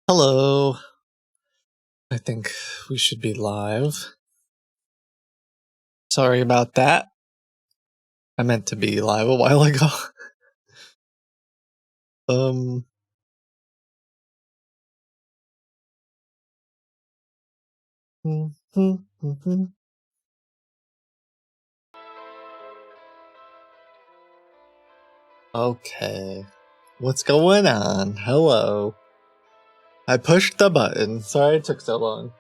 Hello. I think we should be live. Sorry about that. I meant to be live a while ago. um. Okay. What's going on? Hello. I pushed the button. Sorry it took so long.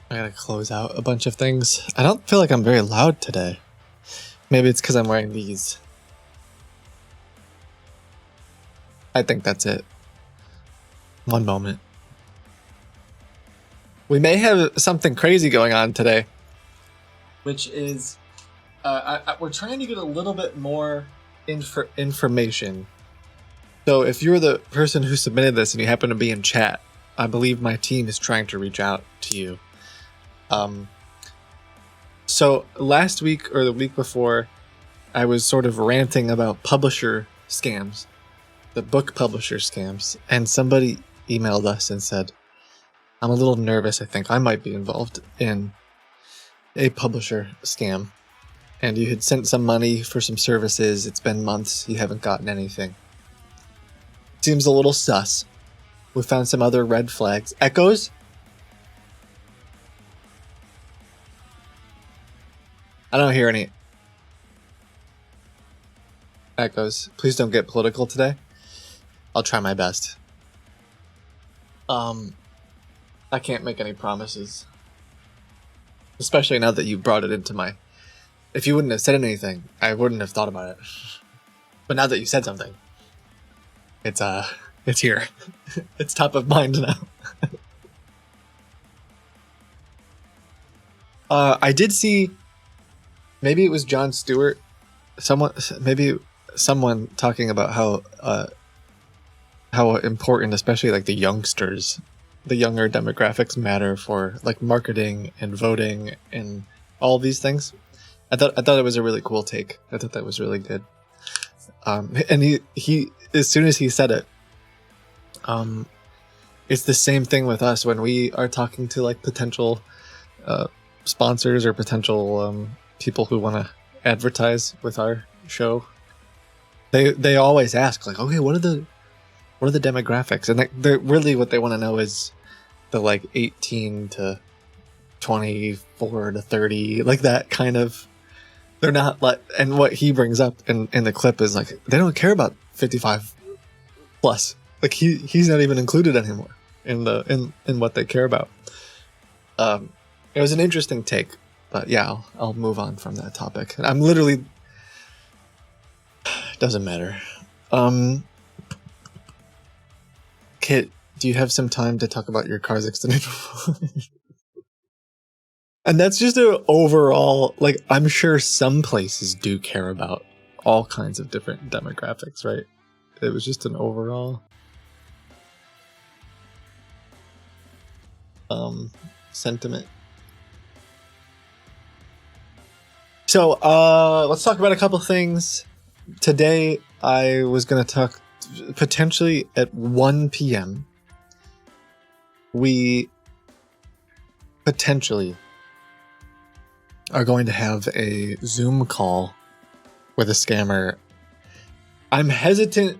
I gotta close out a bunch of things. I don't feel like I'm very loud today. Maybe it's because I'm wearing these. I think that's it. One moment. We may have something crazy going on today, which is we're trying to get a little bit more information. So if you're the person who submitted this and you happen to be in chat, I believe my team is trying to reach out to you. So last week or the week before, I was sort of ranting about publisher scams, the book publisher scams, and somebody emailed us and said, I'm a little nervous. I think I might be involved in a publisher scam. And you had sent some money for some services. It's been months. You haven't gotten anything. Seems a little sus. We found some other red flags. Echoes? I don't hear any echoes. Please don't get political today. I'll try my best. I can't make any promises. Especially now that you brought it into my... If you wouldn't have said anything, I wouldn't have thought about it. But now that you said something, it's here. It's top of mind now. I did see, maybe it was Jon Stewart, someone talking about how important, especially like the youngsters, the younger demographics matter for like marketing and voting and all these things. I thought it was a really cool take. I thought that was really good. And he as soon as he said it, it's the same thing with us when we are talking to like potential sponsors or potential people who want to advertise with our show. They always ask like, okay, what are the demographics? And they're really what they want to know is the like 18 to 24 to 30, like that kind of. They're not like, and what he brings up in the clip is like they don't care about 55 plus. Like he's not even included anymore in what they care about. It was an interesting take, but yeah, I'll move on from that topic. I'm literally doesn't matter. Kit, do you have some time to talk about your car's extended? And that's just an overall, like, I'm sure some places do care about all kinds of different demographics, right? It was just an overall sentiment. So let's talk about a couple things. Today I was going to talk potentially at 1 p.m. We potentially are going to have a Zoom call with a scammer. I'm hesitant.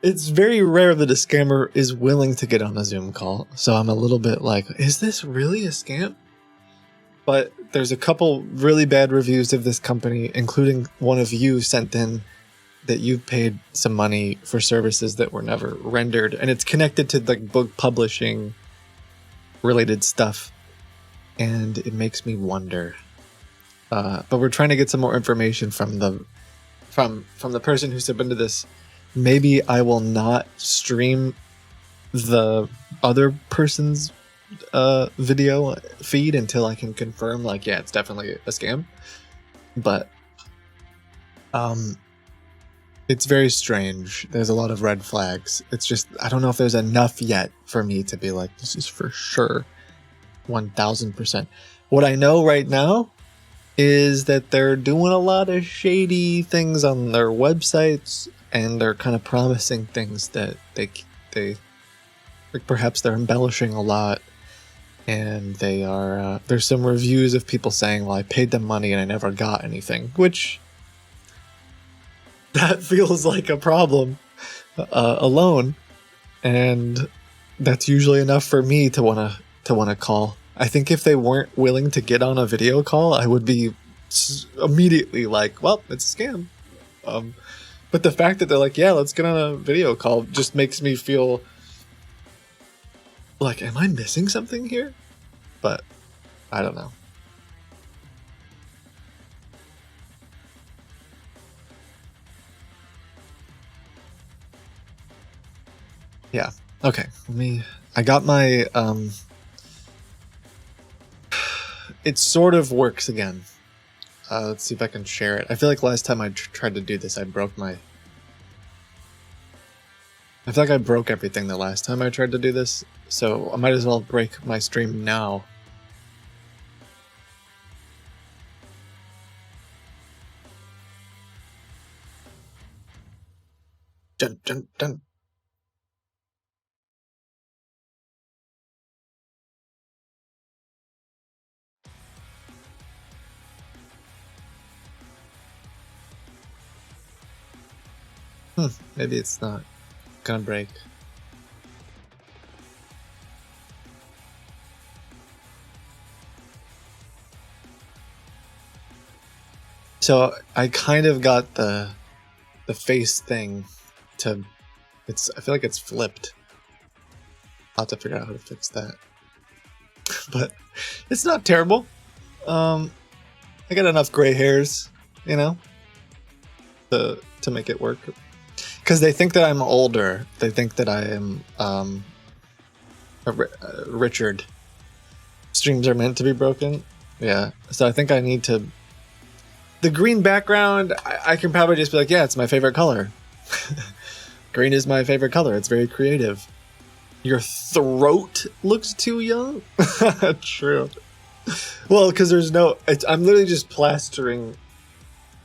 It's very rare that a scammer is willing to get on a Zoom call, so I'm a little bit like, is this really a scam? But there's a couple really bad reviews of this company, including one of you sent in that you've paid some money for services that were never rendered, and it's connected to like book publishing related stuff. And it makes me wonder. But we're trying to get some more information from the person who submitted this. Maybe I will not stream the other person's video feed until I can confirm, like, yeah, it's definitely a scam. But It's very strange. There's a lot of red flags. It's just, I don't know if there's enough yet for me to be like, this is for sure 1000%. What I know right now is that they're doing a lot of shady things on their websites, and they're kind of promising things that they like, perhaps they're embellishing a lot. And they are, there's some reviews of people saying, well, I paid them money and I never got anything, which that feels like a problem alone. And that's usually enough for me to want to call. I think if they weren't willing to get on a video call, I would be immediately like, well, it's a scam. But the fact that they're like, yeah, let's get on a video call just makes me feel like, am I missing something here? But I don't know. Yeah. Okay. I got my, it sort of works again. Let's see if I can share it. I feel like last time I tried to do this, I feel like I broke everything the last time I tried to do this, so I might as well break my stream now. Dun, dun, dun. Maybe it's not gonna break. So I kind of got the face thing to, I feel like it's flipped. I'll have to figure out how to fix that. But it's not terrible. I got enough gray hairs, you know, to make it work. Because they think that I'm older. They think that I am Richard. Streams are meant to be broken. Yeah. So I think I need to. The green background, I can probably just be like, yeah, it's my favorite color. Green is my favorite color. It's very creative. Your throat looks too young. True. Well, because there's no. I'm literally just plastering.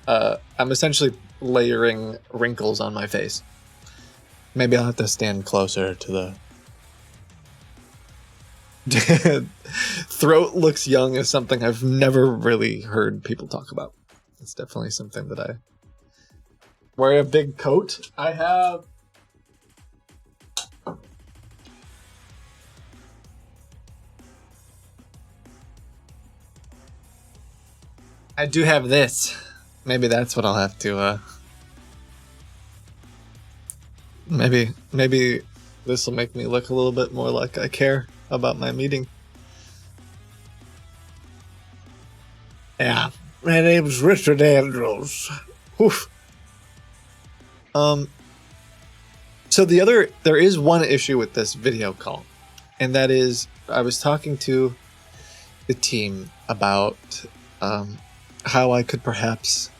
I'm essentially layering wrinkles on my face. Maybe I'll have to stand closer to the throat looks young is something I've never really heard people talk about. It's definitely something that I wear. A big coat. I do have this. Maybe that's what I'll have to, maybe this will make me look a little bit more like I care about my meeting. Yeah, my name's Richard Andrews. Oof. So there is one issue with this video call, and that is I was talking to the team about, how I could perhaps,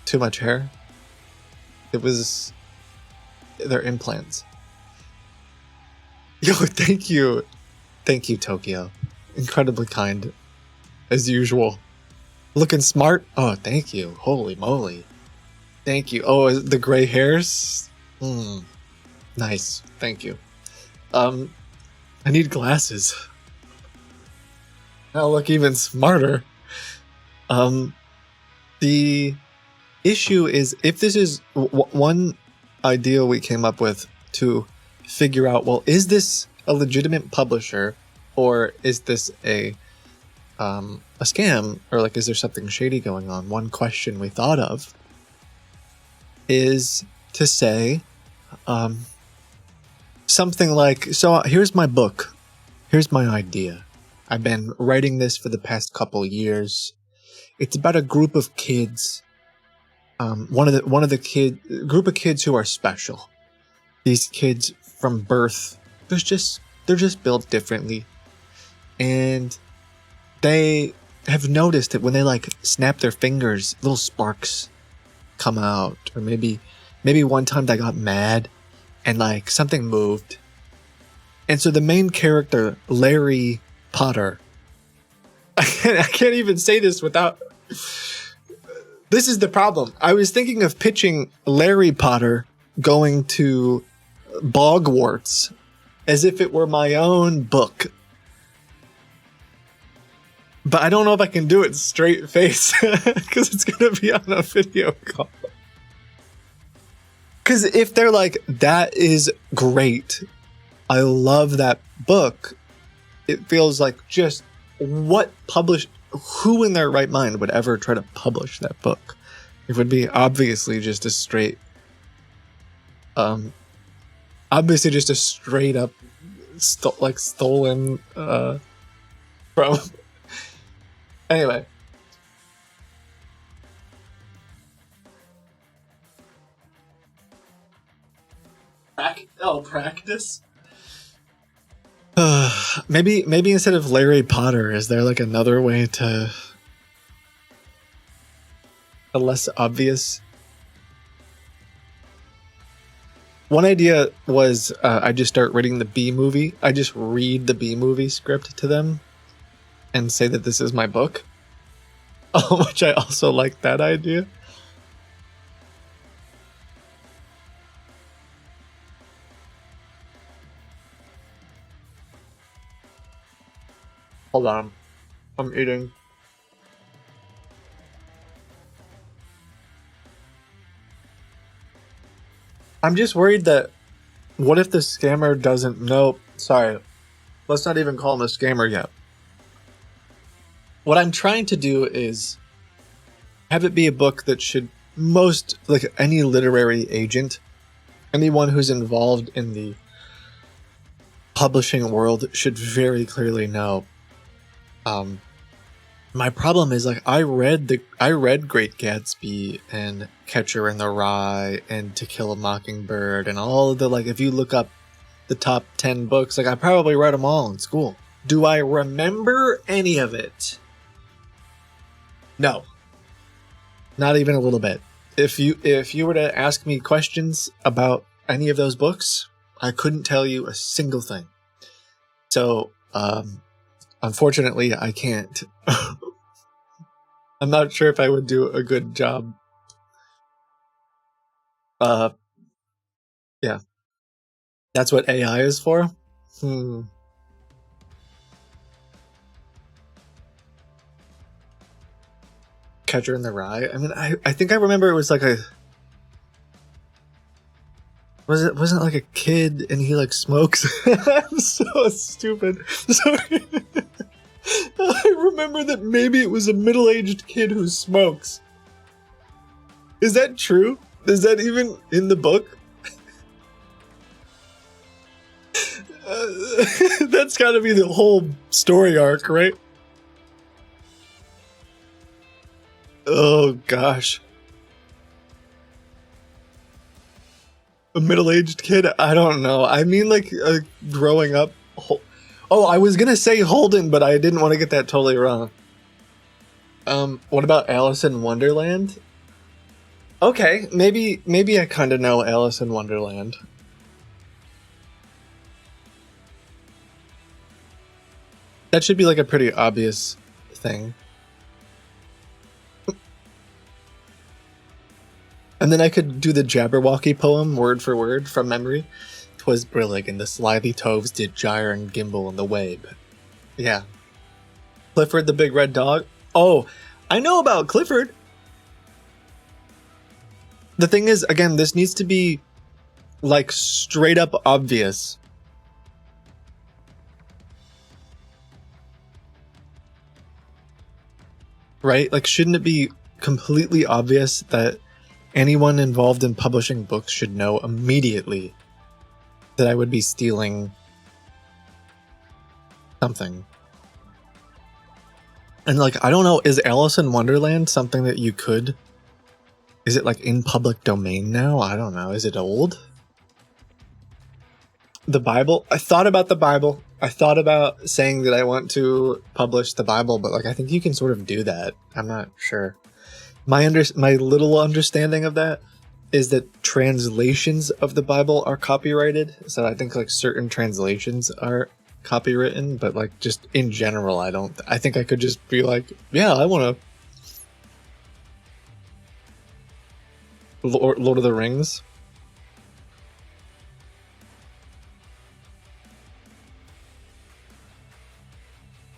too much hair. It was their implants. Yo, thank you, Tokyo. Incredibly kind, as usual. Looking smart. Oh, thank you. Holy moly, thank you. Oh, the gray hairs. Nice. Thank you. I need glasses. I'll look even smarter. The issue is, if this is one idea we came up with to figure out, well, is this a legitimate publisher, or is this a scam, or like, is there something shady going on? One question we thought of is to say something like, so here's my book, here's my idea. I've been writing this for the past couple years. It's about a group of kids. Group of kids who are special. These kids from birth, they're just built differently, and they have noticed that when they like snap their fingers, little sparks come out. Or maybe one time they got mad and like something moved. And so the main character, Larry Potter, I can't even say this without... This is the problem. I was thinking of pitching Larry Potter going to Bogwarts as if it were my own book. But I don't know if I can do it straight face because it's going to be on a video call. Because if they're like, that is great, I love that book, it feels like just who in their right mind would ever try to publish that book? It would be obviously just a straight up stolen from... Anyway. Practice? Maybe instead of Larry Potter, is there like another way to... a less obvious... One idea was I just start reading the B-movie. I just read the B-movie script to them and say that this is my book. Which I also like that idea. Hold on. I'm eating. I'm just worried that... What if the scammer doesn't know... Sorry. Let's not even call him a scammer yet. What I'm trying to do is have it be a book that should most... Like any literary agent, anyone who's involved in the publishing world should very clearly know. My problem is, like, I read Great Gatsby and Catcher in the Rye and To Kill a Mockingbird and all of the, like, if you look up the top 10 books, like, I probably read them all in school. Do I remember any of it? No. Not even a little bit. If you were to ask me questions about any of those books, I couldn't tell you a single thing. So, unfortunately, I can't. I'm not sure if I would do a good job. Yeah. That's what AI is for? Catcher in the Rye? I mean, I think I remember it was like a... Wasn't like a kid and he like smokes? I'm so stupid. Sorry. I remember that maybe it was a middle-aged kid who smokes. Is that true? Is that even in the book? That's gotta be the whole story arc, right? Oh gosh. A middle-aged kid? I don't know. I mean, like, growing up... Oh, I was gonna say Holden, but I didn't want to get that totally wrong. What about Alice in Wonderland? Okay, maybe I kind of know Alice in Wonderland. That should be like a pretty obvious thing. And then I could do the Jabberwocky poem word for word from memory. 'Twas brillig, and the slithy toves did gyre and gimble in the wabe. Yeah. Clifford the Big Red Dog? Oh, I know about Clifford! The thing is, again, this needs to be, like, straight up obvious. Right? Like, shouldn't it be completely obvious that anyone involved in publishing books should know immediately that I would be stealing something? And like, I don't know, is Alice in Wonderland something that you could... Is it like in public domain now? I don't know. Is it old? the Bible. I thought about the Bible. I thought about saying that I want to publish the Bible, but like I think you can sort of do that. I'm not sure. My little understanding of that is that translations of the Bible are copyrighted. So I think like certain translations are copywritten, but like just in general, I don't. I think I could just be like, yeah, I want to Lord of the Rings.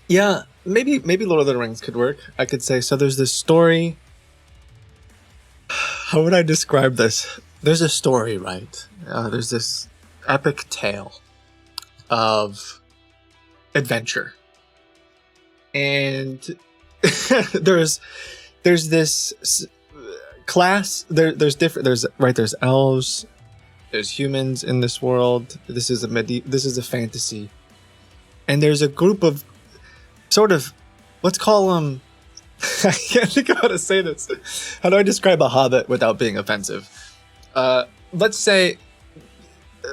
Yeah, maybe Lord of the Rings could work. I could say, so there's this story. How would I describe this? There's a story, right? There's this epic tale of adventure. And there's this class, there's elves, there's humans in this world. This is a fantasy. And there's a group of sort of, let's call them, I can't think of how to say this. How do I describe a hobbit without being offensive? Let's say,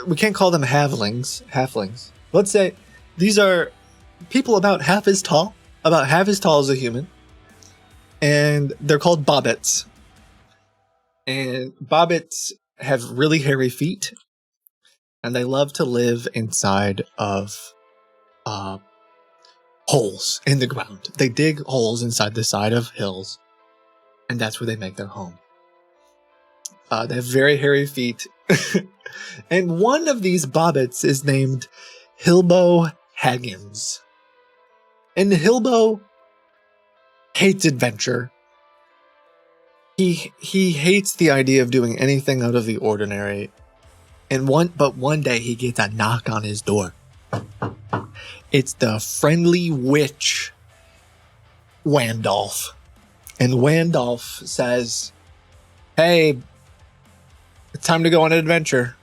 we can't call them halflings. Let's say these are people about half as tall as a human. And they're called bobbits. And bobbits have really hairy feet. And they love to live inside of holes in the ground. They dig holes inside the side of hills, and that's where they make their home. They have very hairy feet. And one of these bobbits is named Hilbo Haggins. And Hilbo hates adventure. He hates the idea of doing anything out of the ordinary. But one day he gets a knock on his door. It's the friendly witch, Wandolph. And Wandolph says, hey, it's time to go on an adventure.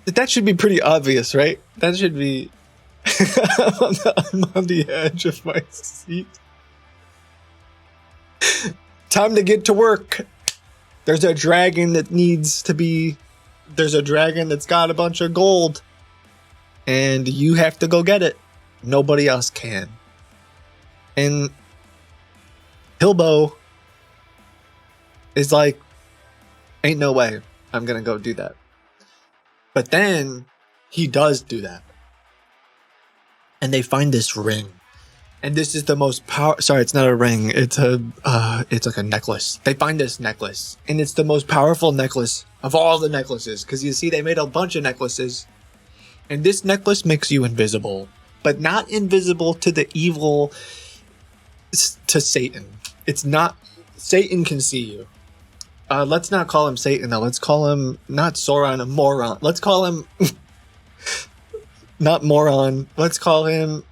That should be pretty obvious, right? That should be... I'm on the edge of my seat. Time to get to work. There's a dragon that's got a bunch of gold. And you have to go get it. Nobody else can. And Hilbo is like, ain't no way I'm gonna go do that. But then he does do that. And they find this ring. And this is the most sorry, it's not a ring. It's like a necklace. They find this necklace. And it's the most powerful necklace of all the necklaces. Because you see, they made a bunch of necklaces. And this necklace makes you invisible, but not invisible to the evil, to Satan. It's not, Satan can see you. Let's not call him Satan though. Let's call him not Sauron, a moron. Let's call him, not moron. Let's call him,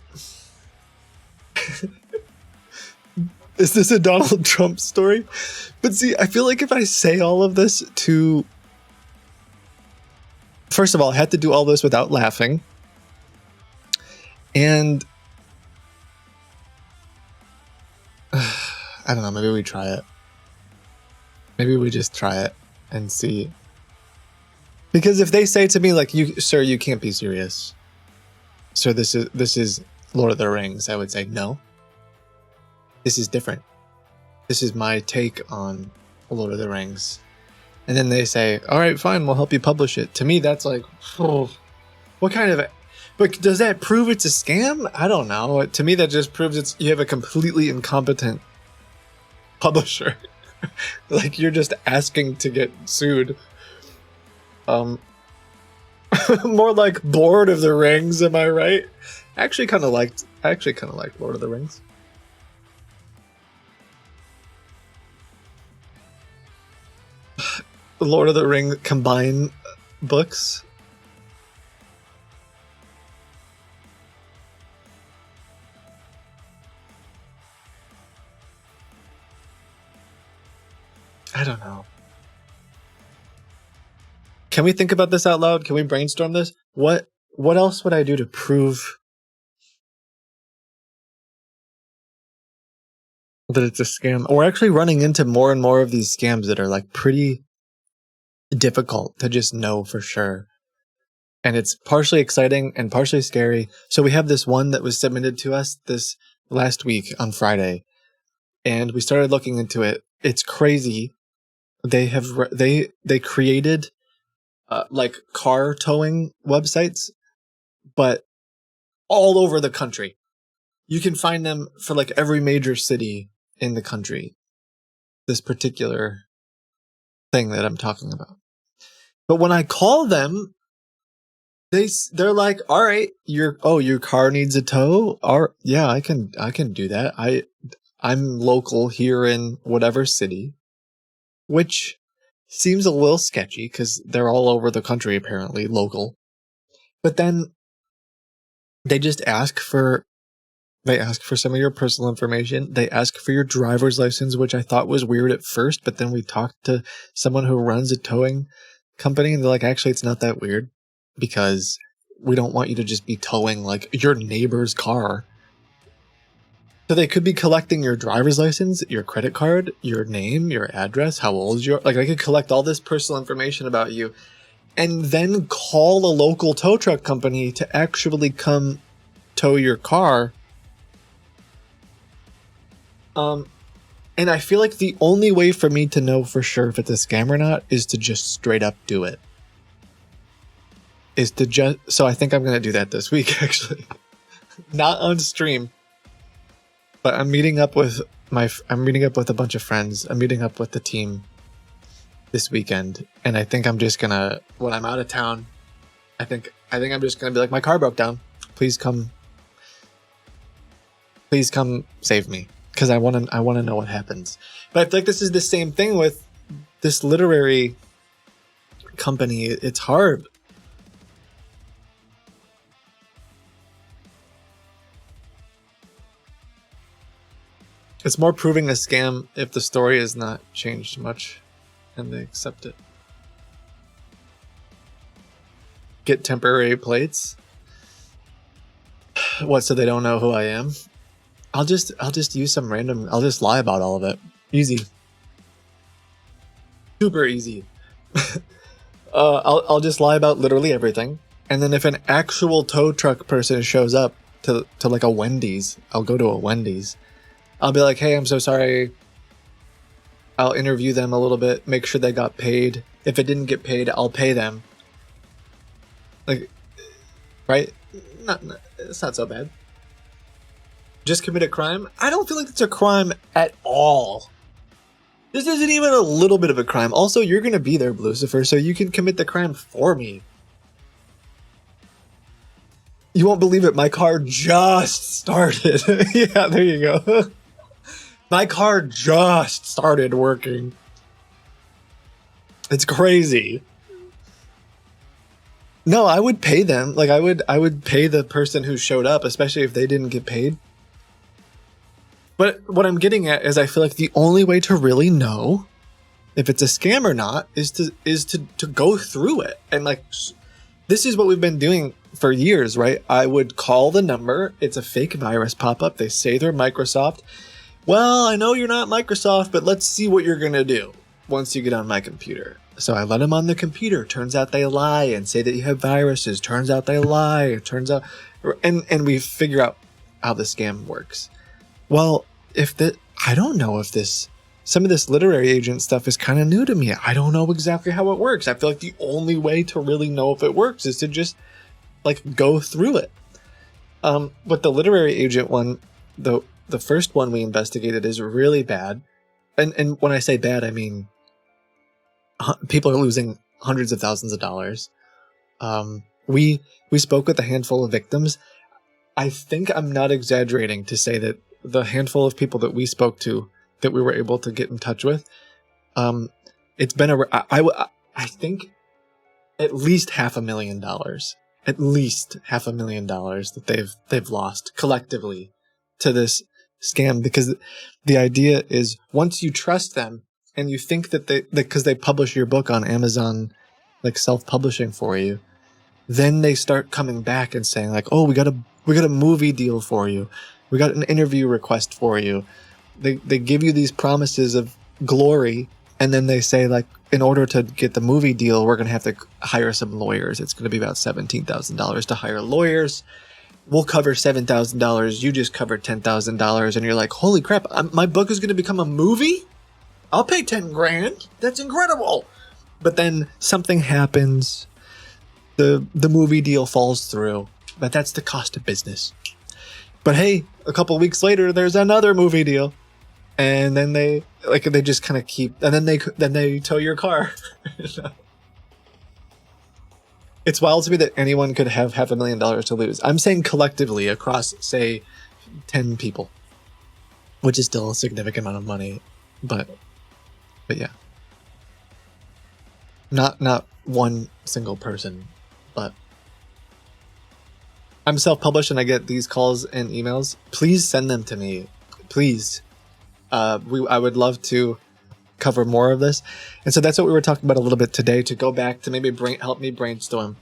is this a Donald Trump story? But see, I feel like if I say all of this to... First of all, I had to do all this without laughing. And I don't know, maybe we try it. Maybe we just try it and see. Because if they say to me like, sir, you can't be serious. Sir, this is Lord of the Rings, I would say, no. This is different. This is my take on Lord of the Rings. And then they say, all right, fine, we'll help you publish it. To me, that's like, oh, what kind of... But does that prove it's a scam? I don't know. To me, that just proves you have a completely incompetent publisher. Like, you're just asking to get sued. More like bored of the Rings, am I right? I actually kind of liked Lord of the Rings. Lord of the Ring combine books. I don't know. Can we think about this out loud? Can we brainstorm this? What else would I do to prove that it's a scam? We're actually running into more and more of these scams that are like pretty difficult to just know for sure. and it's partially exciting and partially scary. So we have this one that was submitted to us this last week on Friday, and we started looking into it. It's crazy. They have they created like car towing websites, but all over the country. You can find them for like every major city in the country. This particular thing that I'm talking about. But when I call them, they're like, "All right, your car needs a tow? Yeah, I can do that. I'm local here in whatever city," which seems a little sketchy because they're all over the country apparently, local. But then they just ask for some of your personal information. They ask for your driver's license, which I thought was weird at first, but then we talked to someone who runs a towing company, and they're like, actually, it's not that weird because we don't want you to just be towing like your neighbor's car. So they could be collecting your driver's license, your credit card, your name, your address, how old you are. Like, I could collect all this personal information about you and then call a local tow truck company to actually come tow your car. And I feel like the only way for me to know for sure if it's a scam or not is to just straight up do it. So I think I'm going to do that this week, actually. Not on stream. But I'm meeting up with a bunch of friends. I'm meeting up with the team this weekend. And I think I'm just going to, when I'm out of town, I think I'm just going to be like, my car broke down. Please come save me. Because I want to know what happens. But I feel like this is the same thing with this literary company. It's hard. It's more proving a scam if the story is not changed much and they accept it. Get temporary plates? What, so they don't know who I am? I'll just use some random. I'll just lie about all of it. Easy. Super easy. I'll just lie about literally everything. And then if an actual tow truck person shows up to like a Wendy's, I'll go to a Wendy's. I'll be like, hey, I'm so sorry. I'll interview them a little bit, make sure they got paid. If it didn't get paid, I'll pay them. Like, right? It's not so bad. Just commit a crime? I don't feel like it's a crime at all. This isn't even a little bit of a crime. Also, you're going to be there, Lucifer, so you can commit the crime for me. You won't believe it. My car just started. Yeah, there you go. My car just started working. It's crazy. No, I would pay them. Like, I would pay the person who showed up, especially if they didn't get paid. But what I'm getting at is I feel like the only way to really know if it's a scam or not is to go through it. And like, this is what we've been doing for years, right? I would call the number. It's a fake virus pop-up. They say they're Microsoft. Well, I know you're not Microsoft, but let's see what you're going to do once you get on my computer. So I let them on the computer. Turns out they lie and say that you have viruses. Turns out they lie. It turns out, and we figure out how the scam works. Well, I don't know if some of this literary agent stuff is kind of new to me. I don't know exactly how it works. I feel like the only way to really know if it works is to just like go through it. But the literary agent one, the first one we investigated is really bad. And when I say bad, I mean, people are losing hundreds of thousands of dollars. We spoke with a handful of victims. I think I'm not exaggerating to say that the handful of people that we spoke to, that we were able to get in touch with, it's been I think at least $500,000, at least $500,000 that they've lost collectively to this scam, because the idea is once you trust them and you think that because they publish your book on Amazon, like self-publishing for you, then they start coming back and saying like, oh, we got a movie deal for you. We got an interview request for you. They give you these promises of glory And then they say, like, in order to get the movie deal, we're going to have to hire some lawyers. It's going to be about $17,000 to hire lawyers. We'll cover $7,000. You just covered $10,000. And you're like, holy crap, my book is going to become a movie? I'll pay 10 grand. That's incredible. But then something happens. The movie deal falls through. But that's the cost of business. But hey, a couple weeks later, there's another movie deal. And then they just kind of keep, and then they tow your car. It's wild to me that anyone could have $500,000 to lose. I'm saying collectively across, say, 10 people, which is still a significant amount of money, but yeah, not one single person, but I'm self-published and I get these calls and emails. Please send them to me, please. I would love to cover more of this. And so that's what we were talking about a little bit today, to go back to maybe help me brainstorm.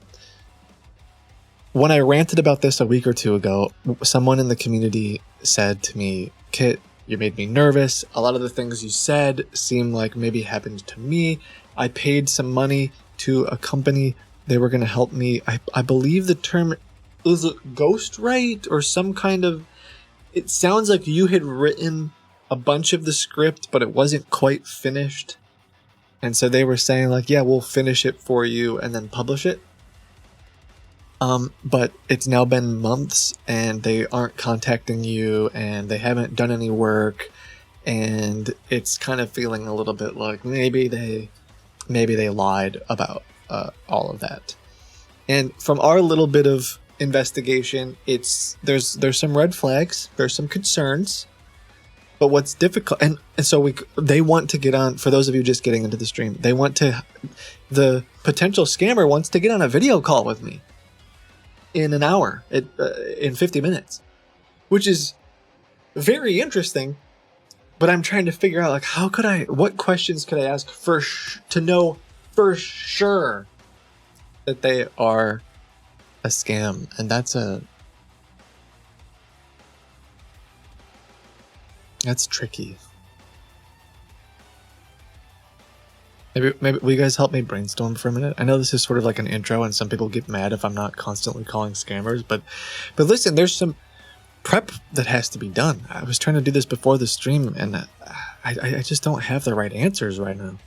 When I ranted about this a week or two ago, someone in the community said to me, Kit, you made me nervous. A lot of the things you said seem like maybe happened to me. I paid some money to a company. They were going to help me. I believe the term is ghostwrite or some kind of, it sounds like you had written a bunch of the script, but it wasn't quite finished. And so they were saying like, yeah, we'll finish it for you and then publish it. But it's now been months and they aren't contacting you and they haven't done any work. And it's kind of feeling a little bit like maybe they lied about all of that. And from our little bit of investigation, there's some red flags, there's some concerns. But what's difficult, and so they want to get on, for those of you just getting into the stream, the potential scammer wants to get on a video call with me in an hour, in 50 minutes, which is very interesting. But I'm trying to figure out, like, what questions could I ask to know for sure that they are a scam? And that's tricky. Maybe will you guys help me brainstorm for a minute? I know this is sort of like an intro and some people get mad if I'm not constantly calling scammers, but listen, there's some prep that has to be done. I was trying to do this before the stream and I just don't have the right answers right now.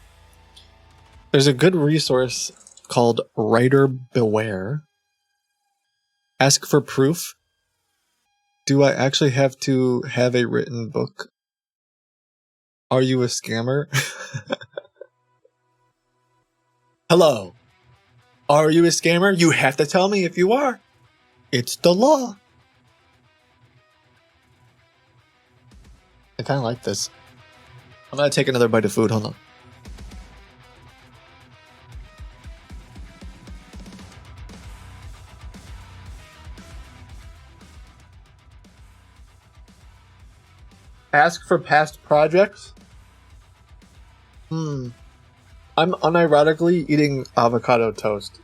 There's a good resource called Writer Beware. Ask for proof. Do I actually have to have a written book? Are you a scammer? Hello. Are you a scammer? You have to tell me if you are. It's the law. I kind of like this. I'm going to take another bite of food. Hold on. Ask for past projects? I'm unironically eating avocado toast.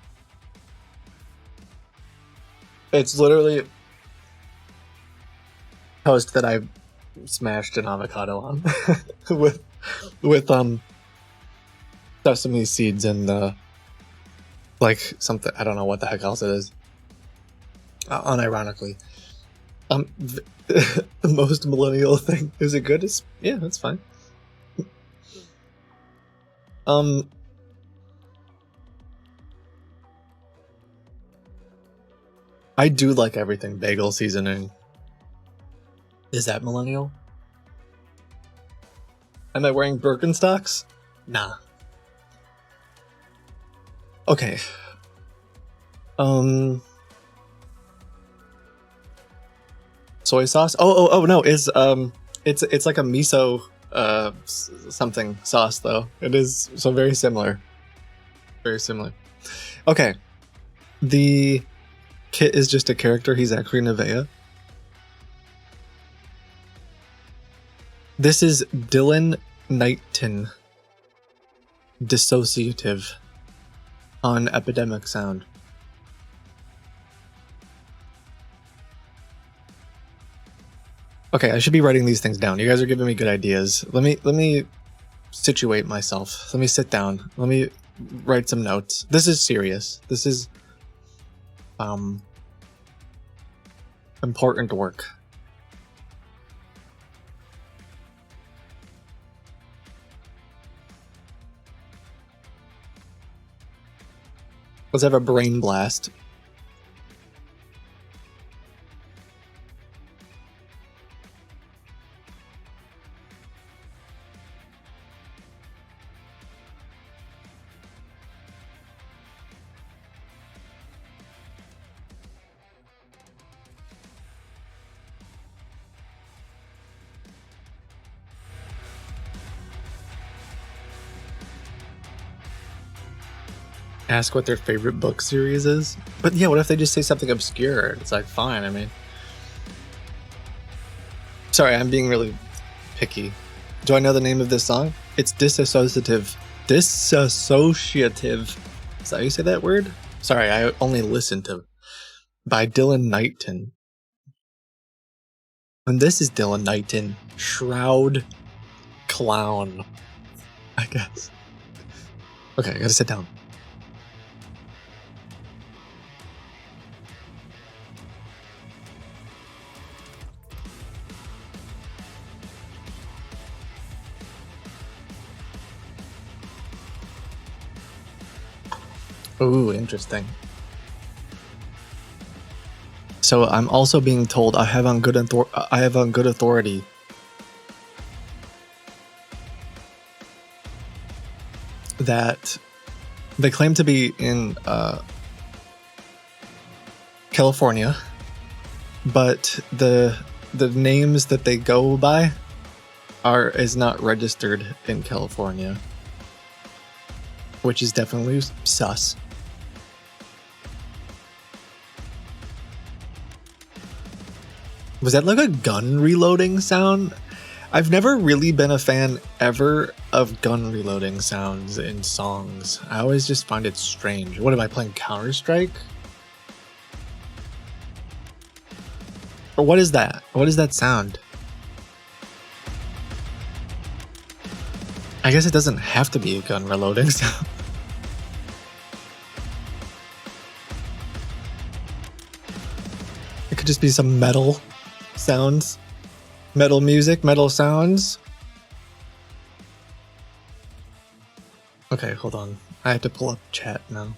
It's literally toast that I smashed an avocado on with sesame seeds and like something, I don't know what the heck else it is. Unironically. The most millennial thing. Is it good? Yeah, that's fine. I do like everything bagel seasoning. Is that millennial? Am I wearing Birkenstocks? Nah. Okay. Soy sauce? Oh no, it's like a miso something sauce though. It is so very similar. Very similar. Okay. The Kit is just a character, he's actually Nevaeh. This is Dylan Knighton. Dissociative on Epidemic Sound. Okay, I should be writing these things down. You guys are giving me good ideas. Let me situate myself. Let me sit down. Let me write some notes. This is serious. This is important work. Let's have a brain blast. Ask what their favorite book series is. But yeah, what if they just say something obscure? It's like, fine, I mean. Sorry, I'm being really picky. Do I know the name of this song? It's disassociative. Disassociative. Is that how you say that word? Sorry, I only listened to by Dylan Knighton. And this is Dylan Knighton. Shroud Clown. I guess. Okay, I gotta sit down. Ooh, interesting. So I'm also being told I have on good authority that they claim to be in California, but the names that they go by is not registered in California, which is definitely sus. Was that like a gun reloading sound? I've never really been a fan ever of gun reloading sounds in songs. I always just find it strange. What am I playing, Counter-Strike? Or what is that? What is that sound? I guess it doesn't have to be a gun reloading sound. It could just be some metal sounds. Metal music, metal sounds. Okay, hold on. I have to pull up chat now.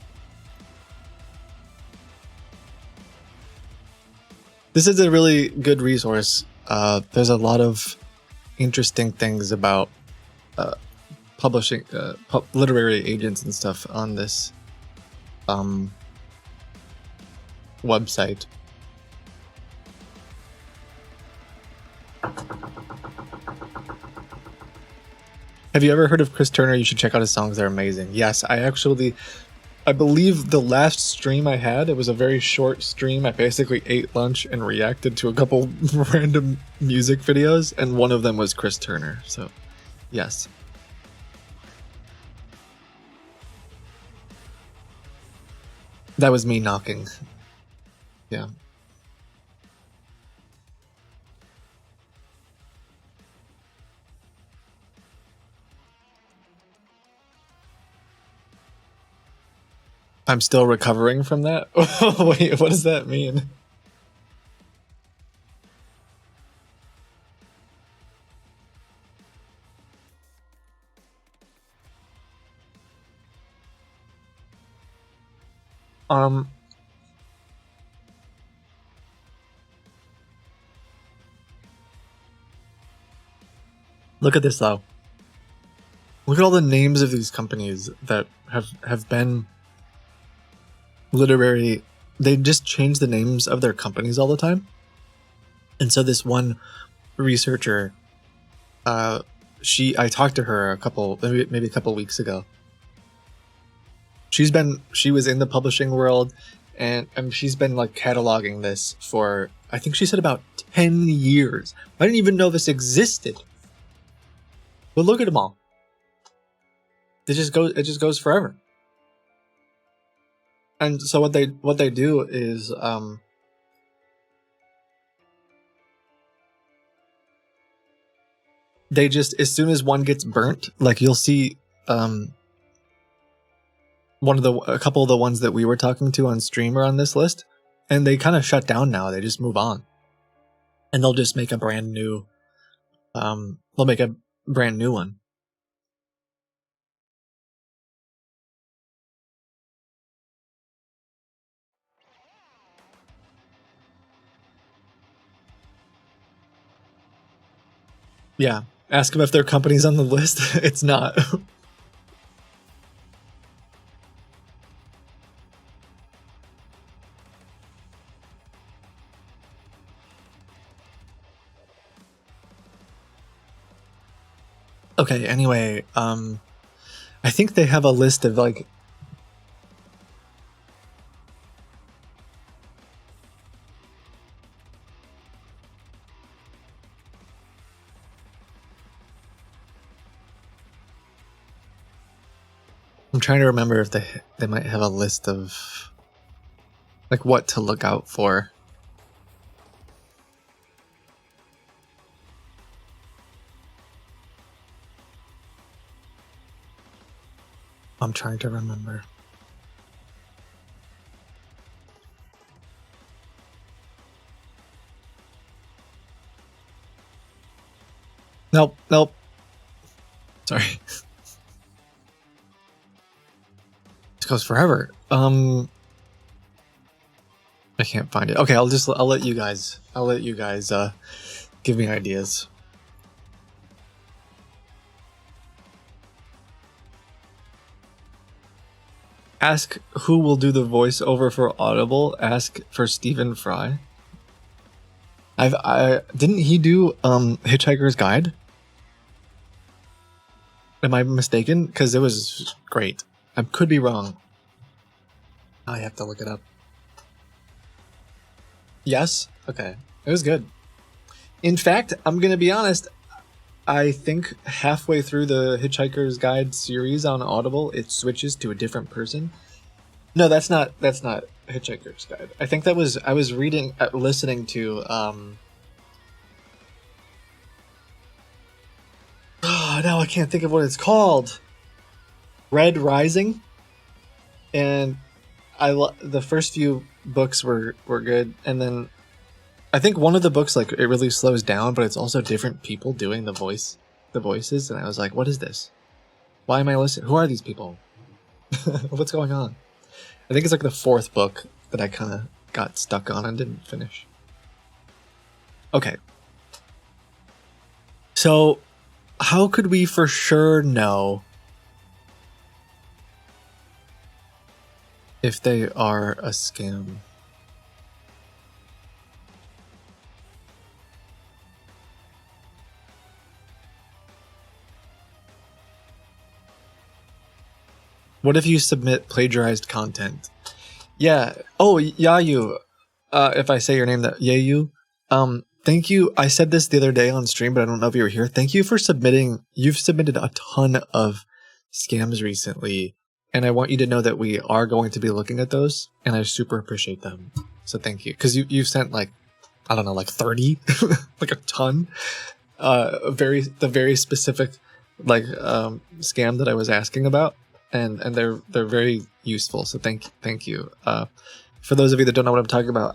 This is a really good resource. There's a lot of interesting things about publishing, literary agents and stuff on this website. Have you ever heard of Chris Turner? You should check out his songs. They're amazing. Yes, I believe the last stream I had, it was a very short stream. I basically ate lunch and reacted to a couple random music videos, and one of them was Chris Turner. So, yes. That was me knocking. Yeah. I'm still recovering from that? Wait, what does that mean? Look at this though. Look at all the names of these companies that have been literary. They just change the names of their companies all the time. And so this one researcher, I talked to her maybe a couple weeks ago. She was in the publishing world, and she's been like cataloging this for, I think she said about 10 years. I didn't even know this existed. But look at them all. It just goes forever. And so what they do is they just, as soon as one gets burnt, like you'll see a couple of the ones that we were talking to on stream are on this list, and they kind of shut down now. They just move on, and they'll just make a brand new one. Yeah, ask them if their company's on the list. It's not. Okay, anyway, I think they have a list of like... I'm trying to remember if they might have a list of like what to look out for. I'm trying to remember. Nope. Sorry. This goes forever. I can't find it. Okay, I'll let you guys give me ideas. Ask who will do the voiceover for Audible. Ask for Stephen Fry. Didn't he do Hitchhiker's Guide? Am I mistaken? Because it was great. I could be wrong. I have to look it up. Yes? Okay. It was good. In fact, I'm going to be honest. I think halfway through the Hitchhiker's Guide series on Audible, it switches to a different person. No, that's not Hitchhiker's Guide. I think I was listening to now I can't think of what it's called. Red Rising. And the first few books were good, and then I think one of the books, like, it really slows down, but it's also different people doing the voices, and I was like, what is this? Why am I listening? Who are these people? What's going on? I think it's like the fourth book that I kind of got stuck on and didn't finish. Okay. So, how could we for sure know if they are a scam? What if you submit plagiarized content? Yeah. Oh, Yayu. If I say your name, that Yayu. Thank you. I said this the other day on stream, but I don't know if you were here. Thank you for submitting. You've submitted a ton of scams recently, and I want you to know that we are going to be looking at those, and I super appreciate them. So thank you, because you've sent like, I don't know, like 30, like a ton. The very specific like scam that I was asking about. And they're very useful, so thank you. For those of you that don't know what I'm talking about,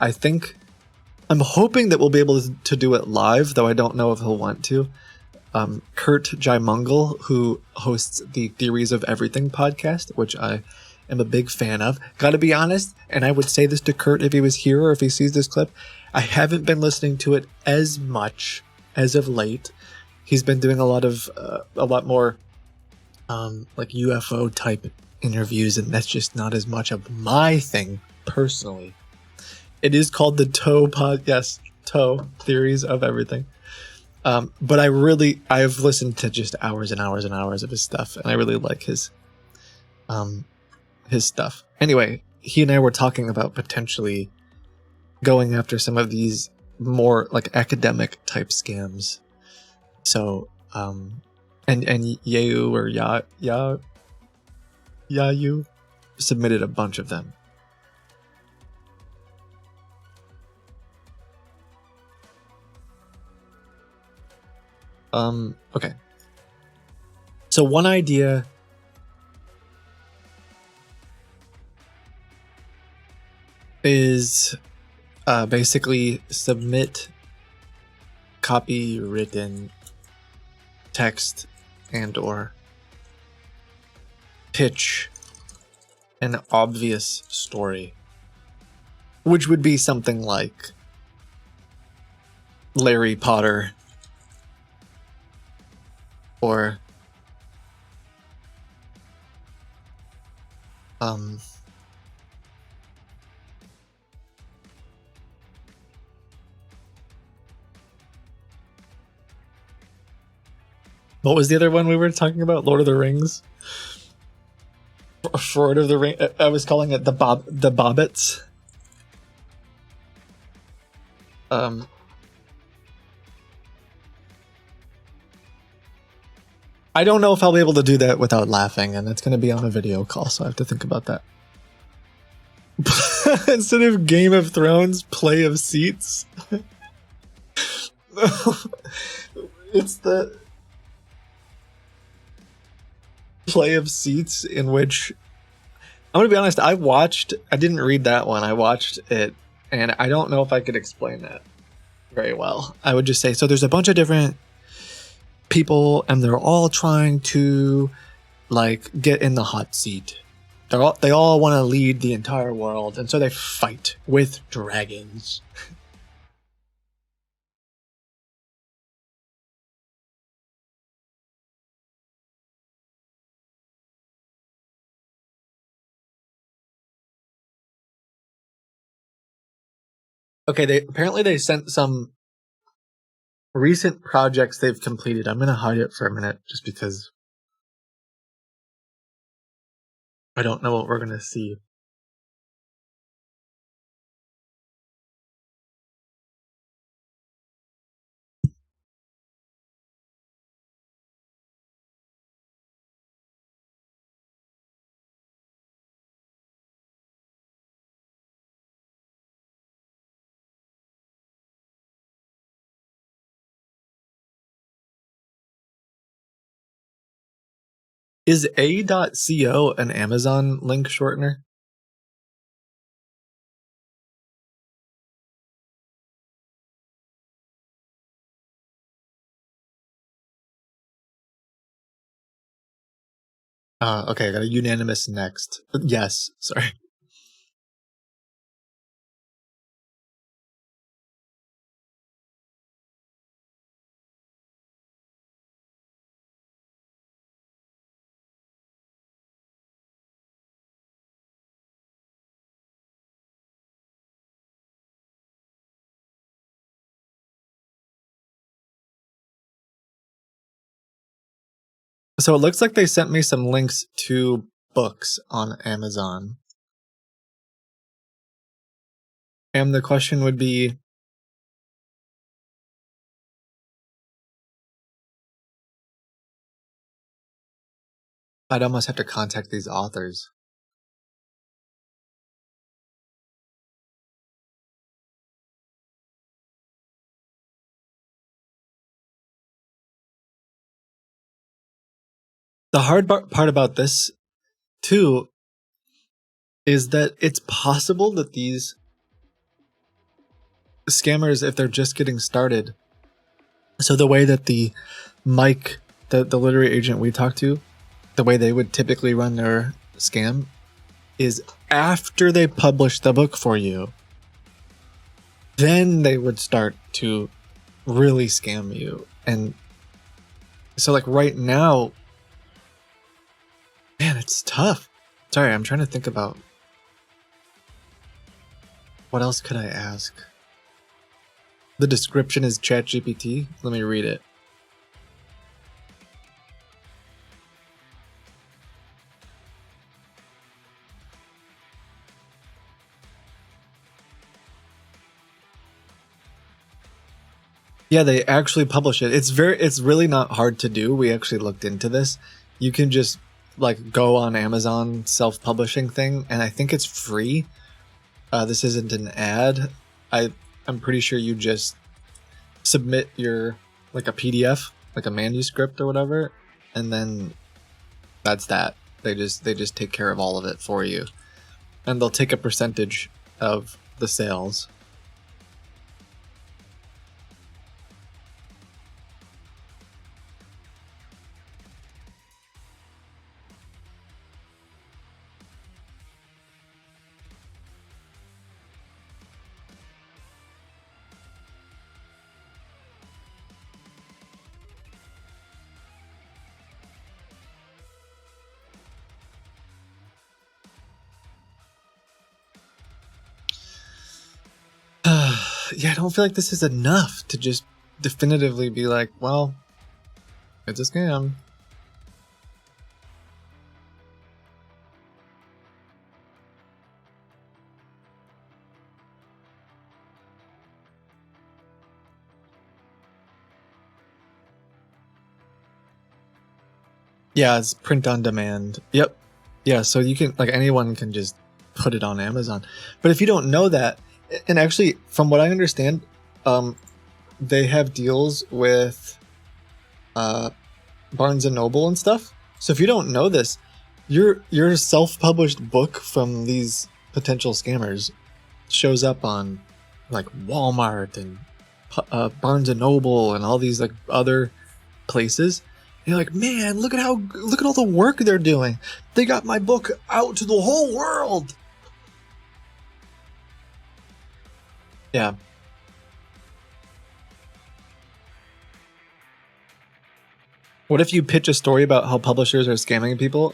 I'm hoping that we'll be able to do it live, though I don't know if he'll want to. Kurt Jaimungal, who hosts the Theories of Everything podcast, which I am a big fan of. Gotta be honest, and I would say this to Kurt if he was here or if he sees this clip, I haven't been listening to it as much as of late. He's been doing a lot more like UFO type interviews, and that's just not as much of my thing personally. It is called the TOE Theories of Everything. But I've listened to just hours and hours and hours of his stuff, and I really like his stuff. Anyway, he and I were talking about potentially going after some of these more like academic type scams. So, and Yayu or Yayu submitted a bunch of them. Okay. So one idea is basically submit copywritten text and or pitch an obvious story, which would be something like Larry Potter or what was the other one we were talking about? Lord of the Rings? Lord of the Ring. I was calling it the Bobbits. I don't know if I'll be able to do that without laughing, and it's going to be on a video call, so I have to think about that. Instead of Game of Thrones, Play of Seats. It's the Play of Seats in which, I'm going to be honest, I didn't read that one, I watched it, and I don't know if I could explain that very well. I would just say, so there's a bunch of different people, and they're all trying to, like, get in the hot seat. They all want to lead the entire world, and so they fight with dragons. Okay, apparently they sent some recent projects they've completed. I'm gonna hide it for a minute just because I don't know what we're gonna see. Is A.co an Amazon link shortener? Okay, I got a unanimous next. Yes, sorry. So it looks like they sent me some links to books on Amazon. And the question would be, I'd almost have to contact these authors. The hard part about this, too, is that it's possible that these scammers, if they're just getting started, so the way that the Mike, the literary agent we talked to, the way they would typically run their scam is after they publish the book for you, then they would start to really scam you. And so, like, right now, man, it's tough. Sorry, I'm trying to think about what else could I ask. The description is ChatGPT. Let me read it. Yeah, they actually publish it. It's really not hard to do. We actually looked into this. You can just like go on Amazon self-publishing thing, and I think it's free. This isn't an ad. I'm pretty sure you just submit your like a PDF like a manuscript or whatever, and then that's that. They just take care of all of it for you, and they'll take a percentage of the sales. Yeah, I don't feel like this is enough to just definitively be like, well, it's a scam. Yeah, it's print on demand. Yep. Yeah, so you can, like, anyone can just put it on Amazon. But if you don't know that, and actually, from what I understand, they have deals with Barnes and Noble and stuff. So if you don't know this, your self-published book from these potential scammers shows up on like Walmart and Barnes and Noble and all these like other places. And you're like, man, look at all the work they're doing. They got my book out to the whole world. Yeah. What if you pitch a story about how publishers are scamming people?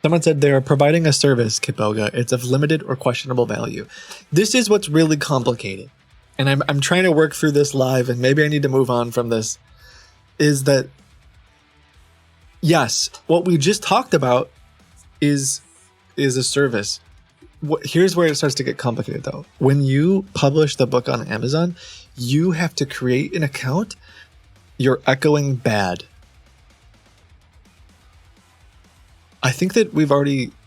Someone said they are providing a service, Kitboga. It's of limited or questionable value. This is what's really complicated. And I'm trying to work through this live, and maybe I need to move on from this. Is that, yes, what we just talked about is a service. Here's where it starts to get complicated, though. When you publish the book on Amazon, you have to create an account. You're echoing bad. I think that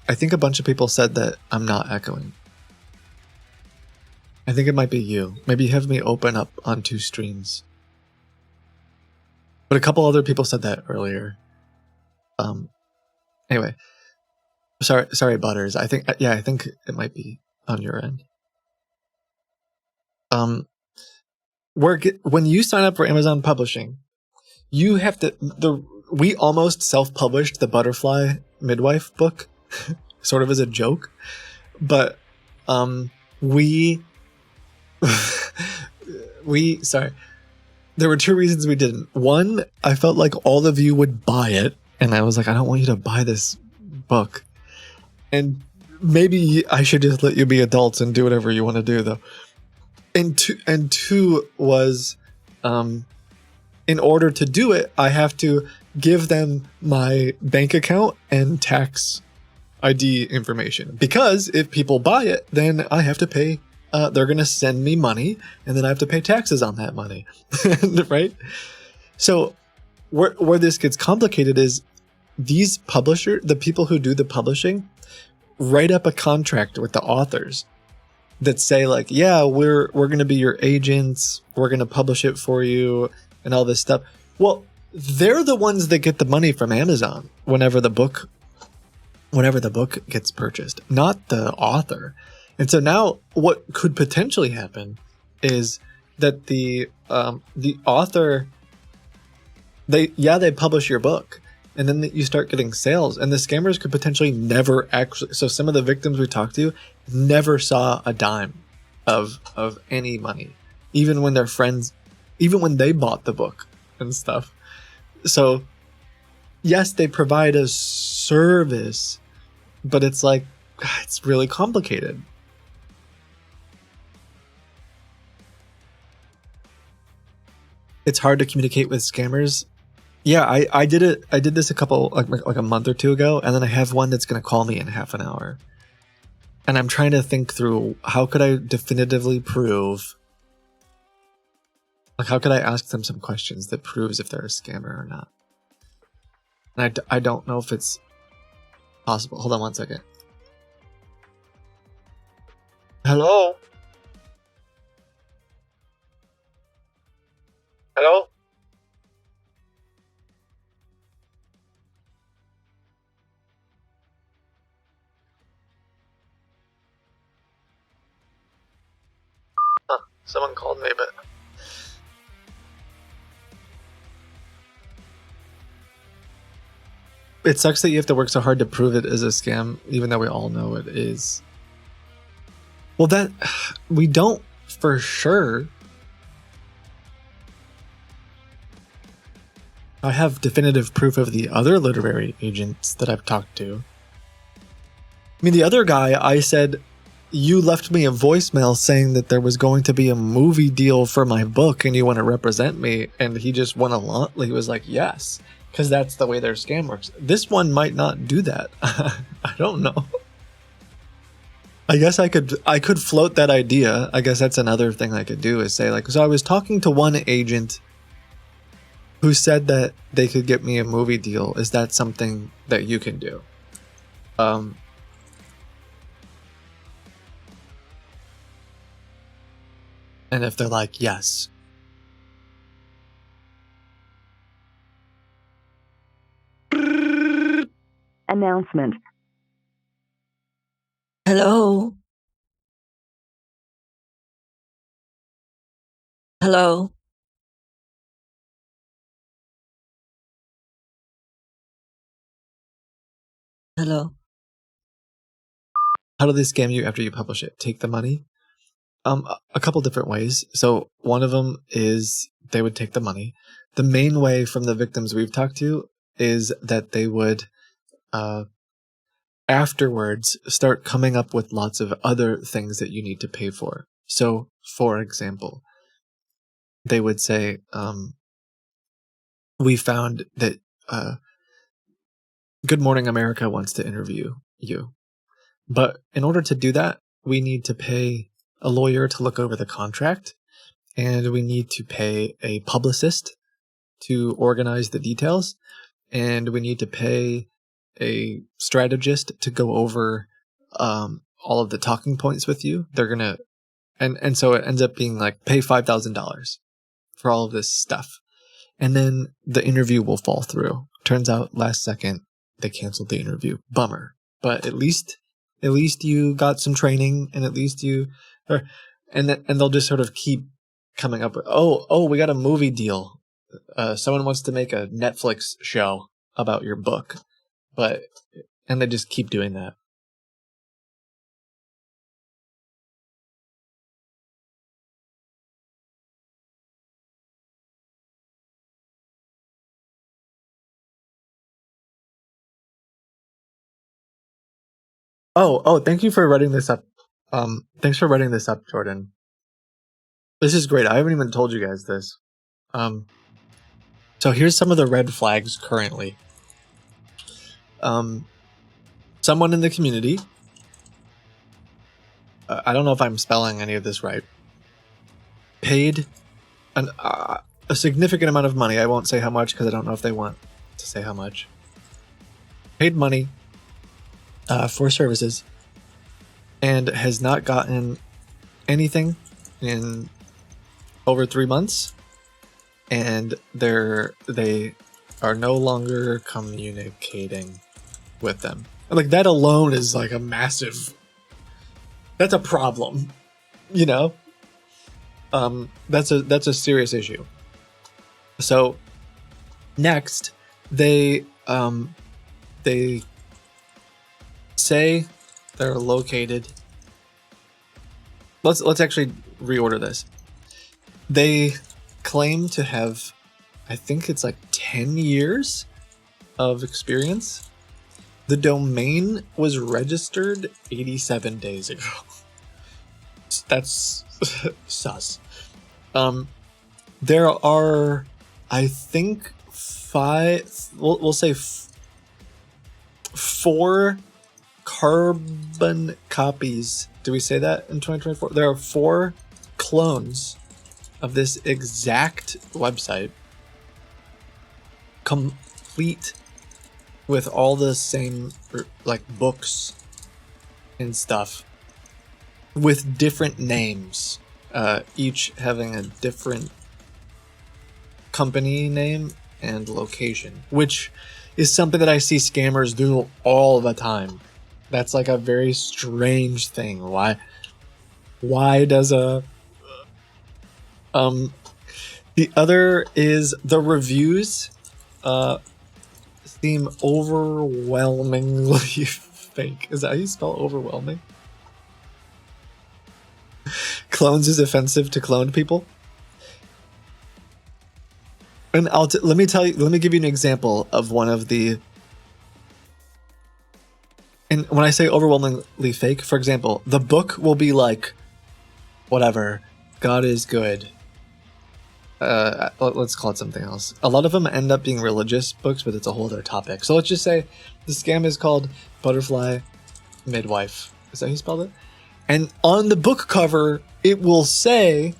I think a bunch of people said that I'm not echoing. I think it might be you. Maybe you have me open up on 2 streams. But a couple other people said that earlier. Anyway. Sorry, Butters. I think it might be on your end. When you sign up for Amazon Publishing, you have to we almost self-published the Butterfly Midwife book, sort of as a joke, but we sorry. There were 2 reasons we didn't. One, I felt like all of you would buy it, and I was like, I don't want you to buy this book. And maybe I should just let you be adults and do whatever you want to do, though. And two was, in order to do it, I have to give them my bank account and tax ID information. Because if people buy it, then I have to pay. They're going to send me money, and then I have to pay taxes on that money, right? So where this gets complicated is these the people who do the publishing, write up a contract with the authors that say like, yeah, we're going to be your agents, we're going to publish it for you and all this stuff. Well, they're the ones that get the money from Amazon whenever the book gets purchased, not the author. And so now what could potentially happen is that the author, they publish your book, and then you start getting sales, and the scammers could potentially never actually. So some of the victims we talked to never saw a dime of any money, even when their friends, even when they bought the book and stuff. So yes, they provide a service, but it's like, it's really complicated. It's hard to communicate with scammers. Yeah, I did it. I did this a couple like a month or 2 ago, and then I have one that's going to call me in half an hour. And I'm trying to think through how could I definitively prove, like how could I ask them some questions that proves if they're a scammer or not. And I don't know if it's possible. Hold on 1 second. Hello? Hello? Huh. Someone called me, but... It sucks that you have to work so hard to prove it is a scam, even though we all know it is. Well, that... We don't for sure. I have definitive proof of the other literary agents that I've talked to. I mean, the other guy, I said, you left me a voicemail saying that there was going to be a movie deal for my book and you want to represent me. And he just went along. He was like, yes, because that's the way their scam works. This one might not do that. I don't know. I guess I could float that idea. I guess that's another thing I could do is say, like, so I was talking to one agent who said that they could get me a movie deal. Is that something that you can do? And if they're like, yes. Announcement. Hello? Hello? Hello? How do they scam you after you publish it? Take the money? A couple different ways. So one of them is they would take the money. The main way from the victims we've talked to is that they would afterwards start coming up with lots of other things that you need to pay for. So, for example, they would say, we found that Good Morning America wants to interview you. But in order to do that, we need to pay a lawyer to look over the contract, and we need to pay a publicist to organize the details, and we need to pay a strategist to go over all of the talking points with you. They're gonna, and so it ends up being like pay $5,000 for all of this stuff, and then the interview will fall through. Turns out last second they canceled the interview. Bummer, but at least you got some training, and at least you, and they'll just sort of keep coming up with, oh, we got a movie deal. Someone wants to make a Netflix show about your book, and they just keep doing that. Oh, thank you for writing this up. Thanks for writing this up, Jordan. This is great. I haven't even told you guys this. So here's some of the red flags currently. Someone in the community, I don't know if I'm spelling any of this right, paid a significant amount of money. I won't say how much because I don't know if they want to say how much. Paid money for services and has not gotten anything in over 3 months, and they are no longer communicating with them. Like, that alone is like a massive, that's a problem, you know? That's a serious issue. So next, they say they're located. Let's actually reorder this. They claim to have, I think it's like 10 years of experience. The domain was registered 87 days ago. That's sus. There are, I think, we'll say 4 carbon copies. Do we say that in 2024? There are 4 clones of this exact website, complete with all the same like books and stuff, with different names, each having a different company name and location, which is something that I see scammers do all the time. That's like a very strange thing. Why does a the other is the reviews seem overwhelmingly fake. Is that how you spell overwhelming? Clones is offensive to cloned people. And let me give you an example of one of the. And when I say overwhelmingly fake, for example, the book will be like, whatever, God is good. Let's call it something else. A lot of them end up being religious books, but it's a whole other topic. So let's just say the scam is called Butterfly Midwife. Is that how you spelled it? And on the book cover, it will say,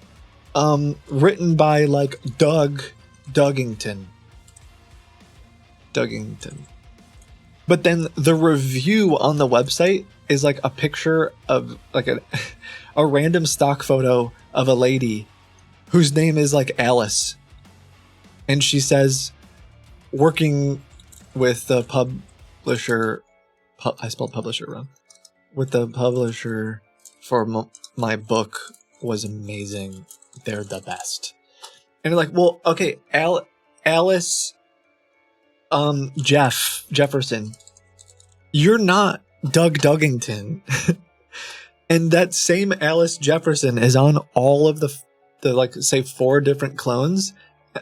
written by like Duggington. But then the review on the website is like a picture of like a random stock photo of a lady whose name is like Alice. And she says, working with the publisher, I spelled publisher wrong, with the publisher for my book was amazing. They're the best. And you're like, well, okay, Alice, Jefferson, you're not Doug Duggington. And that same Alice Jefferson is on all of the like, say 4 different clones,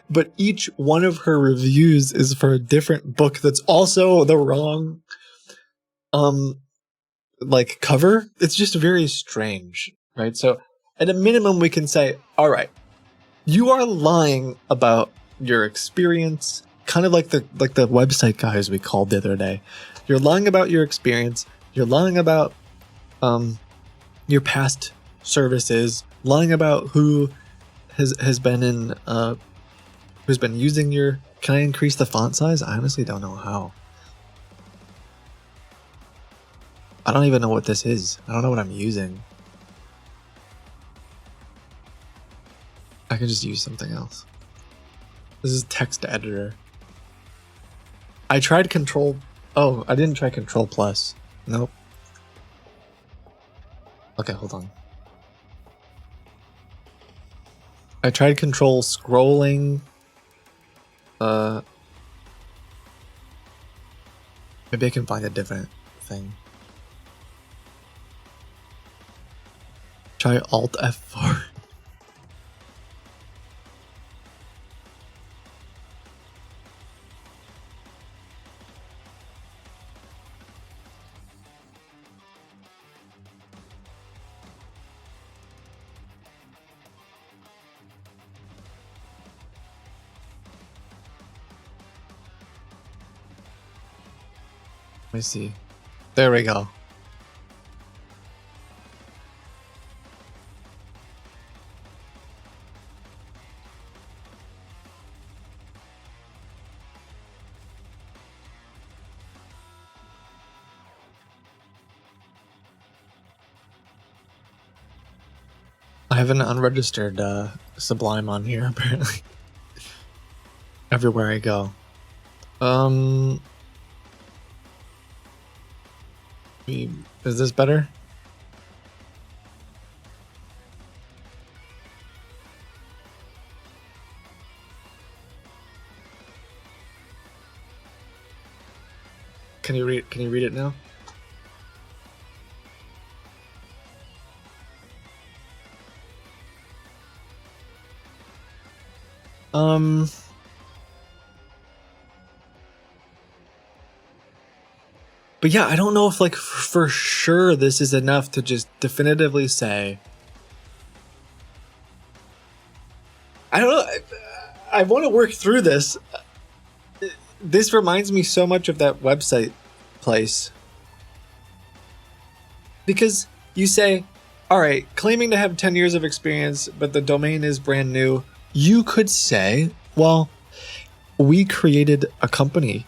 but each one of her reviews is for a different book that's also the wrong, like, cover. It's just very strange, right? So at a minimum, we can say, all right, you are lying about your experience, kind of like the website guys we called the other day. You're lying about your experience. You're lying about your past services. Lying about who has been in who's been using your. Can I increase the font size? I honestly don't know how. I don't even know what this is. I don't know what I'm using. I can just use something else. This is text editor. I tried control. Oh, I didn't try control plus. Nope. Okay, hold on. I tried control scrolling. Maybe I can find a different thing. Try Alt F4. Let me see. There we go. I have an unregistered Sublime on here, apparently. Everywhere I go. Is this better? Can you read it now? But yeah, I don't know if like for sure this is enough to just definitively say. I don't know. I want to work through this. This reminds me so much of that website place. Because you say, all right, claiming to have 10 years of experience, but the domain is brand new. You could say, well, we created a company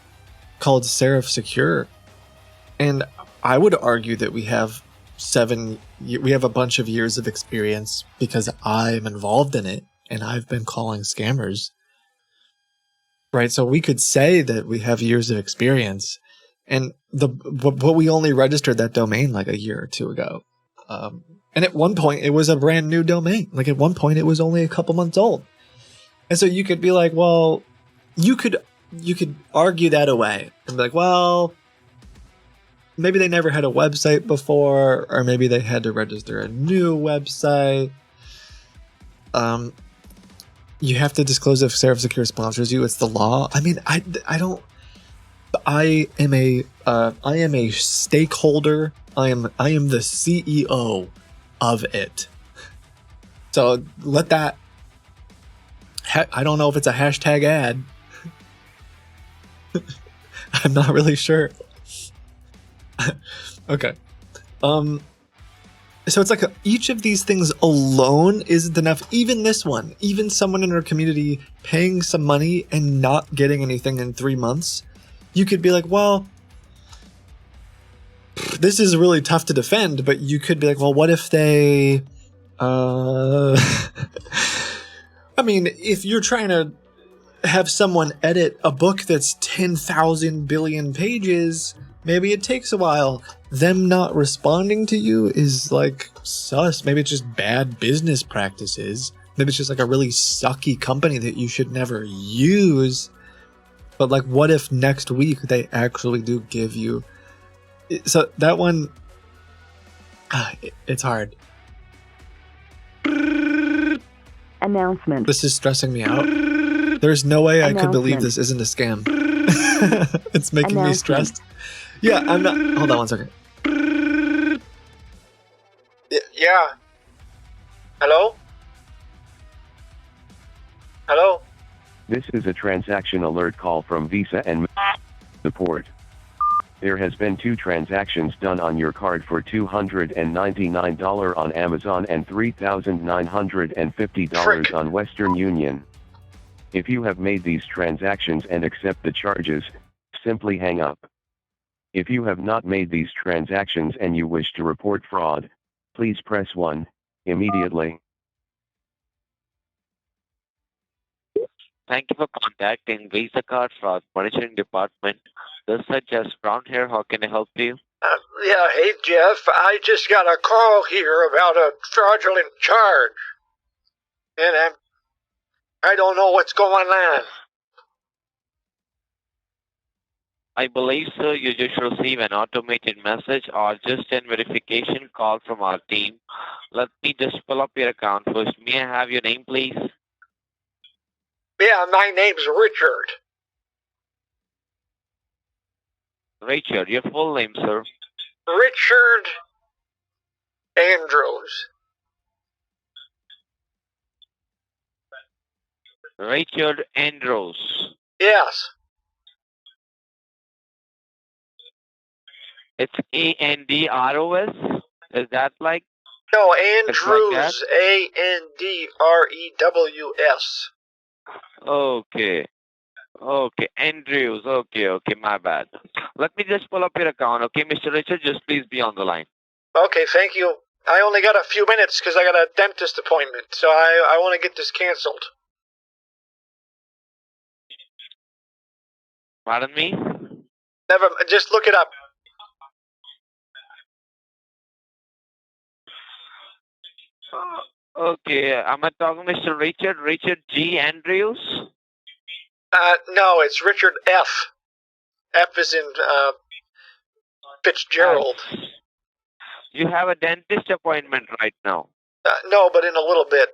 called Seraph Secure. And I would argue that we have a bunch of years of experience because I'm involved in it and I've been calling scammers right? So we could say that we have years of experience, and but we only registered that domain like a year or two ago. And at one point, it was a brand new domain. Like at one point, it was only a couple months old. And so you could be like, well, you could argue that away and be like, well, maybe they never had a website before, or maybe they had to register a new website. You have to disclose if Seraph Secure sponsors you. It's the law. I mean, I am a stakeholder. I am the CEO of it. So let that. I don't know if it's a hashtag ad. I'm not really sure. Okay. So it's like each of these things alone isn't enough. Even this one, even someone in our community paying some money and not getting anything in 3 months, you could be like, well, this is really tough to defend, but you could be like, well, what if they, I mean, if you're trying to have someone edit a book that's 10,000 billion pages, maybe it takes a while. Them not responding to you is like sus. Maybe it's just bad business practices. Maybe it's just like a really sucky company that you should never use. But like, what if next week they actually do give you? So that one, it's hard. Announcement. This is stressing me out. There's no way I could believe this isn't a scam. It's making me stressed. Yeah, I'm not. Hold on one second. Yeah. Hello? Hello? This is a transaction alert call from Visa and support. There has been 2 transactions done on your card for $299 on Amazon and $3,950 on Western Union. If you have made these transactions and accept the charges, simply hang up. If you have not made these transactions and you wish to report fraud, please press 1 immediately. Thank you for contacting Visa Card Fraud Monitoring Department. This is Just Brown here. How can I help you? Yeah, hey Jeff, I just got a call here about a fraudulent charge. And I don't know what's going on. I believe, sir, you just receive an automated message or just a verification call from our team. Let me just pull up your account first. May I have your name, please? Yeah, my name's Richard. Richard, your full name, sir. Richard Andrews. Richard Andrews. Yes. It's Andros. Is that like? No, It's like that? Andrews. Andrews. Okay. Okay, Andrews. Okay, my bad. Let me just pull up your account, okay, Mr. Richard? Just please be on the line. Okay, thank you. I only got a few minutes because I got a dentist appointment, so I want to get this canceled. Pardon me? Just look it up. Okay, am I talking Mr. Richard G. Andrews? No, it's Richard F. F is in Fitzgerald. You have a dentist appointment right now. No, but in a little bit.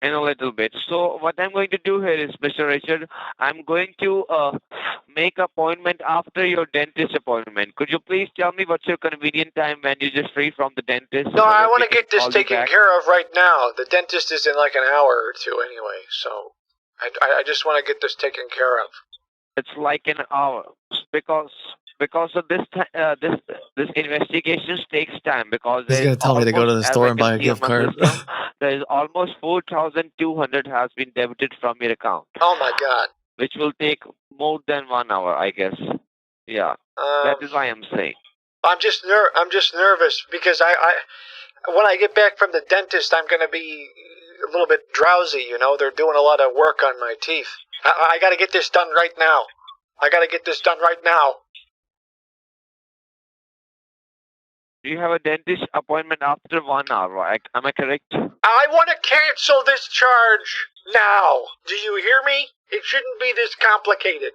In a little bit. So what I'm going to do here is, Mr. Richard, I'm going to make appointment after your dentist appointment. Could you please tell me what's your convenient time when you're just free from the dentist? No, I want to get this taken care of right now. The dentist is in like an hour or two anyway, so I just want to get this taken care of. It's like an hour because of this this investigation takes time because he's gonna tell me to go to the store and buy a gift card. There is almost 4,200 has been debited from your account. Oh my God! Which will take more than 1 hour, I guess. Yeah, that is why I'm saying. I'm just nervous because I when I get back from the dentist, I'm gonna be a little bit drowsy, you know. They're doing a lot of work on my teeth. I got to get this done right now. I got to get this done right now. Do you have a dentist appointment after 1 hour? Right? Am I correct? I want to cancel this charge now. Do you hear me? It shouldn't be this complicated.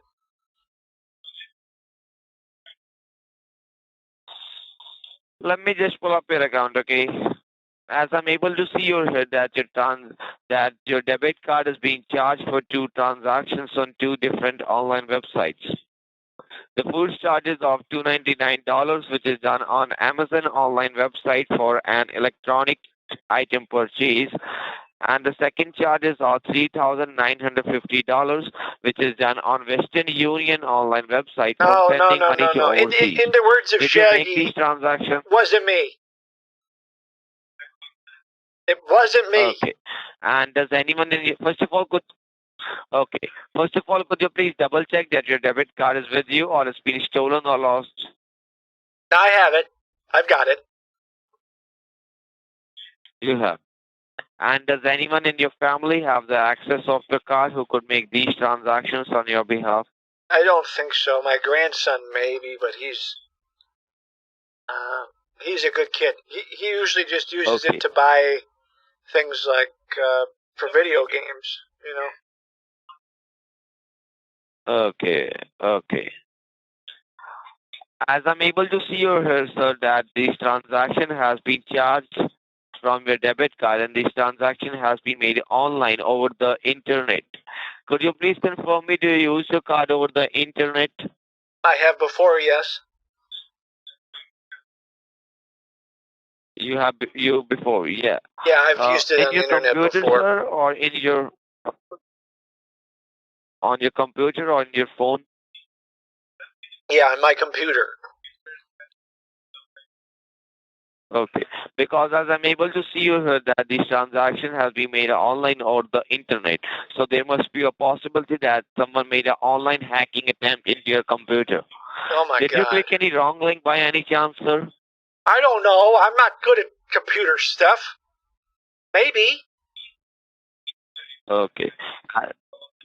Let me just pull up your account, okay? As I'm able to see over here that your debit card is being charged for 2 transactions on 2 different online websites. The first charge is of $299, which is done on Amazon online website for an electronic item purchase. And the second charge is of $3,950, which is done on Western Union online website for sending money to overseas. In the words of Did you make these Shaggy, transactions? wasn't me. It wasn't me. Okay. And does anyone in first of all, could you please double check that your debit card is with you or it's been stolen or lost? I have it. I've got it. You have. And does anyone in your family have the access of the card who could make these transactions on your behalf? I don't think so. My grandson maybe, but he's a good kid. He usually just uses it to buy things like for video games, you know. Okay. As I'm able to see over here, sir, that this transaction has been charged from your debit card and this transaction has been made online over the internet. Could you please confirm me, do you use your card over the internet? I have before, yes. You have before, yeah. Yeah, I've used it on the internet computer, before. Sir, or on your computer or on your phone? Yeah, on my computer. Okay, because as I'm able to see here that this transaction has been made online over the internet, so there must be a possibility that someone made an online hacking attempt into your computer. Oh my God. Did you click any wrong link by any chance, sir? I don't know. I'm not good at computer stuff. Maybe. Okay.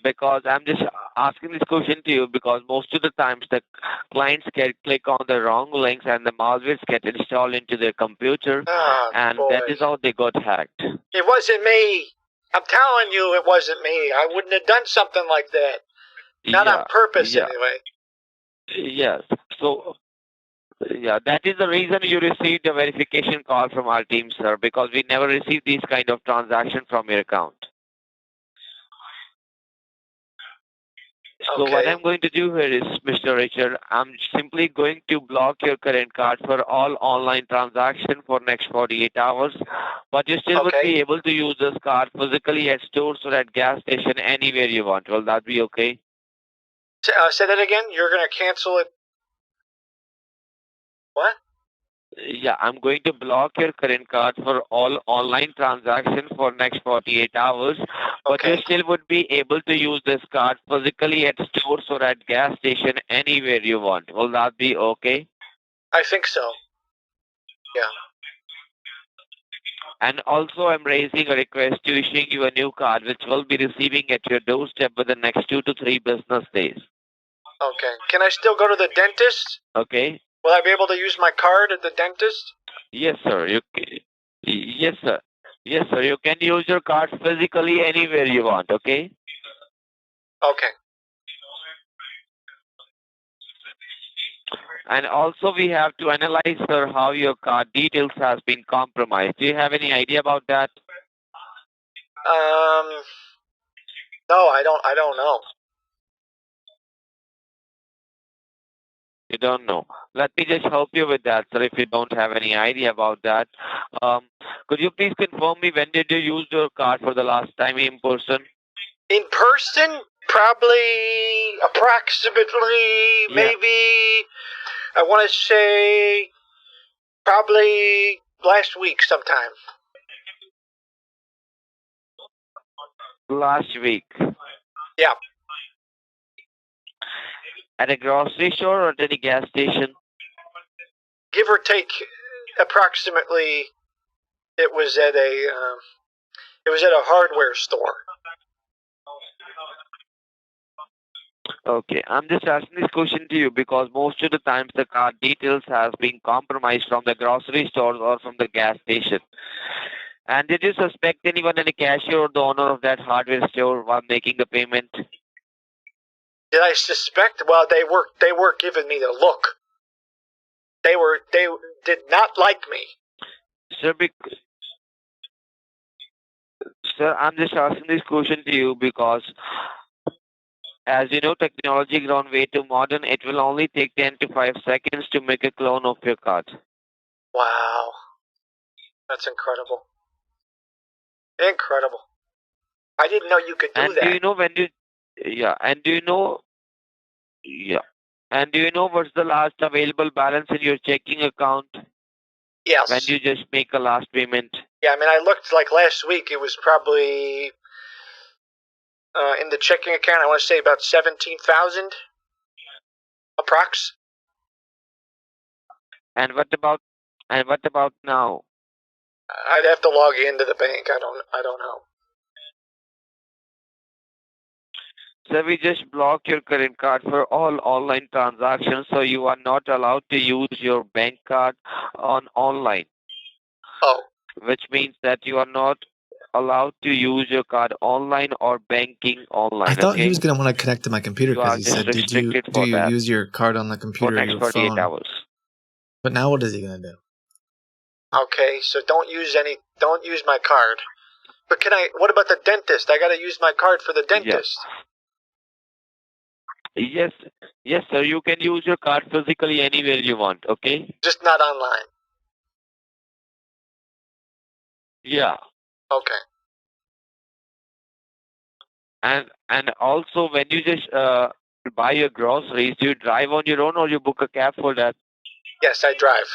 Because I'm just asking this question to you because most of the times the clients click on the wrong links and the malwares get installed into their computer, and that is how they got hacked. It wasn't me. I'm telling you, it wasn't me. I wouldn't have done something like that. Not on purpose, anyway. Yes. So, yeah, that is the reason you received a verification call from our team, sir, because we never received these kind of transactions from your account. So what I'm going to do here is, Mr. Richard, I'm simply going to block your current card for all online transactions for next 48 hours, but you still would be able to use this card physically at stores or at gas station anywhere you want. Will that be okay? Say that again? You're going to cancel it? What? Yeah, I'm going to block your current card for all online transactions for next 48 hours, but you still would be able to use this card physically at stores or at gas station anywhere you want. Will that be okay? I think so. Yeah. And also, I'm raising a request to issuing you a new card, which will be receiving at your doorstep within the next 2 to 3 business days. Okay. Can I still go to the dentist? Okay. Will I be able to use my card at the dentist? Yes, sir. Yes, sir. Yes, sir. You can use your card physically anywhere you want, okay? Okay. And also, we have to analyze, sir, how your card details has been compromised. Do you have any idea about that? No, I don't know. You don't know. Let me just help you with that, sir, if you don't have any idea about that. Could you please confirm me when did you use your card for the last time in person? In person? Probably, approximately, maybe, I want to say, probably last week sometime. Last week? Yeah. At a grocery store or at any gas station? Give or take, approximately, it was at It was at a hardware store. Okay, I'm just asking this question to you because most of the times the card details has been compromised from the grocery stores or from the gas station. And did you suspect anyone in the cashier or the owner of that hardware store while making the payment? Did I suspect? Well, they were giving me the look. They did not like me. Sir, sir, I'm just asking this question to you because, as you know, technology grown way too modern. It will only take 10 to 5 seconds to make a clone of your card. Wow, that's incredible. Incredible. I didn't know you could do And that. do you know when you, yeah, and do you know, yeah, and do you know what's the last available balance in your checking account Yes. when you just make a last payment? Yeah, I mean, I looked like last week. It was probably in the checking account. I want to say about 17,000, approx. And what about now? I'd have to log into the bank. I don't know. So we just block your credit card for all online transactions, so you are not allowed to use your bank card on online. Oh. Which means that you are not allowed to use your card online or banking online. I thought okay? he was going to want to connect to my computer You are because he just said, "Do restricted for you that use your card on the for computer or next your 48 phone?" hours. But now what is he going to do? Okay, so don't use my card. But what about the dentist? I gotta use my card for the dentist. Yes, sir. You can use your card physically anywhere you want. Okay. Just not online. Yeah. Okay. And also when you just buy your groceries, do you drive on your own or you book a cab for that? Yes, I drive.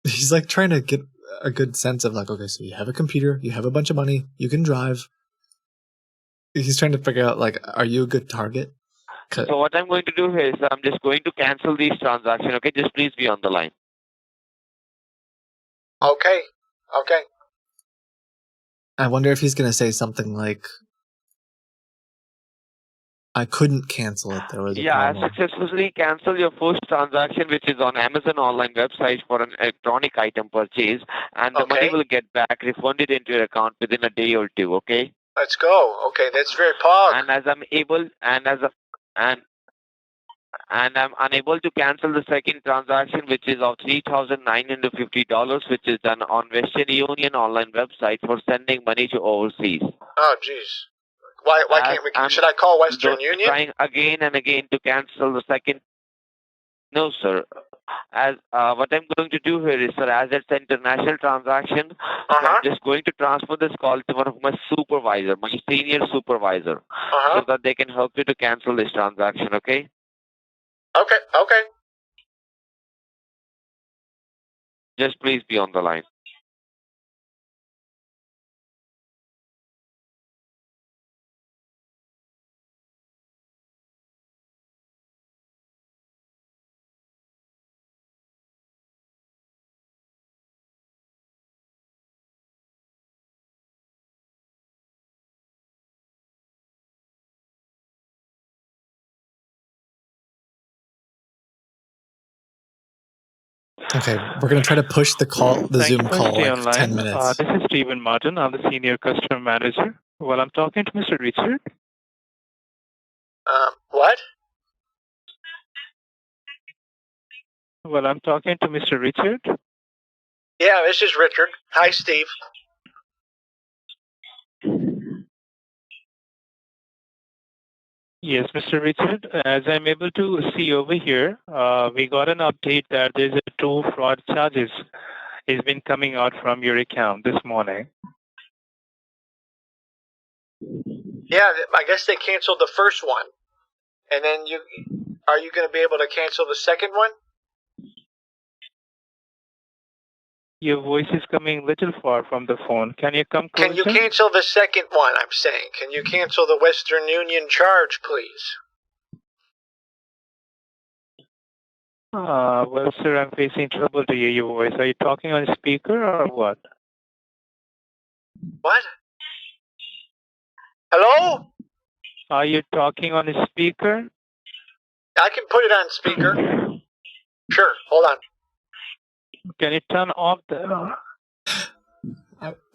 He's like trying to get a good sense of like, okay, so you have a computer, you have a bunch of money, you can drive. He's trying to figure out like, are you a good target? So what I'm going to do here is I'm just going to cancel these transactions. Okay, just please be on the line. Okay. Okay. I wonder if he's going to say something like, I couldn't cancel it. There was a problem. I successfully cancel your first transaction, which is on Amazon online website for an electronic item purchase, and the money will get back refunded into your account within a day or two. Okay. Let's go. Okay, that's very pog. And as I'm able, and I'm unable to cancel the second transaction, which is of $3,950, which is done on Western Union online website for sending money to overseas. Oh, jeez. Why can't we? Should I call Western Union? Trying again and again to cancel the second. No, sir. As what I'm going to do here is, sir, as it's an international transaction, so I'm just going to transfer this call to one of my supervisor, my senior supervisor, so that they can help you to cancel this transaction. Okay. Okay. Okay. Just please be on the line. Okay, we're going to try to push the Zoom call like 10 minutes. This is Stephen Martin. I'm the Senior Customer Manager. Well, I'm talking to Mr. Richard. What? Well, I'm talking to Mr. Richard. Yeah, this is Richard. Hi, Steve. Yes, Mr. Richard. As I'm able to see over here, we got an update that there's a 2 fraud charges has been coming out from your account this morning. Yeah, I guess they canceled the first one. And then are you going to be able to cancel the second one? Your voice is coming a little far from the phone. Can you come closer? Can you cancel the second one, I'm saying? Can you cancel the Western Union charge, please? Well, sir, I'm facing trouble to hear your voice. Are you talking on speaker or what? What? Hello? Are you talking on a speaker? I can put it on speaker. Sure, hold on. Can you turn off the...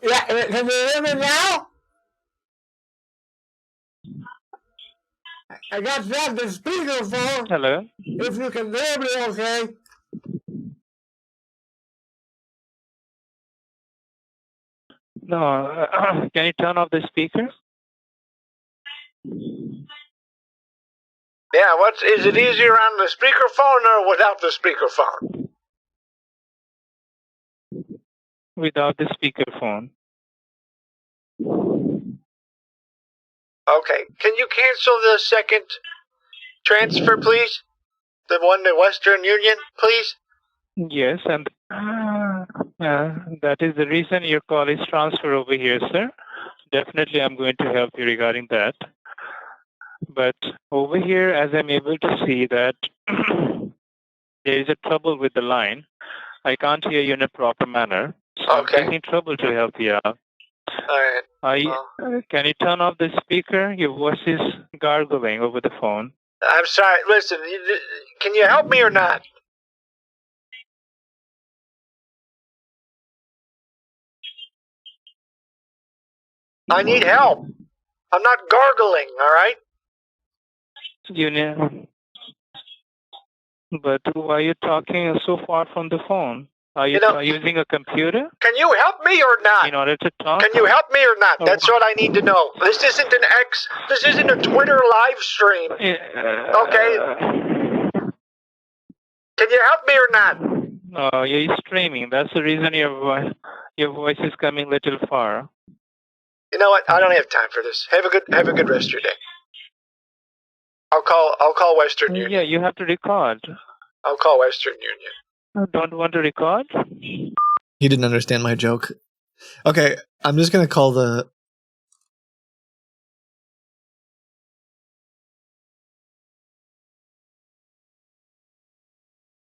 Yeah, can you hear me now? I got you on the speakerphone. Hello? If you can hear me, okay? No, can you turn off the speaker? Yeah, is it easier on the speakerphone or without the speakerphone? Without the speakerphone. Okay, can you cancel the second transfer, please? The one to Western Union, please? Yes, and that is the reason your call is transferred over here, sir. Definitely, I'm going to help you regarding that. But over here, as I'm able to see that there is a trouble with the line, I can't hear you in a proper manner. So Okay. I'm taking trouble to help you out. Alright. Can you turn off the speaker? Your voice is gargling over the phone. I'm sorry. Listen, can you help me or not? I need help. I'm not gargling, alright? You know, but why are you talking so far from the phone? Are you using a computer? Can you help me or not? In order to talk? Can you help me or not? That's what I need to know. This isn't an this isn't a Twitter live stream. Okay? Can you help me or not? No, you're streaming. That's the reason your voice is coming a little far. You know what? I don't have time for this. Have a good rest of your day. I'll call Western Union. Yeah, you have to record. I'll call Western Union. Don't want to record? He didn't understand my joke. Okay, I'm just gonna call the...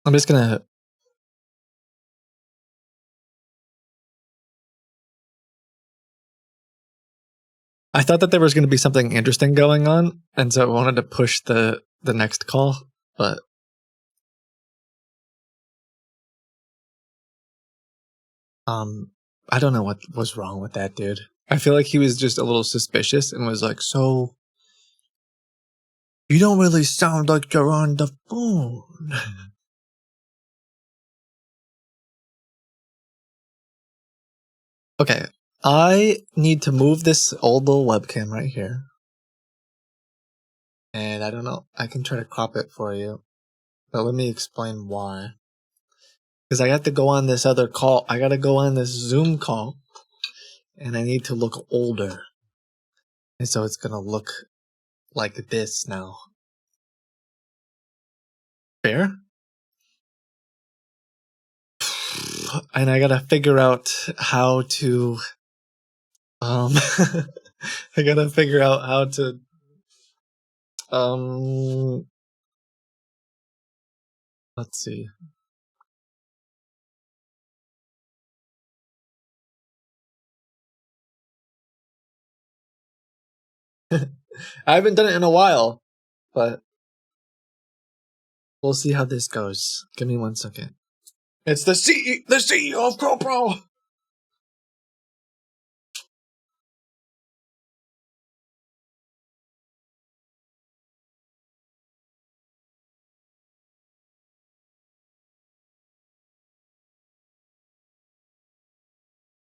I'm just gonna... I thought that there was gonna be something interesting going on, and so I wanted to push the next call, but... I don't know what was wrong with that dude. I feel like he was just a little suspicious and was like, so... You don't really sound like you're on the phone. Okay, I need to move this old little webcam right here. And I don't know, I can try to crop it for you. But let me explain why. Because I have to go on this other call. I gotta go on this Zoom call. And I need to look older. And so it's gonna look like this now. Fair? And I gotta figure out how to... I gotta figure out how to... Let's see. I haven't done it in a while, but we'll see how this goes. Give me 1 second. It's the CEO of GoPro.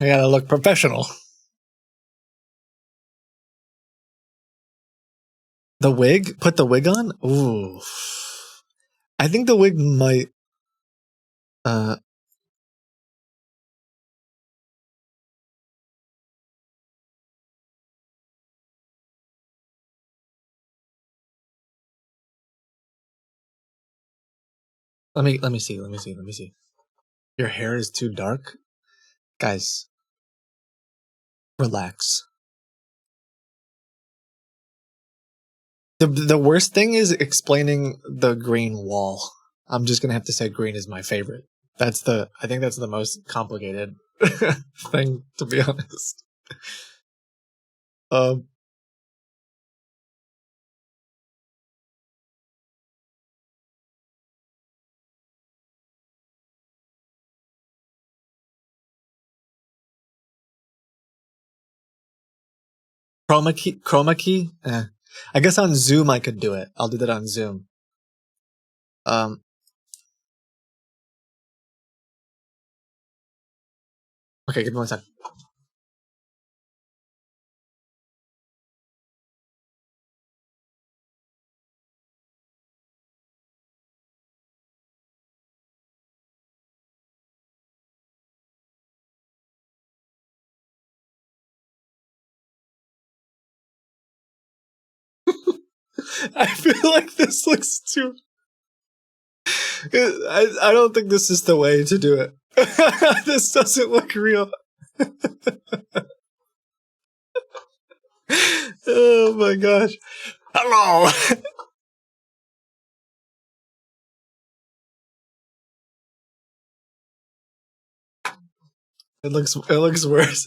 I gotta look professional. The wig? Put the wig on? Ooh. I think the wig might... Let me see. Your hair is too dark? Guys, relax. The worst thing is explaining the green wall. I'm just gonna have to say green is my favorite. I think that's the most complicated thing, to be honest. Um, chroma key. I guess on Zoom I could do it. I'll do that on Zoom. Okay, give me 1 second. I feel like this looks too. I don't think this is the way to do it. This doesn't look real. Oh my gosh. Hello. It looks worse.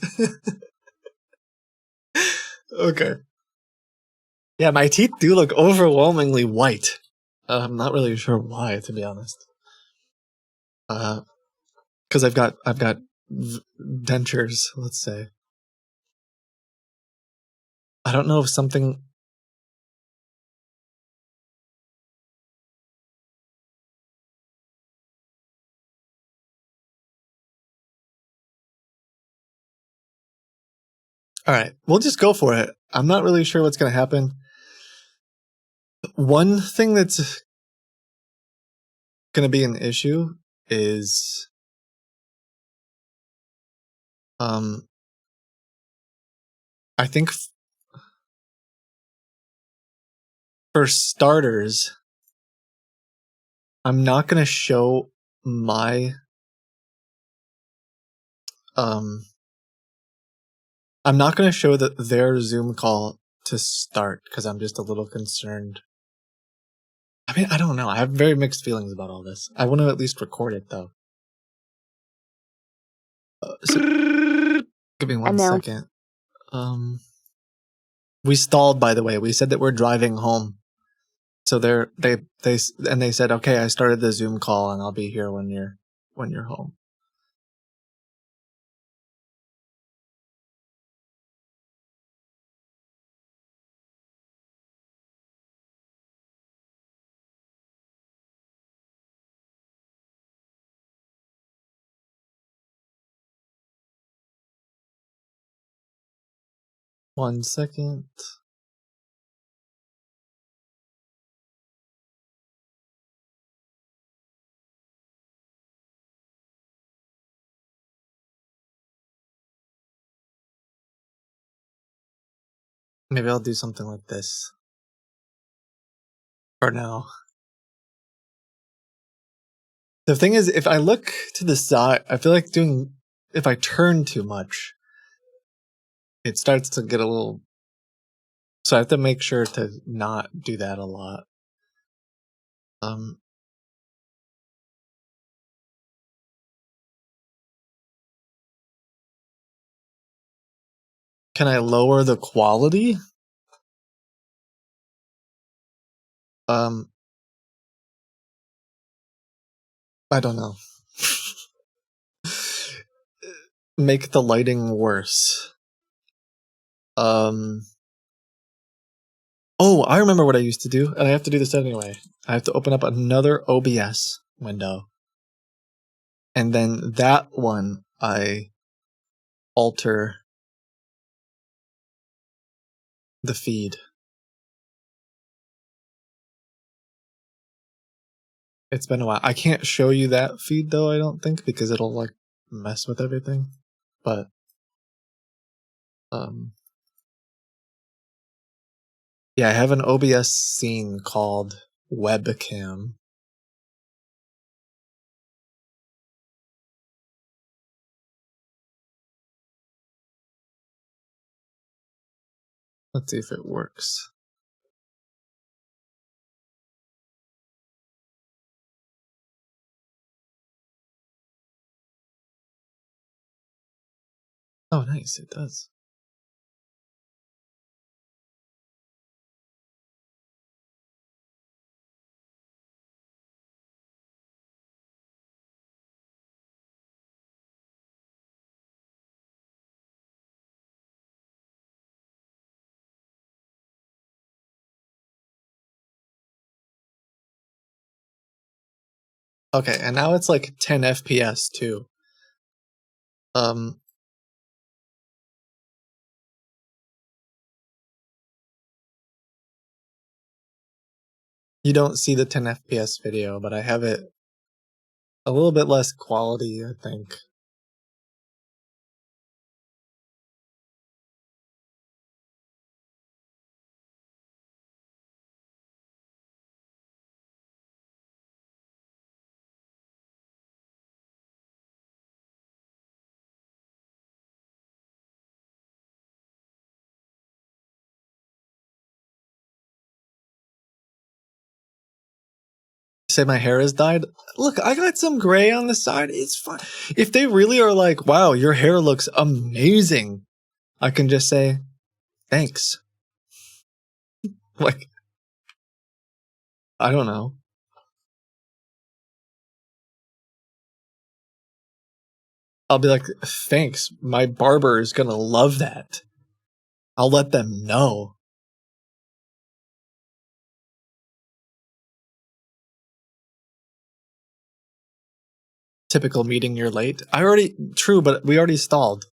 Okay. Yeah, my teeth do look overwhelmingly white. I'm not really sure why, to be honest. Because I've got dentures. Let's say. I don't know if something. All right, we'll just go for it. I'm not really sure what's going to happen. One thing that's going to be an issue is I think for starters, I'm not going to show my I'm not going to show their Zoom call to start because I'm just a little concerned. I mean, I don't know. I have very mixed feelings about all this. I want to at least record it though. So, give me 1 second. We stalled, by the way. We said that we're driving home. So they said, okay, I started the Zoom call and I'll be here when you're home. One second. Maybe I'll do something like this. For now. The thing is, if I look to the side, I feel like if I turn too much, it starts to get a little. So I have to make sure to not do that a lot. Can I lower the quality? I don't know. Make the lighting worse. Oh, I remember what I used to do, and I have to do this anyway. I have to open up another OBS window. And then that one, I alter the feed. It's been a while. I can't show you that feed, though, I don't think, because it'll, like, mess with everything. But, yeah, I have an OBS scene called Webcam. Let's see if it works. Oh, nice, it does. Okay, and now it's like 10 FPS too. You don't see the 10 FPS video, but I have it a little bit less quality, I think. Say my hair has dyed. Look, I got some gray on the side. It's fine. If they really are like, wow, your hair looks amazing, I can just say, thanks. Like, I don't know. I'll be like, thanks. My barber is gonna love that. I'll let them know. Typical meeting, you're late. True, but we already stalled.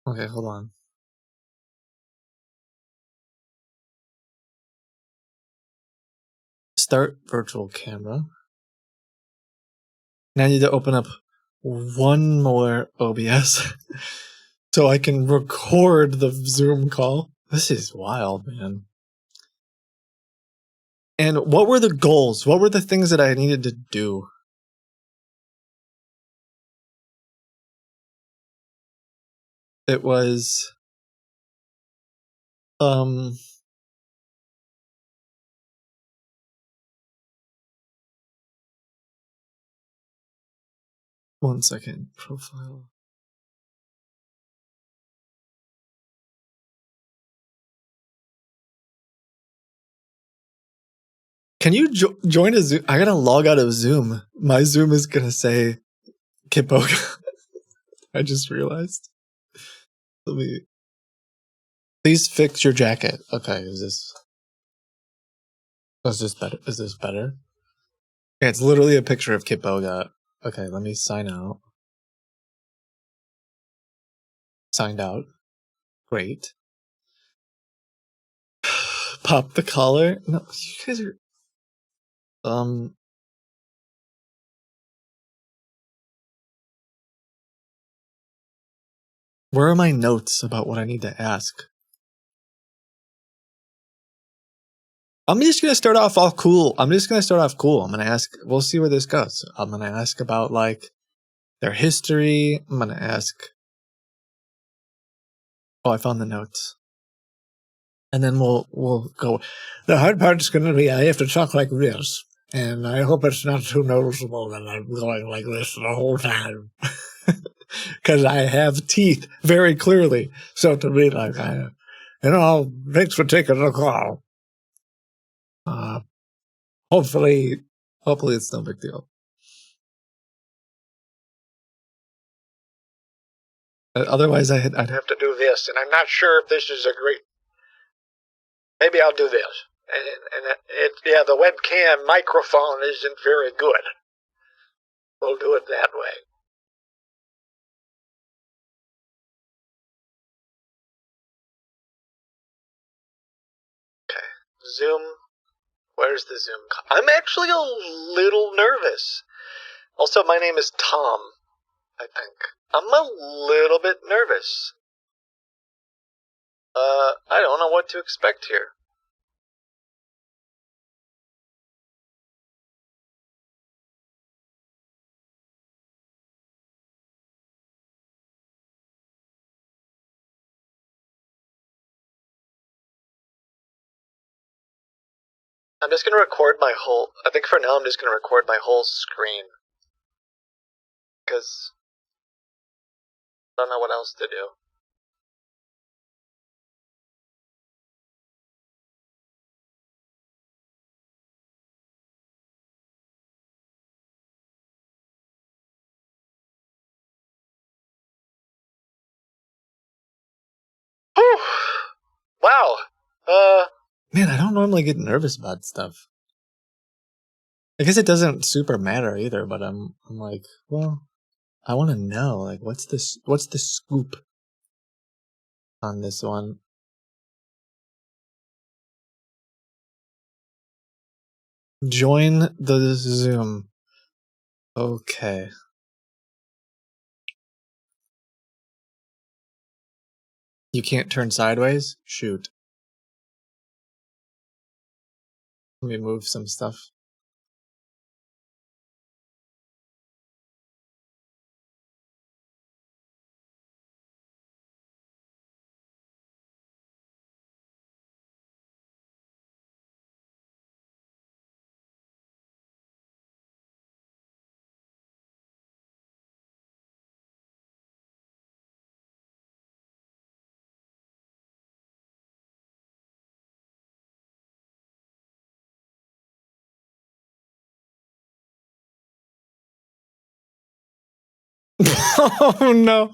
Okay, hold on. Start virtual camera. Now I need to open up one more OBS so I can record the Zoom call. This is wild, man. And what were the goals? What were the things that I needed to do? It was one second. Profile. Can you join a Zoom? I gotta log out of Zoom. My Zoom is gonna say Kitboga. I just realized. Let me. Please fix your jacket. Okay, is this better? Is this better? Yeah, it's literally a picture of Kitboga. Okay, let me sign out. Signed out. Great. Pop the collar. No, you guys are. Where are my notes about what I need to ask? I'm just gonna start off all cool. I'm gonna ask. We'll see where this goes. I'm gonna ask about like their history. I'm gonna ask. Oh, I found the notes. And then we'll go. The hard part is gonna be I have to talk like this, and I hope it's not too noticeable that I'm going like this the whole time, because I have teeth very clearly. So to be like, thanks for taking the call. Hopefully it's no big deal. Otherwise, I'd have to do this, and I'm not sure if this is a great. Maybe I'll do this, and the webcam microphone isn't very good. We'll do it that way. Okay, Zoom. Where's the Zoom? I'm actually a little nervous. Also, my name is Tom, I think. I'm a little bit nervous. I don't know what to expect here. I'm just going to record my whole... I think for now I'm just going to record my whole screen. Because I don't know what else to do. Wow. Man, I don't normally get nervous about stuff. I guess it doesn't super matter either, but I'm like, well, I want to know, like, what's the scoop on this one? Join the Zoom. Okay. You can't turn sideways? Shoot. Let me move some stuff. Oh no.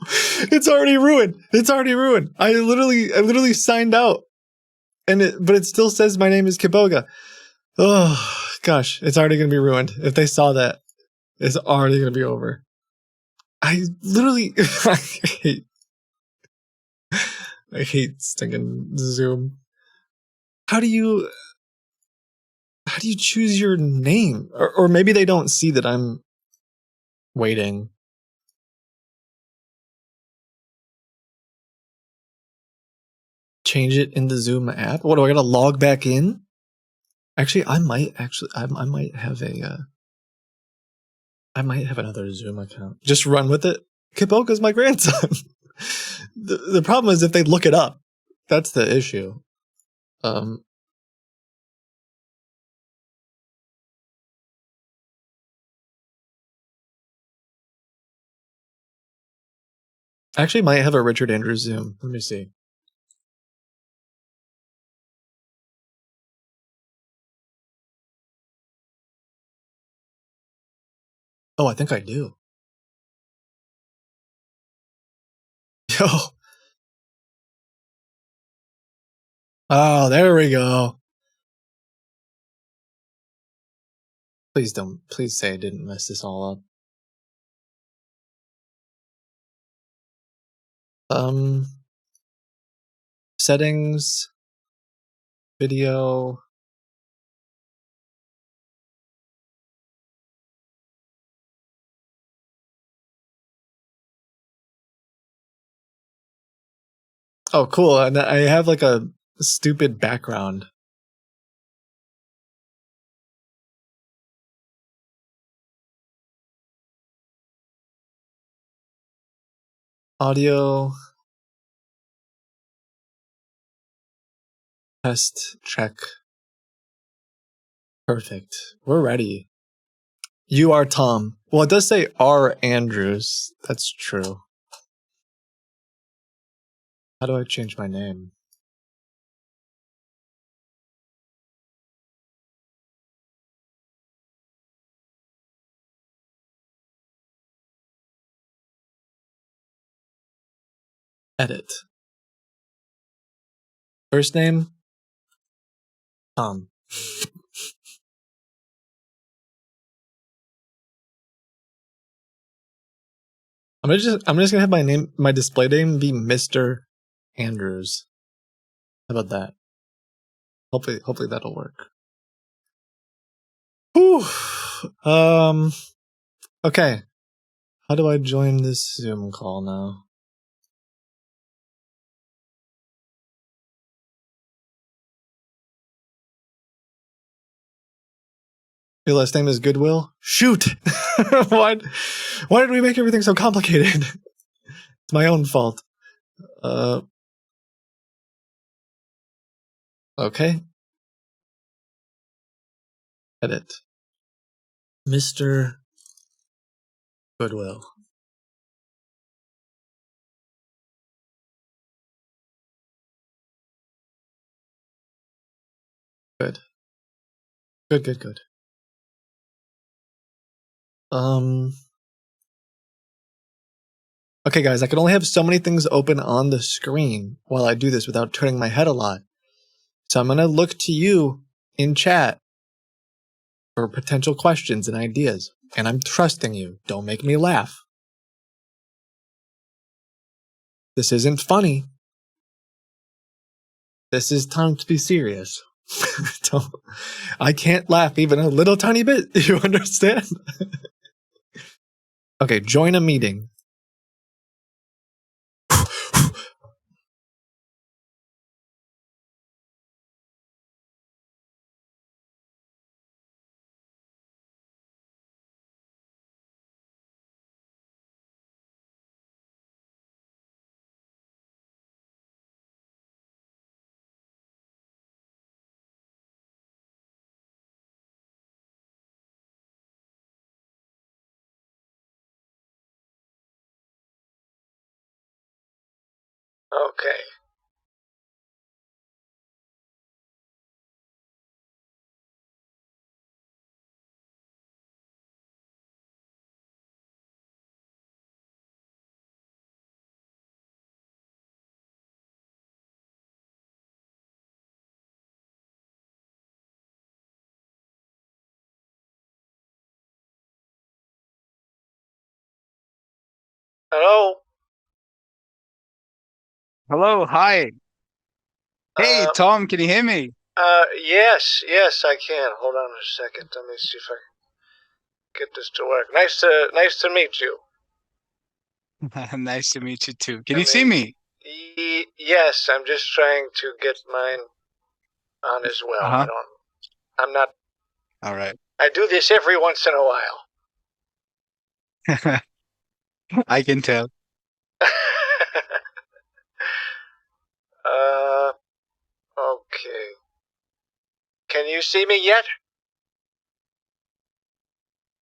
It's already ruined. It's already ruined. I literally signed out. But it still says my name is Kitboga. Oh gosh, it's already gonna be ruined. If they saw that, it's already gonna be over. I literally I hate stinking Zoom. How do you choose your name? Or maybe they don't see that I'm waiting. Change it in the Zoom app? What, do I gotta log back in? Actually, I might have I might have another Zoom account. Just run with it. Kitboga's my grandson. The problem is if they look it up, that's the issue. Actually might have a Richard Andrews Zoom. Let me see. Oh, I think I do. Yo. Oh, there we go. Please say I didn't mess this all up. Settings, video. Oh, cool. And I have like a stupid background. Audio. Test, check. Perfect. We're ready. You are Tom. Well, it does say R. Andrews. That's true. How do I change my name? Edit. First name? Tom. I'm just gonna have my display name be Mr. Andrews. How about that? Hopefully that'll work. Whew. Okay. How do I join this Zoom call now? Your last name is Goodwill? Shoot! Why did we make everything so complicated? It's my own fault. Okay. Edit. Mr. Goodwill. Good. Good. Okay, guys, I can only have so many things open on the screen while I do this without turning my head a lot. So I'm going to look to you in chat for potential questions and ideas. And I'm trusting you. Don't make me laugh. This isn't funny. This is time to be serious. I can't laugh even a little tiny bit. You understand? Okay, join a meeting. Okay. Hello? Hello, hi. Hey, Uh, Tom, can you hear me? yes, I can. Hold on a second. Let me see if I can get this to work. Nice to meet you. Nice to meet you too. Can I you see mean, me? yes, I'm just trying to get mine on as well. Uh-huh. I'm not, All right. I do this every once in a while. I can tell. Okay. Can you see me yet?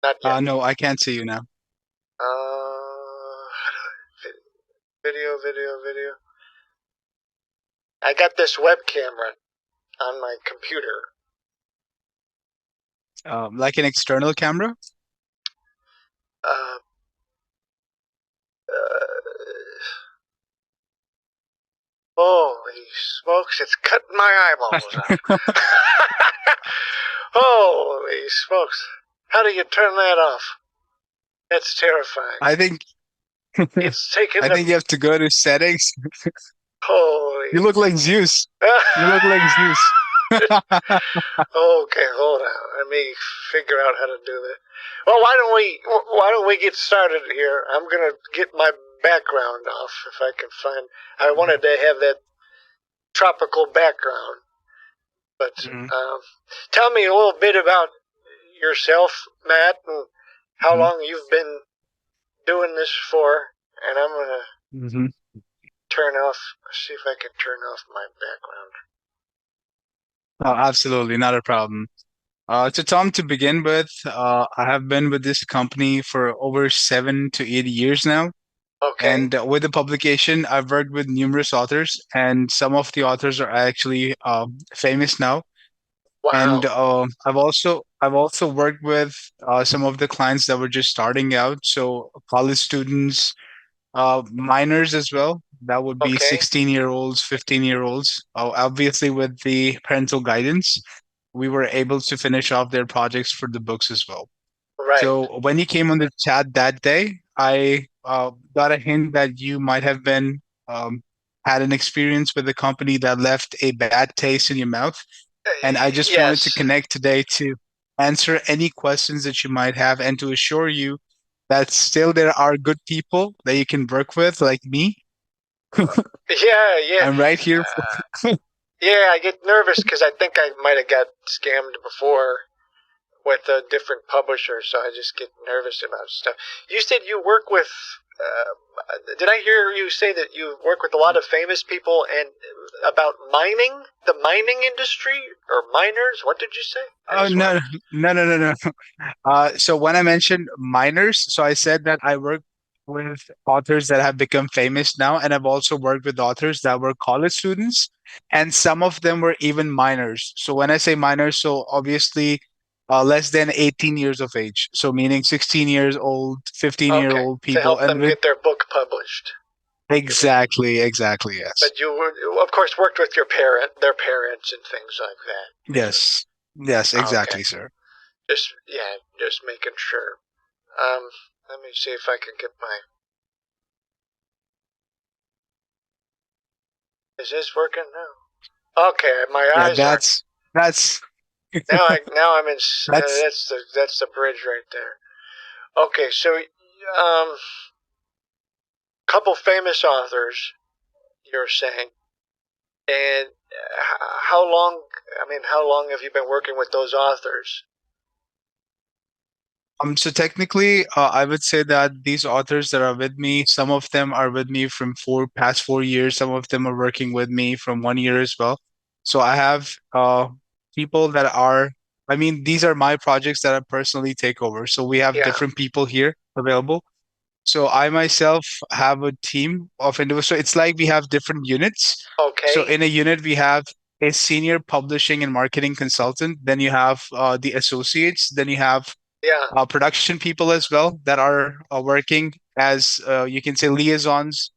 Not yet. No, I can't see you now. Video. I got this web camera on my computer. Like an external camera? Uh, Holy smokes, it's cutting my eyeballs out. Holy smokes. How do you turn that off? That's terrifying. I think It's taking I think you have to go to settings. Holy. You look like Zeus. You look like Zeus. Okay, hold on. Let me figure out how to do that. Well, why don't we get started here? I'm gonna get my background off if I can find. I wanted to have that tropical background, but tell me a little bit about yourself, Matt, and how long you've been doing this for. And I'm gonna see if I can turn off my background. Oh, absolutely, not a problem. So Tom, to begin with, I have been with this company for over 7 to 8 years now. Okay. And with the publication, I've worked with numerous authors, and some of the authors are actually famous now. Wow. And I've also worked with some of the clients that were just starting out, so college students, minors as well. That would be Okay. 16-year-olds, 15-year-olds. Obviously, with the parental guidance, we were able to finish off their projects for the books as well. Right. So when you came on the chat that day, I got a hint that you might have been had an experience with a company that left a bad taste in your mouth, and I just wanted to connect today to answer any questions that you might have and to assure you that still there are good people that you can work with, like me. Yeah. I'm right here. Yeah, I get nervous because I think I might have got scammed before with a different publisher, so I just get nervous about stuff. You said you work with. Did I hear you say that you work with a lot of famous people and about mining, the mining industry, or miners? What did you say? Oh, no. So when I mentioned minors, so I said that I work with authors that have become famous now, and I've also worked with authors that were college students, and some of them were even minors. So when I say minors, so obviously less than 18 years of age. So meaning 16 years old, 15-year-old to people, help and them with get their book published. exactly, yes, But you, of course, worked with their parents, and things like that. yes, Okay. exactly, sir. Just making sure. Let me see if I can get my. Is this working now? Okay, my Yeah, eyes are. that's Now I'm in. that's That's the bridge right there. Okay, so couple famous authors you're saying, and how long? I mean, how long have you been working with those authors? So technically, I would say that these authors that are with me, some of them are with me from past 4 years. Some of them are working with me from 1 year as well. So I have people that are. I mean, these are my projects that I personally take over. So we have Yeah. different people here available. So I myself have a team of individuals. So it's like we have different units. So Okay. in a unit, we have a senior publishing and marketing consultant. Then you have the associates. Then you have Yeah. production people as well that are working as you can say liaisons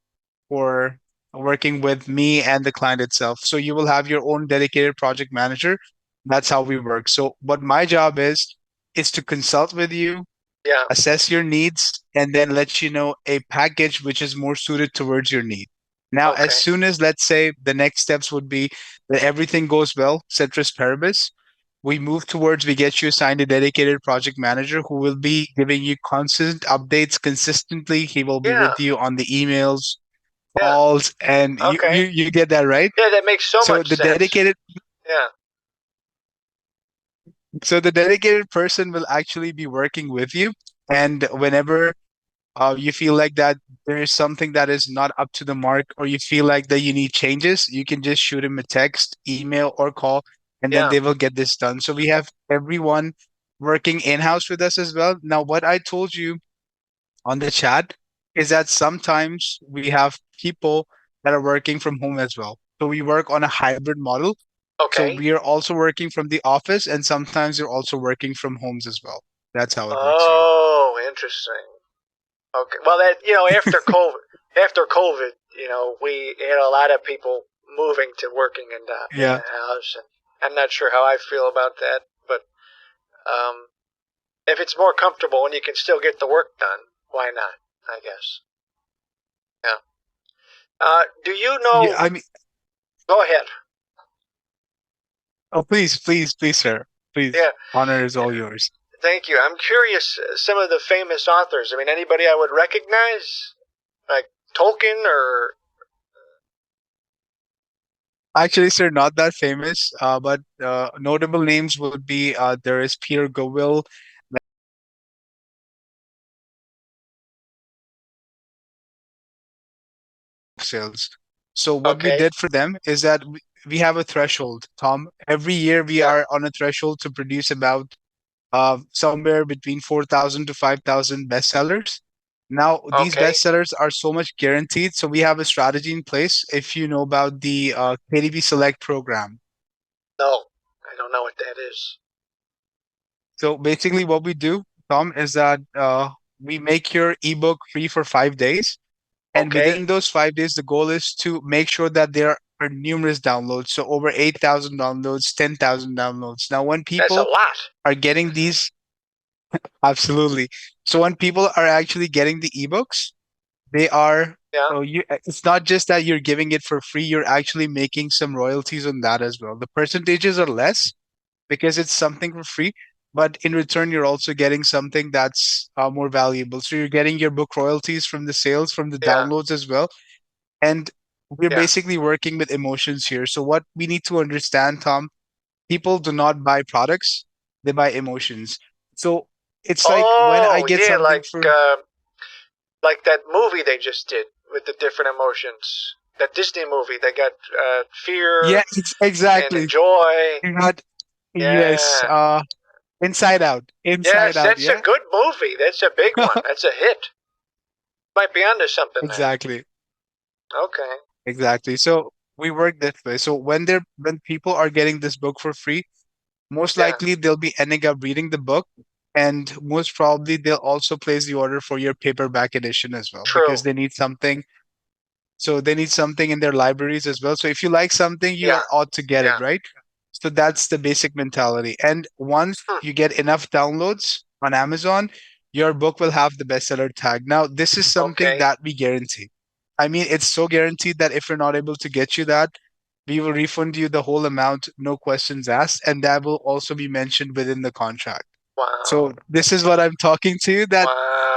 for working with me and the client itself. So you will have your own dedicated project manager. That's how we work. So what my job is to consult with you, Yeah. assess your needs, and then let you know a package which is more suited towards your need. Now, as Okay. soon as, let's say, the next steps would be that everything goes well, ceteris paribus, we get you assigned a dedicated project manager who will be giving you constant updates consistently. He will be Yeah. with you on the emails, Yeah. calls, and Okay. you get that right. Yeah, that makes so So much the sense. dedicated Yeah. so the dedicated person will actually be working with you, and whenever you feel like that there is something that is not up to the mark, or you feel like that you need changes, you can just shoot him a text, email, or call, and then Yeah. they will get this done. So we have everyone working in house with us as well. Now, what I told you on the chat is that sometimes we have people that are working from home as well. So we work on a hybrid model. So Okay. we are also working from the office, and sometimes you're also working from homes as well. That's how it works here. Oh, interesting. Okay. Well, that after COVID, we had a lot of people moving to working in Yeah. the house, and I'm not sure how I feel about that, but um, if it's more comfortable and you can still get the work done, why not? I guess. Yeah. Do you Yeah. know? I mean, Go ahead. oh, please, sir. Please. Yeah. Honor is all yours. Thank you. I'm curious. Some of the famous authors. I mean, anybody I would recognize, like Tolkien or. Actually, sir, not that famous, but notable names would be there is Peter Goville sales. So what we Okay. did for them is that we have a threshold, Tom. Every year we Yeah. are on a threshold to produce about somewhere between 4,000 to 5,000 bestsellers. Now, these Okay. bestsellers are so much guaranteed. So we have a strategy in place. If you know about the KDP Select program. No, I don't know what that is. So basically, what we do, Tom, is that we make your ebook free for 5 days. And Okay. within those 5 days, the goal is to make sure that there are numerous downloads. So over 8,000 downloads, 10,000 downloads. Now, when That's a people lot. are getting these, absolutely. So when people are actually getting the ebooks, they are, Yeah. it's not just that you're giving it for free, you're actually making some royalties on that as well. The percentages are less because it's something for free, but in return, you're also getting something that's more valuable. So you're getting your book royalties from the sales, from the Yeah. downloads as well. And we're Yeah. basically working with emotions here. So what we need to understand, Tom, people do not buy products, they buy emotions. So it's like when I Oh, get yeah, something for like that movie they just did with the different emotions. That Disney movie, they got yeah, fear and exactly. joy. You got yes, Yeah. Inside Out. Inside Yes, Out, that's a yeah. good movie. That's a big one. That's a hit. Might be onto something there. Exactly. Okay. Exactly. So we work this way. So when people are getting this book for free, most Yeah. likely they'll be ending up reading the book, and most probably they'll also place the order for your paperback edition as well True. because they need something. So they need something in their libraries as well. So if you like something, you Yeah. ought to get Yeah. it, right? So that's the basic mentality. And once you get enough downloads on Amazon, your book will have the bestseller tag. Now, this is something Okay. that we guarantee. I mean, it's so guaranteed that if we're not able to get you that, we will refund you the whole amount, no questions asked, and that will also be mentioned within the contract. Wow. So this is what I'm talking to you, that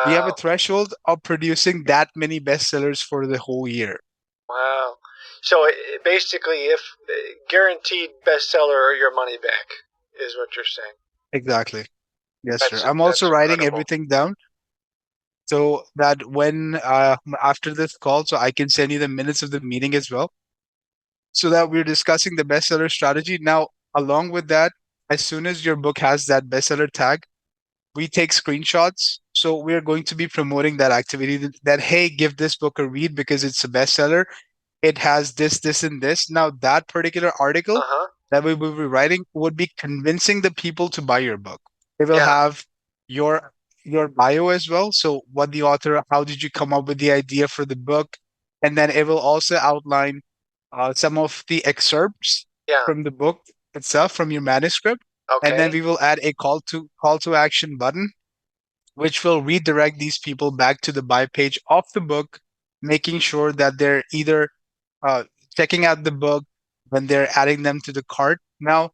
we have a Wow. threshold of producing that many bestsellers for the whole year. Wow. So basically, if guaranteed bestseller or your money back is what you're saying. Exactly. Yes, sir. That's I'm also writing incredible. everything down so that when after this call, so I can send you the minutes of the meeting as well, so that we're discussing the bestseller strategy. Now, along with that, as soon as your book has that bestseller tag, we take screenshots. So we're going to be promoting that activity that, hey, give this book a read because it's a bestseller. It has this, this, and this. Now, that particular article Uh-huh. that we will be writing would be convincing the people to buy your book. It will Yeah. have your your bio as well. So, what the author, how did you come up with the idea for the book, and then it will also outline some of the excerpts Yeah. from the book itself, from your manuscript, and then Okay. we will add a call to action button which will redirect these people back to the buy page of the book, making sure that they're either uh, checking out the book when they're adding them to the cart. Now,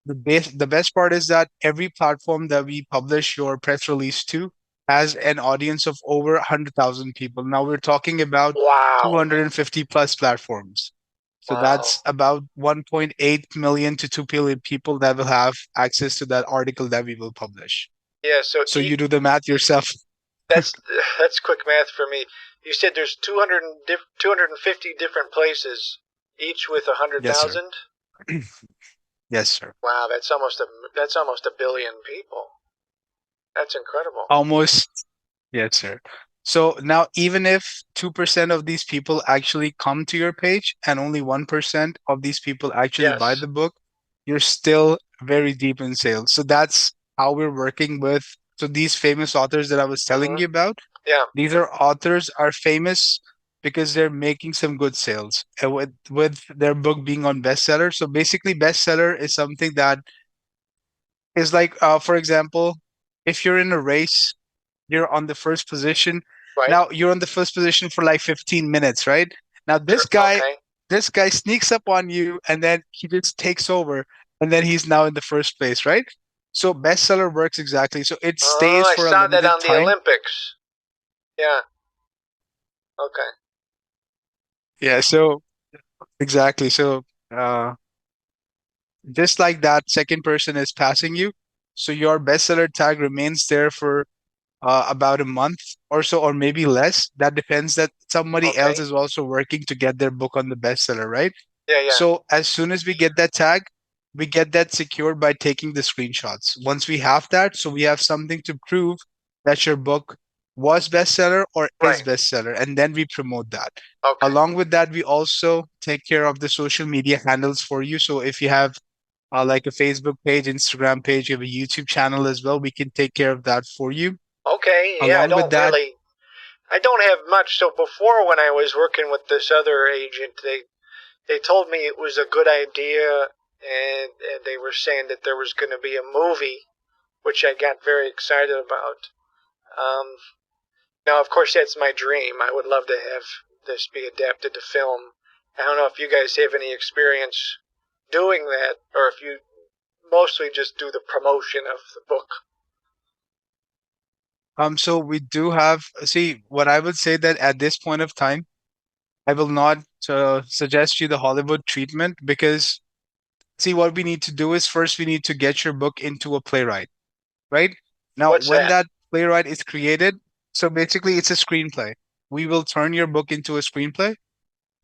the best part is that every platform that we publish your press release to has an audience of over 100,000 people. Now we're talking about Wow. 250 plus platforms. So Wow. that's about 1.8 million to 2 billion people that will have access to that article that we will publish. Yeah. So So you do the math yourself. that's that's quick math for me. You said there's 250 different places, each with Yes, sir. 100,000. Yes, sir. Wow, that's almost a billion people. That's incredible. Almost. Yes, sir. So now, even if 2% of these people actually come to your page and only 1% of these people actually buy Yes. the book, you're still very deep in sales. So that's how we're working with. So these famous authors that I was telling Mhm. you about, Yeah. these authors are famous because they're making some good sales and with their book being on bestseller. So basically, bestseller is something that is like, for example, if you're in a race, you're on the first position. Right. Now you're on the first position for like 15 minutes, right? Now Sure. Okay. this guy sneaks up on you and then he just takes over and then he's now in the first place, right? So bestseller works exactly. So it Oh, stays I for a saw that limited on the time. Olympics. Yeah. Okay. Yeah, so exactly. So uh just like that second person is passing you, so your bestseller tag remains there for about a month or so, or maybe less. That depends that somebody else Okay. is also working to get their book on the bestseller, right? Yeah. Yeah. So as soon as we get that tag, we get that secured by taking the screenshots. Once we have that, so we have something to prove that your book was bestseller or is Right. bestseller, and then we promote that. Okay. Along with that, we also take care of the social media handles for you. So if you have like a Facebook page, Instagram page, you have a YouTube channel as well, we can take care of that for you. Okay. Yeah. Along with that, I don't have much. So before, when I was working with this other agent, they told me it was a good idea, and they were saying that there was going to be a movie, which I got very excited about. Um, Now, of course, that's my dream. I would love to have this be adapted to film. I don't know if you guys have any experience doing that, or if you mostly just do the promotion of the book. so we do have, see, what I would say that at this point of time, I will not suggest you the Hollywood treatment because, see, what we need to do is first we need to get your book into a playwright, right? Now, What's when that? that playwright is created, so basically it's a screenplay. We will turn your book into a screenplay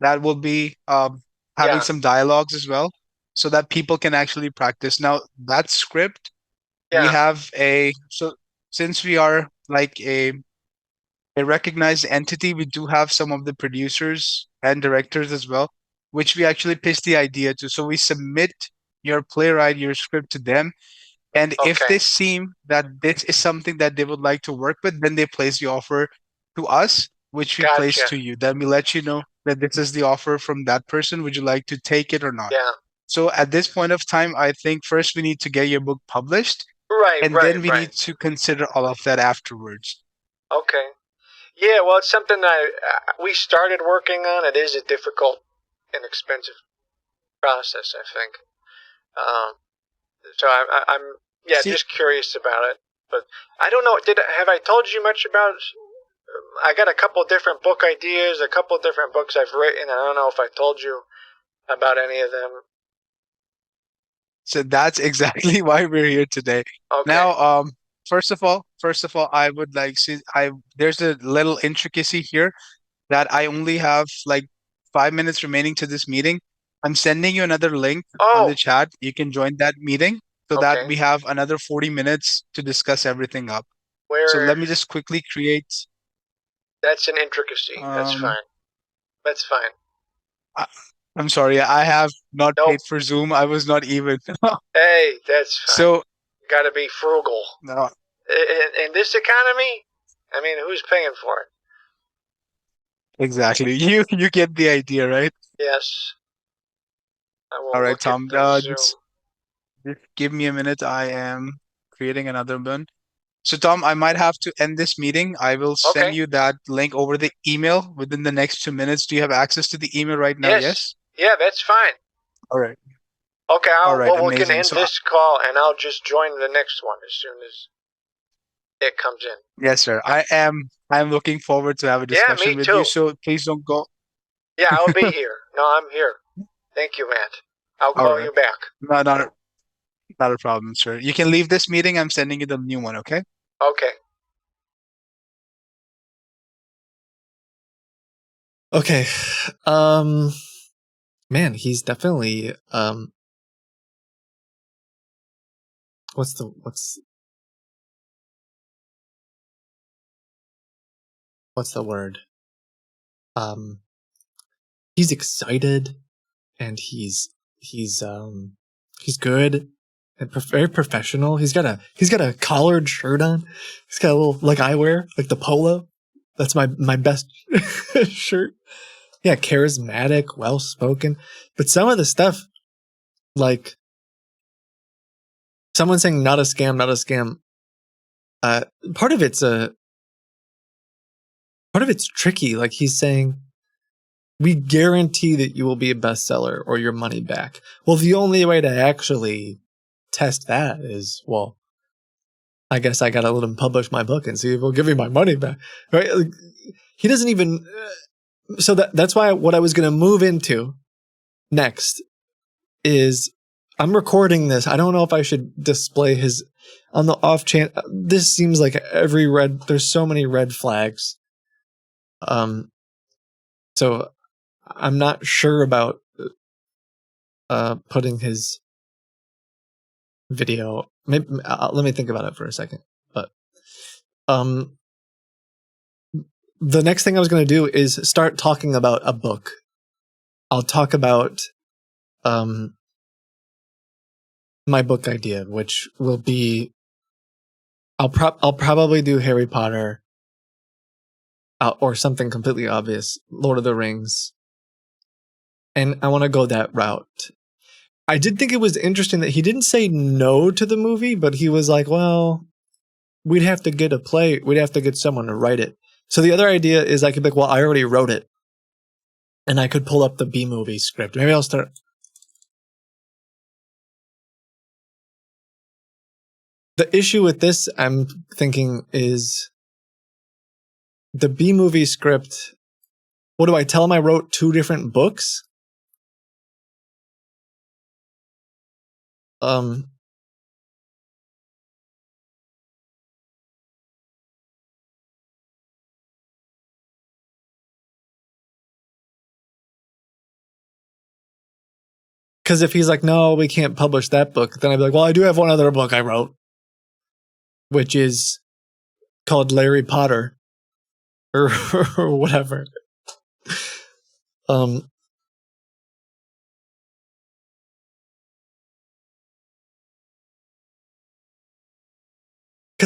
that will be having Yeah, some dialogues as well so that people can actually practice. Now, that script, we yeah, have so since we are like a recognized entity, we do have some of the producers and directors as well, which we actually pitch the idea to. So we submit your playwright, your script to them. And if Okay. they seem that this is something that they would like to work with, then they place the offer to us, which we place Gotcha. to you. Then we let you know that this is the offer from that person. Would you like to take it or not? Yeah. So at this point of time, I think first we need to get your book published, Right, and right, then we right. need to consider all of that afterwards. Okay. Yeah, well, it's something we started working on. It is a difficult and expensive process, I think. So I'm yeah, See, just curious about it. But I don't know. Have I told you much about? I got a couple different book ideas, a couple different books I've written. I don't know if I told you about any of them. so that's exactly why we're here today. Okay. Now, first of all, I would like see I there's a little intricacy here that I only have like 5 minutes remaining to this meeting. I'm sending you another link on Oh, the chat. You can join that meeting so that okay. we have another 40 minutes to discuss everything up. So Where let me just quickly create. that's an intricacy. That's Um, fine. That's fine. I, I'm sorry, I have not Nope. paid for Zoom. I was not even. Hey, that's fine. So Got to be frugal. no, In this economy, I mean, who's paying for it? exactly. You get the idea, right? Yes. I All will right, look at Tom. the Zoom. Just give me a minute. I am creating another one. So, Tom, I might have to end this meeting. I will send Okay. you that link over the email within the next 2 minutes. Do you have access to the email right now? Yes. Yes. Yeah, that's fine. All right. Okay, All right. we can Amazing. end this call, and I'll just join the next one as soon as it comes in. Yes, sir. I am looking forward to have a Yeah, me discussion with you. too. So please don't go. Yeah, I'll be here. No, I'm here. Thank you, Matt. I'll All call right. you back. No, not a problem, sir. You can leave this meeting. I'm sending you the new one. Okay. Okay. Okay. Man, he's definitely what's the word? He's excited and he's good and very professional. He's got a collared shirt on. He's got a little like I wear, like the polo. That's my best shirt. Yeah, charismatic, well spoken. But some of the stuff, like someone saying not a scam, not a scam. Part of it's tricky. Like he's saying, we guarantee that you will be a bestseller or your money back. Well, the only way to actually test that is, well, I guess I gotta let him publish my book and see if he'll give me my money back. Right? Like, he doesn't even. So that's why what I was gonna move into next is I'm recording this. I don't know if I should display his on the off chance. This seems like there's so many red flags. So I'm not sure about putting his video. Maybe let me think about it for a second. But the next thing I was going to do is start talking about a book. I'll talk about my book idea, which will be I'll probably do Harry Potter or something completely obvious, Lord of the Rings, and I want to go that route. I did think it was interesting that he didn't say no to the movie, but he was like, well, we'd have to get someone to write it. So the other idea is I could be like, well, I already wrote it. And I could pull up the B-movie script. Maybe I'll start. The issue with this, I'm thinking, is the B-movie script. What do I tell him? I wrote 2 different books? Because if he's like, no, we can't publish that book, then I'd be like, well, I do have one other book I wrote, which is called Larry Potter or, or whatever.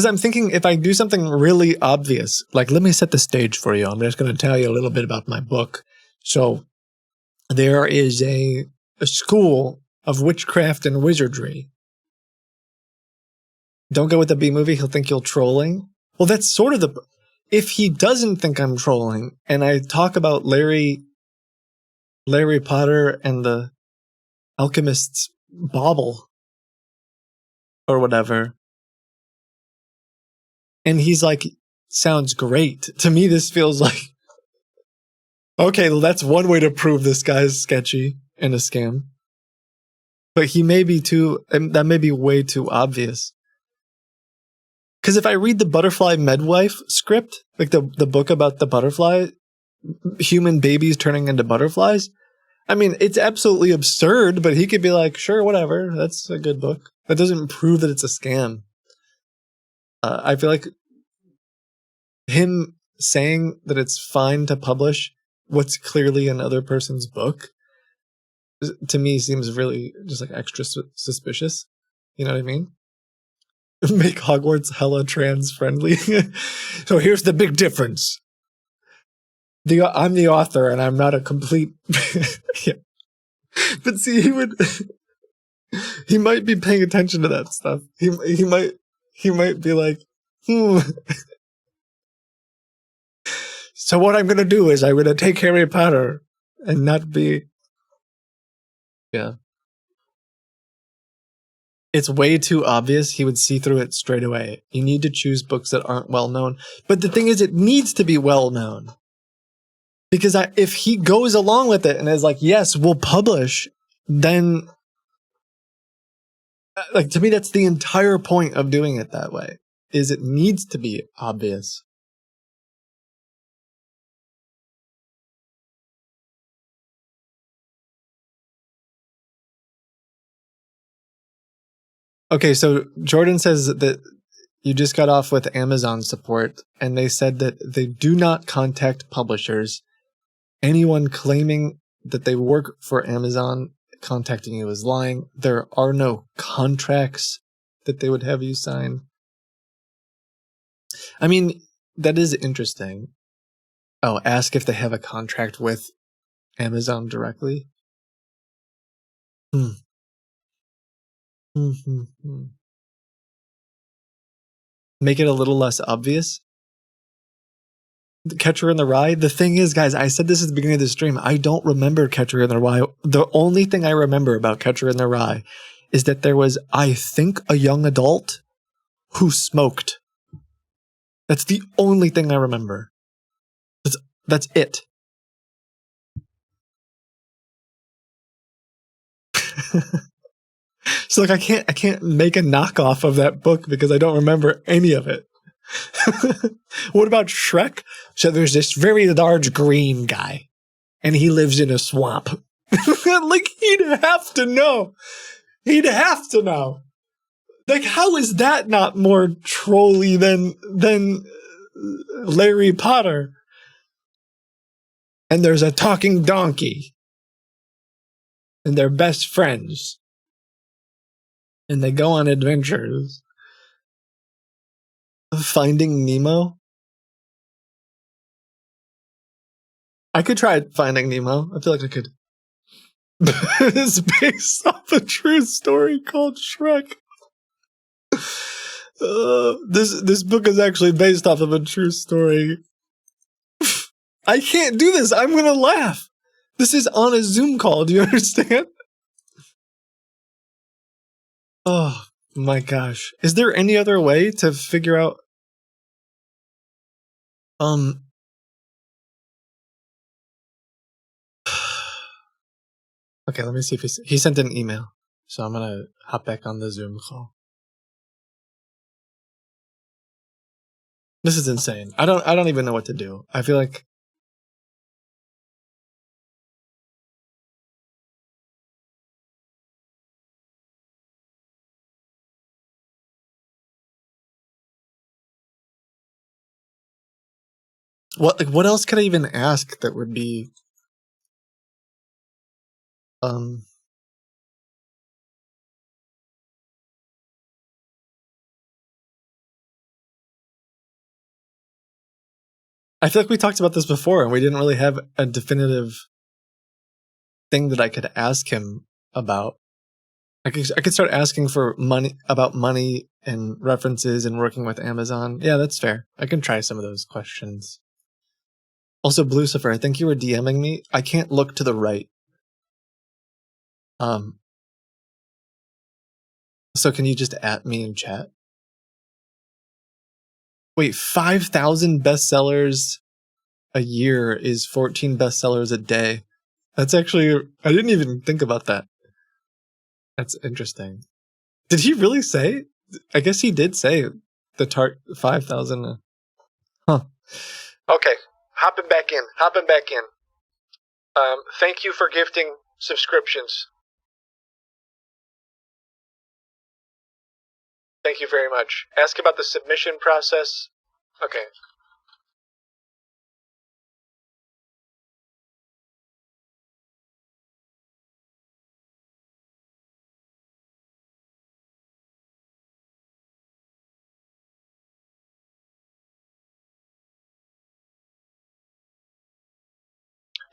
because I'm thinking if I do something really obvious, like let me set the stage for you. I'm just going to tell you a little bit about my book. So there is a school of witchcraft and wizardry. Don't go with the B movie. He'll think you're trolling. Well, that's sort of if he doesn't think I'm trolling and I talk about Larry Potter and the alchemist's bauble or whatever, and he's like, sounds great. To me, this feels like, okay, well, that's one way to prove this guy's sketchy and a scam. But he may be that may be way too obvious. Because if I read the Butterfly Midwife script, like the book about the butterfly, human babies turning into butterflies, I mean, it's absolutely absurd, but he could be like, sure, whatever, that's a good book. That doesn't prove that it's a scam. I feel like him saying that it's fine to publish what's clearly another person's book, to me, seems really just like extra suspicious. You know what I mean? Make Hogwarts hella trans friendly. So here's the big difference. I'm the author and I'm not a complete. Yeah. But see, he might be paying attention to that stuff. He might be like, So what I'm gonna do is I'm gonna take Harry Potter and not be. Yeah. It's way too obvious. He would see through it straight away. You need to choose books that aren't well known. But the thing is, it needs to be well known. Because if he goes along with it and is like, yes, we'll publish, then, like, to me, that's the entire point of doing it that way, is it needs to be obvious. Okay, so Jordan says that you just got off with Amazon support, and they said that they do not contact publishers. Anyone claiming that they work for Amazon contacting you is lying. There are no contracts that they would have you sign. I mean, that is interesting. Oh, ask if they have a contract with Amazon directly. Make it a little less obvious. Catcher in the Rye. The thing is, guys, I said this at the beginning of the stream. I don't remember Catcher in the Rye. The only thing I remember about Catcher in the Rye is that there was, I think, a young adult who smoked. That's the only thing I remember. That's it. So like I can't make a knockoff of that book because I don't remember any of it. What about Shrek? So there's this very large green guy, and he lives in a swamp. Like he'd have to know. He'd have to know. Like how is that not more trolly than Larry Potter? And there's a talking donkey. And they're best friends. And they go on adventures. Finding Nemo? I could try Finding Nemo. I feel like I could. It's based off a true story called Shrek. This book is actually based off of a true story. I can't do this. I'm gonna laugh. This is on a Zoom call. Do you understand? Oh my gosh. Is there any other way to figure out? Okay, let me see if he sent an email. So I'm gonna hop back on the Zoom call. This is insane. I don't even know what to do. I feel like what else could I even ask that would be I feel like we talked about this before, and we didn't really have a definitive thing that I could ask him about. I could start asking for money and references and working with Amazon. Yeah, that's fair. I can try some of those questions. Also, Blucifer, I think you were DMing me. I can't look to the right. So can you just at me in chat? Wait, 5,000 bestsellers a year is 14 bestsellers a day. That's actually, I didn't even think about that. That's interesting. Did he really say? I guess he did say the 5,000. Huh. Okay, hopping back in. Thank you for gifting subscriptions. Thank you very much. Ask about the submission process. Okay.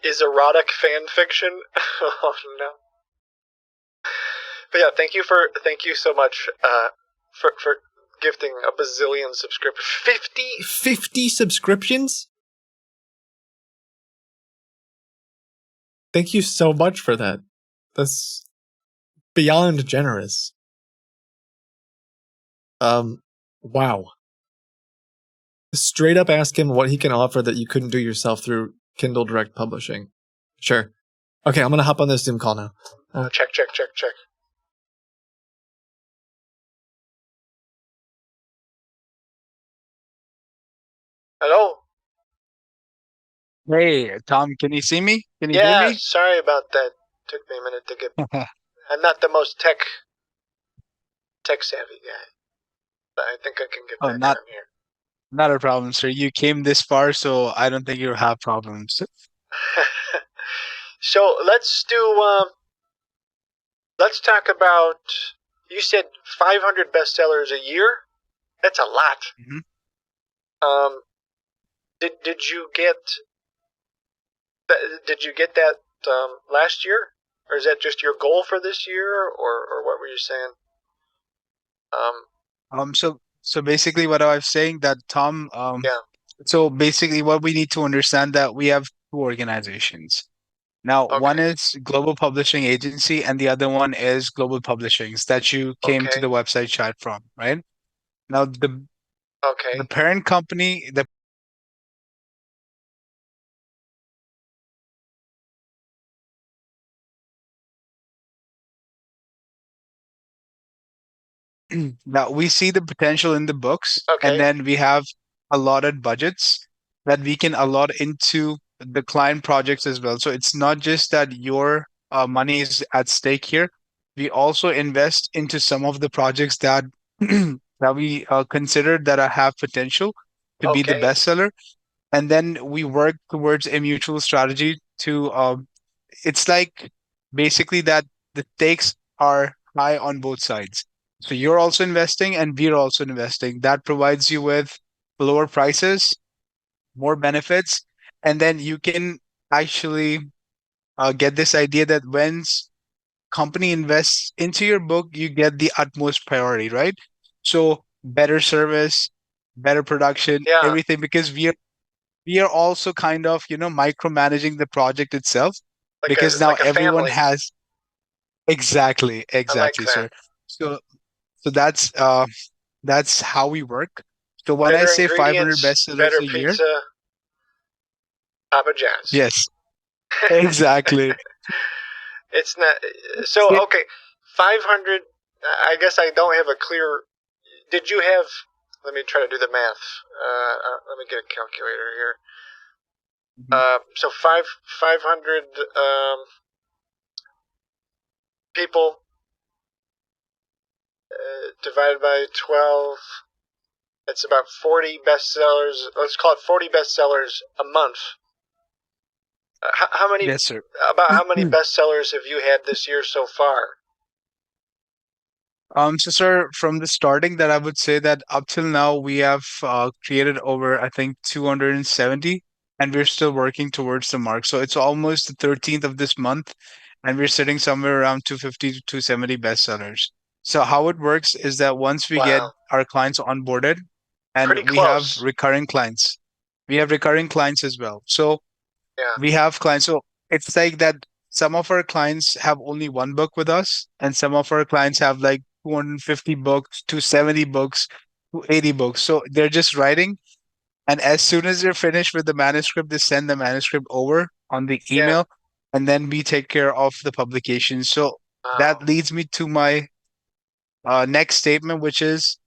Is erotic fan fiction? Oh no. But yeah, thank you so much for gifting a bazillion subscriptions. 50 subscriptions? Thank you so much for that. That's beyond generous. Wow. Straight up ask him what he can offer that you couldn't do yourself through Kindle Direct Publishing. Sure. Okay, I'm gonna hop on this Zoom call now. Check. Hello? Hey, Tom, can you see me? Can you hear Yeah, me? sorry about that. Took me a minute to get... I'm not the most tech savvy guy. But I think I can get Oh, back not on here. not a problem, sir. You came this far, so I don't think you'll have problems. So let's talk about, you said 500 bestsellers a year? That's a lot. Mhm. Did you get that last year? Or is that just your goal for this year, or what were you saying? So basically, what I was saying that Tom, Yeah. so basically, what we need to understand that we have two organizations. Now, one Okay. is Global Publishing Agency, and the other one is Global Publishings that you came to Okay. the website chat from, right? Now, the Okay. parent company, now we see the potential in the books, and Okay. then we have allotted budgets that we can allot into the client projects as well. So it's not just that your money is at stake here. We also invest into some of the projects that that we consider that have potential to be the Okay. bestseller, and then we work towards a mutual strategy to. It's like basically that the stakes are high on both sides. So you're also investing and we're also investing. That provides you with lower prices, more benefits, and then you can actually get this idea that when company invests into your book, you get the utmost priority, right? So better service, better production, Yeah. everything, because we are also kind of micromanaging the project itself, because now Like a everyone family. has exactly I like that. sir. So that's how we work. So when I Better say 500 ingredients, bestsellers better a year, pizza, Papa John's. yes, exactly. It's not so okay. 500. I guess I don't have a clear. Did you have? Let me try to do the math. Let me get a calculator here. Mhm. So 500 people divided by 12. It's about 40 bestsellers. Let's call it 40 bestsellers a month. How many? Yes, sir. About how many bestsellers have you had this year so far? So, sir, from the starting, that I would say that up till now we have created over, I think, 270, and we're still working towards the mark. So it's almost the 13th of this month, and we're sitting somewhere around 250 to 270 bestsellers. So how it works is that once we get Wow. our clients onboarded, and Pretty we have close. recurring clients, we have recurring clients as well. So Yeah. we have clients. So it's like that some of our clients have only one book with us, and some of our clients have like 250 books, 270 books, 280 books. So they're just writing. And as soon as they're finished with the manuscript, they send the manuscript over on the Yeah. email, and then we take care of the publication. So Wow. that leads me to my next statement, which is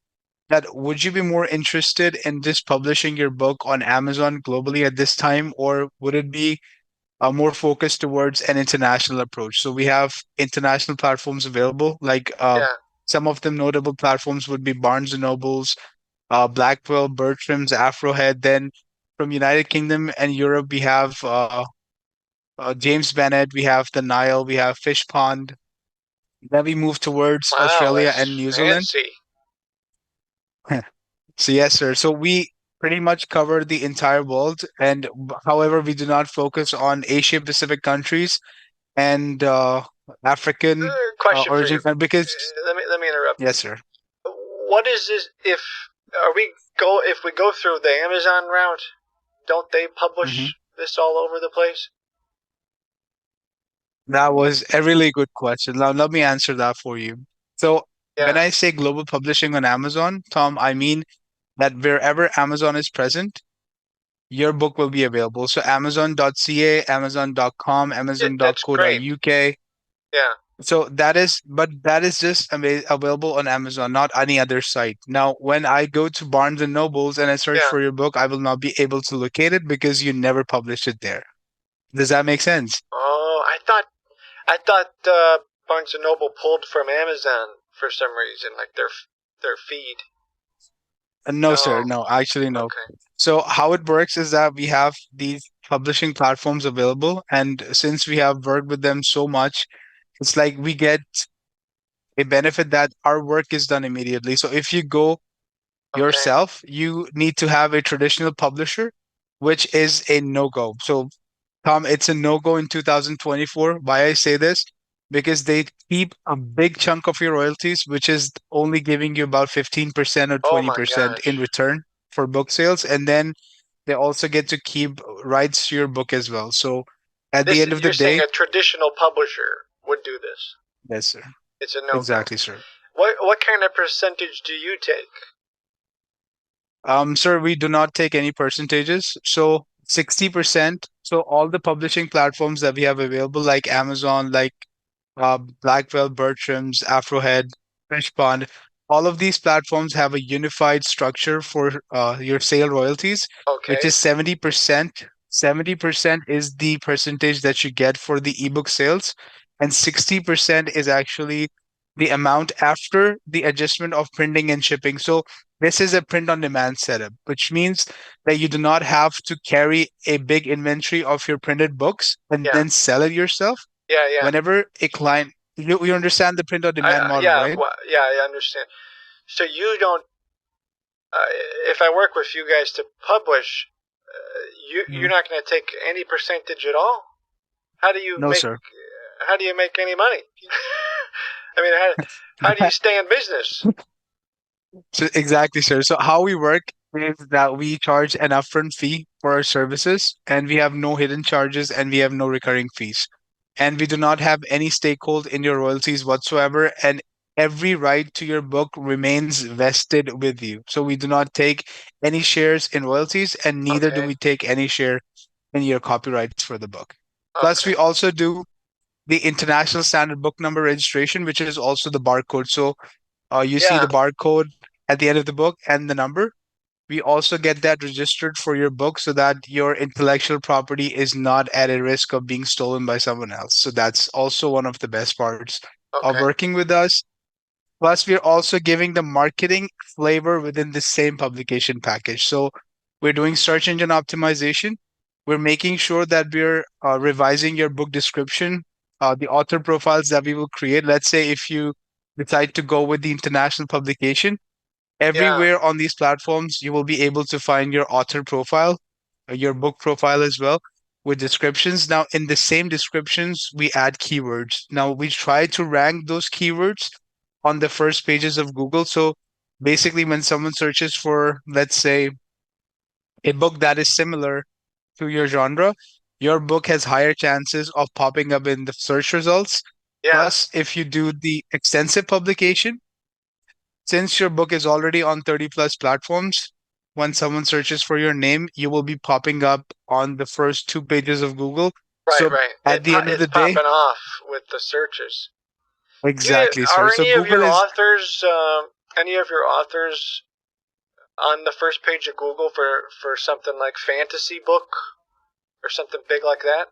that would you be more interested in just publishing your book on Amazon globally at this time, or would it be more focused towards an international approach? So we have international platforms available, like Yeah. some of them notable platforms would be Barnes and Nobles, Blackwell, Bertram's, Afrohead. Then from United Kingdom and Europe, we have James Bennett, we have the Nile, we have Fish Pond. Then we move towards Wow, Australia and that's New Zealand. fancy. So yes, sir. So we pretty much cover the entire world, and however, we do not focus on Asia Pacific countries and African Question for origin you. because Let me interrupt you. yes, sir. What is this? If we go through the Amazon route, don't they Hmm. publish this all over the place? That was a really good question. Now let me answer that for you. So when Yeah. I say global publishing on Amazon, Tom, I mean that wherever Amazon is present, your book will be available. So Amazon.ca, Amazon.com, That's great. Amazon.co.uk. Yeah. So that is just available on Amazon, not any other site. Now, when I go to Barnes and Nobles and I search Yeah. for your book, I will not be able to locate it because you never published it there. Does that make sense? Oh, I thought Barnes and Noble pulled from Amazon for some reason, like their feed. No, sir. Oh, No, actually, no. okay. So how it works is that we have these publishing platforms available, and since we have worked with them so much, it's like we get a benefit that our work is done immediately. So if you go Okay. yourself, you need to have a traditional publisher, which is a no-go. So, Tom, it's a no-go in 2024. Why I say this? Because they keep a big chunk of your royalties, which is only giving you about 15% or Oh my 20% in gosh. return for book sales. And then they also get to keep rights to your book as well. So at the This end of the you're saying day, a traditional publisher would do this. yes, sir. It's a no-go. Exactly, sir. What kind of percentage do you take? Sir, we do not take any percentages. So 60%. So all the publishing platforms that we have available, like Amazon, like Blackwell, Bertram's, Afrohead, Fishpond, all of these platforms have a unified structure for your sale royalties, which Okay. is 70%. 70% is the percentage that you get for the ebook sales, and 60% is actually the amount after the adjustment of printing and shipping. So this is a print on demand setup, which means that you do not have to carry a big inventory of your printed books and Yeah. then sell it yourself. Yeah. Yeah. Whenever a client, you understand the print on demand model, Yeah. right? Yeah. I understand. So you don't. If I work with you guys to publish, you're Mhm. not going to take any percentage at all. How do you No, make? sir. How do you make any money? I mean, how do you stay in business? So, exactly, sir. So how we work is that we charge an upfront fee for our services, and we have no hidden charges, and we have no recurring fees. And we do not have any stakehold in your royalties whatsoever, and every right to your book remains vested with you. So we do not take any shares in royalties, and neither do Okay. we take any share in your copyrights for the book. Plus, Okay. we also do the international standard book number registration, which is also the barcode. So you see Yeah. the barcode at the end of the book and the number. We also get that registered for your book so that your intellectual property is not at a risk of being stolen by someone else. So that's also one of the best parts of Okay. working with us. Plus, we're also giving the marketing flavor within the same publication package. So we're doing search engine optimization. We're making sure that we're revising your book description, the author profiles that we will create. Let's say if you decide to go with the international publication, everywhere on these platforms, you will be able to find your author profile, your book profile as well, with descriptions. Now, in the same descriptions, we add keywords. Now, we try to rank those keywords on the first pages of Google. So basically, when someone searches for, let's say, a book that is similar to your genre, your book has higher chances of popping up in the search results. Plus, if you do the extensive publication, since your book is already on 30 plus platforms, when someone searches for your name, you will be popping up on the first 2 pages of Google. So at the end of the day, popping off with the searches. exactly, sir. Are So any of Google your is authors, on the first page of Google for something like fantasy book or something big like that?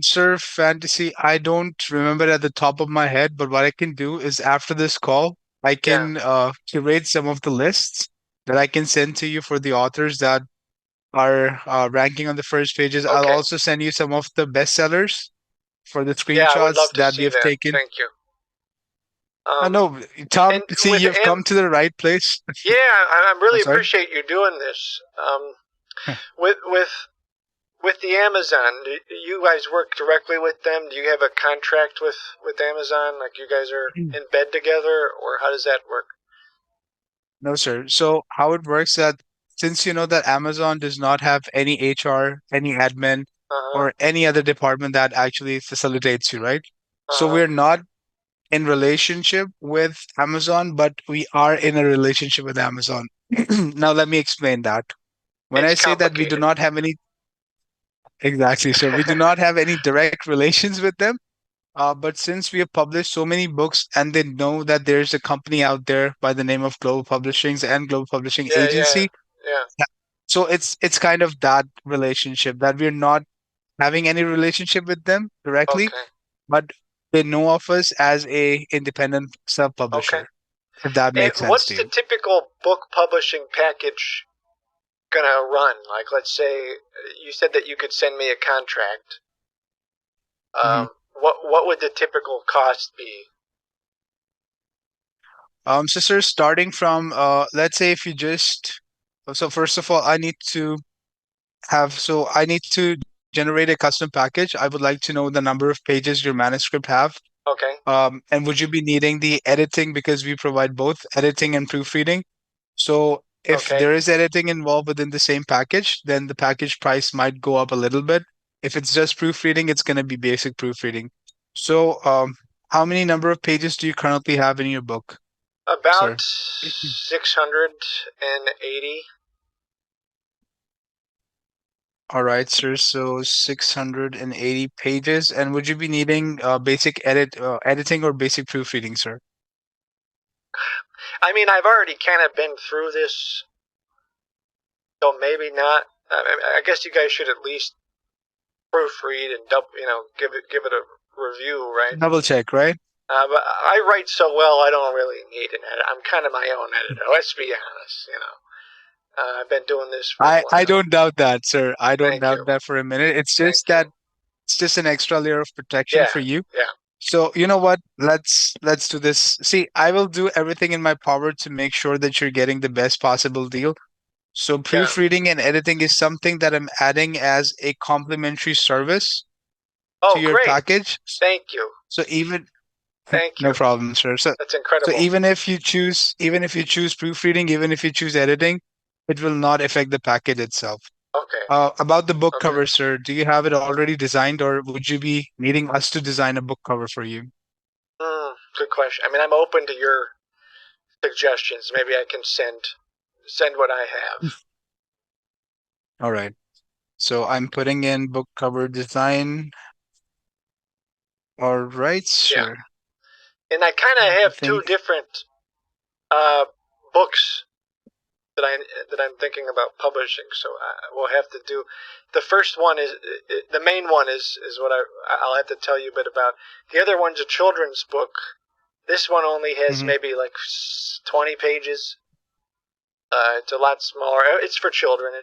Sir, fantasy. I don't remember it at the top of my head, but what I can do is after this call, I can curate some of the lists that I can send to you for the authors that are ranking on the first pages. I'll also send you some of the bestsellers for the Yeah, I would screenshots love to that we see have that. taken. Thank you. No, Tom, And see, with you've come to the right place. yeah, I really I'm sorry. appreciate you doing this. With the Amazon, do you guys work directly with them? Do you have a contract with Amazon? Like you guys are in bed together, or how does that work? No, sir. So how it works that since you know that Amazon does not have any HR, any admin, or any other department that actually facilitates you, right? So we're not in relationship with Amazon, but we are in a relationship with Amazon. Now let me explain that. When It's I say that we do complicated. not have any exactly, so we do not have any direct relations with them. But since we have published so many books and they know that there's a company out there by the name of Global Publishings and Global Publishing Agency, Yeah. so it's kind of that relationship that we're not having any relationship with them directly, but they know of us as a independent self-publisher, if that And makes sense what's to the you. typical book publishing package gonna run? Like, let's say you said that you could send me a contract. Mhm. What would the typical cost be? So sir, starting from let's say if you just so first of all, I need to generate a custom package. I would like to know the number of pages your manuscript have. Okay. And would you be needing the editing because we provide both editing and proofreading? So if there is editing involved within the same package, then the package price might go up a little bit. If it's just proofreading, it's going to be basic proofreading. So how many number of pages do you currently have in your book, About sir? 680. All right, sir. So 680 pages. And would you be needing basic editing or basic proofreading, sir? I mean, I've already kind of been through this, so maybe not. I guess you guys should at least proofread and give it a review, right? Double check, right? But I write so well, I don't really need an edit. I'm kind of my own editor. Let's be honest. I've been doing this for a while. I don't doubt that, sir. I don't Thank doubt you. that for a minute. It's just that it's just an extra layer of protection for you. Yeah. So you know what? Let's do this. See, I will do everything in my power to make sure that you're getting the best possible deal. So proofreading and editing is something that I'm adding as a complimentary service to your Great. package. Thank you. So even Thank no you. problem, sir. That's incredible. So even if you choose proofreading, even if you choose editing, it will not affect the package itself. Okay. About the book cover, sir, do you have it already designed, or would you be needing us to design a book cover for you? Good question. I mean, I'm open to your suggestions. Maybe I can send what I have. All right. So I'm putting in book cover design. All right, sure. Yeah. And I kind of have two different books that I'm thinking about publishing. So we'll have to do. The first one is the main one is what I'll have to tell you a bit about. The other one's a children's book. This one only has maybe like 20 pages. It's a lot smaller. It's for children.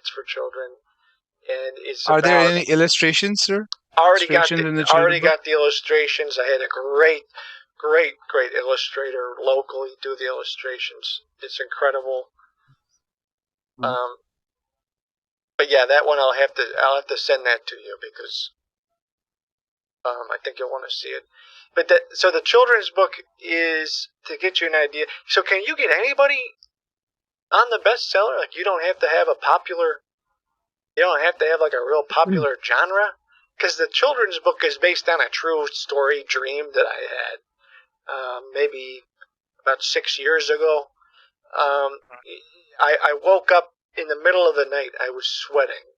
And it's Are there any illustrations, sir? Already got illustrations in the children's book? the illustrations. I had a great illustrator locally do the illustrations. It's incredible. Mhm. But yeah, that one I'll have to send that to you because I think you'll want to see it. But so the children's book is to get you an idea. So can you get anybody on the bestseller? Like you don't have to have like a real popular genre, because the children's book is based on a true story dream that I had maybe about 6 years ago. I woke up in the middle of the night. I was sweating.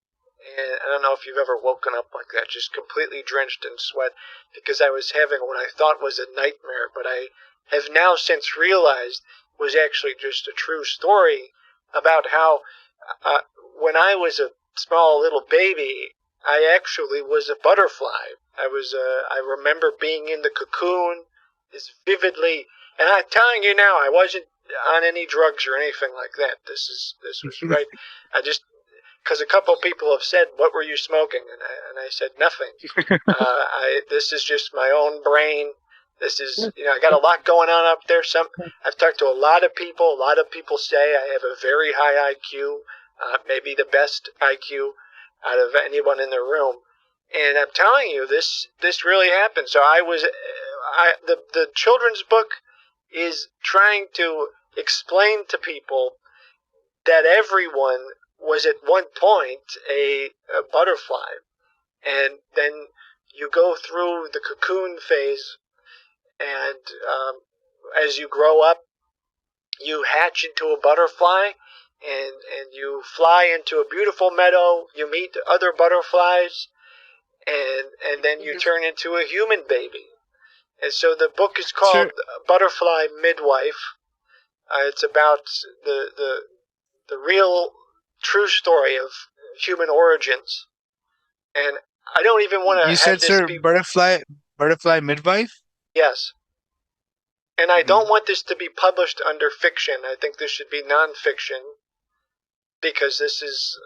And I don't know if you've ever woken up like that, just completely drenched in sweat, because I was having what I thought was a nightmare, but I have now since realized was actually just a true story about how when I was a small little baby, I actually was a butterfly. I remember being in the cocoon as vividly, and I'm telling you now, I wasn't on any drugs or anything like that. This was right. I just, because a couple of people have said, "What were you smoking?" and I said nothing. This is just my own brain. This is, I got a lot going on up there. I've talked to a lot of people. A lot of people say I have a very high IQ, maybe the best IQ out of anyone in the room. And I'm telling you, this really happened. So the children's book is trying to explain to people that everyone was at one point a butterfly, and then you go through the cocoon phase, and as you grow up, you hatch into a butterfly, and you fly into a beautiful meadow. You meet other butterflies, and then you turn into a human baby. And so the book is called Sir, Butterfly Midwife. It's about the real, true story of human origins. And I don't even want you to have said, this sir, be. butterfly midwife? Yes. And I don't Mhm. want this to be published under fiction. I think this should be nonfiction, because this is,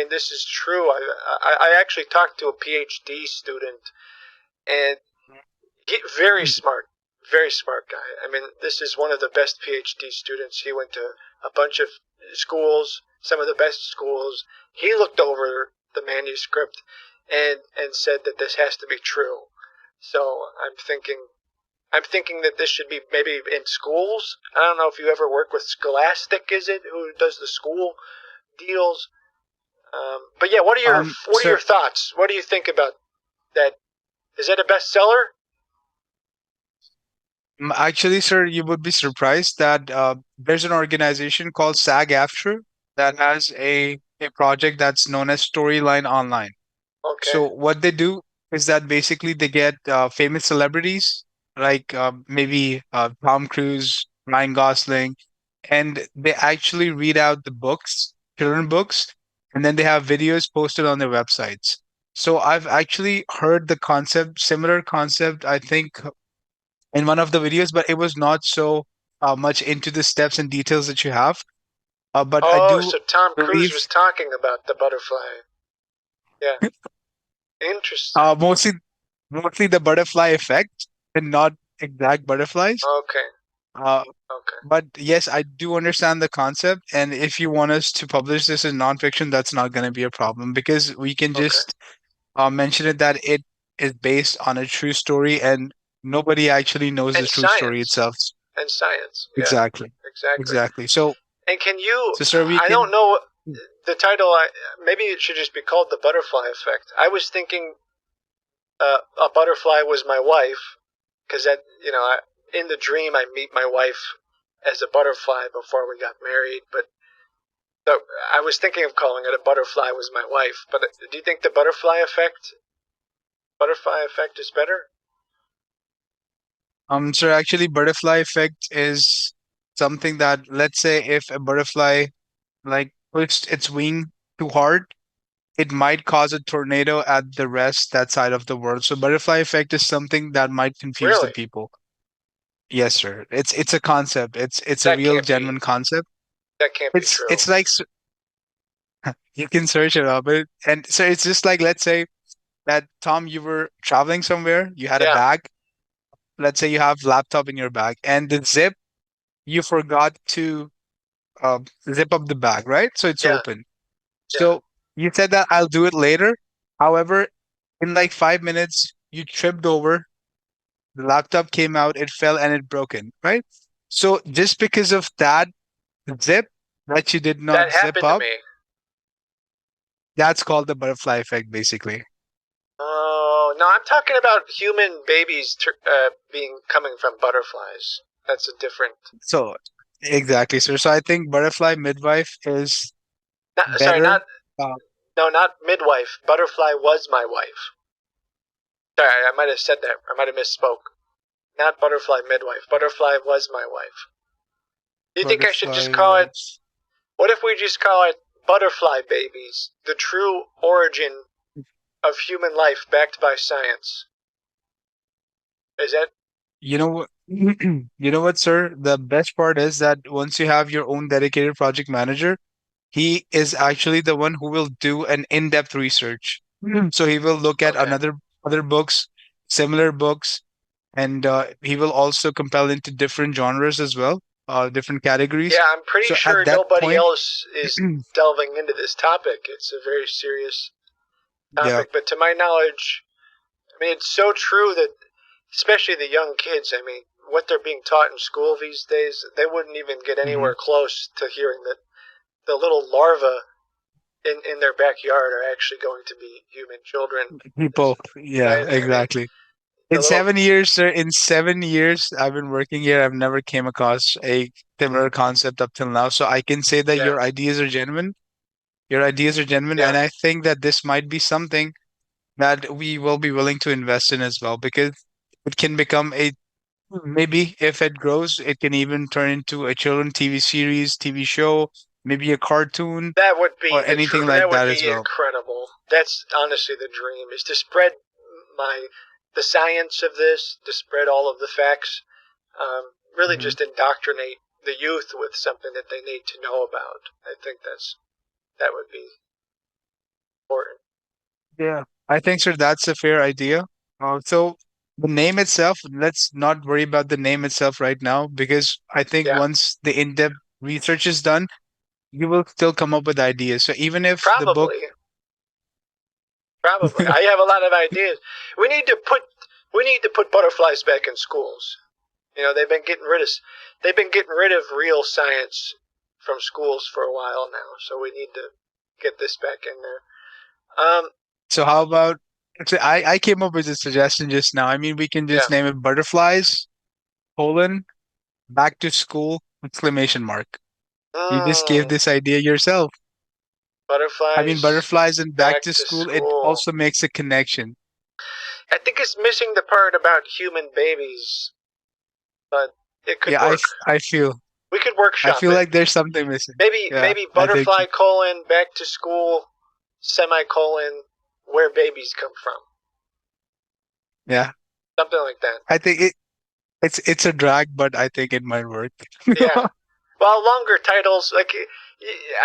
this is true. I actually talked to a PhD student, and very smart guy. I mean, this is one of the best PhD students. He went to a bunch of schools, some of the best schools. He looked over the manuscript and said that this has to be true. So I'm thinking that this should be maybe in schools. I don't know if you ever work with Scholastic, is it, who does the school deals? But yeah, what are your Sir, thoughts? What do you think about that? Is that a bestseller? actually, sir, you would be surprised that there's an organization called SAG-AFTRA that has a project that's known as Storyline Online. Okay. So what they do is that basically they get famous celebrities like maybe Tom Cruise, Ryan Gosling, and they actually read out the books, children books, and then they have videos posted on their websites. So I've actually heard the concept, similar concept, I think, in one of the videos, but it was not so much into the steps and details that you have. But I Oh, do so Tom Cruise believe was talking about the butterfly. Yeah. Interesting. mostly the butterfly effect and not exact butterflies. Okay. Uh, Okay. but yes, I do understand the concept. And if you want us to publish this in nonfiction, that's not going to be a problem because we can Okay. just mention it that it is based on a true story and nobody actually knows the And true story science. itself. And science. Yeah. Exactly. Exactly. Exactly. So, And can you? sir, we I don't can. know the title. Maybe it should just be called the butterfly effect. I was thinking a butterfly was my wife, because in the dream I meet my wife as a butterfly before we got married. But so I was thinking of calling it a butterfly was my wife. But do you think the butterfly effect is better? Sir, actually, butterfly effect is something that, let's say, if a butterfly like pushed its wing too hard, it might cause a tornado at the rest that side of the world. So butterfly effect is something that might confuse the Really? people. Yes, sir. It's a concept. It's a That real can't be. genuine concept. That can't be true. It's like you can search it up, and so it's just like let's say that Tom, you were traveling somewhere, you had a Yeah. bag. Let's say you have laptop in your bag, and the zip you forgot to zip up the bag, right? So it's Yeah. open. Yeah. So you said that I'll do it later. However, in like 5 minutes, you tripped over, the laptop came out, it fell, and it broken, right? So just because of that zip that you did That not zip happened to up, me. that's called the butterfly effect, basically. Oh no, I'm talking about human babies being coming from butterflies. That's a different. So exactly, sir. So I think butterfly midwife is Sorry, better. not Uh, no, not midwife. Butterfly was my wife. Sorry, I might have said that. I might have misspoke. Not butterfly midwife. Butterfly was my wife. Do you think I should just butterfly call it? was. What if we just call it butterfly babies? The true origin of human life backed by science. Is that You know what? You know what, sir? The best part is that once you have your own dedicated project manager, he is actually the one who will do an in-depth research. So he will look at okay? another other books, similar books, and he will also compel into different genres as well, different categories. Yeah, I'm pretty So at sure that nobody point, else is delving into this topic. It's a very serious yeah, topic, but to my knowledge, I mean, it's so true that, especially the young kids, I mean, what they're being taught in school these days, they wouldn't even get hmm anywhere close to hearing that the little larvae in their backyard are actually going to be human children, people, yeah, right? I mean, exactly. the In little, 7 years, sir, in 7 years I've been working here, I've never came across a similar concept up till now. So I can say that yeah, your ideas are genuine. Your ideas are genuine, yeah, and I think that this might be something that we will be willing to invest in as well because it can become a maybe if it grows, it can even turn into a children TV series, TV show, maybe a cartoon that would be or anything like that would that as be well. incredible. That's honestly the dream, is to spread my the science of this, to spread all of the facts, really hmm just indoctrinate the youth with something that they need to know about. I think that would be important. Yeah, I think, sir, that's a fair idea. So the name itself, let's not worry about the name itself right now because I think Yeah, once the in-depth research is done, you will still come up with ideas. So even if the book, probably, probably. I have a lot of ideas. We need to put we need to put butterflies back in schools. You know, they've been getting rid of real science from schools for a while now, so we need to get this back in there. so how about, so I came up with a suggestion just now. I mean, we can Yeah. just name it butterflies, colon, back to school, exclamation mark. You just gave Mm, this idea yourself. I mean, butterflies butterflies and back back to to school, it school. also makes a connection. I think it's missing the part about human babies, but it could Yeah, work. I feel, We could I workshop feel it. like there's something missing. Yeah, Maybe I think, butterfly colon back to school semicolon where babies come from. yeah, Something like that. I think it's a drag, but I think it might work. Yeah. Well, longer titles like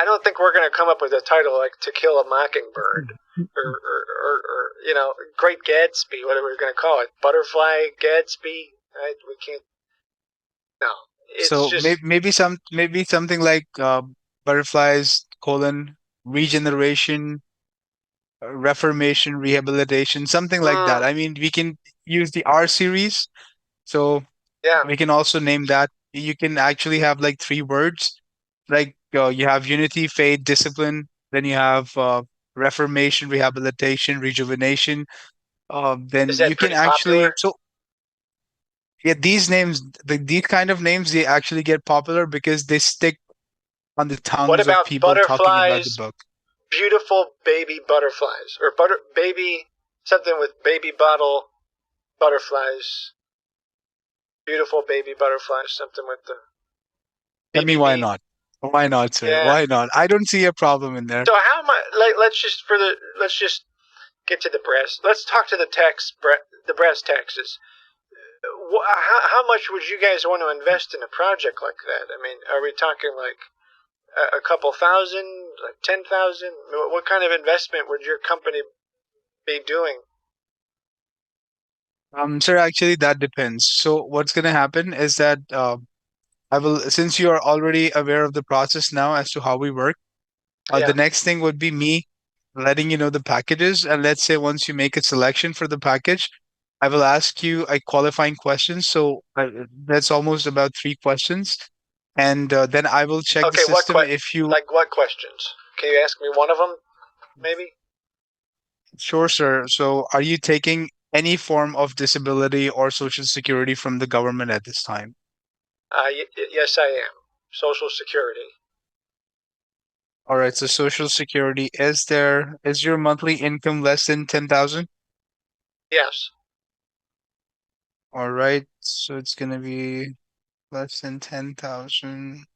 I don't think we're going to come up with a title like To Kill a Mockingbird or you know, Great Gatsby, whatever we're going to call it. Butterfly Gatsby. We can't. No. It's So just maybe something like butterflies colon regeneration, reformation, rehabilitation, something like that. mm, I mean, we can use the R series, so yeah. we can also name that. You can actually have like 3 words, like you have unity, faith, discipline. Then you have reformation, rehabilitation, rejuvenation. Is Then that you can pretty actually popular? so yeah, these names, these kind of names, they actually get popular because they stick on the What tongues of about people talking about the butterflies? book. Beautiful baby butterflies or baby something with baby bottle butterflies. Beautiful baby butterflies. Something with the I mean, why BBB. not? Why not, sir? Yeah. Why not? I don't see a problem in there. So how much? Like, let's just get to the brass. Let's talk to the brass taxes. How much would you guys want to invest in a project like that? I mean, are we talking like a couple thousand, like 10,000? What kind of investment would your company be doing Sir, actually, that depends. So, what's going to happen is that I will, since you are already aware of the process now as to how we work, Yeah. the next thing would be me letting you know the packages. And let's say once you make a selection for the package, I will ask you a qualifying question. So, that's almost about 3 questions. And then I will check the Okay. system if you. Like what questions? Can you ask me one of them, maybe? Sure, sir. So, are you taking any form of disability or social security from the government at this time? Yes, I am. Social Security. All right, so Social Security, is your monthly income less than 10,000? Yes. All right, so it's gonna be less than 10,000.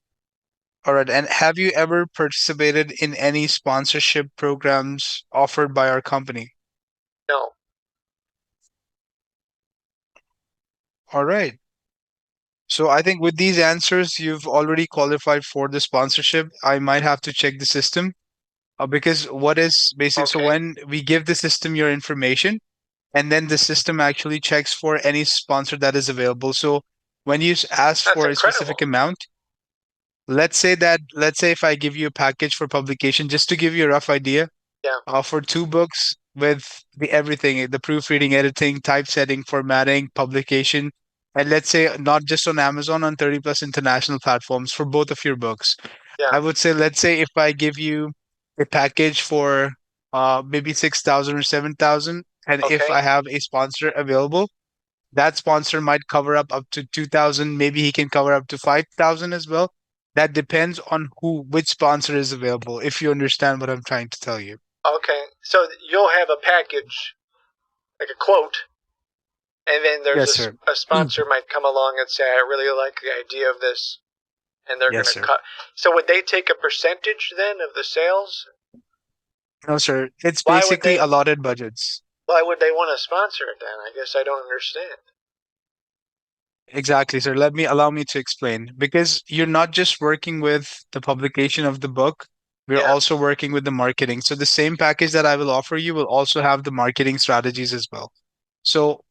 All right, and have you ever participated in any sponsorship programs offered by our company? No. All right. So I think with these answers, you've already qualified for the sponsorship. I might have to check the system because what is basic? So Okay. when we give the system your information, and then the system actually checks for any sponsor that is available. So when you ask That's for a incredible. specific amount, let's say if I give you a package for publication, just to give you a rough idea, Yeah. for 2 books with the everything, the proofreading, editing, typesetting, formatting, publication, and let's say not just on Amazon, on 30 plus international platforms for both of your books. Yeah. I would say, let's say if I give you a package for maybe 6,000 or 7,000, and if Okay. I have a sponsor available, that sponsor might cover up to 2,000. Maybe he can cover up to 5,000 as well. That depends on which sponsor is available. If you understand what I'm trying to tell you. Okay. So you'll have a package, like a quote, and then there's Yes, sir. a sponsor might come along and say, "I really like the idea of this," and they're Yes, going to sir. cut. So would they take a percentage then of the sales? No, sir. It's Why would basically they? allotted budgets. Why would they want to sponsor it then? I guess I don't understand. Exactly, sir. Allow me to explain. Because you're not just working with the publication of the book, we're Yeah. also working with the marketing. So the same package that I will offer you will also have the marketing strategies as well. So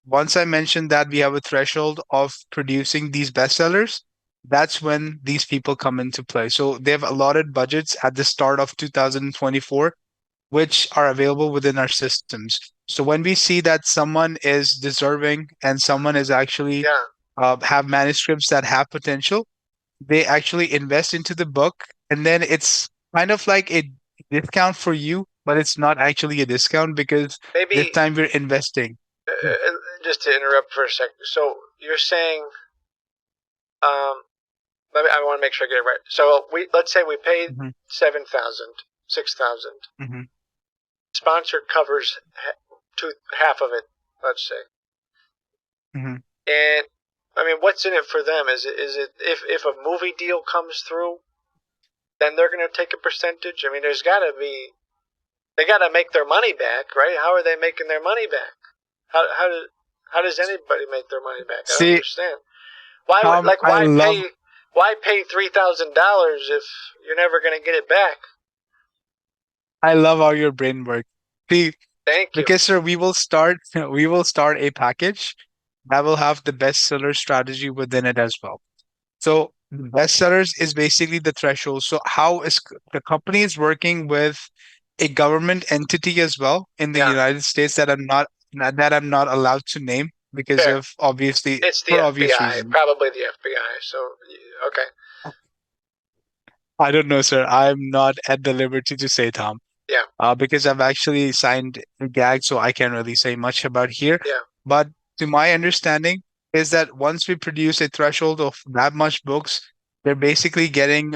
once I mentioned that we have a threshold of producing these bestsellers, that's when these people come into play. So they have allotted budgets at the start of 2024 which are available within our systems. So when we see that someone is deserving and someone is actually Yeah. have manuscripts that have potential, they actually invest into the book, and then it's kind of like a discount for you, but it's not actually a discount because this Maybe time we're investing. just to interrupt for a second. So you're saying, um, I want to make sure I get it right. So let's say we paid Mhm, 7,000, 6,000. mhm, Sponsor covers half of it, let's say. mhm. And I mean, what's in it for them? Is it if a movie deal comes through, then they're going to take a percentage? I mean, there's got to be they got to make their money back, right? How are they making their money back? How does anybody make their money back? I don't See, understand. Why would like I love why pay $3,000 if you're never going to get it back? how your brain works. See, Thank you. because sir, we will start a package that will have the bestseller strategy within it as well. So bestsellers is basically the threshold. So how is the company is working with a government entity as well in the Yeah, United States that I'm not allowed to name because fair. of obviously It's the for obvious FBI, reasons. probably the FBI. So okay, I don't know, sir. I'm not at the liberty to say, Tom. yeah, Because I've actually signed a gag, so I can't really say much about here. yeah, But to my understanding, is that once we produce a threshold of that much books, they're basically getting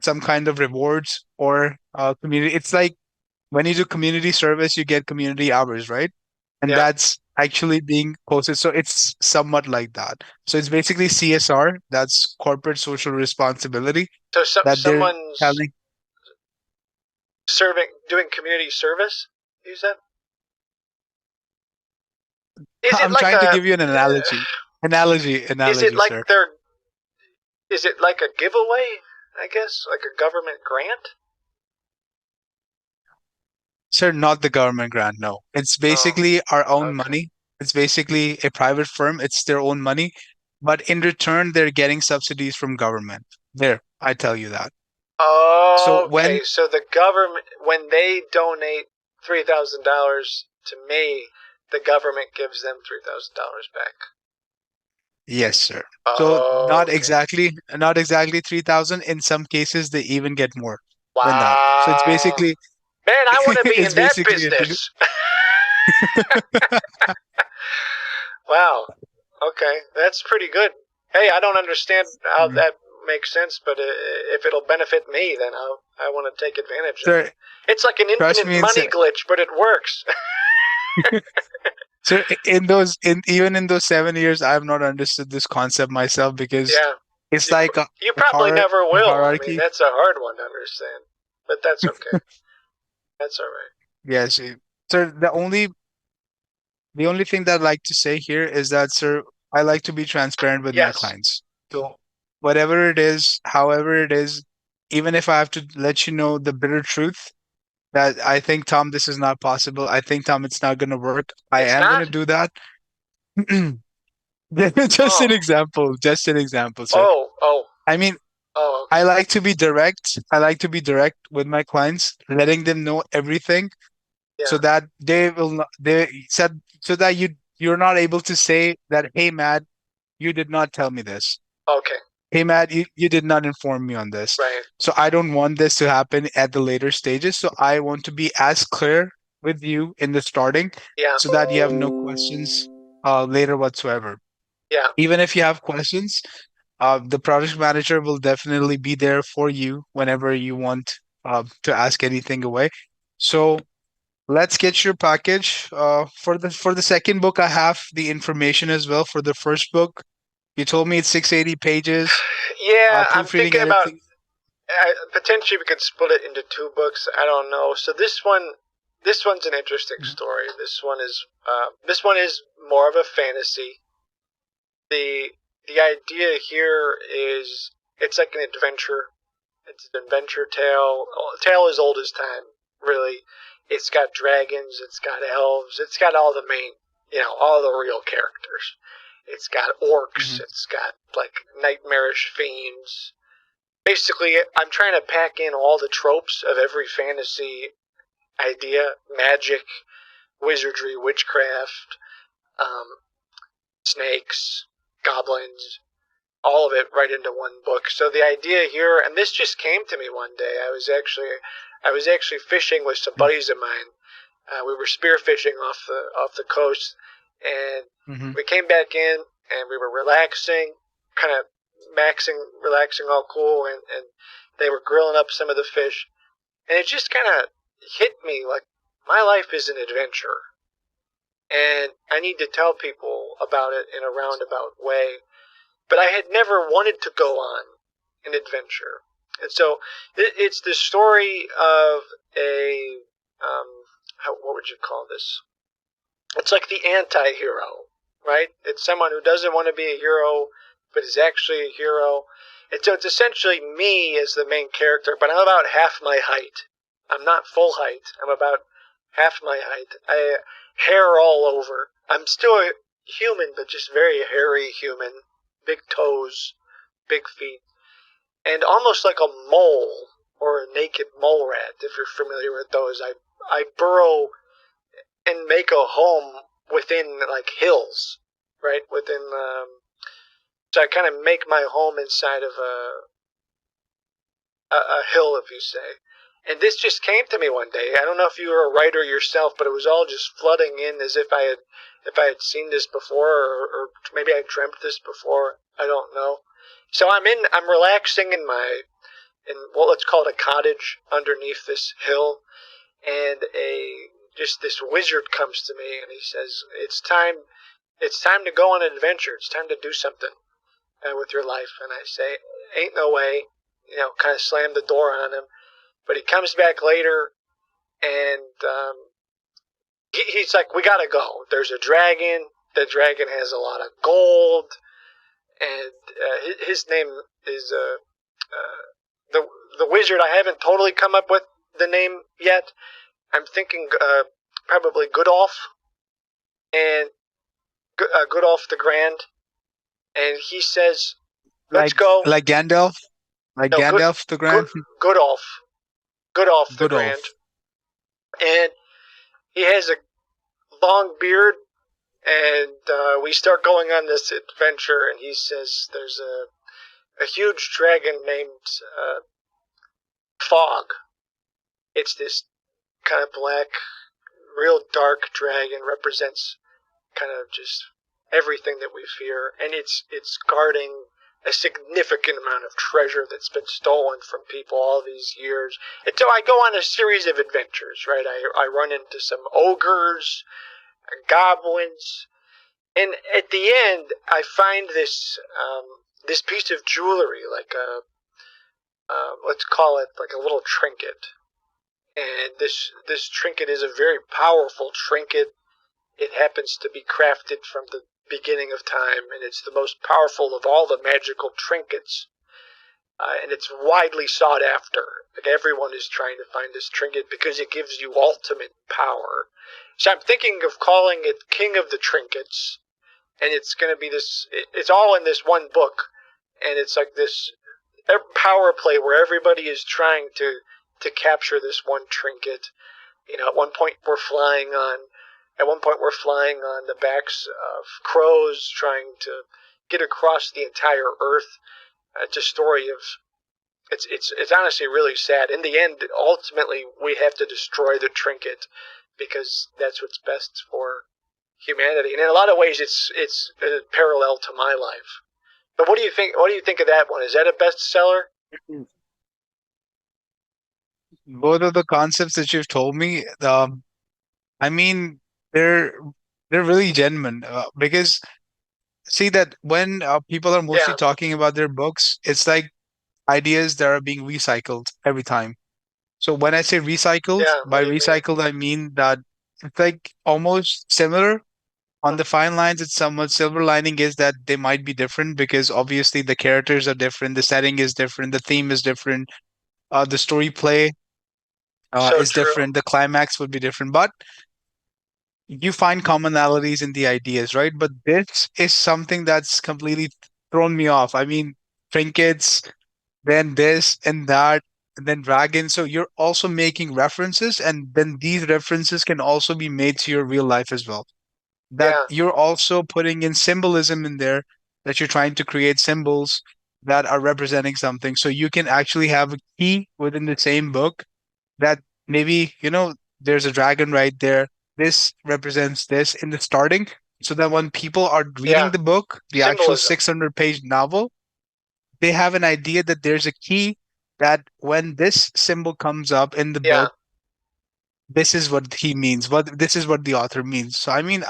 some kind of rewards or community. It's like when you do community service, you get community hours, right? And yeah. that's actually being posted. So it's somewhat like that. So it's basically CSR, that's corporate social responsibility, So that they're someone's telling. doing community service. You said, is it I'm like trying to give you an uh, analogy. is it Analogy, like sir. is it like a giveaway? I guess like a government grant. Sir, not the government grant, no. It's Oh, basically our own okay. money. It's basically a private firm. It's their own money, but in return, they're getting subsidies from government. There, I tell you that. So Okay, when so the government, when they donate $3,000 to me, the government gives them $3,000 back. yes, sir. So Oh, not okay. exactly 3,000. In some cases, they even get more than that. So it's Wow. basically Man, I want to be it's in that basically business. Wow. Okay, that's pretty good. Hey, I don't understand how that makes sense, but if it'll benefit me, then I want to take advantage of it. sir. It's like an Trust infinite me, money glitch, but it works. sir. Even in those 7 years, I have not understood this concept myself because Yeah. it's You, like you a probably never a will. I mean, hierarchy. that's a hard one to understand, but that's okay. That's all right. Yes, sir. The only thing that I like to say here is that, sir, I like to be transparent with my Yes. clients. So whatever it is, however it is, even if I have to let you know the bitter truth that I think, Tom, this is not possible. I think, Tom, it's not going to work. I It's am going not? to do that. Just an Oh. example. Just an example, sir. Oh. Oh. I mean, Oh, I okay. like to be direct. I like to be direct with my clients, letting them know everything Yeah. so that they will not, they said so that you're not able to say that, hey Matt, you did not tell me this. Okay. Hey Matt, you did not inform me on this. Right. So I don't want this to happen at the later stages. So I want to be as clear with you in the starting Yeah. so that you have no questions later whatsoever. Yeah. Even if you have questions, the project manager will definitely be there for you whenever you want to ask anything away. So let's get your package. For the second book, I have the information as well. For the first book, you told me it's 680 pages. Yeah, I'm Proofreading, thinking about editing. potentially we could split it into two books. I don't know. So this one's an interesting Mhm. story. This one is more of a fantasy. The idea here is it's like an adventure. It's an adventure tale. A tale as old as time, really. It's got dragons. It's got elves. It's got all the main, all the real characters. It's got orcs. Mhm. It's got like nightmarish fiends. Basically, I'm trying to pack in all the tropes of every fantasy idea: magic, wizardry, witchcraft, um, snakes, goblins, all of it right into one book. So the idea here, and this just came to me one day. I was actually fishing with some buddies of mine. We were spearfishing off the coast, and Mhm. we came back in and we were relaxing, kind of relaxing, all cool, and they were grilling up some of the fish, and it just kind of hit me like my life is an adventure, and I need to tell people about it in a roundabout way. But I had never wanted to go on an adventure, and so it's the story of a what would you call this? It's like the anti-hero, right? It's someone who doesn't want to be a hero, but is actually a hero. And so it's essentially me as the main character, but I'm about half my height. I'm not full height. I'm about half my height. I hair all over. I'm still a human, but just very hairy human. Big toes, big feet, and almost like a mole or a naked mole rat. If you're familiar with those, I burrow and make a home within like hills, right? So I kind of make my home inside of a hill, if you say. And this just came to me one day. I don't know if you were a writer yourself, but it was all just flooding in as if I had seen this before, or maybe I dreamt this before. I don't know. So I'm relaxing in what let's call it a cottage underneath this hill, and just this wizard comes to me and he says, it's time to go on an adventure. It's time to do something with your life. And I say, ain't no way, kind of slam the door on him. But he comes back later, and he's like, we gotta go. There's a dragon. The dragon has a lot of gold, and his name is the wizard. I haven't totally come up with the name yet. I'm thinking probably Goodolf, and Goodolf the Grand, and he says, "Let's go." Like Gandalf, No, Gandalf the Grand, Goodolf, Goodolf the Grand, Goodolf. and he has a long beard, and we start going on this adventure, and he says there's a huge dragon named Fog. It's this kind of black, real dark dragon, represents kind of just everything that we fear, and it's guarding a significant amount of treasure that's been stolen from people all these years. And so I go on a series of adventures, right? I run into some ogres, goblins, and at the end I find this this piece of jewelry, like a let's call it like a little trinket. And this trinket is a very powerful trinket. It happens to be crafted from the beginning of time, and it's the most powerful of all the magical trinkets. And it's widely sought after. Like, everyone is trying to find this trinket because it gives you ultimate power. So I'm thinking of calling it King of the Trinkets, and it's going to be this. It's all in this one book, and it's like this power play where everybody is trying to capture this one trinket. You know, at one point we're flying on the backs of crows, trying to get across the entire Earth. It's a story of it's honestly really sad. In the end, ultimately, we have to destroy the trinket because that's what's best for humanity. And in a lot of ways, it's a parallel to my life. But what do you think? What do you think of that one? Is that a bestseller? Both of the concepts that you've told me, I mean, they're they're really genuine because see that when people are mostly Yeah, talking about their books, it's like ideas that are being recycled every time. So when I say recycled, yeah. What by do you mean? recycled I mean that it's like almost similar. On the fine lines, it's somewhat silver lining is that they might be different because obviously the characters are different, the setting is different, the theme is different, the story play So is true. different, the climax would be different, but you find commonalities in the ideas, right? But this is something that's completely thrown me off. I mean, trinkets, then this and that, and then dragons. So you're also making references, and then these references can also be made to your real life as well. That Yeah, you're also putting in symbolism in there, that you're trying to create symbols that are representing something. So you can actually have a key within the same book that maybe, there's a dragon right there. This represents this in the starting. So that when people are yeah. reading the book, the actual Symbolism. 600-page novel, they have an idea that there's a key that when this symbol comes up in the Yeah, book, this is what he means. What this is what the author means. So I mean,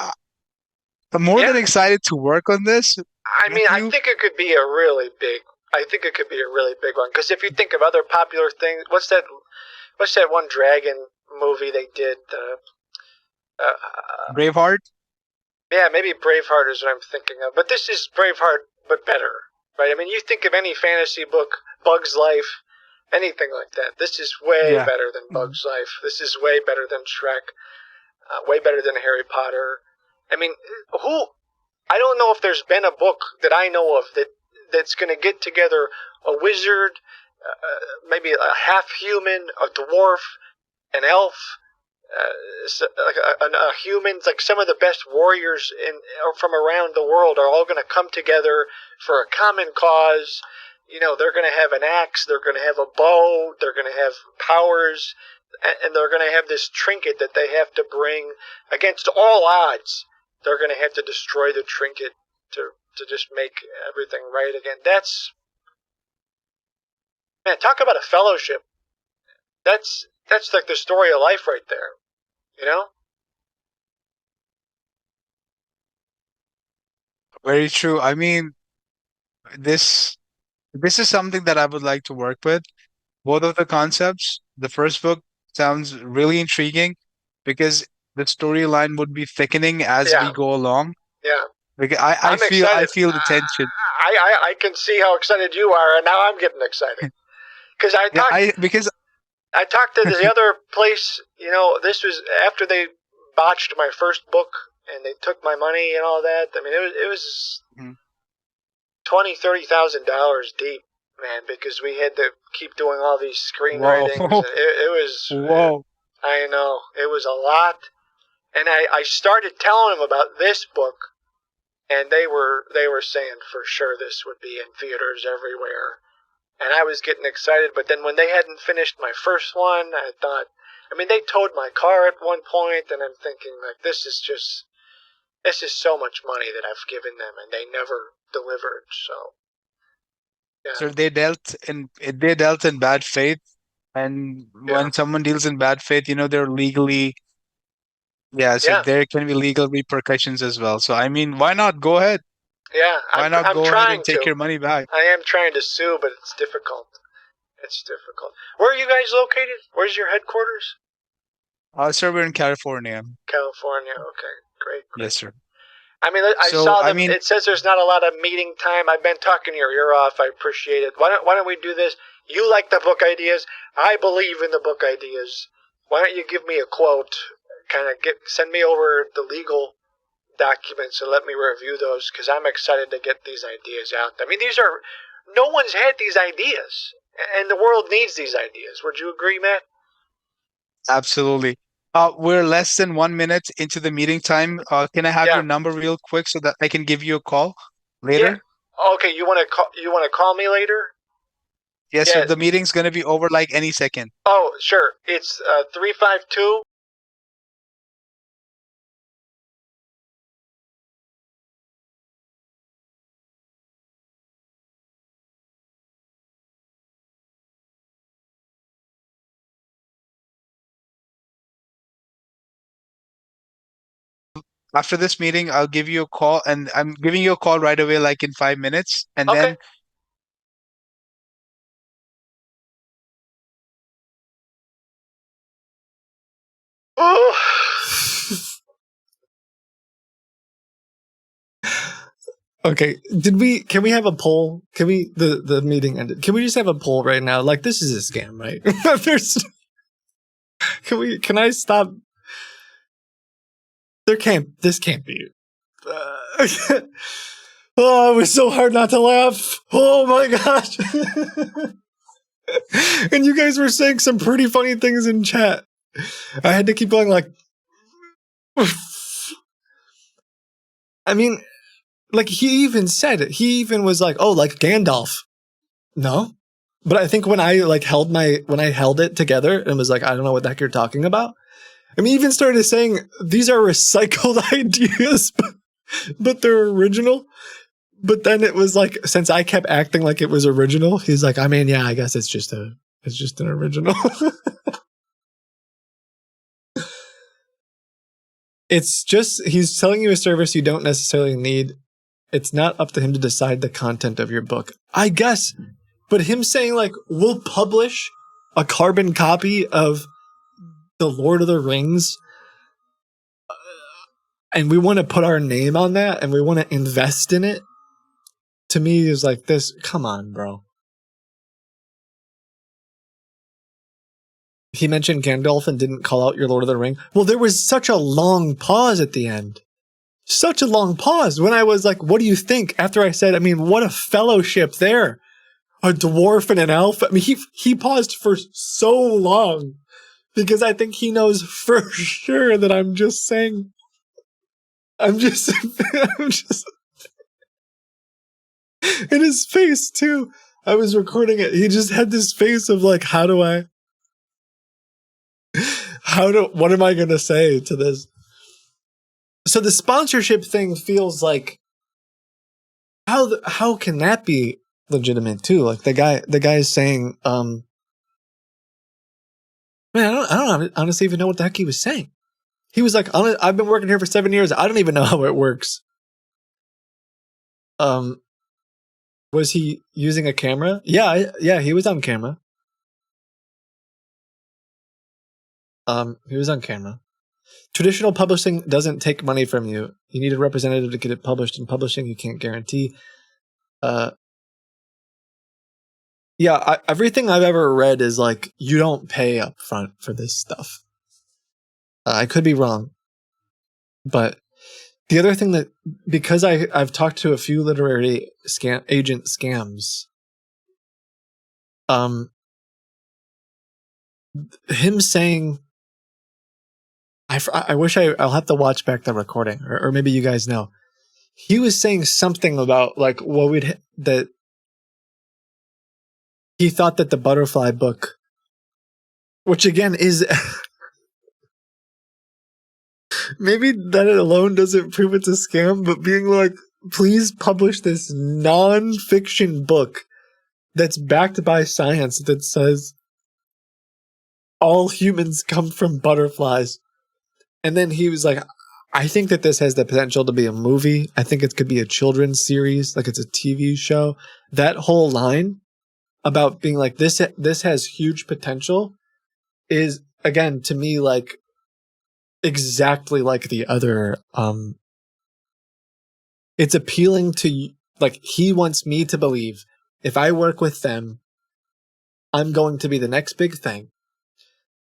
I'm more yeah. than excited to work on this I with mean, I you. think it could be a really big. I think it could be a really big one because if you think of other popular things, what's that? What's that one dragon movie they did? Braveheart. Yeah, maybe Braveheart is what I'm thinking of. But this is Braveheart, but better, right? I mean, you think of any fantasy book, Bug's Life, anything like that. This is way Yeah. better than Bug's Life. This is way better than Shrek. Way better than Harry Potter. I mean, who? I don't know if there's been a book that I know of that's going to get together a wizard, maybe a half human, a dwarf, an elf, like a human. Like some of the best warriors from around the world are all going to come together for a common cause. You know, they're going to have an axe, they're going to have a bow, they're going to have powers, and they're going to have this trinket that they have to bring against all odds. They're going to have to destroy the trinket to just make everything right again. That's, man, talk about a fellowship. That's like the story of life right there. You know? Very true. I mean, this this is something that I would like to work with. Both of the concepts. The first book sounds really intriguing because the storyline would be thickening as Yeah, we go along. yeah. Because I I'm feel I excited. feel the tension. I can see how excited you are, and now I'm getting excited because Yeah, I because I talked to the other place. You know, this was after they botched my first book. and they took my money and all that. I mean, it was Mhm. $20,000-$30,000 deep, man, because we had to keep doing all these screenwritings. Whoa. And it was, Whoa. I know, it was a lot. And I started telling them about this book, and they were saying for sure this would be in theaters everywhere. And I was getting excited, but then when they hadn't finished my first one, I thought, I mean, they towed my car at one point, and I'm thinking, like, this is so much money that I've given them, and they never delivered. So, yeah, So they dealt in bad faith, and yeah, when someone deals in bad faith, they're legally, so yeah, there can be legal repercussions as well. So I mean, why not go ahead? yeah. Why not I'm go ahead and trying take to. your money back? I am trying to sue, but it's difficult. It's difficult. Where are you guys located? Where's your headquarters? Sir, we're in California. California. Okay, great. Yes, sir. I mean, I So saw I them. mean, It says there's not a lot of meeting time. I've been talking your ear off. I appreciate it. Why don't we do this? You like the book ideas. I believe in the book ideas. Why don't you give me a quote? Kind of send me over the legal documents and let me review those, because I'm excited to get these ideas out. I mean, no one's had these ideas, and the world needs these ideas. Would you agree, Matt? absolutely. We're less than 1 minute into the meeting time. Can I have Yeah. your number real quick so that I can give you a call Yeah. later? Okay. You want to call me later? Yes, sir. Yes. The meeting's gonna be over like any second. Oh, sure. It's 352. After this meeting, I'll give you a call, and I'm giving you a call right away, like in 5 minutes, and Okay. then Oh. Okay, can we have a poll? Can we, the meeting ended. Can we just have a poll right now? Like, this is a scam, right? Can I stop? This can't be. Oh, it was so hard not to laugh. Oh my gosh. And you guys were saying some pretty funny things in chat. I had to keep going like, I mean, like he even said it. He even was like, "Oh, like Gandalf." No, but I think when I held it together and was like, "I don't know what the heck you're talking about." I mean, he even started saying these are recycled ideas, but they're original. But then it was like, since I kept acting like it was original, he's like, "I mean, yeah, I guess it's just an original." It's just, he's selling you a service you don't necessarily need. It's not up to him to decide the content of your book, I guess. But him saying like, we'll publish a carbon copy of The Lord of the Rings, and we want to put our name on that, and we want to invest in it, to me is like this. Come on, bro. He mentioned Gandalf and didn't call out your Lord of the Ring. Well, there was such a long pause at the end. Such a long pause when I was like, what do you think? After I said, I mean, what a fellowship there. A dwarf and an elf. I mean, he paused for so long because I think he knows for sure that I'm just saying, I'm just in his face too. I was recording it. He just had this face of like, what am I going to say to this? So the sponsorship thing feels like, how can that be legitimate too? Like the guy is saying, man, I don't honestly even know what the heck he was saying. He was like, I've been working here for 7 years. I don't even know how it works. Was he using a camera? Yeah, he was on camera. He was on camera. Traditional publishing doesn't take money from you. You need a representative to get it published. In publishing, you can't guarantee. Everything I've ever read is like, you don't pay up front for this stuff. I could be wrong, but the other thing that, because I've talked to a few literary agent scams, him saying, I wish I'll have to watch back the recording, or maybe you guys know. He was saying something about like that he thought that the butterfly book, which again is maybe that alone doesn't prove it's a scam, but being like, please publish this non-fiction book that's backed by science that says all humans come from butterflies. And then he was like, I think that this has the potential to be a movie. I think it could be a children's series, like it's a TV show. That whole line about being like, this has huge potential is, again, to me, like exactly like the other. It's appealing to, like, he wants me to believe if I work with them, I'm going to be the next big thing.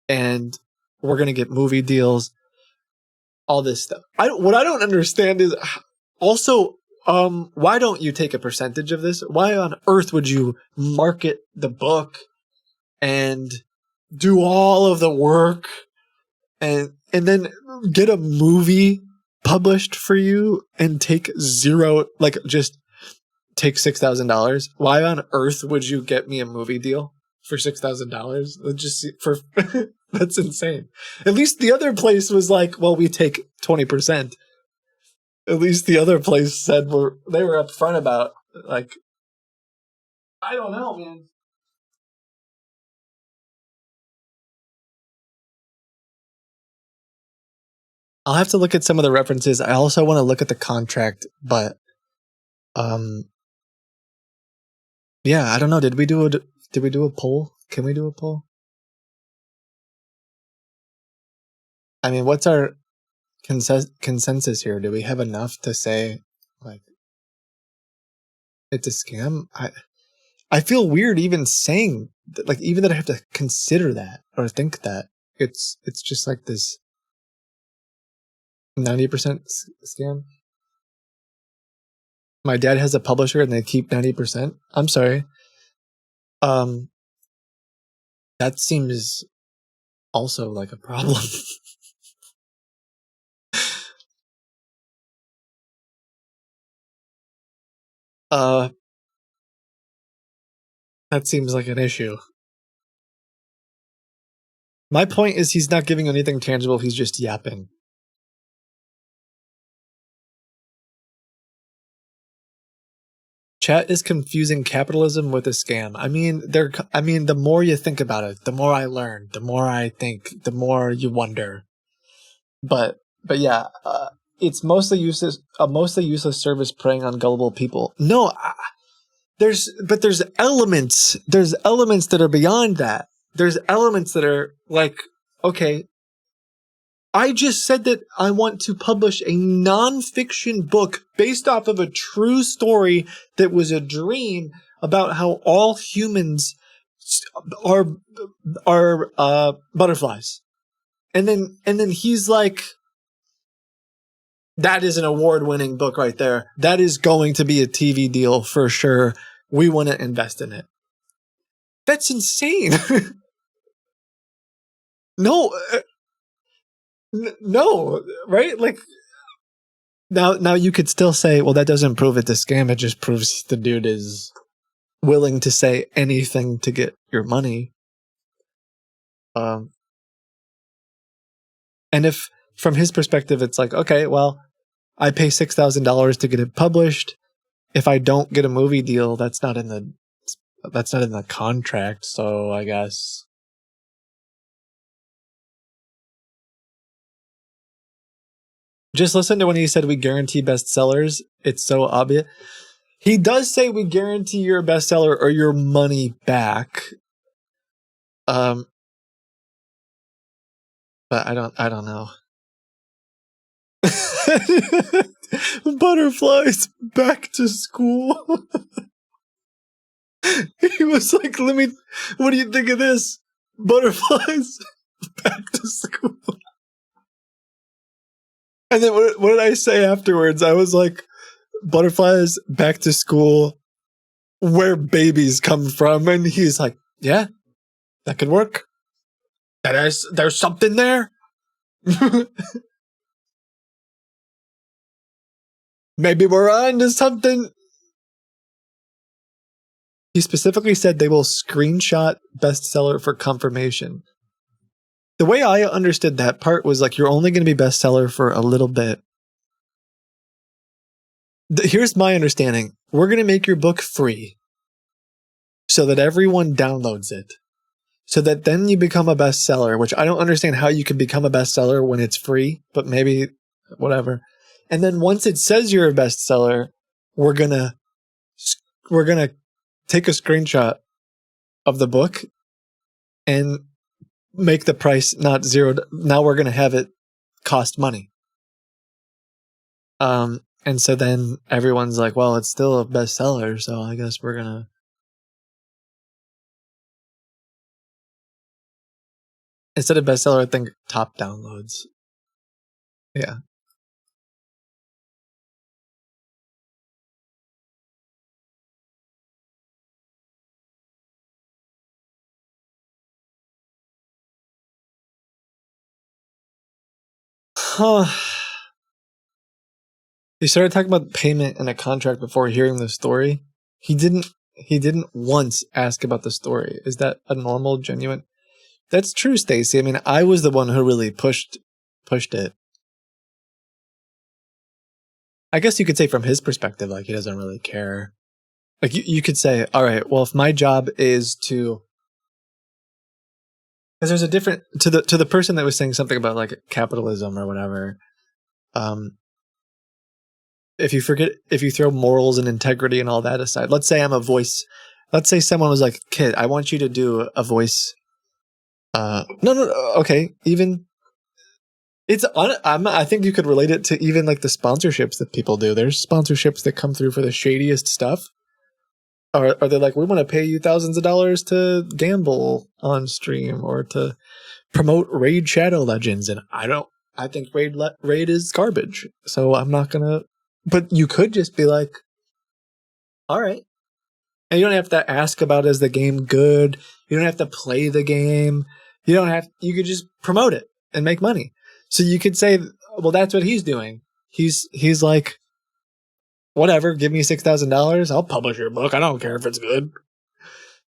And we're going to get movie deals, all this stuff. What I don't understand is also, why don't you take a percentage of this? Why on earth would you market the book and do all of the work and then get a movie published for you and take zero, like just take $6,000? Why on earth would you get me a movie deal for $6,000? Just for that's insane. At least the other place was like, well, we take 20%. At least the other place said they were upfront about, like, I don't know, man. I'll have to look at some of the references. I also want to look at the contract, but yeah, I don't know. Did we do a poll? Can we do a poll? I mean, what's our consensus here? Do we have enough to say, like, it's a scam? I feel weird even saying that, like, even that I have to consider that or think that it's just like this 90% scam. My dad has a publisher and they keep 90%. I'm sorry. That seems also like a problem. That seems like an issue. My point is he's not giving anything tangible, he's just yapping. Chat is confusing capitalism with a scam. I mean, the more you think about it, the more I learn, the more I think, the more you wonder. But yeah, it's mostly useless. A mostly useless service preying on gullible people. No, there's elements. There's elements that are beyond that. There's elements that are like, okay, I just said that I want to publish a non-fiction book based off of a true story that was a dream about how all humans are butterflies. And then he's like, that is an award-winning book right there. That is going to be a TV deal for sure. We want to invest in it. That's insane. No, no, right? Like, now you could still say, well, that doesn't prove it's a scam. It just proves the dude is willing to say anything to get your money. And if from his perspective, it's like, okay, well, I pay $6,000 to get it published. If I don't get a movie deal, that's not in the contract. So I guess. Just listen to when he said we guarantee bestsellers. It's so obvious. He does say we guarantee your bestseller or your money back. But I don't know. Butterflies back to school. He was like, what do you think of this? Butterflies back to school. And then what did I say afterwards? I was like, butterflies back to school, where babies come from. And he's like, yeah, that could work. There's something there. Maybe we're on to something. He specifically said they will screenshot bestseller for confirmation. The way I understood that part was like, you're only going to be bestseller for a little bit. Here's my understanding. We're going to make your book free so that everyone downloads it. So that then you become a bestseller, which I don't understand how you can become a bestseller when it's free, but maybe whatever. And then once it says you're a bestseller, we're going to take a screenshot of the book and make the price not zero. Now we're going to have it cost money. And so then everyone's like, well, it's still a bestseller, so I guess we're going to. Instead of bestseller, I think top downloads. Yeah. Huh. He started talking about payment and a contract before hearing the story. He didn't once ask about the story. Is that a normal, genuine? That's true, Stacy. I mean, I was the one who really pushed it. I guess you could say from his perspective, like, he doesn't really care. Like, you could say, all right, well, if my job is to, because there's a different, to the person that was saying something about like capitalism or whatever. If you throw morals and integrity and all that aside, let's say I'm a voice. Let's say someone was like, kid, I want you to do a voice. Okay. Even I think you could relate it to even like the sponsorships that people do. There's sponsorships that come through for the shadiest stuff. Or are they like, we want to pay you thousands of dollars to gamble on stream or to promote Raid Shadow Legends? And I think Raid is garbage. So I'm not going to, but you could just be like, all right. And you don't have to ask about, is the game good? You don't have to play the game. You could just promote it and make money. So you could say, well, that's what he's doing. He's like, whatever, give me $6,000. I'll publish your book. I don't care if it's good.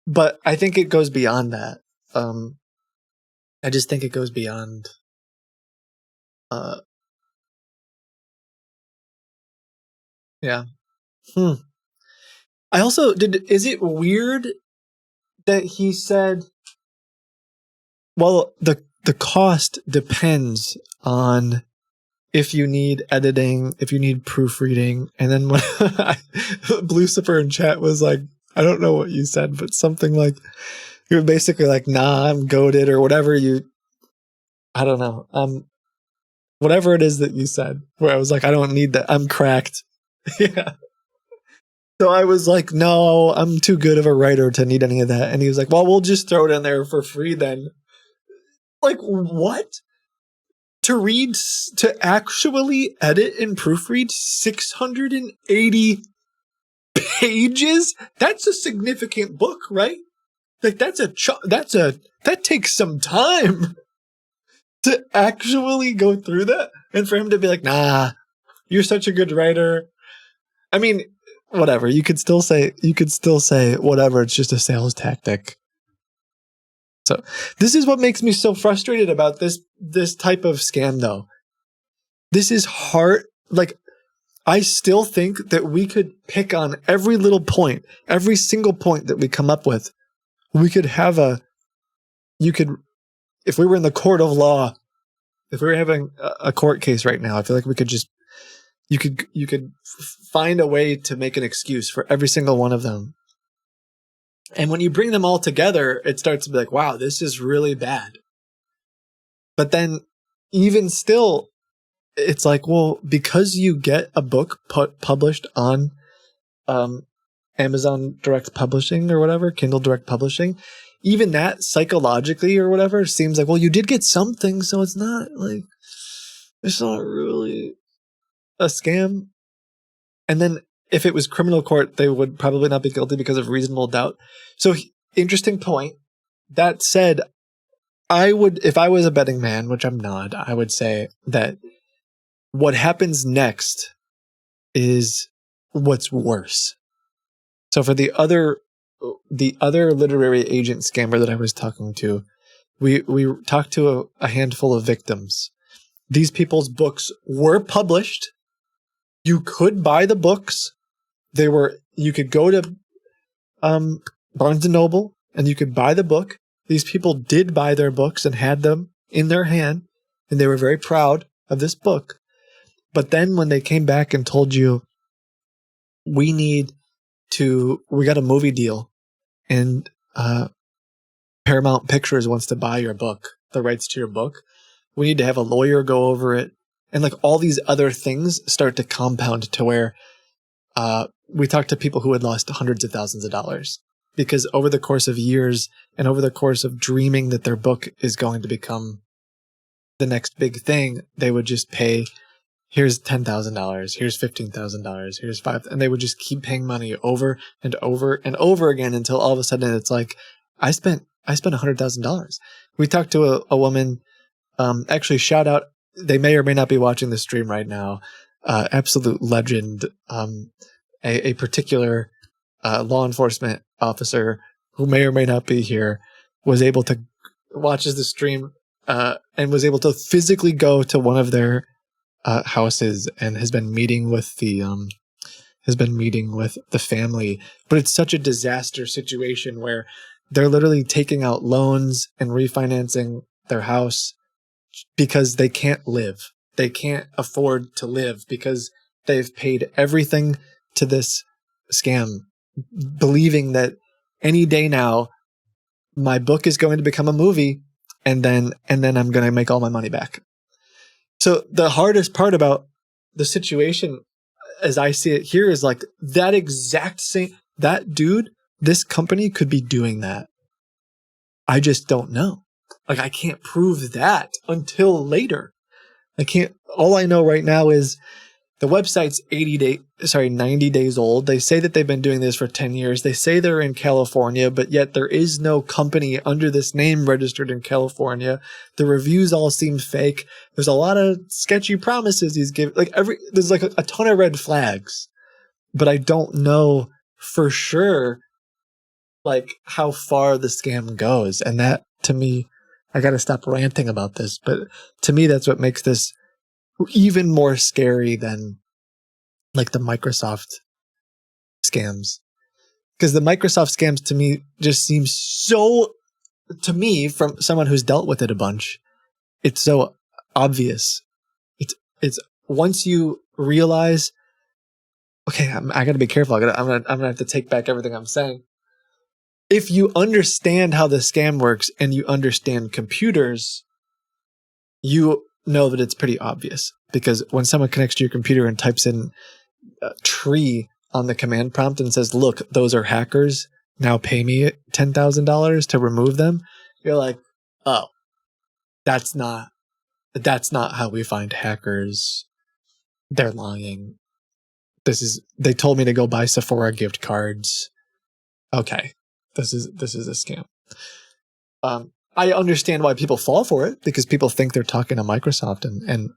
But I think it goes beyond that. I just think it goes beyond. Yeah. I also is it weird that he said, well, the cost depends on if you need editing, if you need proofreading. And then when Lucifer in chat was like, I don't know what you said, but something like, you were basically like, nah, I'm goated or whatever I don't know. Whatever it is that you said, where I was like, I don't need that. I'm cracked. Yeah. So I was like, no, I'm too good of a writer to need any of that. And he was like, well, we'll just throw it in there for free then. Like, what? To actually edit and proofread 680 pages? That's a significant book, right? Like, that takes some time to actually go through that. And for him to be like, nah, you're such a good writer. I mean, whatever. You could still say whatever. It's just a sales tactic. So this is what makes me so frustrated about this type of scam, though. This is hard. Like, I still think that we could pick on every little point, every single point that we come up with. We could have if we were in the court of law, if we were having a court case right now, I feel like we could just, you could find a way to make an excuse for every single one of them. And when you bring them all together, it starts to be like, wow, this is really bad. But then even still, it's like, well, because you get a book published on Amazon Direct Publishing or whatever, Kindle Direct Publishing, even that psychologically or whatever seems like, well, you did get something, so it's not like, it's not really a scam. And then if it was criminal court, they would probably not be guilty because of reasonable doubt. So interesting point. That said, I would, if I was a betting man, which I'm not, I would say that what happens next is what's worse. So for the other literary agent scammer that I was talking to, we talked to a handful of victims. These people's books were published. You could buy the books. You could go to Barnes and Noble and you could buy the book. These people did buy their books and had them in their hand, and they were very proud of this book. But then when they came back and told you, we got a movie deal, and Paramount Pictures wants to buy your book, the rights to your book. We need to have a lawyer go over it. And like all these other things start to compound to where we talked to people who had lost hundreds of thousands of dollars because over the course of years and over the course of dreaming that their book is going to become the next big thing, they would just pay, here's $10,000, here's $15,000, here's $5,000, and they would just keep paying money over and over and over again until all of a sudden it's like, I spent $100,000. We talked to a woman, actually shout out, they may or may not be watching the stream right now, absolute legend, a particular law enforcement officer who may or may not be here was able to watches the stream and was able to physically go to one of their houses and has been meeting with the family. But it's such a disaster situation where they're literally taking out loans and refinancing their house because they can't live. They can't afford to live because they've paid everything to this scam, believing that any day now my book is going to become a movie and then I'm going to make all my money back. So the hardest part about the situation as I see it here is like that exact same, that dude, this company could be doing that. I just don't know. Like I can't prove that until later. All I know right now is the website's 90 days old. They say that they've been doing this for 10 years. They say they're in California, but yet there is no company under this name registered in California. The reviews all seem fake. There's a lot of sketchy promises he's giving. There's like a ton of red flags, but I don't know for sure like how far the scam goes. And that to me, I got to stop ranting about this, but to me, that's what makes this even more scary than like the Microsoft scams. Because the Microsoft scams to me just seem so, to me, from someone who's dealt with it a bunch, it's so obvious. It's once you realize, okay, I got to be careful. I'm gonna have to take back everything I'm saying. If you understand how the scam works and you understand computers, you know that it's pretty obvious. Because when someone connects to your computer and types in a tree on the command prompt and says, look, those are hackers, now pay me $10,000 to remove them, you're like, oh, that's not how we find hackers. They're lying. They told me to go buy Sephora gift cards. Okay, this is a scam. I understand why people fall for it because people think they're talking to Microsoft, and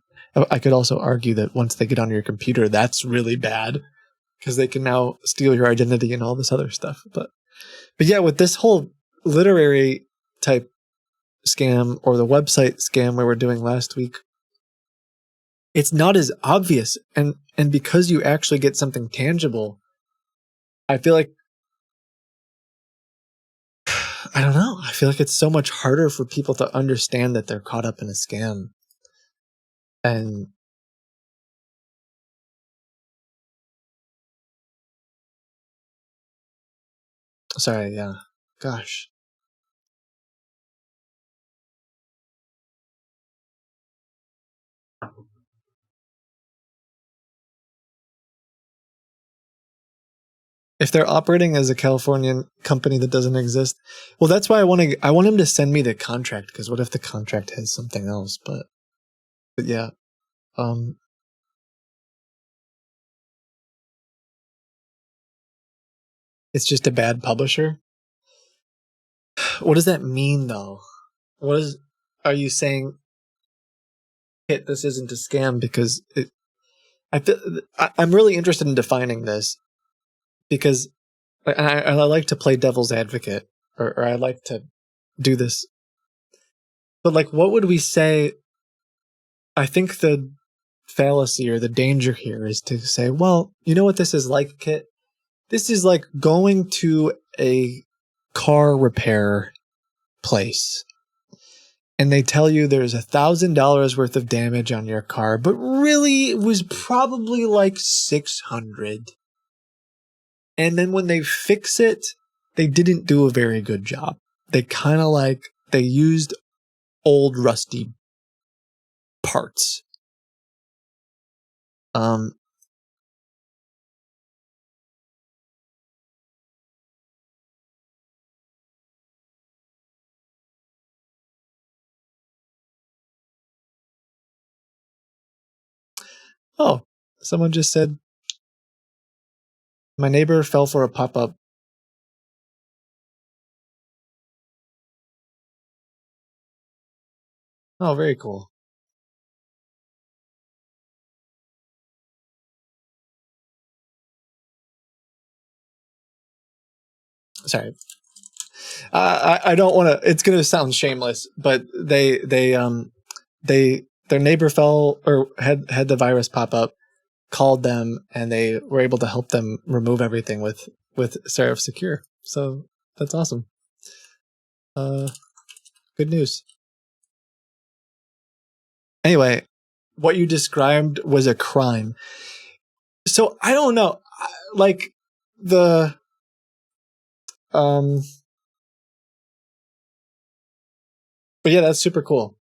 I could also argue that once they get on your computer, that's really bad because they can now steal your identity and all this other stuff. But yeah, with this whole literary type scam or the website scam we were doing last week, it's not as obvious. And because you actually get something tangible, I feel like, I don't know. I feel like it's so much harder for people to understand that they're caught up in a scam. And sorry, yeah. Gosh. If they're operating as a Californian company that doesn't exist, well, that's why I want him to send me the contract, because what if the contract has something else? But yeah. it's just a bad publisher. What does that mean, though? Are you saying? Hit, this isn't a scam because I'm really interested in defining this because I like to play devil's advocate or I like to do this. But like, what would we say? I think the fallacy or the danger here is to say, well, you know what this is like, Kit? This is like going to a car repair place and they tell you there's $1,000 worth of damage on your car, but really it was probably like 600. And then when they fix it, they didn't do a very good job. They kind of they used old rusty parts. Oh, someone just said, my neighbor fell for a pop-up. Oh, very cool. Sorry. I don't want to, it's going to sound shameless, but their neighbor fell or had the virus pop up, called them, and they were able to help them remove everything with Serif Secure. So that's awesome. Good news. Anyway, what you described was a crime. So I don't know, like the but yeah, that's super cool.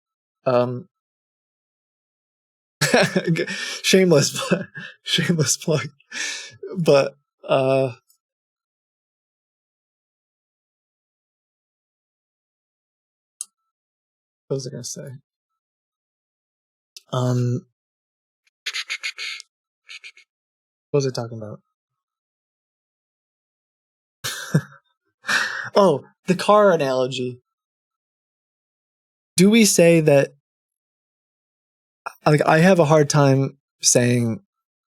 Shameless plug. But what was I gonna say? What was I talking about? Oh, the car analogy. Do we say that, like, I have a hard time saying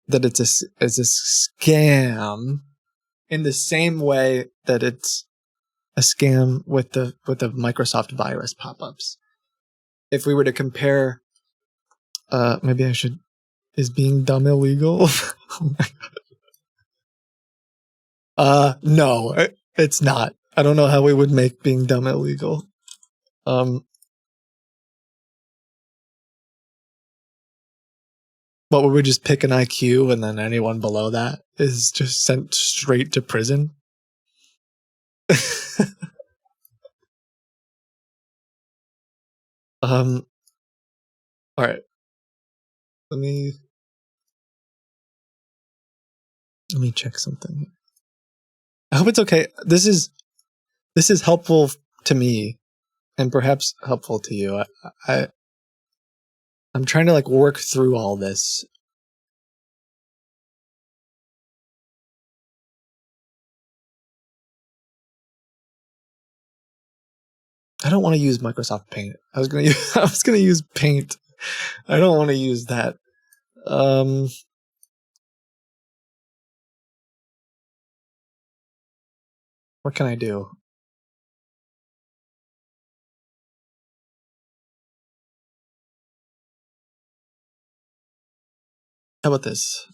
that it's a scam in the same way that it's a scam with the Microsoft virus pop-ups. If we were to compare, maybe I should. Is being dumb illegal? Oh my God. No, it's not. I don't know how we would make being dumb illegal. But would we just pick an IQ and then anyone below that is just sent straight to prison? All right. Let me check something. I hope it's okay. This is helpful to me and perhaps helpful to you. I'm trying to like work through all this. I don't want to use Microsoft Paint. I was gonna use Paint. I don't want to use that. What can I do? How about this?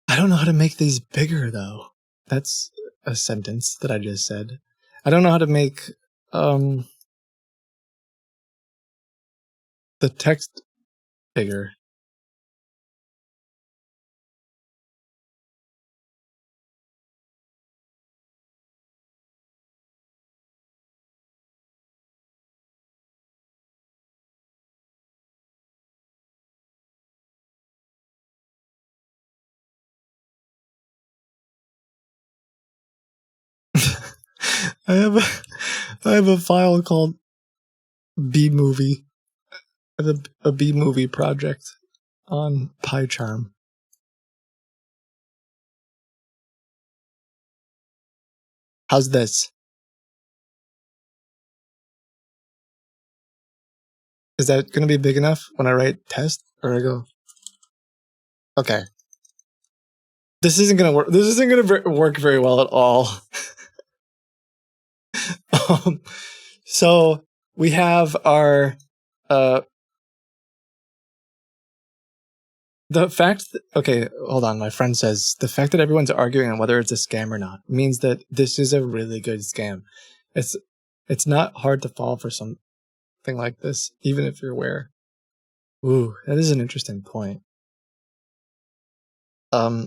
I don't know how to make these bigger though. That's a sentence that I just said. I don't know how to make the text bigger. I have a file called B movie. I have a B movie project on PyCharm. How's this? Is that going to be big enough when I write test? Or I go, okay. This isn't going to work. This isn't going to work very well at all. So we have our, the fact that, okay, hold on. My friend says the fact that everyone's arguing on whether it's a scam or not means that this is a really good scam. It's not hard to fall for something like this, even if you're aware. Ooh, that is an interesting point. Yeah,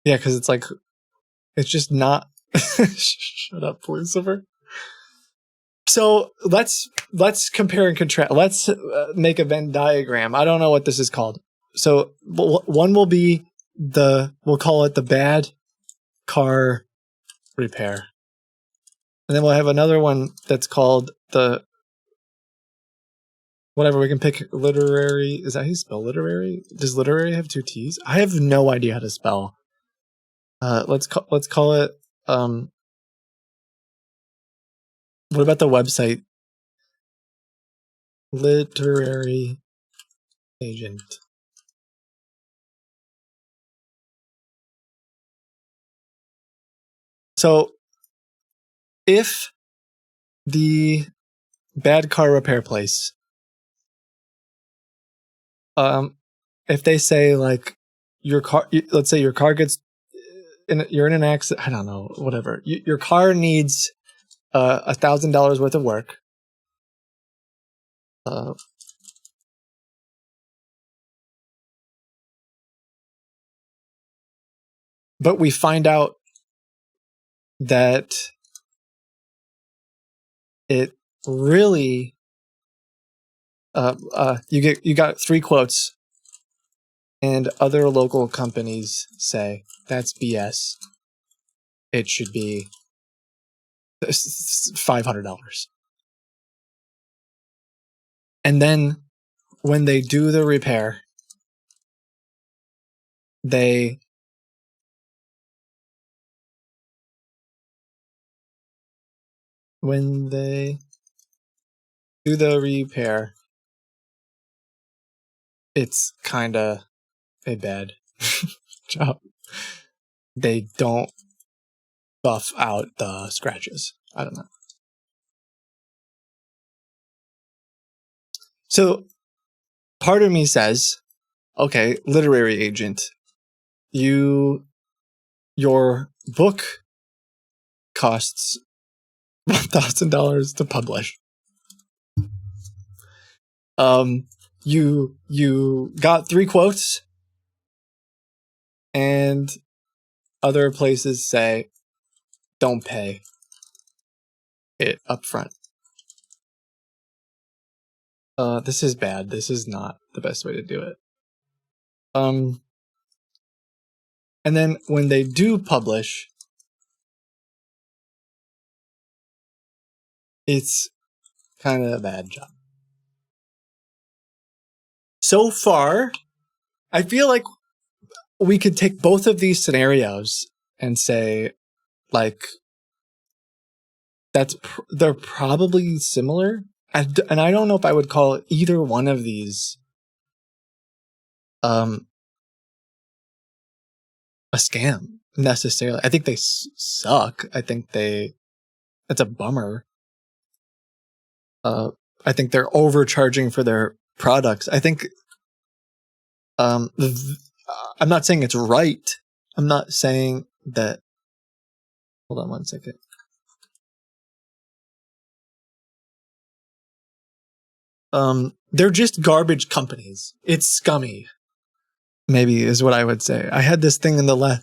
because it's like, it's just not. Shut up, voiceover. So let's compare and contrast. Let's make a Venn diagram. I don't know what this is called. So one will be we'll call it the bad car repair, and then we'll have another one that's called the whatever. We can pick literary. Is that how you spell literary? Does literary have 2 T's? I have no idea how to spell. Let's call it. What about the website? Literary agent. So, if the bad car repair place, if they say like your car, let's say your car gets, you're in an accident. I don't know, whatever. Your car needs $1,000 worth of work. But we find out that it really, you got 3 quotes, and other local companies say that's BS. It should be $500. And then when they do the repair, when they do the repair, it's kind of a bad job. They don't buff out the scratches. I don't know. So part of me says, okay, literary agent, your book costs $1,000 to publish. You got 3 quotes, and other places say don't pay it up front. This is bad. This is not the best way to do it. And then when they do publish, it's kind of a bad job. So far, I feel like we could take both of these scenarios and say, like, they're probably similar. And I don't know if I would call either one of these a scam necessarily. I think they suck. I think that's a bummer. I think they're overcharging for their products. I think I'm not saying it's right. I'm not saying that. Hold on one second. They're just garbage companies. It's scummy, maybe is what I would say. I had this thing in the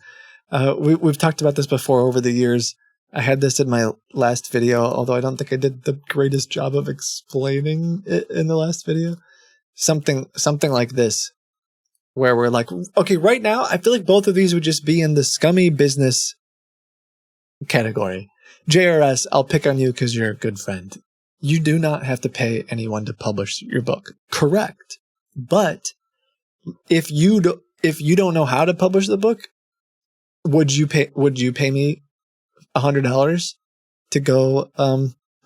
we've talked about this before over the years. I had this in my last video, although I don't think I did the greatest job of explaining it in the last video. Something like this, where we're like, okay, right now, I feel like both of these would just be in the scummy business category. JRS, I'll pick on you because you're a good friend. You do not have to pay anyone to publish your book. Correct. But if you don't know how to publish the book, would you pay me $100 to go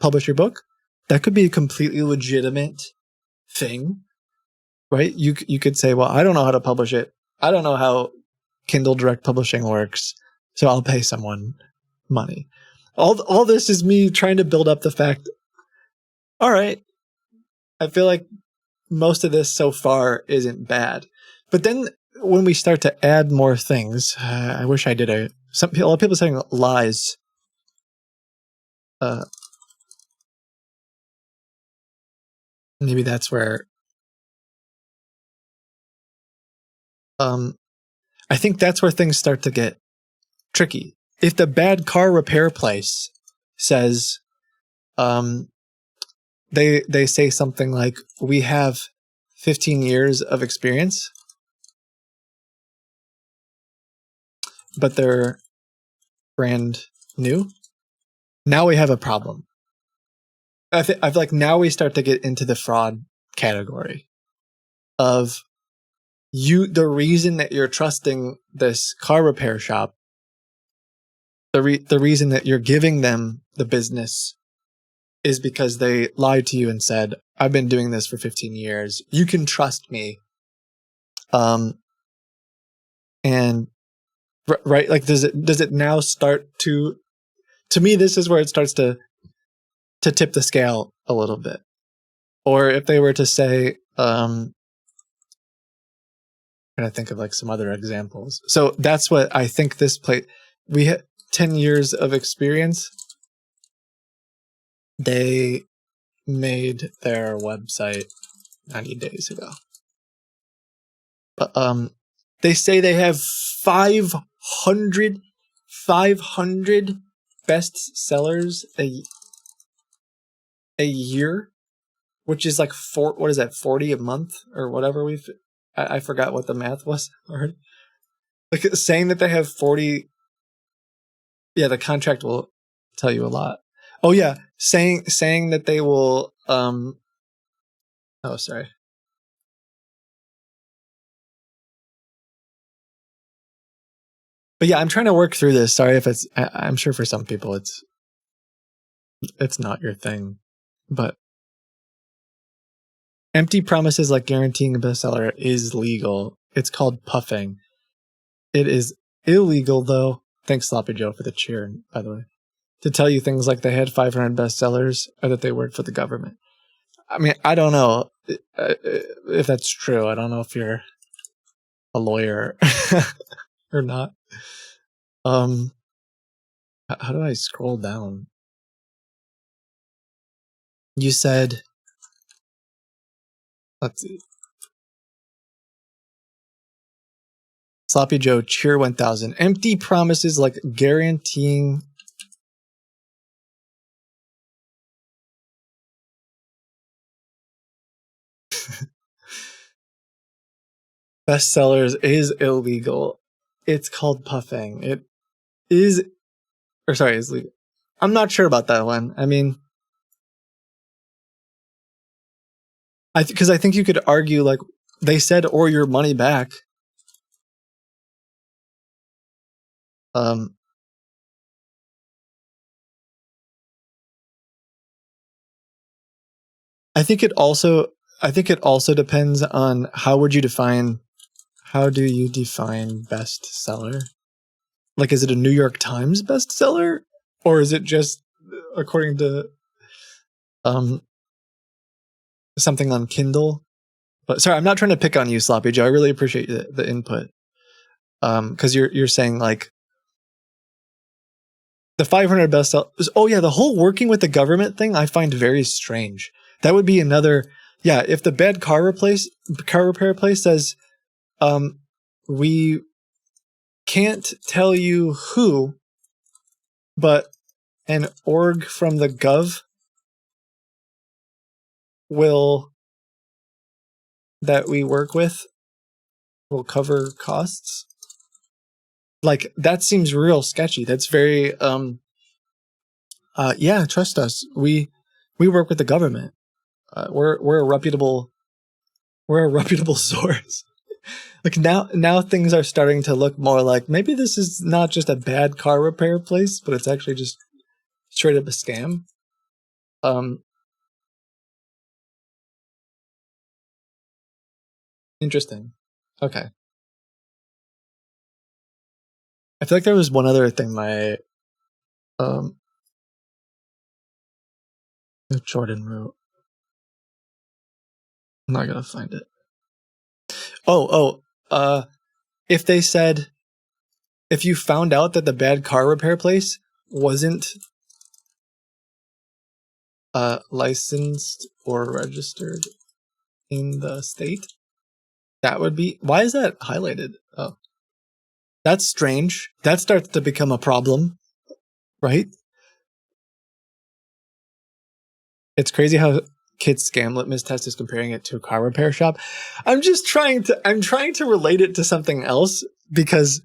publish your book? That could be a completely legitimate thing, right? You could say, well, I don't know how to publish it. I don't know how Kindle Direct Publishing works, so I'll pay someone money. All this is me trying to build up the fact, all right, I feel like most of this so far isn't bad. But then when we start to add more things, I wish I did a lot of people saying lies. Maybe that's where I think that's where things start to get tricky. If the bad car repair place says, they say something like, we have 15 years of experience, but they're brand new, now we have a problem. I feel like now we start to get into the fraud category of the reason that you're trusting this car repair shop, the reason that you're giving them the business is because they lied to you and said, I've been doing this for 15 years. You can trust me. And right, like, does it now start to me, this is where it starts to tip the scale a little bit. Or if they were to say, I'm trying to think of like some other examples. So that's what I think this place, we had 10 years of experience. They made their website 90 days ago. But they say they have 500 best sellers a year, which is like 40 a month or whatever I forgot what the math was already. Like saying that they have 40. Yeah, the contract will tell you a lot. Oh yeah, saying that they will oh sorry. But yeah, I'm trying to work through this. Sorry if I'm sure for some people it's not your thing. But empty promises like guaranteeing a bestseller is legal. It's called puffing. It is illegal though. Thanks Sloppy Joe for the cheer, by the way. To tell you things like they had 500 bestsellers or that they work for the government. I mean, I don't know if that's true. I don't know if you're a lawyer or not. How do I scroll down? You said, let's see. Sloppy Joe, cheer 1000. Empty promises like guaranteeing. Bestsellers is illegal. It's called puffing. It is, or sorry, it's legal. I'm not sure about that one. I mean, because I think you could argue like they said, or your money back. I think it also depends on how do you define bestseller? Like, is it a New York Times bestseller, or is it just according to something on Kindle? But sorry, I'm not trying to pick on you, Sloppy Joe. I really appreciate the input. Because you're saying like the 500 bestsellers. Oh yeah, the whole working with the government thing I find very strange. That would be another. Yeah, if the bad car repair place says, we can't tell you who, but an org from the gov that we work with will cover costs. Like, that seems real sketchy. That's very Yeah, trust us. We work with the government. We're a reputable source. Like now things are starting to look more like maybe this is not just a bad car repair place, but it's actually just straight up a scam. Interesting. Okay. I feel like there was one other thing my Jordan wrote. I'm not gonna find it. If they said, if you found out that the bad car repair place wasn't licensed or registered in the state, that would be, why is that highlighted? Oh, that's strange. That starts to become a problem, right? It's crazy how Kit's scam litmus test is comparing it to a car repair shop. I'm trying to relate it to something else, because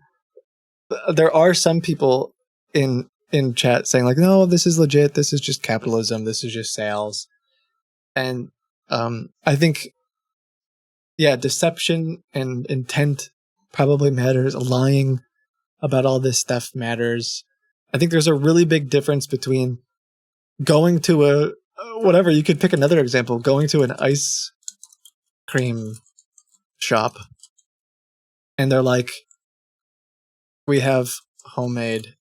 there are some people in chat saying like, no, this is legit, this is just capitalism, this is just sales. And I think, yeah, deception and intent probably matters. Lying about all this stuff matters. I think there's a really big difference between going to a whatever, you could pick another example, going to an ice cream shop and they're like, we have homemade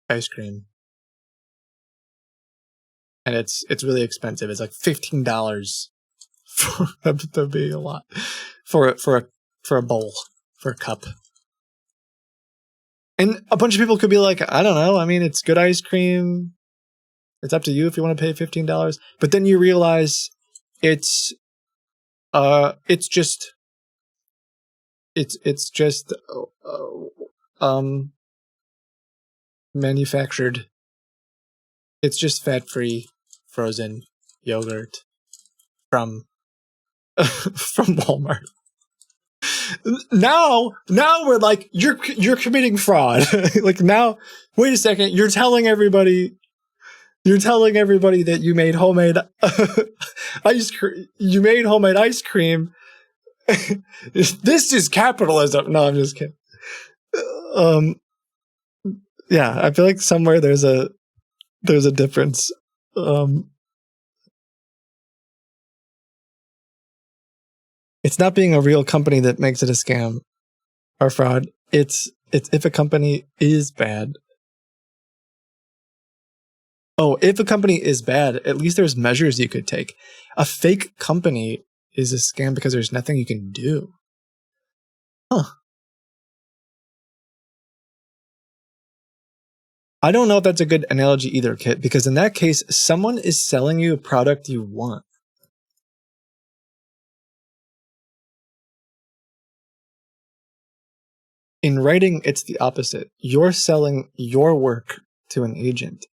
ice cream and it's really expensive. It's like $15 for that'd be a lot for a bowl, for a cup. And a bunch of people could be like, I don't know, I mean, it's good ice cream. It's up to you if you want to pay $15. But then you realize it's just manufactured. It's just fat-free frozen yogurt from from Walmart. Now we're like, you're committing fraud. Like, now, wait a second, you're telling everybody that you made homemade ice cream. You made homemade ice cream. This is capitalism. No, I'm just kidding. Yeah, I feel like somewhere there's a difference. It's not being a real company that makes it a scam or fraud. It's if a company is bad. Oh, if a company is bad, at least there's measures you could take. A fake company is a scam because there's nothing you can do. Huh. I don't know if that's a good analogy either, Kit, because in that case, someone is selling you a product you want. In writing, it's the opposite. You're selling your work to an agent.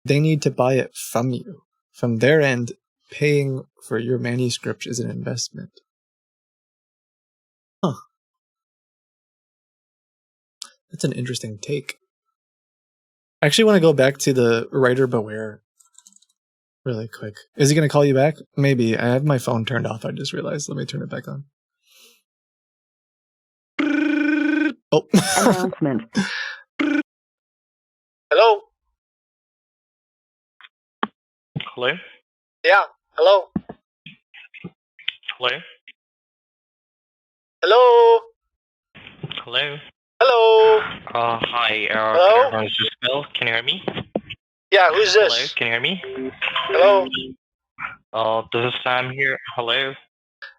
They need to buy it from you. From their end, paying for your manuscript is an investment. Huh. That's an interesting take. I actually want to go back to the writer beware really quick. Is he going to call you back? Maybe. I have my phone turned off. I just realized. Let me turn it back on. Oh. Announcement. Hello? Hello? Yeah, hello? Hello? Hello? Hello? Hello? Hi, Hello? this is Bill. Can you hear me? Yeah, who's Hello? this? Can you hear me? Hello? This is Sam here. Hello?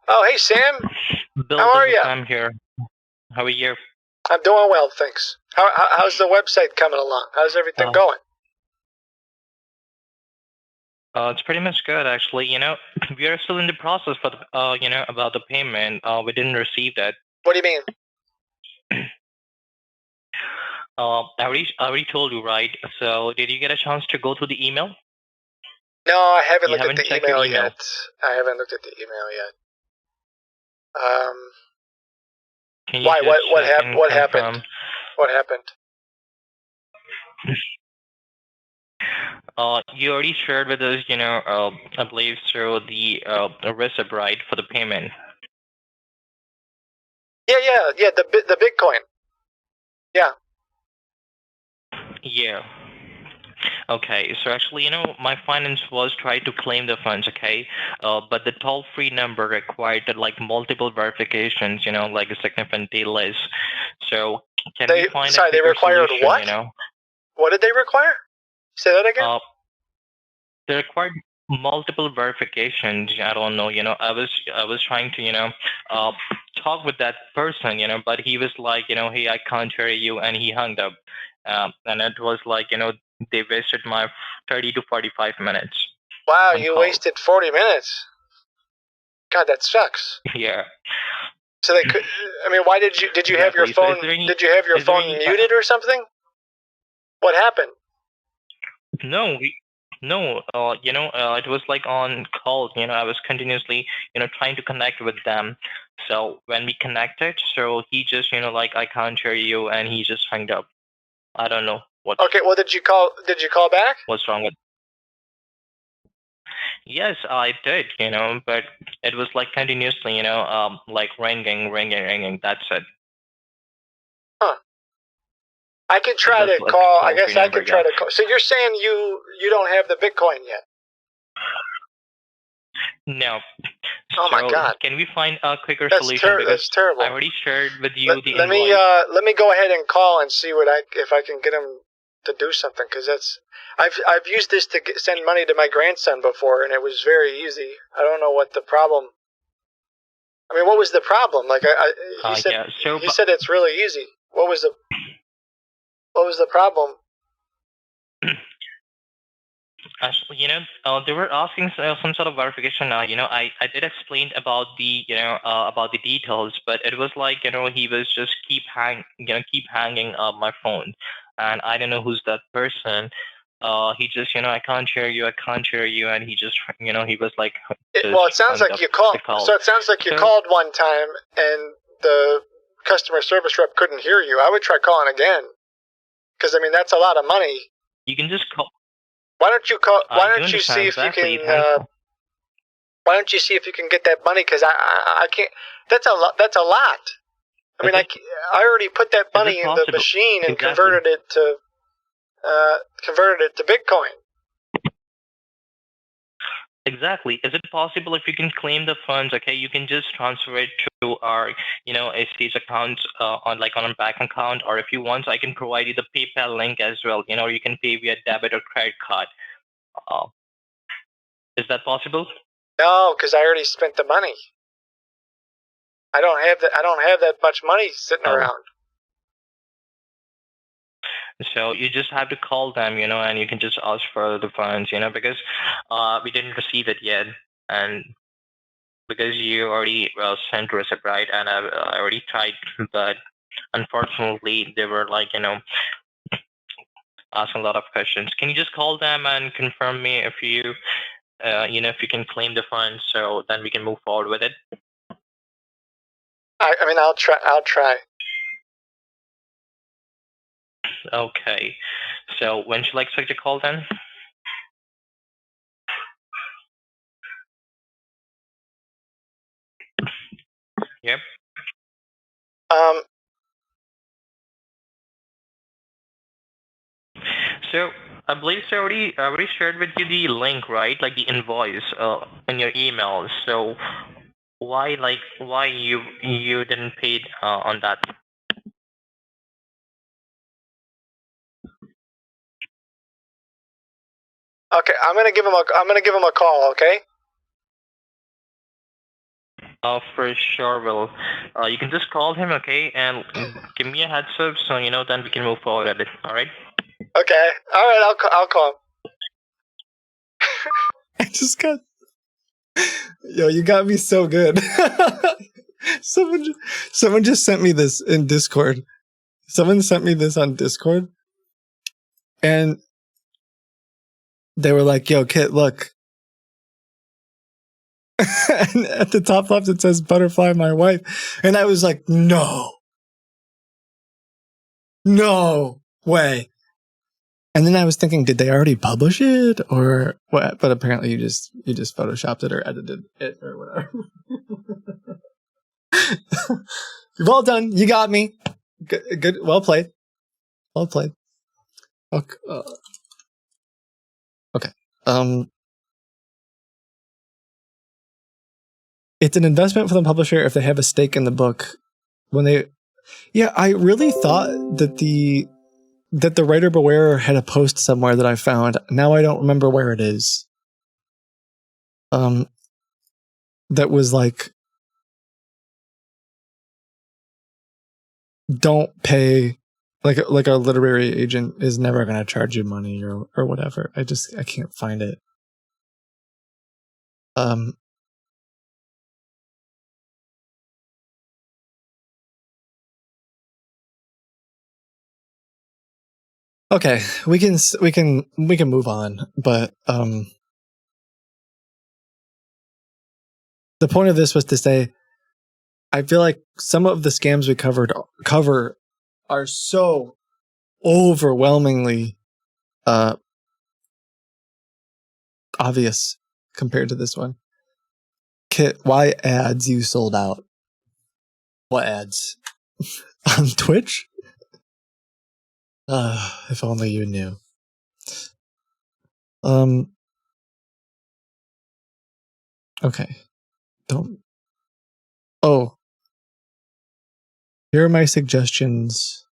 Oh, hey, Sam. Bill, How are this is you? Sam here. How are you? I'm doing well, thanks. How's the website coming along? How's everything going? It's pretty much good, actually. You know, we are still in the process for the, about the payment. We didn't receive that. What do you mean? I already told you, right? So, did you get a chance to go through the email? No, I haven't You looked at haven't the checked your email email. yet. I haven't looked at the email yet. Can you Why? just What check happened? and What confirm? happened? What happened? you already shared with us, I believe through the receipt, right, for the payment. Yeah. The Bitcoin. Yeah. Yeah. Okay, so actually, my finance was trying to claim the funds, okay, but the toll-free number required like multiple verifications, like a significant delays. So can we find a They quicker required solution, what? What did they require? Say that again. They required multiple verifications. I don't know, I was trying to, talk with that person, but he was like, hey, I can't hear you, and he hung up. And it was like, they wasted my 30 to 45 minutes. Wow, on you call. wasted 40 minutes. God, that sucks. Yeah. So they could. I mean, why did you have your Exactly. So phone? is there any- Did you have your is there phone any- muted or something? What happened? No, it was like on calls, I was continuously, trying to connect with them. So when we connected, so he just, like, I can't hear you, and he just hung up. I don't know Okay, well, did you call back? what's wrong with. Yes, I did, but it was like continuously, like ringing. That's it. Huh. I can try It was to like call. I toll-free guess I number, can try yeah. to call. So you're saying you don't have the Bitcoin yet? No. Oh my So God. can we find a quicker That's solution? Because that's terrible. I already shared with you the Let invoice. me go ahead and call and see if I can get him to do something, because that's I've used this to send money to my grandson before, and it was very easy. I don't know what the problem. I mean, what was the problem? Like he said, Yeah. So he said it's really easy. What was the problem? actually, they were asking some sort of verification. I did explain about the about the details, but it was like, he was just keep hanging up my phone, and I don't know who's that person. He just, I can't hear you, and he just, he was like, Well, it just sounds hung like up you called. the call. So it sounds like you So called one time and the customer service rep couldn't hear you. I would try calling again, because I mean that's a lot of money. you can just call. Why don't you call? I do understand exactly. Why don't you see if you can get that money? Because I can't. That's a lot. That's a lot. I mean, I already put that money in the machine and converted it to Bitcoin. Exactly. Is it possible if you can claim the funds? Okay, you can just transfer it to our, ACH account on a bank account, or if you want, I can provide you the PayPal link as well. Or you can pay via debit or credit card. Is that possible? No, because I already spent the money. I don't have that much money sitting around. So you just have to call them, and you can just ask for the funds, because we didn't receive it yet, and because you already sent receipt, right? And I already tried, but unfortunately they were like, asking a lot of questions. Can you just call them and confirm me if you, if you can claim the funds, so then we can move forward with it? I mean, I'll try. Okay. So when should I expect a call then? Yep. So I believe I already shared with you the link, right? Like the invoice in your email. So why you didn't pay on that? Okay, I'm gonna give him a call. Okay. For sure, Will. You can just call him, okay, and give me a heads up, so then we can move forward at it. All right. Okay. All right. I'll call him. I just got. Yo, you got me so good. Someone just sent me this in Discord. Someone sent me this on Discord, and they were like, "Yo, Kit, look." And at the top left, it says "Butterfly, my wife," and I was like, "No way." And then I was thinking, did they already publish it or what? But apparently you just photoshopped it or edited it or whatever. Well done. You got me. Good. Well played. Well played. Okay. Okay. It's an investment for the publisher if they have a stake in the book. I really thought that the writer beware had a post somewhere that I found. Now I don't remember where it is. That was like, don't pay, like a literary agent is never going to charge you money or whatever. I can't find it. Okay, we can move on, but the point of this was to say, I feel like some of the scams we cover are so overwhelmingly obvious compared to this one. Kit, why ads you sold out? What ads? On Twitch? If only you knew. Okay. Don't. Oh. Here are my suggestions.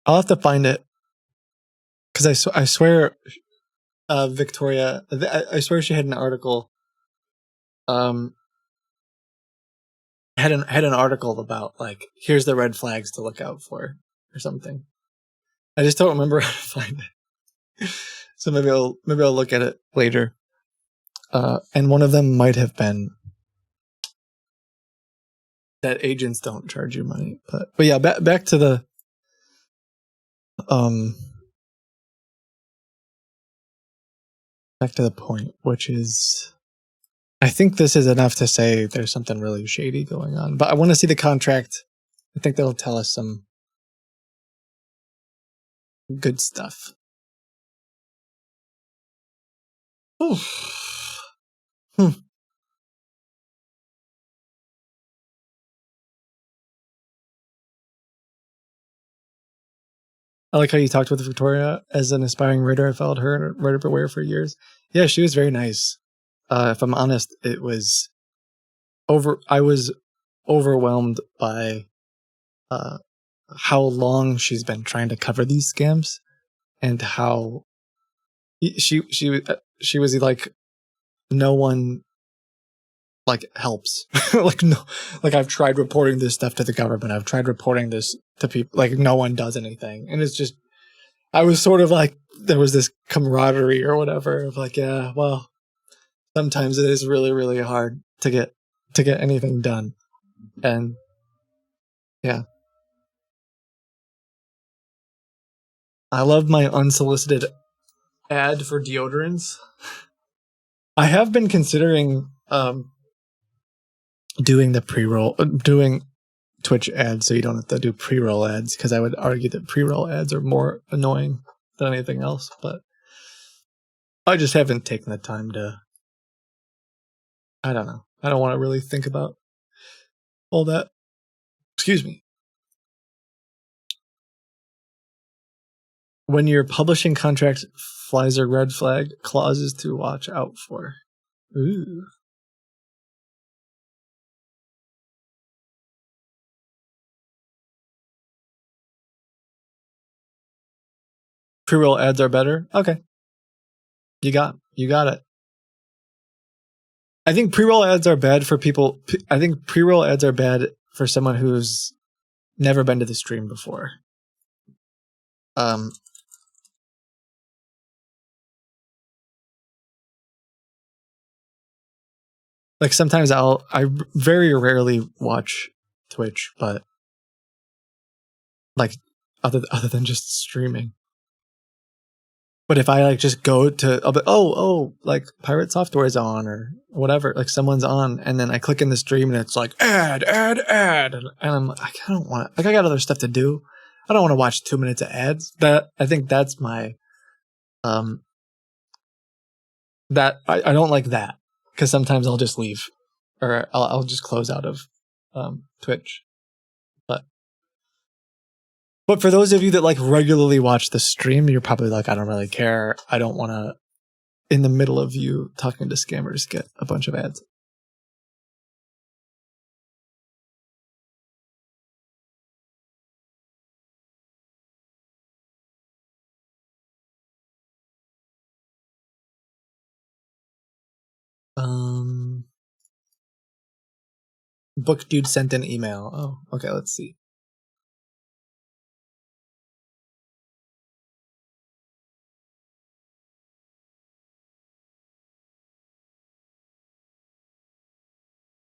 I'll have to find it. Because I swear, Victoria, I swear she had an article. Had an article about, like, here's the red flags to look out for or something. I just don't remember how to find it. So maybe I'll look at it later. And one of them might have been that agents don't charge you money. But yeah, back to the point, which is, I think this is enough to say there's something really shady going on. But I want to see the contract. I think that'll tell us some good stuff. I like how you talked with Victoria as an aspiring writer. I followed her and Writer Beware for years. Yeah, she was very nice. If I'm honest, it was I was overwhelmed by how long she's been trying to cover these scams and how she was like, no one like helps. Like, no, like, I've tried reporting this stuff to the government. I've tried reporting this to people. Like, no one does anything. And it's just, I was sort of like, there was this camaraderie or whatever of like, yeah, well, sometimes it is really, really hard to get anything done. And yeah, I love my unsolicited ad for deodorants. I have been considering doing Twitch ads so you don't have to do pre-roll ads, because I would argue that pre-roll ads are more annoying than anything else, but I just haven't taken the time to. I don't know. I don't want to really think about all that. Excuse me. When your publishing contract flies a red flag, clauses to watch out for. Ooh. Pre-roll ads are better? Okay. You got it. I think pre-roll ads are bad for people. I think pre-roll ads are bad for someone who's never been to the stream before. Like, sometimes I very rarely watch Twitch, but like other than just streaming. But if I like just go to, like Pirate Software is on or whatever, like someone's on, and then I click in the stream and it's like ad, and I'm like, I don't want to, like I got other stuff to do. I don't want to watch 2 minutes of ads. I think that's my, that I don't like that because sometimes I'll just leave or I'll just close out of Twitch. But for those of you that like regularly watch the stream, you're probably like, I don't really care. I don't want to, in the middle of you talking to scammers, get a bunch of ads. Book dude sent an email. Oh, okay, let's see.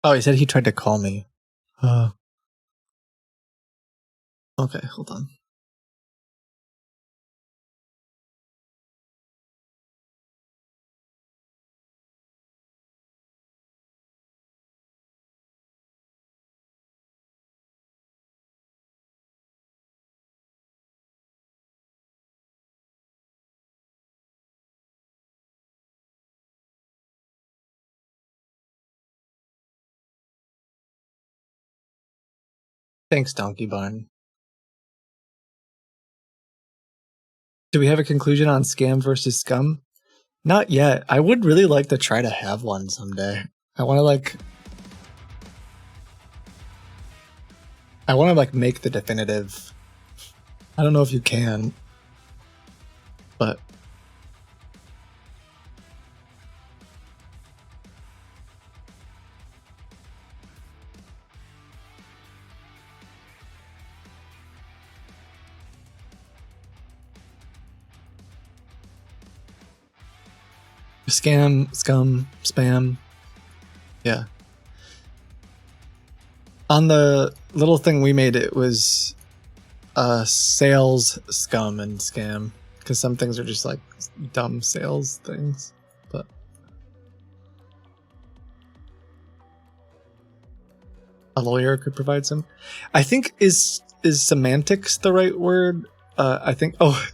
Oh, he said he tried to call me. Okay, hold on. Thanks, Donkey Barn. Do we have a conclusion on scam versus scum? Not yet. I would really like to try to have one someday. I want to make the definitive. I don't know if you can, but scam, scum, spam. Yeah. On the little thing we made, it was sales scum and scam, because some things are just like dumb sales things. But a lawyer could provide some. I think is semantics the right word? I think. Oh,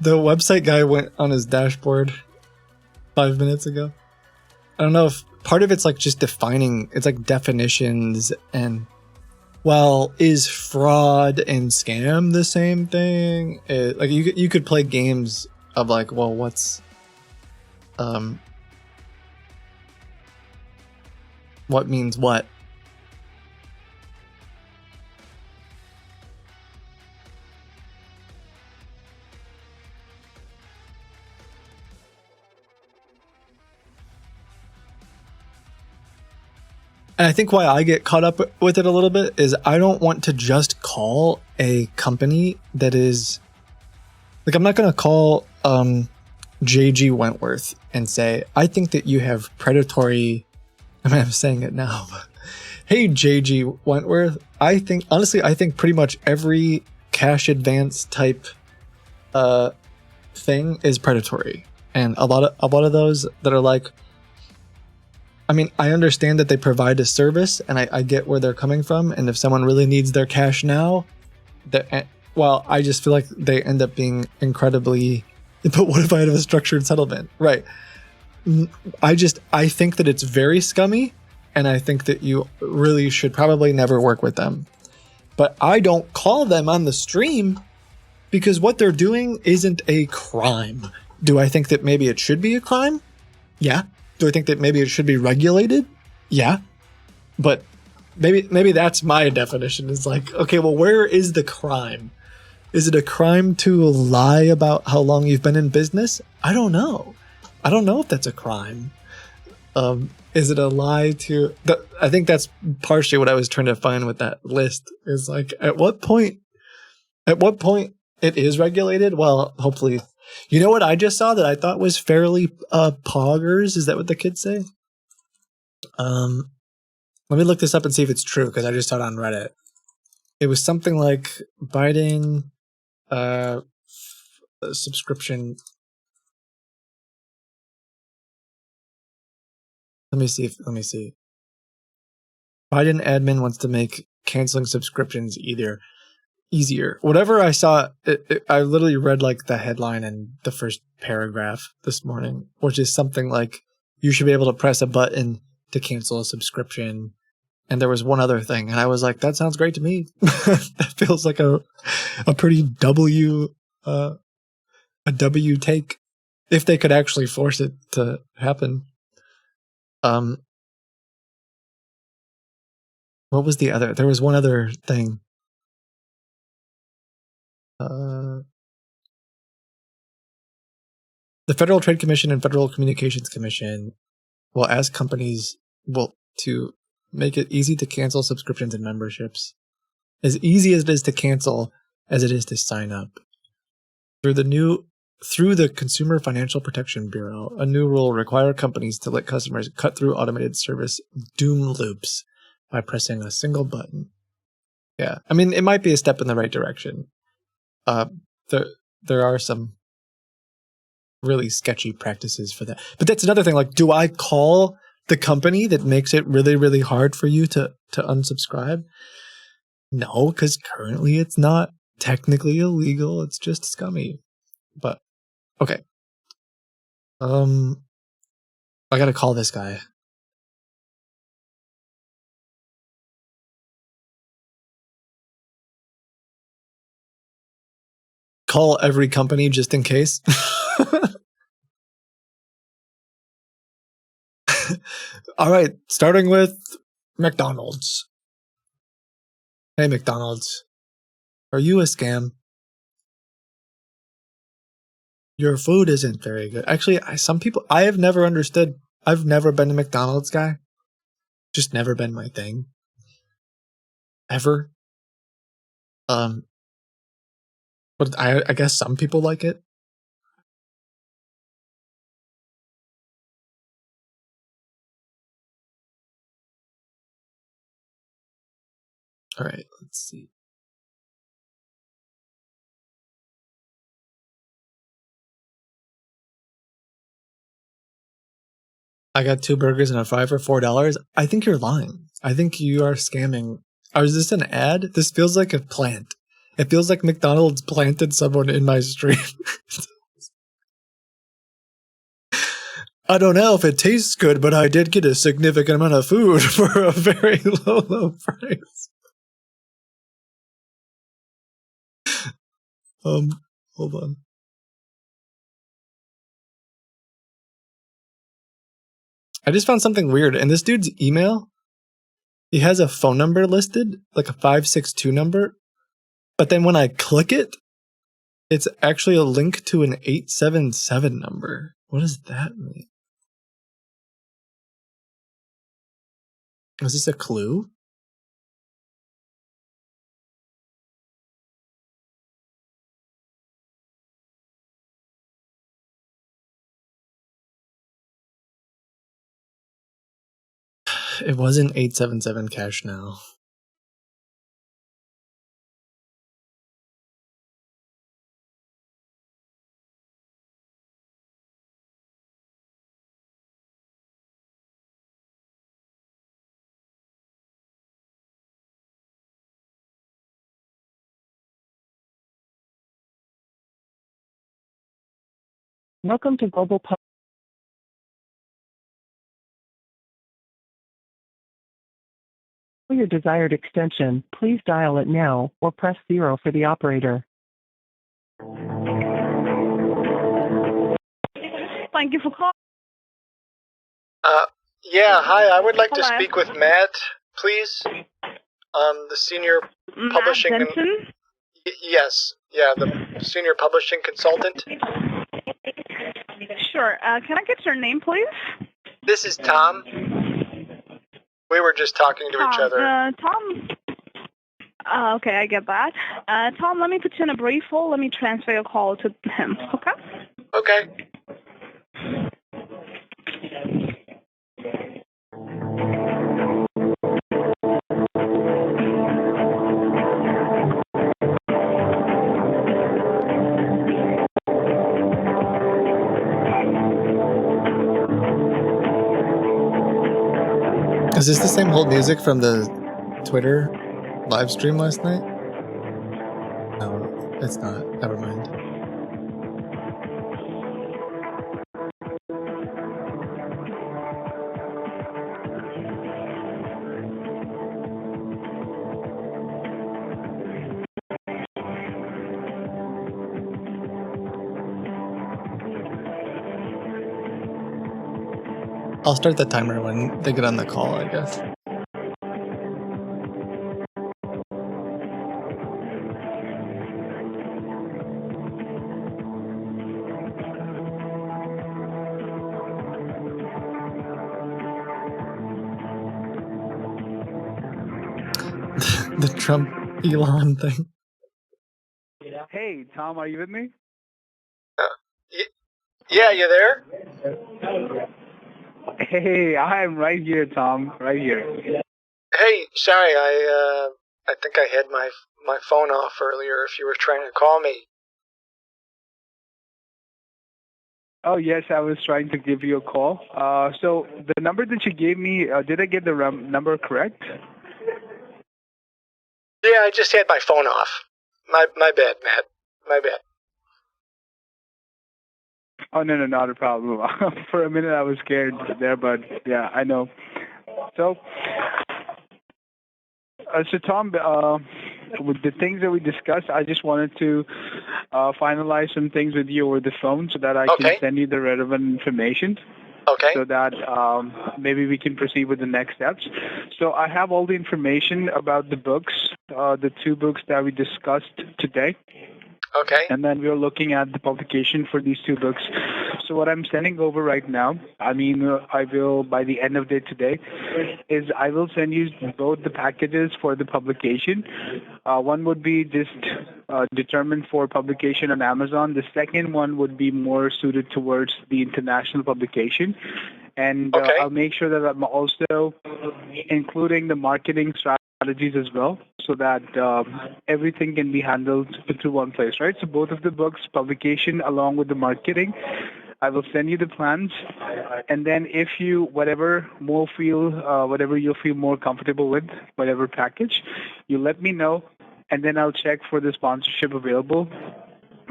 the website guy went on his dashboard 5 minutes ago. I don't know if part of it's like just defining. It's like definitions and. Well, is fraud and scam the same thing? Like you could play games of like, well, what's what means what? And I think why I get caught up with it a little bit is I don't want to just call a company that is like, I'm not going to call JG Wentworth and say, I think that you have predatory. I mean, I'm saying it now, but hey, JG Wentworth, I think pretty much every cash advance type thing is predatory. And a lot of those that are like, I mean, I understand that they provide a service, and I get where they're coming from. And if someone really needs their cash now, I just feel like they end up being incredibly. But what if I have a structured settlement? Right. I think that it's very scummy, and I think that you really should probably never work with them. But I don't call them on the stream because what they're doing isn't a crime. Do I think that maybe it should be a crime? Yeah. Do I think that maybe it should be regulated? Yeah. But maybe that's my definition. Is like, okay, well, where is the crime? Is it a crime to lie about how long you've been in business? I don't know. I don't know if that's a crime. Is it a lie to... I think that's partially what I was trying to find with that list. Is like, at what point it is regulated? Well, hopefully... You know what I just saw that I thought was fairly poggers? Is that what the kids say? Let me look this up and see if it's true, because I just saw it on Reddit. It was something like biting subscription Let me see. Biden admin wants to make canceling subscriptions easier. Whatever I saw, I literally read like the headline and the first paragraph this morning, which is something like you should be able to press a button to cancel a subscription. And there was one other thing, and I was like, that sounds great to me. That feels like a pretty a W take if they could actually force it to happen. What was the other? There was one other thing. The Federal Trade Commission and Federal Communications Commission will ask companies to make it easy to cancel subscriptions and memberships. As easy as it is to cancel as it is to sign up. Through the Consumer Financial Protection Bureau, a new rule will require companies to let customers cut through automated service doom loops by pressing a single button. Yeah, I mean, it might be a step in the right direction. There are some really sketchy practices for that. But that's another thing. Like, do I call the company that makes it really, really hard for you to unsubscribe? No, because currently it's not technically illegal. It's just scummy. But okay. I gotta call this guy. Call every company just in case. All right, starting with McDonald's. Hey, McDonald's. Are you a scam? Your food isn't very good. Actually, I have never understood. I've never been a McDonald's guy. Just never been my thing. Ever. But I guess some people like it. All right, let's see. I got 2 burgers and a fry for $4. I think you're lying. I think you are scamming. Or is this an ad? This feels like a plant. It feels like McDonald's planted someone in my stream. I don't know if it tastes good, but I did get a significant amount of food for a very low price. Hold on. I just found something weird. In this dude's email, he has a phone number listed, like a 562 number. But then when I click it, it's actually a link to an 877 number. What does that mean? Is this a clue? It wasn't 877 cash now. Welcome to Global Pub. For your desired extension, please dial it now or press 0 for the operator. Thank you for calling. Yeah, hi, I would like to Hello. speak with Matt, please. The senior publishing... Matt Benson? Yes, yeah, the senior publishing consultant. Sure. Can I get your name, please? This is Tom. We were just talking to each other. Tom. Okay, I get that. Tom, let me put you in a brief hold. Let me transfer your call to him, okay? Okay. Is this the same hold music from the Twitter live stream last night? No, it's not. Never mind. I'll start the timer when they get on the call, I guess. The Trump Elon thing. Hey, Tom, are you with me? Yeah, you there? Hey, I am right here, Tom. Right here. Hey, sorry, I think I had my phone off earlier. If you were trying to call me. Oh, yes, I was trying to give you a call. So the number that you gave me, did I get the number correct? Yeah, I just had my phone off. My bad, Matt. My bad. Oh, no, not a problem. For a minute, I was scared there, but yeah, I know. So Tom, with the things that we discussed, I just wanted to finalize some things with you over the phone so that I can send you the relevant information. Okay. So that maybe we can proceed with the next steps. So I have all the information about the books, the 2 books that we discussed today. Okay. And then we're looking at the publication for these 2 books. So what I'm sending over right now, I will, by the end of the day today, is I will send you both the packages for the publication. One would be just determined for publication on Amazon. The second one would be more suited towards the international publication. And I'll make sure that I'm also including the marketing strategies as well, so that everything can be handled through one place, right? So both of the books, publication along with the marketing, I will send you the plans, and then if you whatever you'll feel more comfortable with, whatever package, you let me know, and then I'll check for the sponsorship available.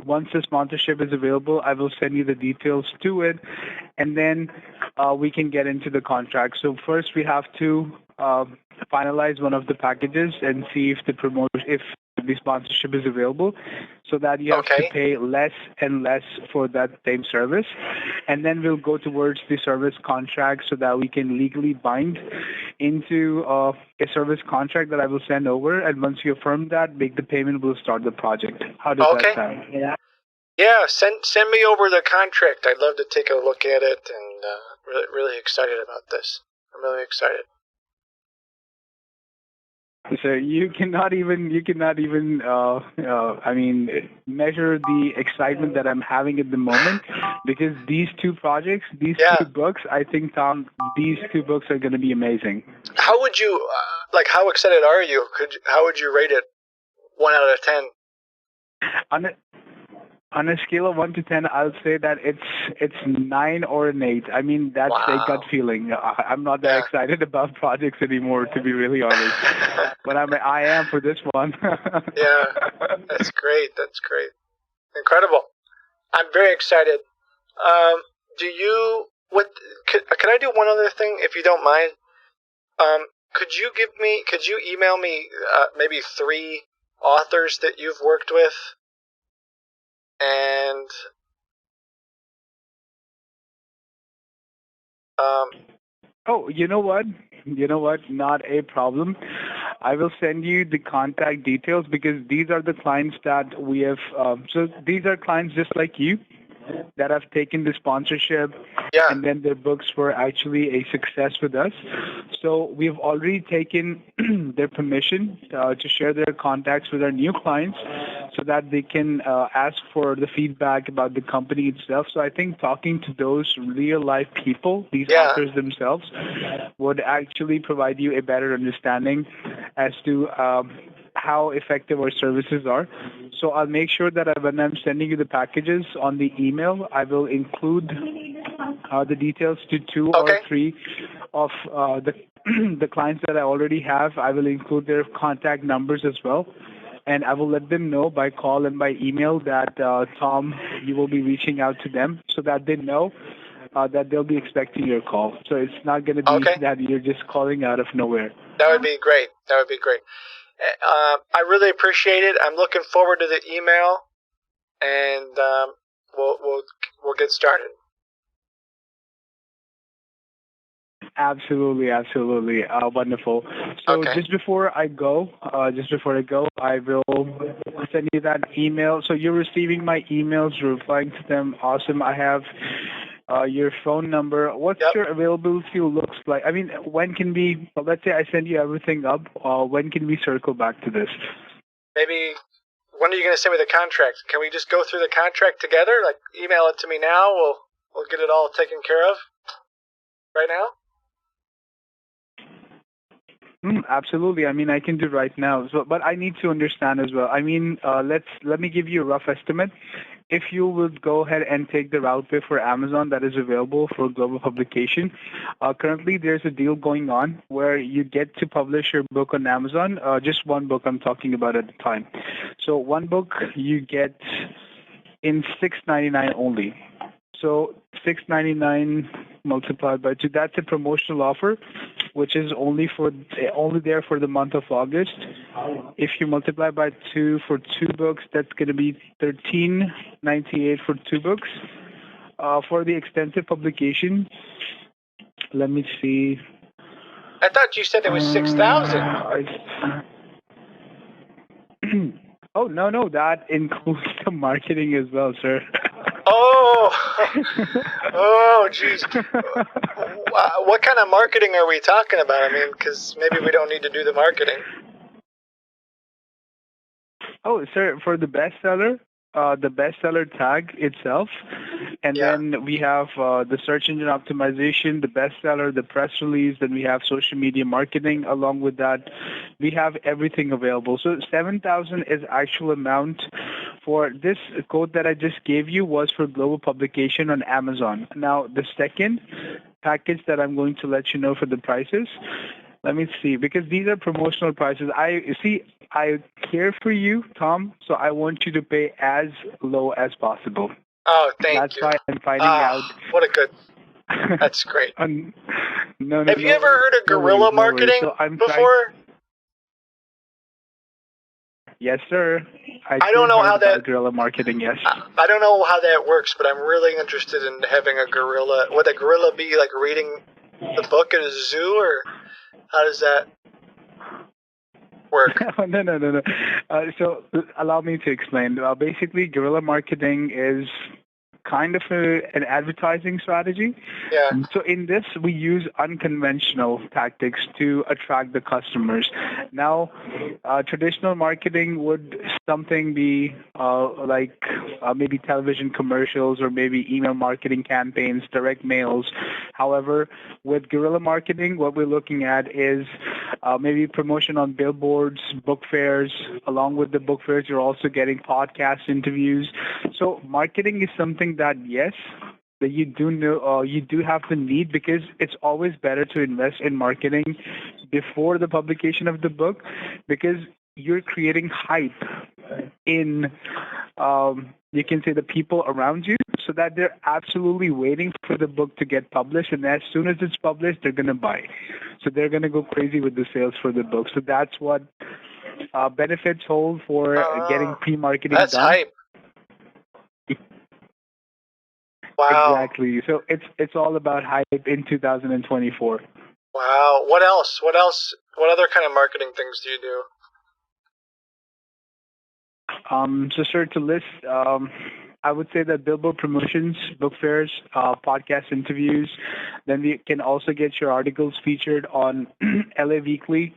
Once the sponsorship is available, I will send you the details to it, and then we can get into the contract. So first, we have to finalize one of the packages and see if the sponsorship is available, so that you have to pay less and less for that same service. And then we'll go towards the service contract so that we can legally bind into a service contract that I will send over. And once you affirm that, make the payment, we'll start the project. How does that sound? Yeah, send me over the contract. I'd love to take a look at it, and really excited about this. I'm really excited. So you cannot even measure the excitement that I'm having at the moment, because these 2 projects, these 2 books, I think, Tom, these 2 books are going to be amazing. How would you how excited are you? How would you rate it 1 out of 10? On a scale of 1 to 10, I'll say that it's 9 or an 8. I mean, that's a gut feeling. I'm not that excited about projects anymore, to be really honest. But I am for this one. Yeah, that's great. That's great. Incredible. I'm very excited. Could I do one other thing, if you don't mind? Could you email me maybe 3 authors that you've worked with? And oh, you know what? Not a problem. I will send you the contact details, because these are the clients that we have. So these are clients just like you that have taken the sponsorship, and then their books were actually a success with us. So we've already taken their permission to share their contacts with our new clients, so that they can ask for the feedback about the company itself. So I think talking to those real-life people, these authors themselves, would actually provide you a better understanding as to how effective our services are. So I'll make sure that when I'm sending you the packages on the email, I will include the details to 2 or 3 of the the clients that I already have, I will include their contact numbers as well. And I will let them know by call and by email that, Tom, you will be reaching out to them so that they know that they'll be expecting your call. So it's not going to be that you're just calling out of nowhere. That would be great. That would be great. I really appreciate it. I'm looking forward to the email, and we'll get started. Absolutely, absolutely. Wonderful. So just before I go, I will send you that email. So you're receiving my emails, you're replying to them. Awesome. I have your phone number. What's your availability looks like? I mean, when can we, let's say I send you everything up, when can we circle back to this? Maybe, when are you going to send me the contract? Can we just go through the contract together? Like, email it to me now. We'll get it all taken care of right now. Absolutely. I mean, I can do right now. So, but I need to understand as well. I mean, let me give you a rough estimate. If you would go ahead and take the route pay for Amazon that is available for global publication, currently there's a deal going on where you get to publish your book on Amazon, just one book I'm talking about at the time. So one book you get in $6.99 only. So $6.99 multiplied by 2, that's a promotional offer, which is only there for the month of August. If you multiply by 2 for 2 books, that's going to be $13.98 for 2 books. For the extensive publication, let me see. I thought you said it was 6,000. Oh, no, that includes the marketing as well, sir. Oh, jeez. What kind of marketing are we talking about? I mean, because maybe we don't need to do the marketing. Oh, sir, for the bestseller tag itself, and then we have the search engine optimization, the bestseller, the press release, then we have social media marketing. Along with that, we have everything available. So 7,000 is actual amount for this code that I just gave you was for global publication on Amazon. Now, the second package that I'm going to let you know for the prices, let me see, because these are promotional prices. I care for you, Tom, so I want you to pay as low as possible. Oh, thank you. That's why I'm finding out. What a good. That's great. No, Have you ever heard of guerrilla marketing before? Yes, sir. I don't know how that guerrilla marketing. Yes. I don't know how that works, but I'm really interested in having a guerrilla. Would a guerrilla be like reading the book at a zoo, or how does that work? No. So allow me to explain. Basically, guerrilla marketing is kind of an advertising strategy. Yeah. So in this, we use unconventional tactics to attract the customers. Now, traditional marketing would something be like maybe television commercials or maybe email marketing campaigns, direct mails. However, with guerrilla marketing, what we're looking at is maybe promotion on billboards, book fairs. Along with the book fairs, you're also getting podcast interviews. So marketing is something that, yes, that you do know, you do have the need, because it's always better to invest in marketing before the publication of the book, because you're creating hype in, you can say, the people around you, so that they're absolutely waiting for the book to get published, and as soon as it's published, they're going to buy. So they're going to go crazy with the sales for the book. So that's what benefits hold for getting pre-marketing done. That's hype. Wow. Exactly. So it's all about hype in 2024. Wow. What else? What other kind of marketing things do you do? So, sir, to list, I would say that billboard promotions, book fairs, podcast interviews. Then we can also get your articles featured on LA Weekly.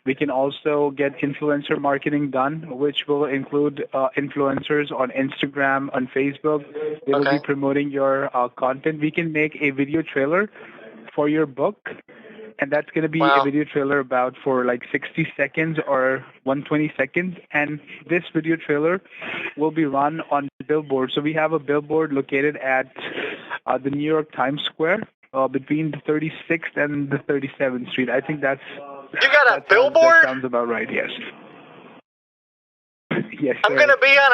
We can also get influencer marketing done, which will include influencers on Instagram, on Facebook. They will be promoting your content. We can make a video trailer for your book, and that's going to be a video trailer about for like 60 seconds or 120 seconds. And this video trailer will be run on billboard. So we have a billboard located at the New York Times Square. between the 36th and the 37th Street. I think that's. You got a billboard? That sounds about right. Yes. Yes. I'm gonna be on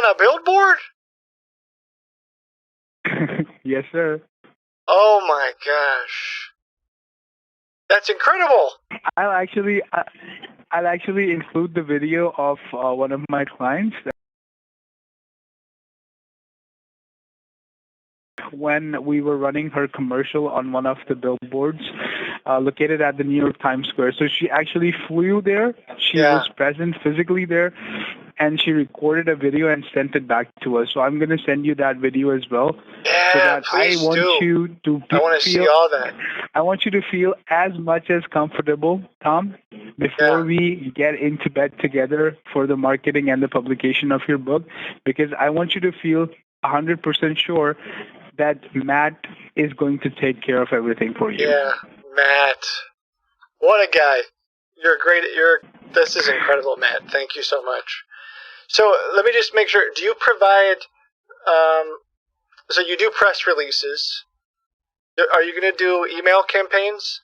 a billboard. Yes, sir. Oh my gosh, that's incredible. I'll actually include the video of one of my clients when we were running her commercial on one of the billboards located at the New York Times Square. So she actually flew there. She was present physically there, and she recorded a video and sent it back to us. So I'm going to send you that video as well. Yeah, so that please I want do. you to I want to see all that. I want you to feel as much as comfortable, Tom, before we get into bed together for the marketing and the publication of your book, because I want you to feel 100% sure that Matt is going to take care of everything for you. Yeah, Matt. What a guy. This is incredible, Matt. Thank you so much. So let me just make sure, do you provide, so you do press releases. Are you going to do email campaigns?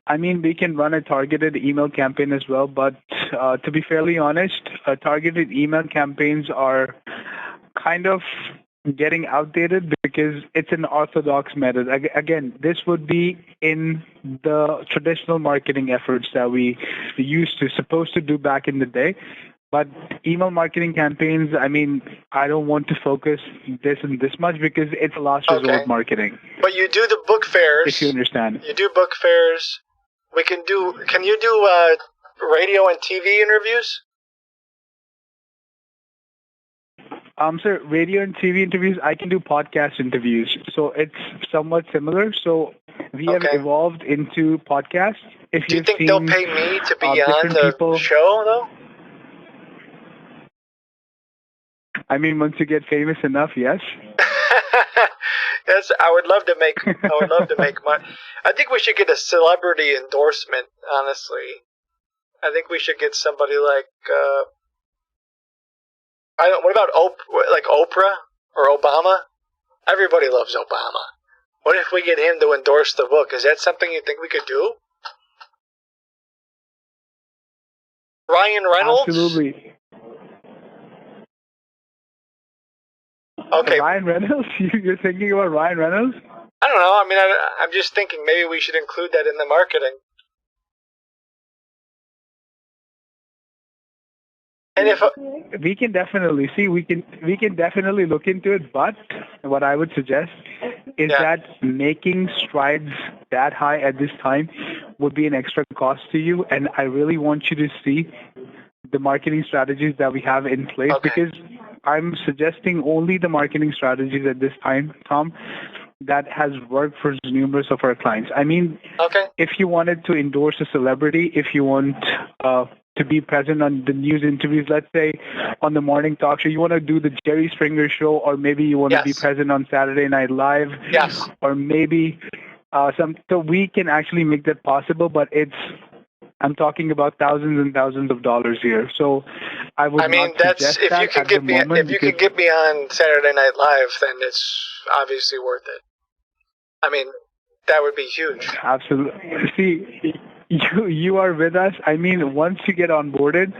I mean, we can run a targeted email campaign as well, but to be fairly honest, targeted email campaigns are kind of getting outdated because it's an orthodox method. Again, this would be in the traditional marketing efforts that we supposed to do back in the day. But email marketing campaigns, I mean, I don't want to focus this much because it's a last resort marketing. But you do the book fairs. If you understand. You do book fairs. Can you do radio and TV interviews? Sir, radio and TV interviews, I can do podcast interviews. So it's somewhat similar. So we have evolved into podcasts. Do you think they'll pay me to be on the show, though? I mean, once you get famous enough, yes. Yes, I would love to make money. I think we should get a celebrity endorsement, honestly. I think we should get somebody like, what about Oprah or Obama? Everybody loves Obama. What if we get him to endorse the book? Is that something you think we could do? Ryan Reynolds? Absolutely. Okay. Ryan Reynolds? You're thinking about Ryan Reynolds? I don't know. I mean, I'm just thinking maybe we should include that in the marketing. And if we can definitely look into it, but what I would suggest is that making strides that high at this time would be an extra cost to you, and I really want you to see the marketing strategies that we have in place because I'm suggesting only the marketing strategies at this time, Tom, that has worked for numerous of our clients. I mean, if you wanted to endorse a celebrity, if you want to be present on the news interviews, let's say on the morning talk show, you want to do the Jerry Springer show, or maybe you want to be present on Saturday Night Live, or maybe so we can actually make that possible, but I'm talking about thousands and thousands of dollars here. So I would not suggest if that you could get me on Saturday Night Live, then it's obviously worth it. I mean, that would be huge. Absolutely. See, you are with us. I mean, once you get onboarded,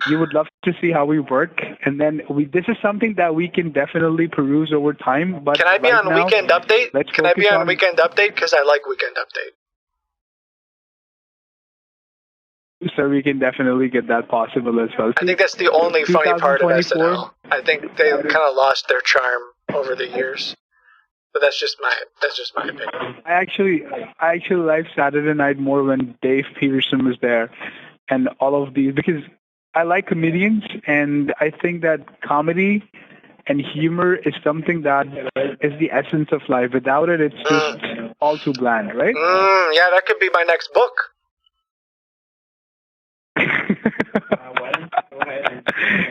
you would love to see how we work, and then this is something that we can definitely peruse over time. But can I be on Weekend Update? Can I be on Weekend Update? Because I like Weekend Update. So we can definitely get that possible as well. I think that's the only funny part of SNL. I think they kind of lost their charm over the years. But that's just my opinion. I actually like Saturday Night more when Dave Peterson was there, and all of these, because I like comedians, and I think that comedy and humor is something that is the essence of life. Without it, it's just all too bland, right? Yeah, that could be my next book.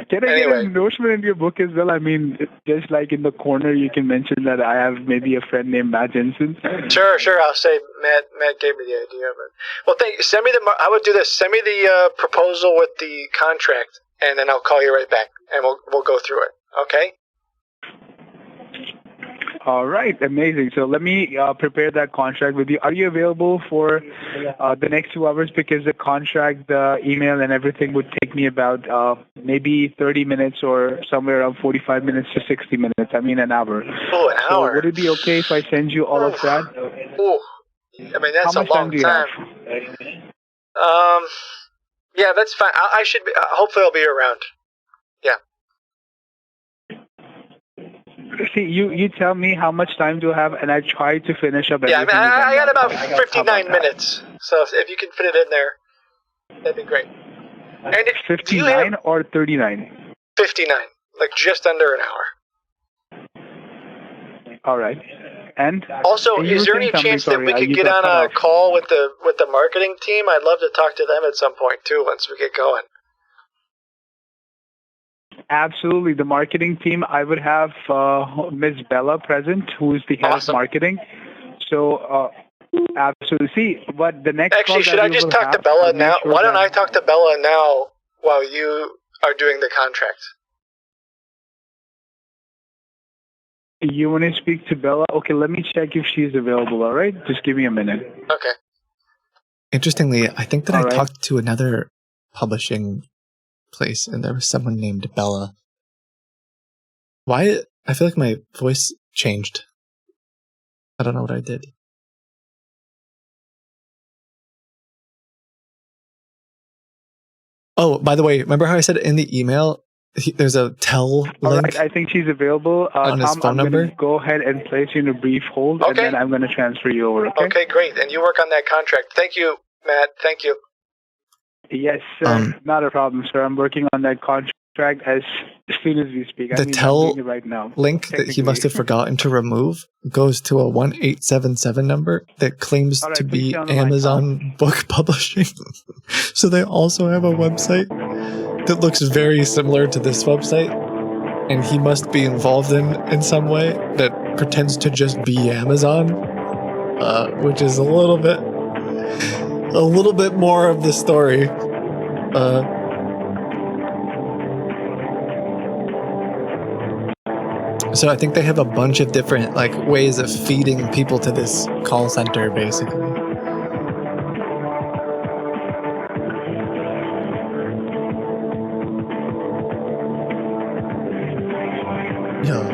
Can I get an endorsement in your book as well? I mean, just like in the corner, you can mention that I have maybe a friend named Matt Jensen. Sure. I'll say Matt gave me the idea of it. Well, send me I would do this. Send me the proposal with the contract, and then I'll call you right back, and we'll go through it. Okay? All right, amazing. So let me prepare that contract with you. Are you available for the next 2 hours? Because the contract, the email, and everything would take me about maybe 30 minutes or somewhere around 45 minutes to 60 minutes. I mean, an hour. Oh, an So hour. would it be okay if I send you all of that? Ooh. I mean, that's How a much time long do you time. have? Yeah, that's fine. I should be. Hopefully, I'll be around. Yeah. See, you tell me how much time do you have, and I try to finish up Yeah, everything. I got about How about 59 minutes. So if you can fit it in there, that'd be great. And do you 59 have or 39? 59, like just under an hour. All right. And Also, you is were there saying any something, chance that sorry, we could you get got on cut a off. call with the marketing team? I'd love to talk to them at some point too. Once we get going. Absolutely. The marketing team, I would have Ms. Bella present, who is the head of marketing. So, absolutely. See, what the next Actually, call should that I we just will talk have, to Bella I'll make now? sure Why don't that- I talk to Bella now while you are doing the contract? You want to speak to Bella? Okay, let me check if she's available, all right? Just give me a minute. Okay. Interestingly, I think that I All right. talked to another publishing place, and there was someone named Bella. Why? I feel like my voice changed. I don't know what I did. Oh, by the way, remember how I said in the email, there's a tell All link? right, I think she's available. On his Tom, phone I'm number? going to go ahead and place you in a brief hold, and then I'm going to transfer you over, okay? Okay, great. And you work on that contract. Thank you, Matt. Thank you. Yes, sir. Not a problem, sir. I'm working on that contract as soon as we speak. The I'm tell doing it right now. link that he must have forgotten to remove goes to a 1877 number that claims All right, to please be stay on the line, Amazon Book Publishing. So they also have a website that looks very similar to this website, and he must be involved in some way that pretends to just be Amazon, which is a little bit more of the story. So I think they have a bunch of different ways of feeding people to this call center, basically. Yeah.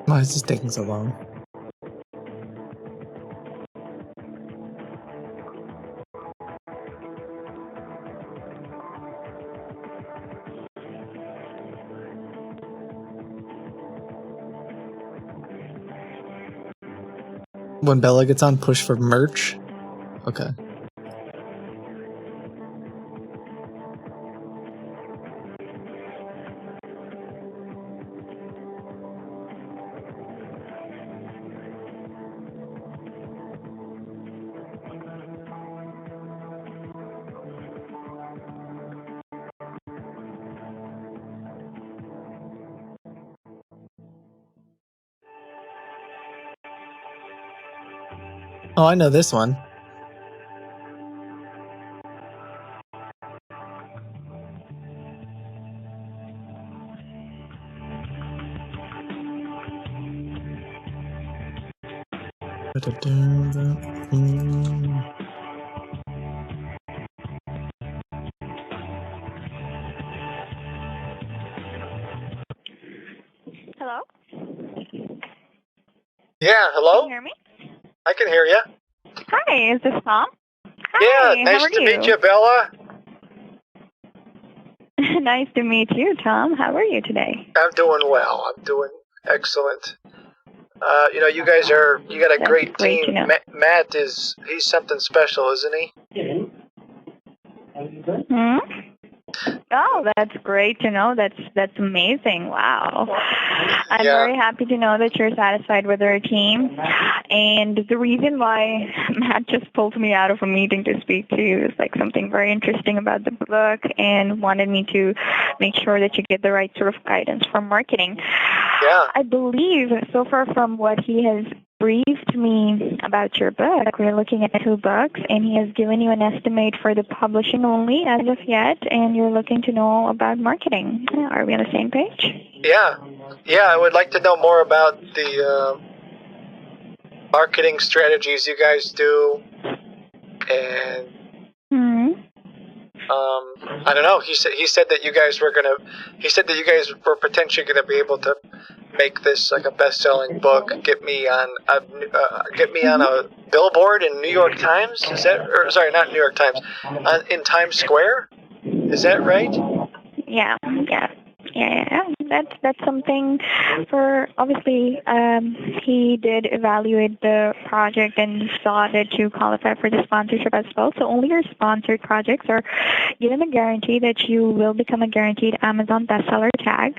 Why is this taking so long? When Bella gets on, push for merch? Okay. Oh, I know this one. Hello? Yeah, Can hello? you hear me? I can hear you. Hi, is this Tom? Yeah, Hi, nice how are to you? meet you, Bella. Nice to meet you, Tom. How are you today? I'm doing well. I'm doing excellent. You guys you got a That's great great team. to know. Matt he's something special, isn't he? Hmm? Oh, that's great to know. That's amazing. Wow. I'm very happy to know that you're satisfied with our team. And the reason why Matt just pulled me out of a meeting to speak to you is like something very interesting about the book and wanted me to make sure that you get the right sort of guidance for marketing. Yeah. I believe so far from what he has briefed me about your book, we're looking at 2 books, and he has given you an estimate for the publishing only as of yet, and you're looking to know about marketing. Are we on the same page? Yeah. Yeah, I would like to know more about the marketing strategies you guys do, and I don't know. He said that you guys were potentially gonna be able to make this like a best-selling book. Get me on a billboard in New York Times. Is that? Or sorry, not New York Times. In Times Square. Is that right? Yeah. That's something for obviously he did evaluate the project and saw that you qualify for the sponsorship as well. So only your sponsored projects are given a guarantee that you will become a guaranteed Amazon bestseller tag.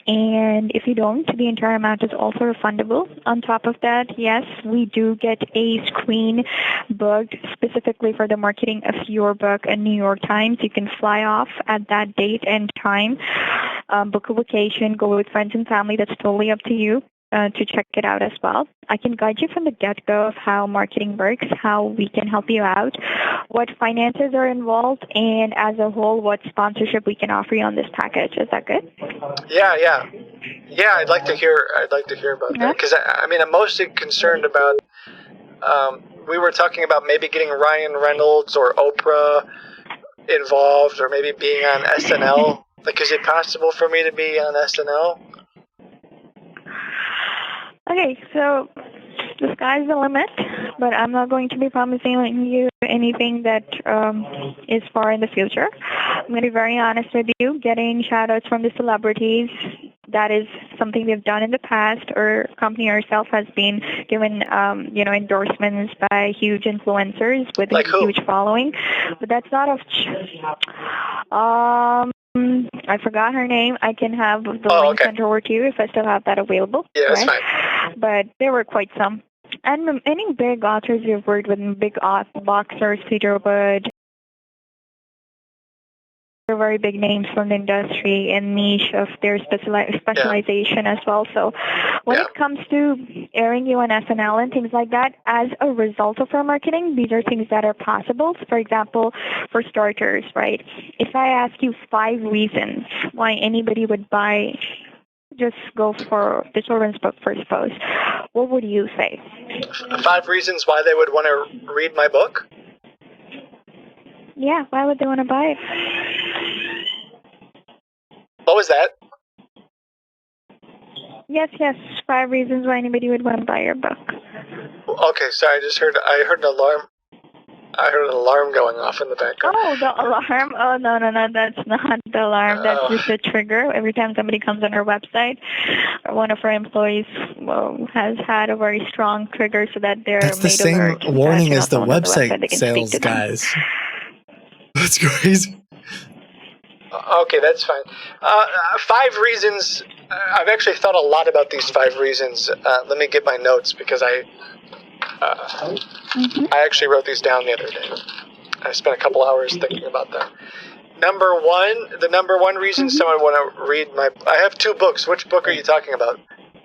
And if you don't, the entire amount is also refundable. On top of that, yes, we do get a screen booked specifically for the marketing of your book in New York Times. You can fly off at that date and time, book a vacation, go with friends and family. That's totally up to you to check it out as well. I can guide you from the get-go of how marketing works, how we can help you out, what finances are involved, and as a whole, what sponsorship we can offer you on this package. Is that good? Yeah. I'd like to hear about that because I mean I'm mostly concerned about. We were talking about maybe getting Ryan Reynolds or Oprah involved, or maybe being on SNL. Like, is it possible for me to be on SNL? Okay, so the sky's the limit, but I'm not going to be promising you anything that is far in the future. I'm going to be very honest with you. Getting shout-outs from the celebrities, that is something we've done in the past. Our company herself has been given, endorsements by huge influencers with a huge following. But that's not of... I forgot her name. I can have the link sent over to you if I still have that available. Yeah, that's fine. But there were quite some. And any big authors you've worked with, big boxers, Peter Wood, very big names from the industry and niche of their specialization as well. So when it comes to airing you on SNL and things like that, as a result of our marketing, these are things that are possible. For example, for starters, right? If I ask you 5 reasons why anybody would buy, just go for the children's book for suppose, what would you say? 5 reasons why they would want to read my book? Yeah, why would they want to buy it? What was that? Yes, 5 reasons why anybody would want to buy your book. Okay, sorry, I heard an alarm. I heard an alarm going off in the background. Oh, the alarm? Oh, no, that's not the alarm. That's just a trigger. Every time somebody comes on our website, one of our employees has had a very strong trigger so that they're That's the made same alert. warning as the website, website sales guys. That's crazy. Okay, that's fine. 5 reasons. I've actually thought a lot about these 5 reasons. Let me get my notes because I actually wrote these down the other day. I spent a couple hours thinking about them. The number one reason someone would want to read I have 2 books. Which book are you talking about?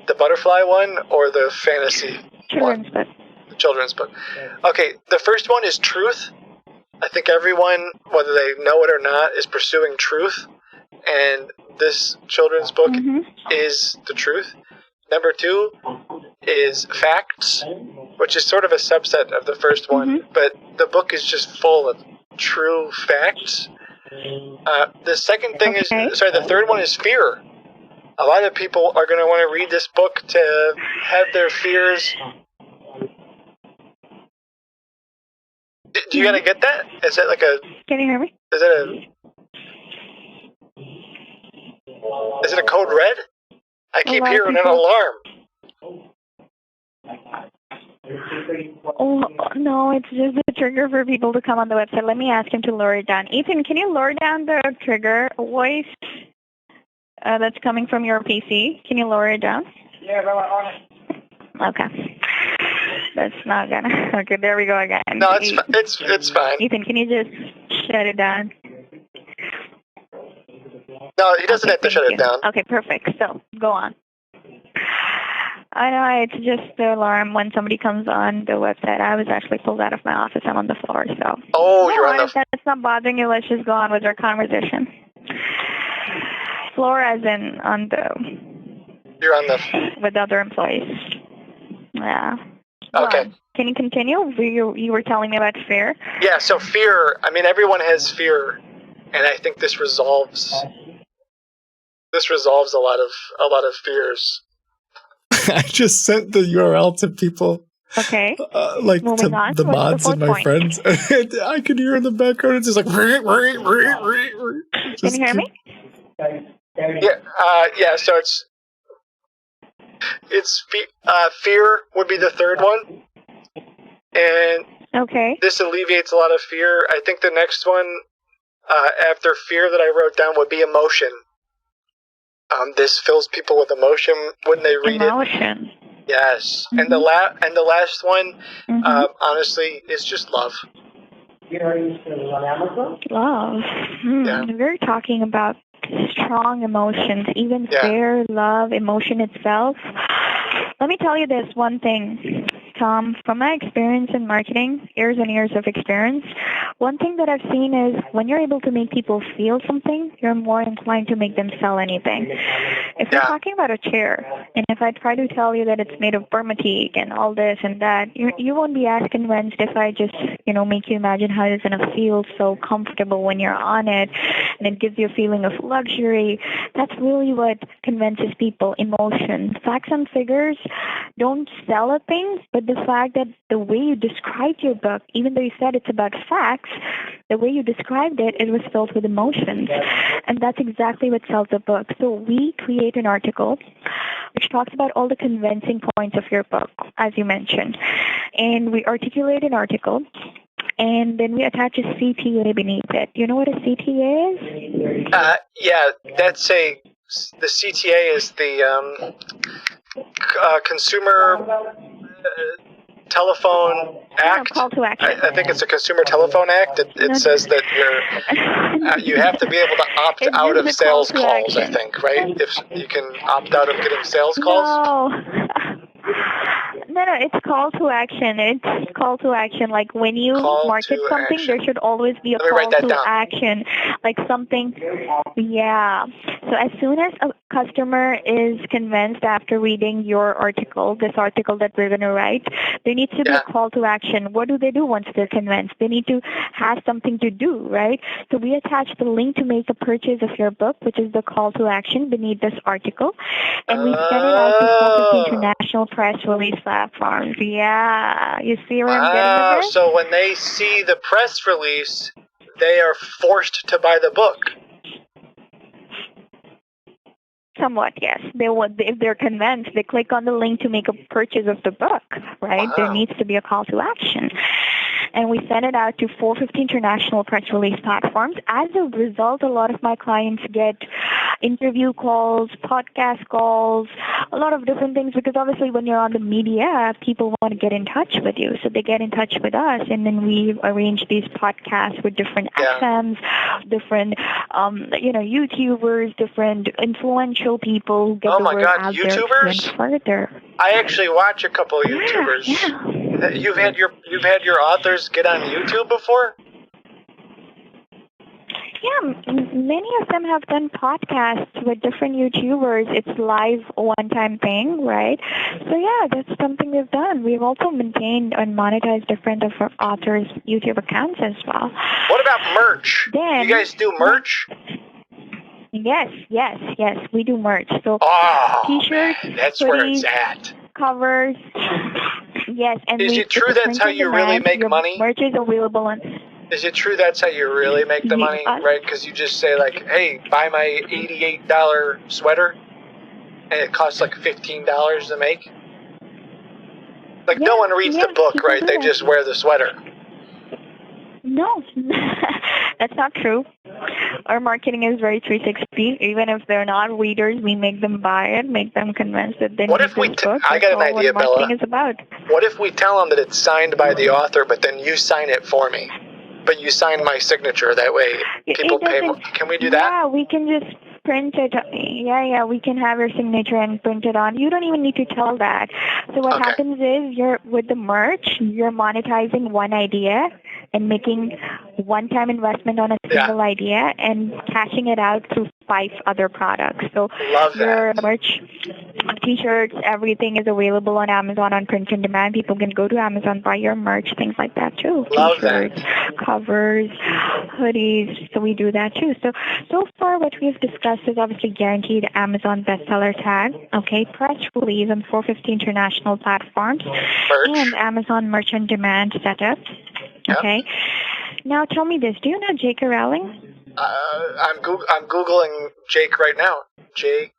The butterfly one or the fantasy children's book? The children's book. Okay, the first one is truth. I think everyone, whether they know it or not, is pursuing truth, and this children's book is the truth. Number 2 is facts, which is sort of a subset of the first one, but the book is just full of true facts. The second thing the third one is fear. A lot of people are going to want to read this book to have their fears. Do you gotta get that? Is that like a? Can you hear me? Is it a? Is it a code red? I keep hearing an alarm. Oh, no, it's just the trigger for people to come on the website. Let me ask him to lower it down. Ethan, can you lower down the trigger voice that's coming from your PC? Can you lower it down? Yeah, on it. Okay. That's not gonna... Okay, there we go again. No, it's fine. Ethan, can you just shut it down? No, he doesn't have to shut it down. Okay, perfect. So, go on. I know, it's just the alarm when somebody comes on the website. I was actually pulled out of my office. I'm on the floor, so... Oh, you're on the... If that's not bothering you, let's just go on with our conversation. Floor as in on the... You're on the... With other employees. Yeah. Okay. Can you continue? You were telling me about fear? Yeah, so fear, I mean, everyone has fear, and I think this resolves a lot of fears. I just sent the URL to people. Okay. Like moving to on. the What's mods the and my point? friends. And I can hear in the background, it's just like... Can you hear me? Yeah, so fear would be the third one. And okay. This alleviates a lot of fear. I think the next one after fear that I wrote down would be emotion. This fills people with emotion when they read it. Emotion. Yes. Mm-hmm. And the last one, honestly, is just love. Love. Yeah. We're talking about strong emotions, even fear, love, emotion itself. Let me tell you this one thing, Tom. From my experience in marketing, years and years of experience, one thing that I've seen is when you're able to make people feel something, you're more inclined to make them sell anything. If we're talking about a chair, and if I try to tell you that it's made of Burma teak and all this and that, you won't be as convinced if I just, make you imagine how it's going to feel so comfortable when you're on it, and it gives you a feeling of luxury. That's really what convinces people, emotion. Facts and figures don't sell a thing, but the fact that the way you described your book, even though you said it's about facts, the way you described it, it was filled with emotions. And that's exactly what sells a book. So we create an article which talks about all the convincing points of your book, as you mentioned. And we articulate an article, and then we attach a CTA beneath it. You know what a CTA is? Yeah, the CTA is the Consumer Telephone Act. Call to action. I think it's a Consumer Telephone Act. It says that you have to be able to opt out of sales calls, I think, right? If you can opt out of getting sales calls. No, it's call to action. It's call to action. Like when you market something, there should always be a call to action. Like something, So as soon as a customer is convinced after reading your article, this article that we're going to write, there needs to be a call to action. What do they do once they're convinced? They need to have something to do, right? So we attach the link to make a purchase of your book, which is the call to action beneath this article. And we send it out to 450 international press release platforms. Yeah. You see where I'm getting with this? So when they see the press release, they are forced to buy the book. Somewhat, yes. If they're convinced, they click on the link to make a purchase of the book, right? Wow. There needs to be a call to action. And we send it out to 450 international press release platforms. As a result, a lot of my clients get interview calls, podcast calls, a lot of different things, because obviously when you're on the media, people want to get in touch with you. So they get in touch with us, and then we arrange these podcasts with different FMs, different, YouTubers, different influential people who get the word out YouTubers? there even further. I actually watch a couple of YouTubers. Yeah. You've had your authors get on YouTube before? Yeah, many of them have done podcasts with different YouTubers. It's live one-time thing, right? So yeah, that's something we've done. We've also maintained and monetized different of our authors' YouTube accounts as well. What about merch? Then, you guys do merch? Yes, we do merch. So Oh, t-shirts, man, that's where it's hoodies, at. covers. Yes, and Is it true that's how you really make your money? merch is available on. Is it true that's how you really make the money, right? Because you just say like, "Hey, buy my $88 sweater," and it costs like $15 to make. Like no one reads the book, right? They just wear the sweater. No, that's not true. Our marketing is very 360. Even if they're not readers, we make them buy it, make them convinced that they What need if we? this book. I got an That's all idea, what marketing Bella. is about. What if we tell them that it's signed by the author, but then you sign it for me? But you sign my signature. That way, people pay more. Can we do that? Yeah, we can just print it. Yeah, we can have your signature and print it on. You don't even need to tell that. So what happens is, with the merch, you're monetizing one idea and making one-time investment on a single idea and cashing it out through 5 other products. So your merch, t-shirts, everything is available on Amazon on print on demand. People can go to Amazon, buy your merch, things like that too. Love T-shirts, covers, hoodies. So we do that too. So far what we've discussed is obviously guaranteed Amazon bestseller tag, okay, press release on 450 international platforms, and Amazon merch on demand setup. Okay. Now tell me this: do you know J.K. Rowling? I'm googling Jake right now. Jake.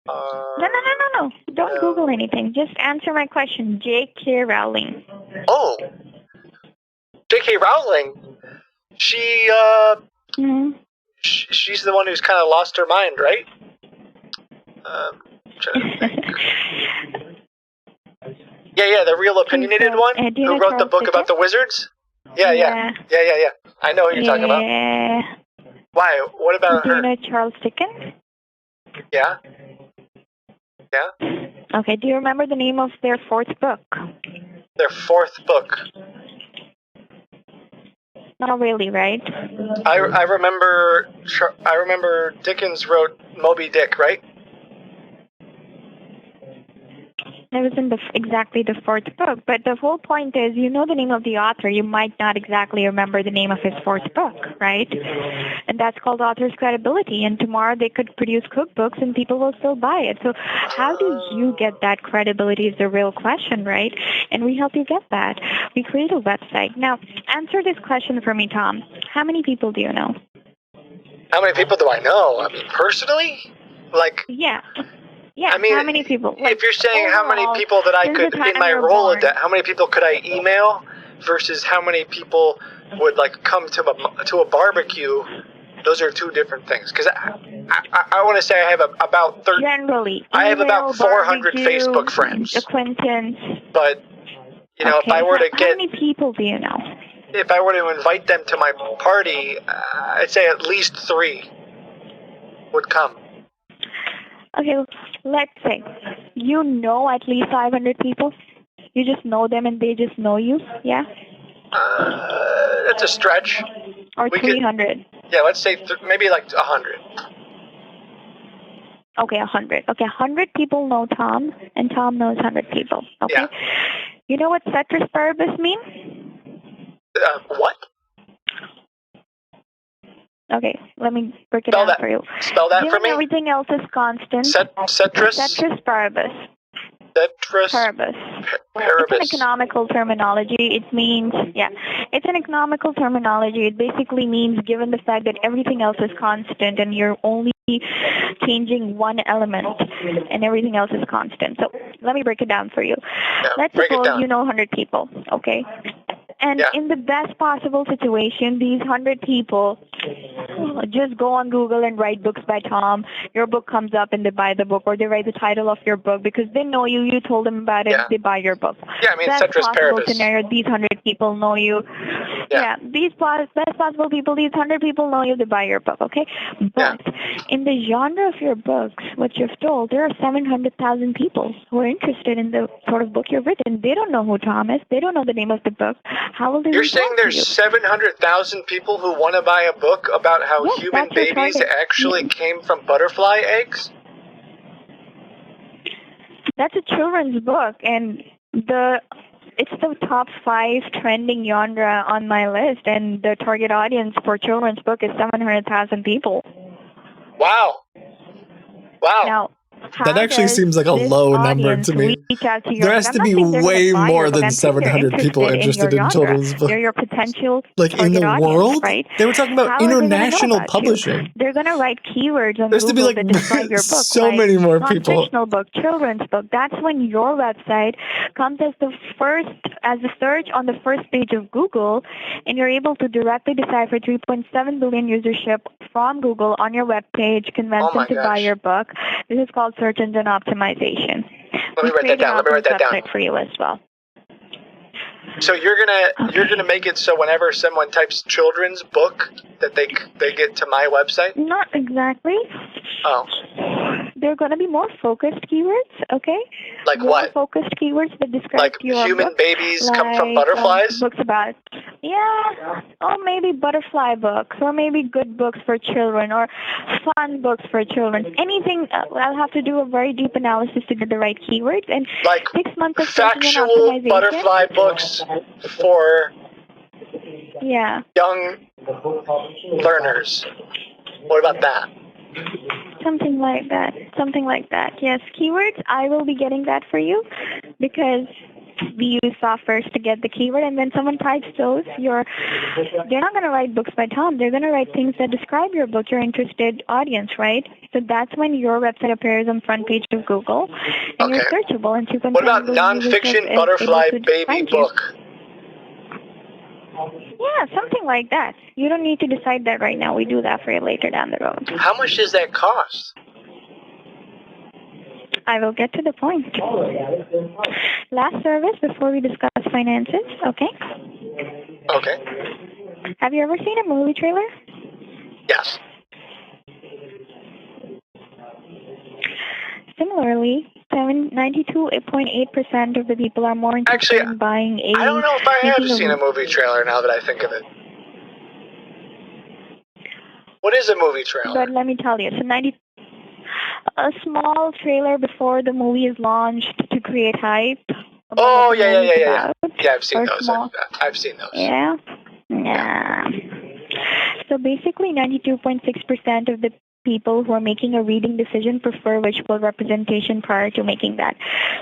No. Don't Google anything. Just answer my question. J.K. Rowling. Oh. J.K. Rowling. She she's the one who's kind of lost her mind, right? Yeah, the real opinionated one who wrote the book about the wizards. Yeah. I know who you're talking about. Why? What about her? Do you know Charles Dickens? Yeah. Okay. Do you remember the name of their 4th book? Their 4th book. Not really, right? I remember Dickens wrote Moby Dick, right? It wasn't exactly the 4th book, but the whole point is, you know the name of the author. You might not exactly remember the name of his 4th book, right? And that's called author's credibility. And tomorrow they could produce cookbooks and people will still buy it. So how do you get that credibility is the real question, right? And we help you get that. We create a website. Now, answer this question for me, Tom. How many people do you know? How many people do I know? I mean, personally? Like... Yeah, I mean, how many people? Like, if you're saying how many people that I could, in my Rolodex, how many people could I email versus how many people would, like, come to a barbecue, those are 2 different things. Because I want to say I have about generally, I have about 400 Facebook friends. Acquaintance. But, you know, if I were to get... How many people do you know? If I were to invite them to my party, I'd say at least 3 would come. Okay, let's say you know at least 500 people. You just know them and they just know you, yeah? That's a stretch. Or 300. Yeah, let's say maybe like 100. Okay, 100. Okay, 100 people know Tom, and Tom knows 100 people. Okay? Yeah. You know what ceteris paribus mean? What? Okay, let me break it down for you. Spell that for me. Everything else is constant. Ceteris paribus. Ceteris paribus. It's an economical terminology. It means, it's an economical terminology. It basically means given the fact that everything else is constant and you're only changing one element and everything else is constant. So let me break it down for you. Let's suppose you know 100 people, okay? And in the best possible situation, these 100 people just go on Google and write books by Tom. Your book comes up and they buy the book, or they write the title of your book because they know you. You told them about it. They buy your book. Yeah, I mean, best ceteris possible paribus. scenario, these 100 people know you. Best possible people, these 100 people know you. They buy your book, okay? But in the genre of your books, what you've told, there are 700,000 people who are interested in the sort of book you've written. They don't know who Tom is. They don't know the name of the book. How will they You're saying there's 700,000 people who want to buy a book about how human babies actually came from butterfly eggs? That's a children's book, and it's the top 5 trending genre on my list, and the target audience for children's book is 700,000 people. Wow. Wow. Now, That actually seems like a low number to me. Reach out to There has to be way more than 700 people interested in children's books. They're your potential like in the audience, world, right? They were talking about How are they gonna know international about publishing. you? They're going to write keywords on There's to be Google like that describe your book. so like many more people. Non-fictional book, children's book. That's when your website comes as the search on the first page of Google, and you're able to directly decipher 3.7 billion usership from Google on your web page, convince them to buy your book. This is called search engine optimization. Let me write that down. For you as well. So you're gonna make it so whenever someone types children's book that they get to my website? Not exactly. Oh. They're going to be more focused keywords, okay? Like more what? Focused keywords that describe like your human book, babies come from butterflies? Books about, or maybe butterfly books, or maybe good books for children, or fun books for children. Anything. I'll have to do a very deep analysis to get the right keywords. And like 6 months of factual butterfly books for young learners. What about that? Something like that. Yes, keywords, I will be getting that for you because we use softwares to get the keyword, and when someone types those, they're not going to write books by Tom. They're going to write things that describe your book, your interested audience, right? So that's when your website appears on front page of Google, and you're searchable. And what about non-fiction butterfly baby book? Yeah, something like that. You don't need to decide that right now. We do that for you later down the road. How much does that cost? I will get to the point. Last service before we discuss finances, okay? Okay. Have you ever seen a movie trailer? Yes. Similarly, 92.8% of the people are more interested in buying I don't know if I have seen a movie trailer now that I think of it. What is a movie trailer? But let me tell you, a small trailer before the movie is launched to create hype. Oh, yeah. Yeah, I've seen those. I've seen those. Yeah. So basically, 92.6% of the people who are making a reading decision prefer visual representation prior to making that.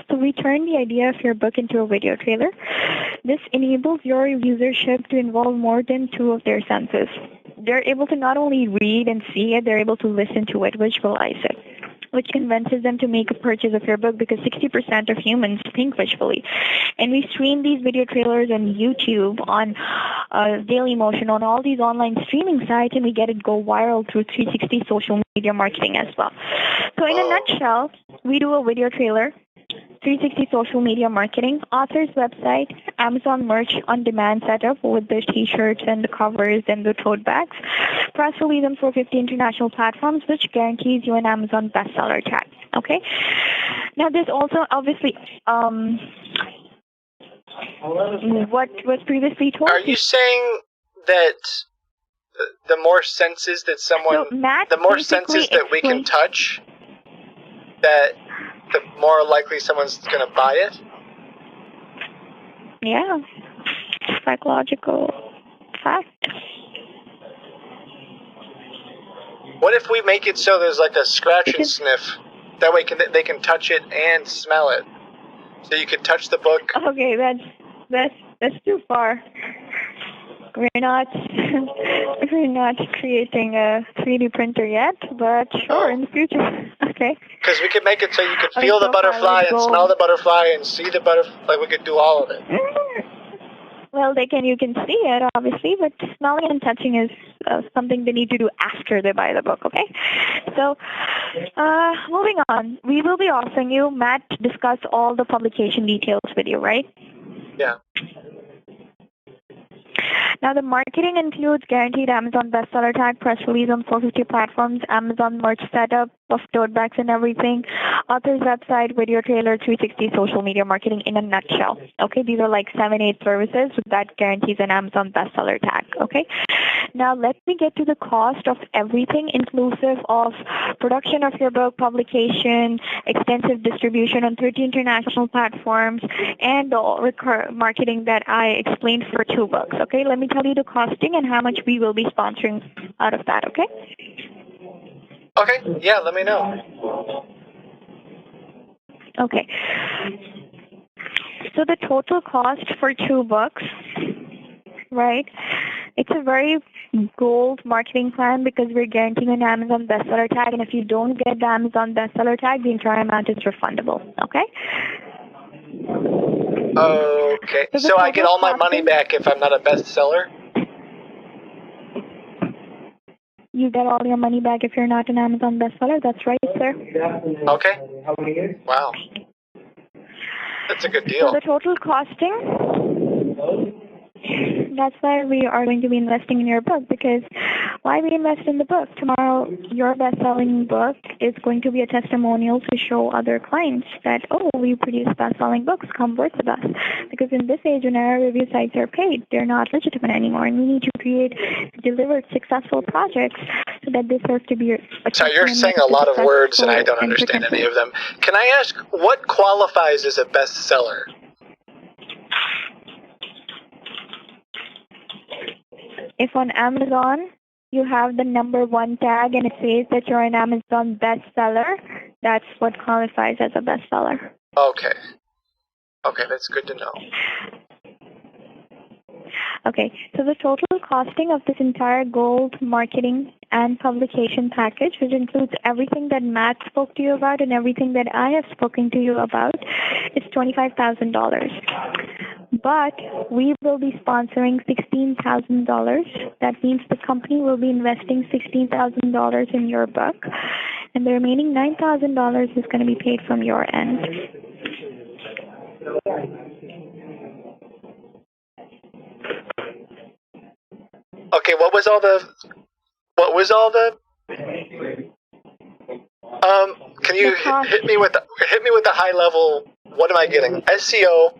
So we turn the idea of your book into a video trailer. This enables your usership to involve more than two of their senses. They're able to not only read and see it, they're able to listen to it, visualize it, which convinces them to make a purchase of your book because 60% of humans think visually. And we stream these video trailers on YouTube, on Dailymotion, on all these online streaming sites, and we get it go viral through 360 social media marketing as well. So in a nutshell, we do a video trailer, 360 social media marketing, author's website, Amazon merch on demand setup with the t-shirts and the covers and the tote bags, press release on 450 international platforms, which guarantees you an Amazon bestseller tag. Okay. Now, there's also obviously what was previously told. Are you saying that the more senses that the more senses that we can touch, that the more likely someone's going to buy it? Yeah. Psychological fact. What if we make it so there's like a scratch and sniff? That way they can touch it and smell it. So you can touch the book. Okay, that's too far. We're not creating a 3D printer yet, but sure, in the future. Okay. Because we could make it so you could feel the butterfly and smell the butterfly and see the butterfly. Like we could do all of it. Well, you can see it, obviously, but smelling and touching is something they need to do after they buy the book, okay? So, moving on. We will be offering you, Matt, discuss all the publication details with you, right? Yeah. Now, the marketing includes guaranteed Amazon bestseller tag, press release on 450 platforms, Amazon merch setup of tote bags and everything, author's website, video trailer, 360 social media marketing in a nutshell. Okay, these are like 7-8 services that guarantees an Amazon bestseller tag. Okay, now let me get to the cost of everything, inclusive of production of your book, publication, extensive distribution on 30 international platforms, and the marketing that I explained for 2 books. Okay, let me tell you the costing and how much we will be sponsoring out of that. Okay. Okay, yeah, let me know. Okay. So the total cost for 2 books, right? It's a very gold marketing plan because we're guaranteeing an Amazon bestseller tag, and if you don't get the Amazon bestseller tag, the entire amount is refundable. Okay? Okay, so I get all my money back if I'm not a bestseller? You get all your money back if you're not an Amazon bestseller. That's right, sir. Okay. Wow. That's a good So deal. the total costing, that's why we are going to be investing in your book, because why we invest in the book? Tomorrow, your best-selling book is going to be a testimonial to show other clients that, oh, we produce best-selling books, come work with us. Because in this age, when our review sites are paid, they're not legitimate anymore, and we need to deliver successful projects so that they serve to be So you're saying a lot of words and I don't understand any of them. Can I ask, what qualifies as a bestseller? If on Amazon you have the #1 tag and it says that you're an Amazon bestseller, that's what qualifies as a bestseller. Okay. Okay, that's good to know. Okay, so the total costing of this entire gold marketing and publication package, which includes everything that Matt spoke to you about and everything that I have spoken to you about, is $25,000. But we will be sponsoring $16,000. That means the company will be investing $16,000 in your book, and the remaining $9,000 is going to be paid from your end. Okay, what was all the can you hit me with the high level? What am I getting? SEO,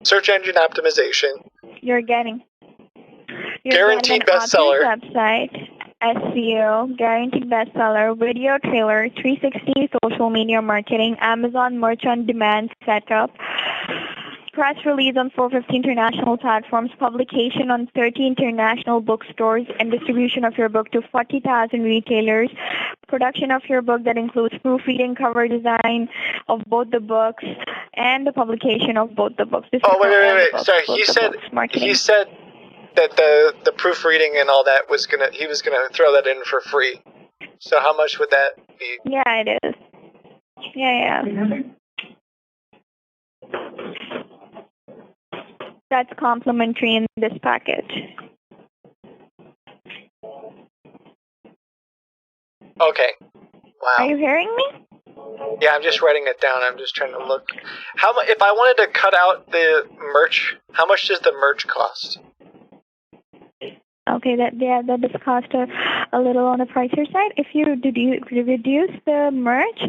search engine optimization. You're getting Guaranteed bestseller. Website, SEO, guaranteed bestseller, video trailer, 360 social media marketing, Amazon merch on demand setup, press release on 450 international platforms, publication on 30 international bookstores, and distribution of your book to 40,000 retailers, production of your book that includes proofreading, cover design of both the books, and the publication of both the books. This Wait. Sorry, he said that the proofreading and all that he was gonna throw that in for free. So how much would that be? Yeah, it is. Yeah. That's complimentary in this package. Okay. Wow. Are you hearing me? Yeah, I'm just writing it down. I'm just trying to look. How much? If I wanted to cut out the merch, how much does the merch cost? Okay, that does cost a little on the pricier side. If you reduce the merch,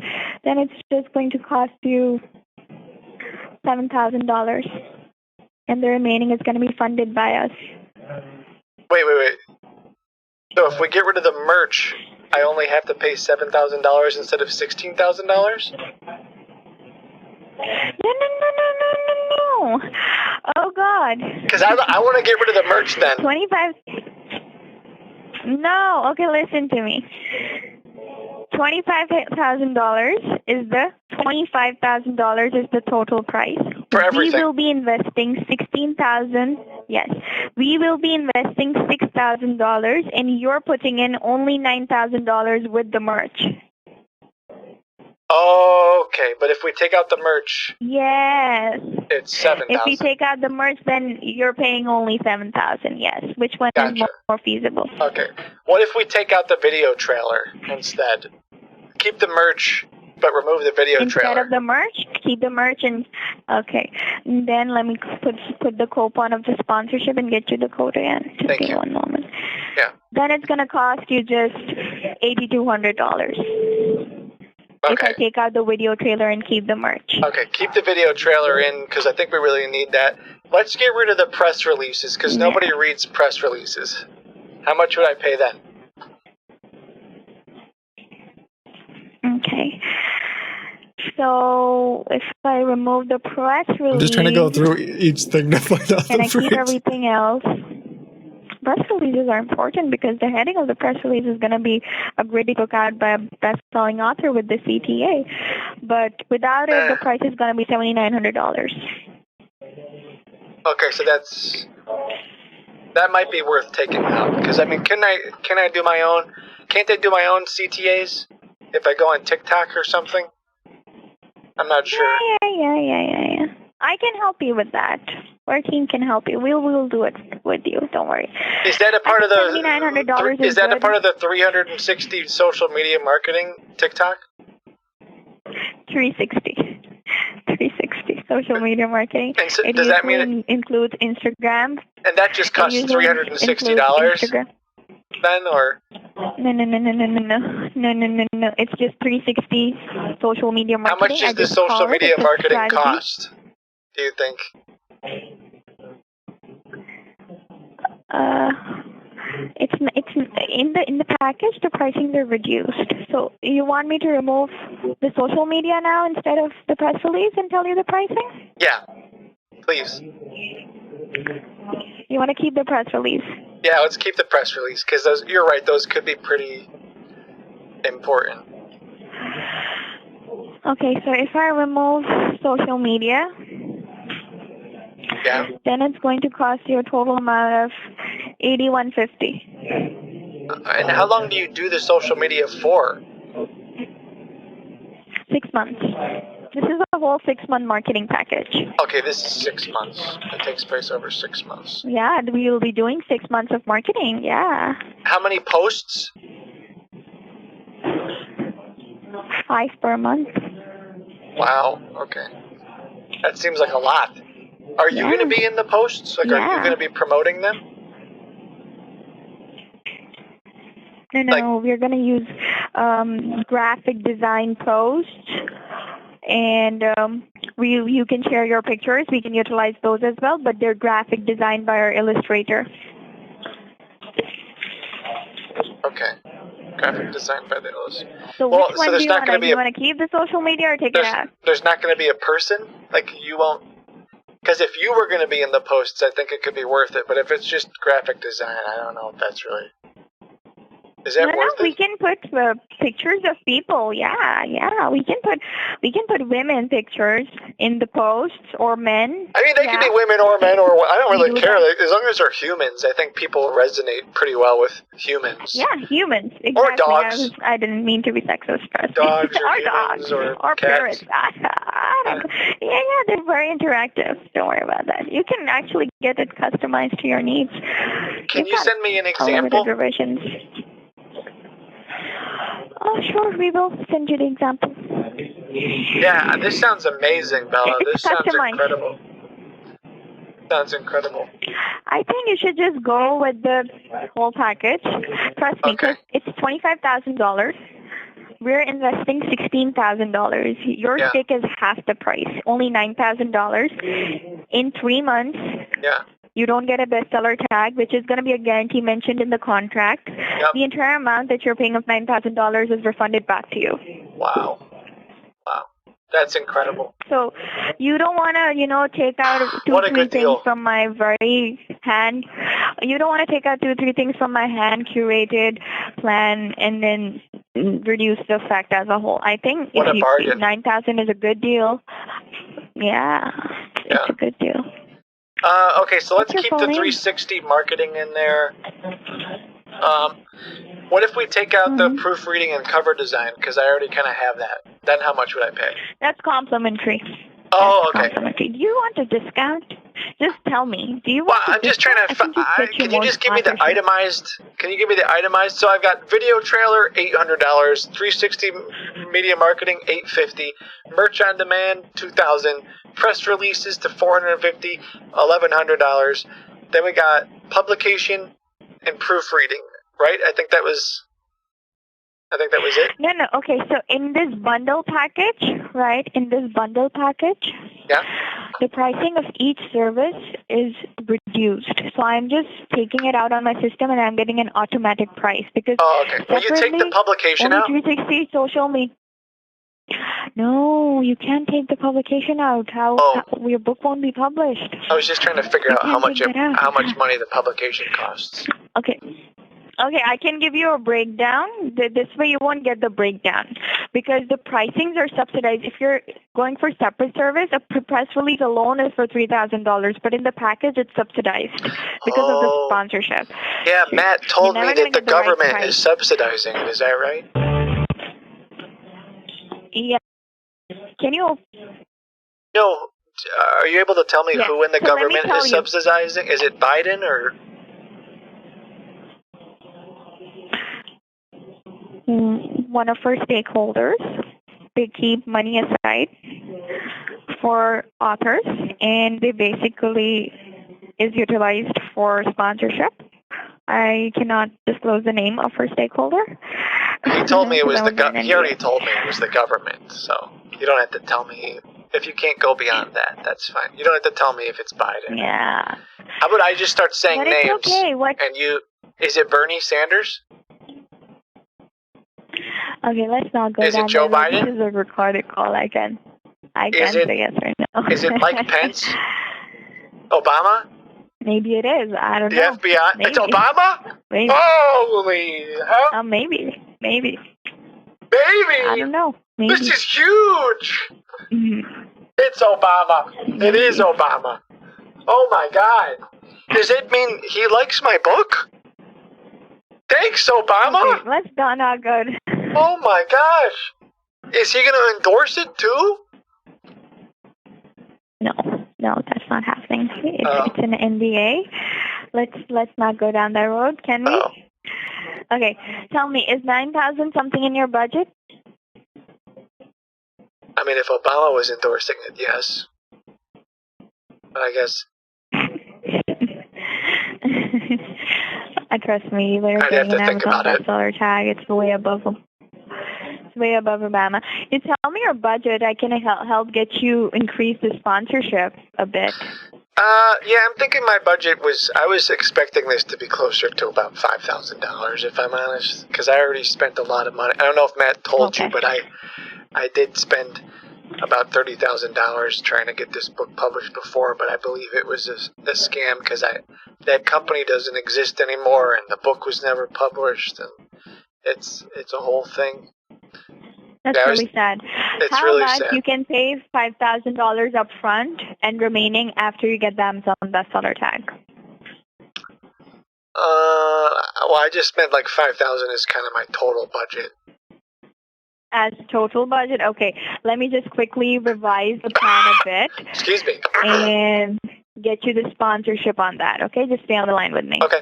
then it's just going to cost you $7,000, and the remaining is going to be funded by us. Wait. So if we get rid of the merch, I only have to pay $7,000 instead of $16,000? No. Oh God. Because I want to get rid of the merch then. 25. No. Okay, listen to me. $25,000 is the total price. For everything. We will be investing $16,000. Yes, we will be investing $6,000, and you're putting in only $9,000 with the merch. Okay, but if we take out the merch, yes, it's $7,000. If we take out the merch, then you're paying only $7,000. Yes, which one is more feasible? Okay, what if we take out the video trailer instead? Keep the merch, but remove the video trailer. Instead of the merch, keep the merch and okay. And then let me put the coupon of the sponsorship and get you the code again. Just give me one moment. Yeah. Then it's gonna cost you just $8,200. Okay. If I take out the video trailer and keep the merch. Okay, keep the video trailer in because I think we really need that. Let's get rid of the press releases because nobody reads press releases. How much would I pay then? Okay. So if I remove the press release, I'm just trying to go through each thing to find out and the I keep price. everything else. press releases are important because the heading of the press release is going to be a gritty book out by a best-selling author with the CTA. But without it, the price is going to be $7,900. Okay, so that might be worth taking out because I mean, can I do my own? Can't I do my own CTAs if I go on TikTok or something? I'm not sure. Yeah. I can help you with that. Our team can help you. We'll do it with you. Don't worry. Is that a part of the $7,900 Is that a part of the 360 social media marketing TikTok? 360 social media marketing. And so, it does that mean includes Instagram? And that just costs $360 then, or? No. It's just 360 social media marketing. How much does the social media marketing cost? Do you think? It's in the package. The pricing are reduced. So you want me to remove the social media now instead of the press release and tell you the pricing? Yeah, please. You want to keep the press release? Yeah, let's keep the press release because you're right. Those could be pretty important. Okay, so if I remove social media, then it's going to cost you a total amount of $8,150. And how long do you do the social media for? 6 months. This is a whole 6-month marketing package. Okay, this is 6 months. It takes place over 6 months. Yeah, we will be doing 6 months of marketing. Yeah. How many posts? 5 per month. Wow. Okay. That seems like a lot. Are you going to be in the posts? Like, are you going to be promoting them? No, we're going to use graphic design posts, and you can share your pictures. We can utilize those as well, but they're graphic designed by our illustrator. Okay. Graphic design by the illustrator. So which one do you want? Do you want to keep the social media or take it out? There's not going to be a person? Like, you won't... Because if you were going to be in the posts, I think it could be worth it. But if it's just graphic design, I don't know if that's really... Is that worth it? We can put pictures of people. Yeah. We can put women pictures in the posts or men. I mean, they can be women or men, or I don't really care. Like, as long as they're humans, I think people resonate pretty well with humans. Yeah, humans. Exactly. Or dogs. I didn't mean to be sexist. Dogs or humans or parrots. I don't know. Yeah, they're very interactive. Don't worry about that. You can actually get it customized to your needs. Can you send me an example? Revisions. Oh, sure, we will send you the example. Yeah, this sounds amazing, Bella. This sounds incredible. Sounds incredible. I think you should just go with the whole package. Trust me, because it's $25,000. We're investing $16,000. Your stick is half the price, only $9,000. In 3 months, you don't get a bestseller tag, which is going to be a guarantee mentioned in the contract. The entire amount that you're paying of $9,000 is refunded back to you. Wow. That's incredible. So you don't want to, take out two, three things from my You don't want to take out 2-3 things from my hand-curated plan and then reduce the effect as a whole. I think $9,000 is a good deal. Yeah, it's a good deal. Okay, so let's keep the 360 marketing in there. What if we take out the proofreading and cover design? Because I already kind of have that. Then how much would I pay? That's complimentary. Oh, okay. Do you want a discount? Just tell me. Do you want I'm just trying to... Can you just give me the itemized... Can you give me the itemized? So I've got video trailer, $800. 360 media marketing, $850. Merch on demand, $2,000. Press releases to $450, $1,100. Then we got publication and proofreading, right? I think that was it. No. Okay, so in this bundle package, the pricing of each service is reduced. So I'm just taking it out on my system and I'm getting an automatic price because okay. Will you take the publication out? 360 social media. No, you can't take the publication out. How your book won't be published? I was just trying to figure out how much money the publication costs. Okay. Okay, I can give you a breakdown. This way you won't get the breakdown because the pricings are subsidized. If you're going for separate service, a press release alone is for $3,000, but in the package it's subsidized because of the sponsorship. Yeah, Matt told me that the government is subsidizing it. Is that right? Yeah. Can you? No. Are you able to tell me who in the government is subsidizing? Is it Biden or? One of our stakeholders. They keep money aside for authors, and they basically is utilized for sponsorship. I cannot disclose the name of our stakeholder. He told me it was he already told me it was the government, so you don't have to tell me. If you can't go beyond that, that's fine. You don't have to tell me if it's Biden. Yeah. How about I just start saying names? Okay. And you, is it Bernie Sanders? Okay, let's not go down. Is it Joe Biden? This is a recorded call. I can say yes or no. Is it Mike Pence? Obama? Maybe it is. I don't the know. The FBI? Maybe. It's Obama? Maybe. Holy hell. Maybe. Baby! I don't know. Maybe. This is huge! Mm-hmm. It's Obama. It is Obama. Oh my God. Does it mean he likes my book? Thanks, Obama! Okay, let's not good. Oh my gosh! Is he gonna endorse it too? No, that's not happening. It's an NDA. Let's not go down that road, can we? Okay, tell me, is 9,000 something in your budget? I mean, if Obama was endorsing it, yes. But I guess. Trust me, they're getting an Amazon bestseller tag. It's way above them. It's way above Obama. You tell me your budget. I can help get you increase the sponsorship a bit. Yeah, I'm thinking my budget I was expecting this to be closer to about $5,000, if I'm honest, because I already spent a lot of money. I don't know if Matt told you, but I did spend about $30,000 trying to get this book published before, but I believe it was a scam because that company doesn't exist anymore, and the book was never published, and it's a whole thing. That's really sad. How really about sad. You can pay $5,000 up front and remaining after you get the Amazon bestseller tag? Well, I just spent like $5,000 as kind of my total budget. As total budget? Okay, let me just quickly revise the plan a bit. Excuse me. And get you the sponsorship on that, okay? Just stay on the line with me. Okay.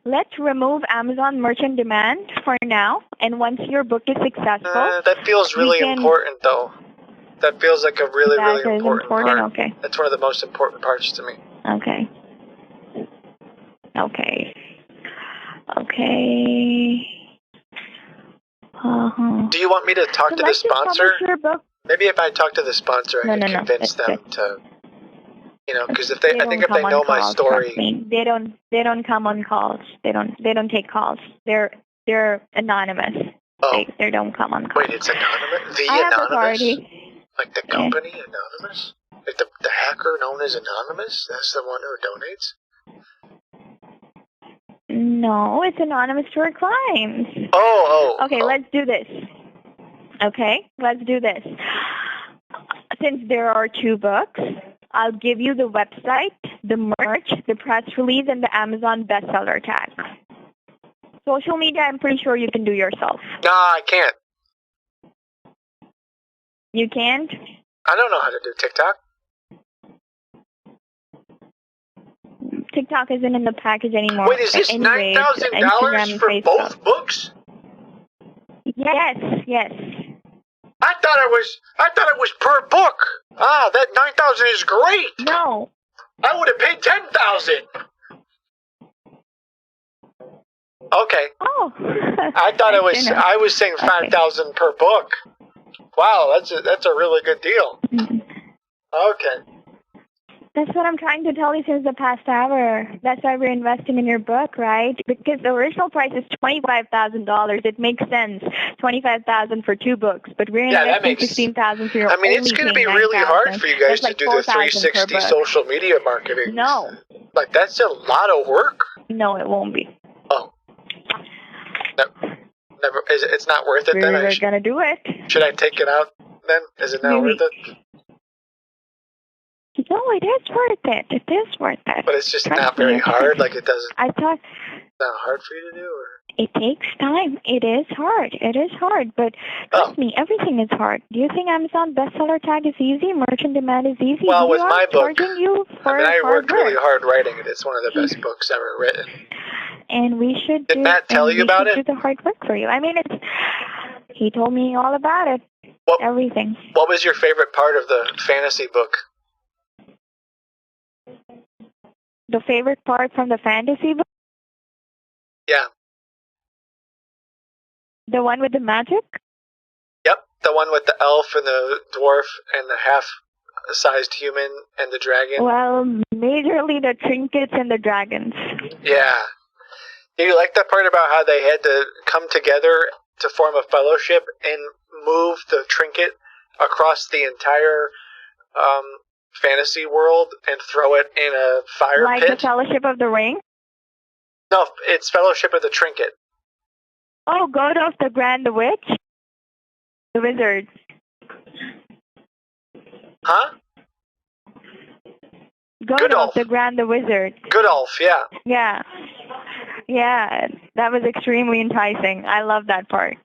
Let's remove Amazon Merchant Demand for now, and once your book is successful... that feels really important, though. That feels like a really important part. Okay. That's one of the most important parts to me. Okay. Do you want me to talk to the sponsor? Maybe if I talk to the sponsor, I can convince them to... You know, because I think if they know my story, they don't come on calls. They don't take calls. They're anonymous. Oh. They don't come on calls. Wait, it's anonymous? The I anonymous? have authority. Like the company anonymous? Like the hacker known as Anonymous? That's the one who donates? No, it's anonymous to our clients. Okay, let's do this. Since there are 2 books, I'll give you the website, the merch, the press release, and the Amazon bestseller tag. Social media, I'm pretty sure you can do yourself. No, I can't. You can't? I don't know how to do TikTok. TikTok isn't in the package anymore. Wait, is this $9,000 for both books? Yes. I thought it was per book. That $9,000 is great. No. I would have paid $10,000. Okay. Oh. I thought I was saying $5,000 per book. Wow, that's a really good deal. Mm-hmm. Okay. That's what I'm trying to tell you since the past hour. That's why we're investing in your book, right? Because the original price is $25,000. It makes sense. $25,000 for 2 books, but we're investing $16,000 for your. I mean, it's going to be really hard for you guys to do the 360 social media marketing. No. Like, that's a lot of work. No, it won't be. Oh. Never. It's not worth it then? We're going to do it. Should I take it out then? Is it not worth it? No, it is worth it. It is worth it. But it's just not very hard. Like, it doesn't. I thought. It's not hard for you to do, or? It takes time. It is hard. It is hard. But trust me, everything is hard. Do you think Amazon bestseller tag is easy? Merchant demand is easy? Well, with my book, I worked really hard writing it. It's one of the best books ever written. And we should. Did Matt tell you about it? Do the hard work for you. I mean, he told me all about it. Everything. What was your favorite part of the fantasy book? The favorite part from the fantasy book? Yeah. The one with the magic? Yep, the one with the elf and the dwarf and the half-sized human and the dragon. Well, majorly the trinkets and the dragons. Yeah. Do you like that part about how they had to come together to form a fellowship and move the trinket across the entire fantasy world and throw it in a fire like pit? Like the Fellowship of the Ring? No, it's Fellowship of the Trinket. Oh, God of the Grand Witch? The Wizard. Huh? Godolph the Grand the Wizard. Godolph, yeah. Yeah. Yeah, that was extremely enticing. I love that part.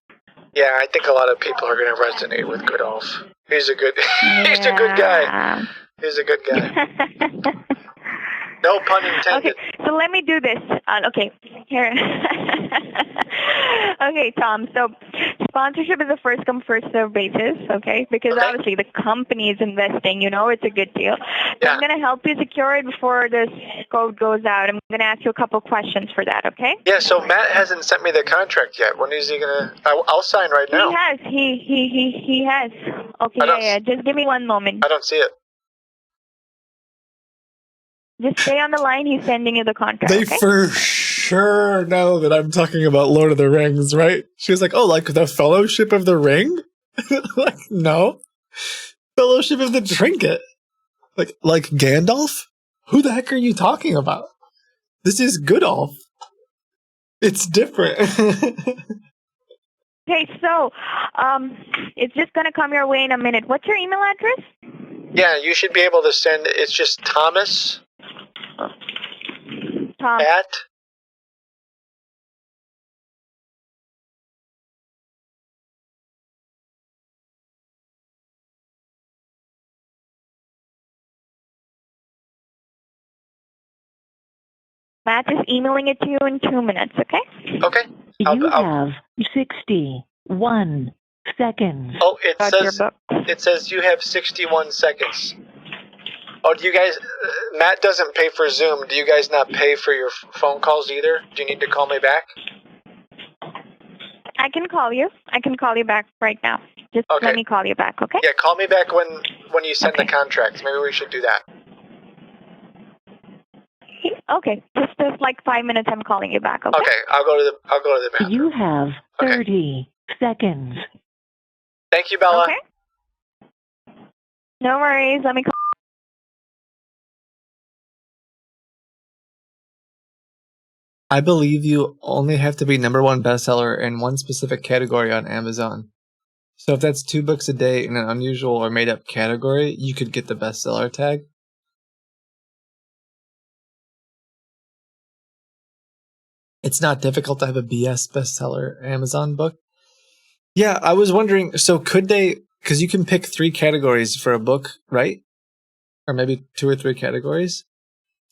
Yeah, I think a lot of people are going to resonate with Godolph. He's a good he's a good guy. He's a good guy. No pun intended. Okay, so let me do this. Okay, here. Okay, Tom. So sponsorship is a first come, first serve basis, okay? Because obviously the company is investing, you know, it's a good deal. So I'm going to help you secure it before this code goes out. I'm going to ask you a couple questions for that, okay? Yeah, so Matt hasn't sent me the contract yet. When is he going to... I'll sign right now. He has. He has. Okay, yeah. Just give me one moment. I don't see it. Just stay on the line. He's sending you the contract. They for sure know that I'm talking about Lord of the Rings, right? She was like, oh, like the Fellowship of the Ring? Like, no. Fellowship of the Trinket. Like Gandalf? Who the heck are you talking about? This is Godolph. It's different. Okay, so it's just going to come your way in a minute. What's your email address? Yeah, you should be able to send... It's just Thomas... Tom. At... Matt is emailing it to you in 2 minutes, okay? Okay. You have 61 seconds. Oh, it says you have 61 seconds. Oh, do you guys... Matt doesn't pay for Zoom. Do you guys not pay for your phone calls either? Do you need to call me back? I can call you. I can call you back right now. Just let me call you back, okay? Yeah, call me back when you send the contracts. Maybe we should do that. Okay, just like 5 minutes. I'm calling you back. Okay. Okay, I'll go to the bathroom. You have 30 seconds. Thank you, Bella. Okay. No worries. Let me call. I believe you only have to be #1 bestseller in one specific category on Amazon. So if that's 2 books a day in an unusual or made-up category, you could get the bestseller tag. It's not difficult to have a BS bestseller Amazon book. Yeah, I was wondering, so could they, because you can pick 3 categories for a book, right? Or maybe 2 or 3 categories.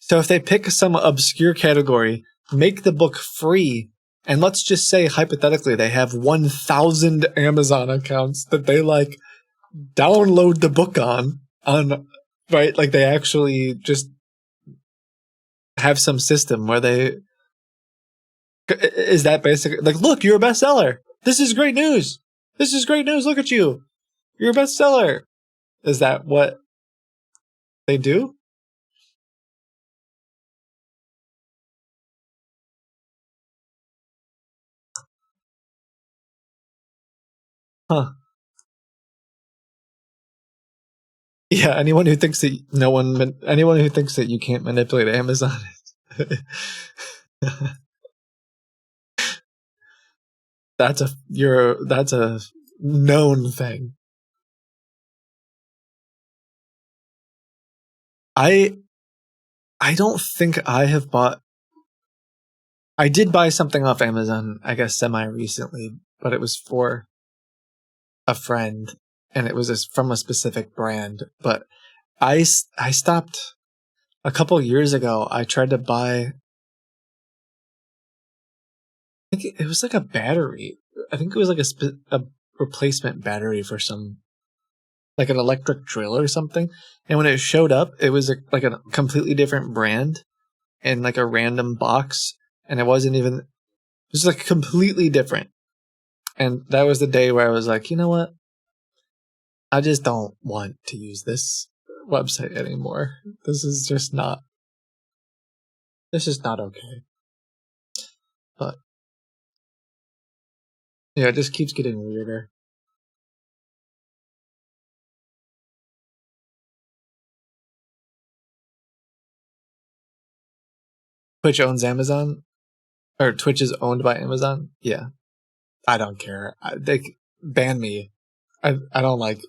So if they pick some obscure category, make the book free, and let's just say, hypothetically, they have 1,000 Amazon accounts that they, like, download the book on, right? Like, they actually just have some system where they... Is that basically like, look, you're a bestseller. This is great news. This is great news. Look at you. You're a bestseller. Is that what they do? Huh. Yeah, anyone who thinks that anyone who thinks that you can't manipulate Amazon, that's a known thing. I don't think I have bought. I did buy something off Amazon, I guess, semi-recently, but it was for a friend, and it was from a specific brand. But I stopped a couple years ago. I tried to buy. I think it was like a battery. I think it was like a replacement battery for some, like an electric drill or something. And when it showed up, it was like a completely different brand in like a random box, and it wasn't even. It was like completely different. And that was the day where I was like, you know what? I just don't want to use this website anymore. This is not okay. But yeah, it just keeps getting weirder. Twitch owns Amazon, or Twitch is owned by Amazon. Yeah, I don't care. They ban me. I don't like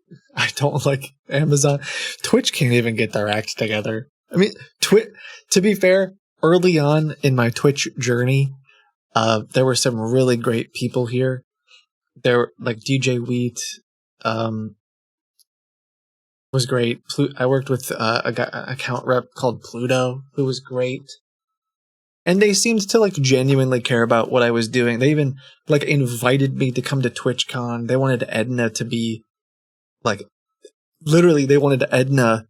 Amazon. Twitch can't even get their act together. I mean, to be fair, early on in my Twitch journey, there were some really great people here. There, like DJ Wheat, was great. I worked with an account rep called Pluto, who was great. And they seemed to like genuinely care about what I was doing. They even like invited me to come to TwitchCon. They wanted Edna to be like, literally, they wanted Edna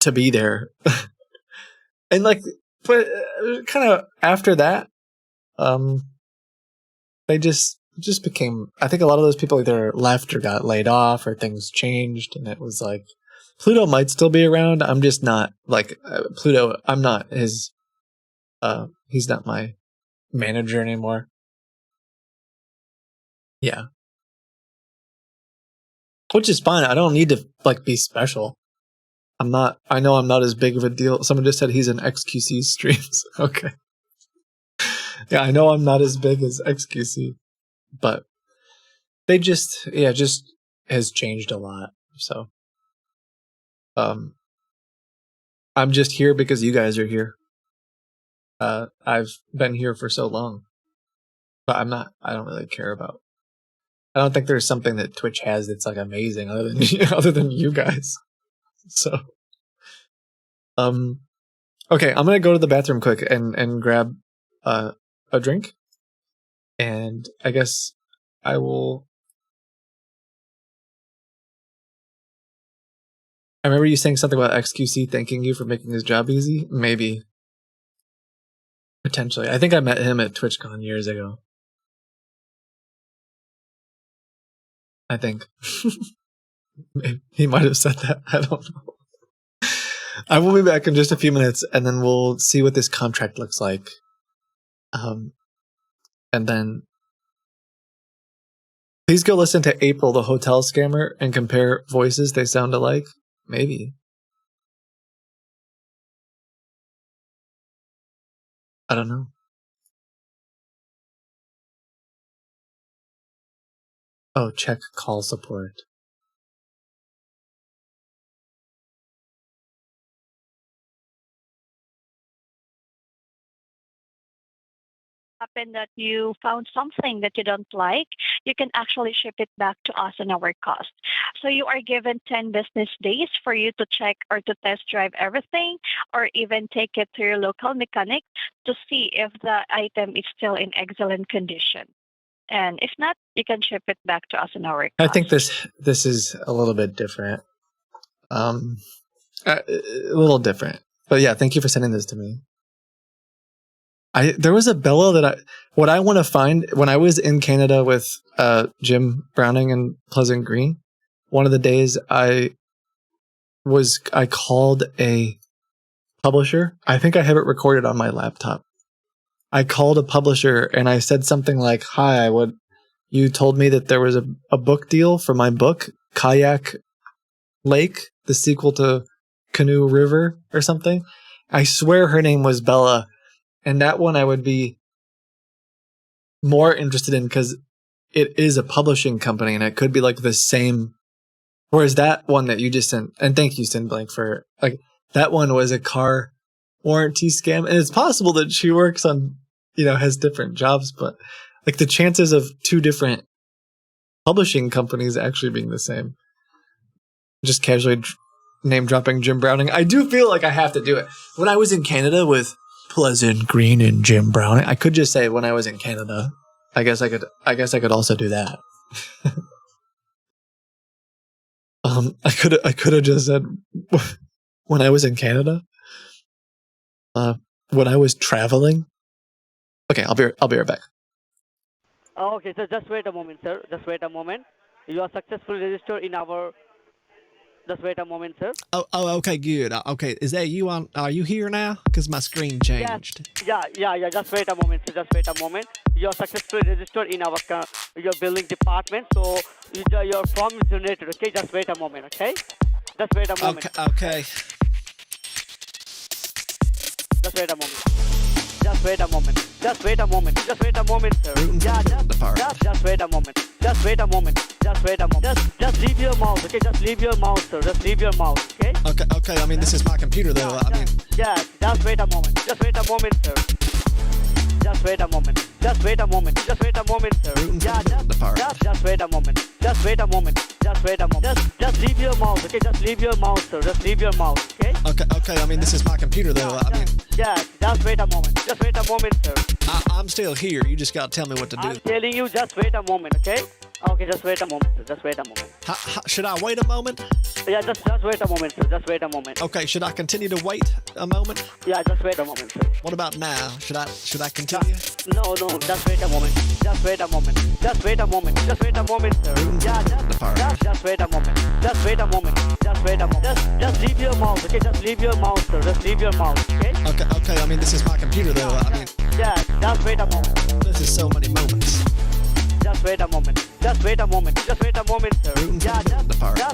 to be there. And like, but kind of after that, they just became. I think a lot of those people either left or got laid off or things changed, and it was like Pluto might still be around. I'm just not like Pluto. I'm not his. He's not my manager anymore. Yeah. Which is fine. I don't need to like be special. I know I'm not as big of a deal. Someone just said he's in XQC streams. Okay. Yeah, I know I'm not as big as XQC, but they just has changed a lot. So I'm just here because you guys are here. I've been here for so long. But I don't really care about. I don't think there's something that Twitch has that's like amazing other than you guys. So okay, I'm gonna go to the bathroom quick and grab a drink, and I guess I will. I remember you saying something about XQC thanking you for making his job easy. Maybe, potentially. I think I met him at TwitchCon years ago. I think he might have said that. I don't know. I will be back in just a few minutes, and then we'll see what this contract looks like. And then please go listen to April, the hotel scammer, and compare voices. They sound alike. Maybe. I don't know. Oh, check call support. Happen that you found something that you don't like, you can actually ship it back to us on our cost. So you are given 10 business days for you to check or to test drive everything, or even take it to your local mechanic to see if the item is still in excellent condition. And if not, you can ship it back to us on our cost. I think this is a little bit different. A little different. But yeah, thank you for sending this to me. There was a Bella what I want to find when I was in Canada with Jim Browning and Pleasant Green. One of the days I called a publisher. I think I have it recorded on my laptop. I called a publisher and I said something like, "Hi, you told me that there was a book deal for my book, Kayak Lake, the sequel to Canoe River or something. I swear her name was Bella, and that one I would be more interested in because it is a publishing company and it could be like the same. Whereas that one that you just sent, and thank you, Sin Blank, for like that one was a car warranty scam, and it's possible that she works on, has different jobs, but like the chances of two different publishing companies actually being the same. Just casually name dropping Jim Browning. I do feel like I have to do it. When I was in Canada with Pleasant Green and Jim Browning, I could just say when I was in Canada. I guess I could also do that. I could have just said when I was in Canada. When I was traveling. Okay, I'll be right back. Okay, so just wait a moment, sir. Just wait a moment. You are successfully registered in our. Just wait a moment, sir. Oh, okay, good. Okay, is that you on? Are you here now? Because my screen changed. Yeah. Just wait a moment, sir. Just wait a moment. You are successfully registered in our your building department, so your form is generated. Okay, just wait a moment. Okay, just wait a moment. Okay. Just wait a moment. Just wait a moment. Just wait a moment. Just wait a moment, sir. Yeah, just wait a moment. Just wait a moment. Just wait a moment. Just leave your mouse, okay? Just leave your mouse, sir. Just leave your mouse, okay? Okay. I mean, this is my computer, though. Just wait a moment. Just wait a moment, sir. Just wait a moment. Just wait a moment. Just wait a moment, sir. Yeah, just wait a moment. Just wait a moment. Just wait a moment. Just leave your mouse, okay? Just leave your mouse, sir. Just leave your mouse, okay? Okay. I mean, this is my computer, though. Just wait a moment. Just wait a moment, sir. I'm still here. You just gotta tell me what to do. I'm telling you, just wait a moment, okay? Okay, just wait a moment, sir. Just wait a moment. Should I wait a moment? Yeah, just wait a moment, sir. Just wait a moment. Okay, should I continue to wait a moment? Yeah, just wait a moment, sir. What about now? Should I continue? No, just wait a moment. Just wait a moment. Just wait a moment. Just wait a moment, sir. Yeah, just wait a moment. Just wait a moment. Just wait a moment. Just leave your mouse, okay? Just leave your mouse, sir. Just leave your mouse, okay? Okay. I mean, this is my computer, though. Just wait a moment. This is so many moments. Just wait a moment. Just wait a moment. Just wait a moment, sir. Yeah,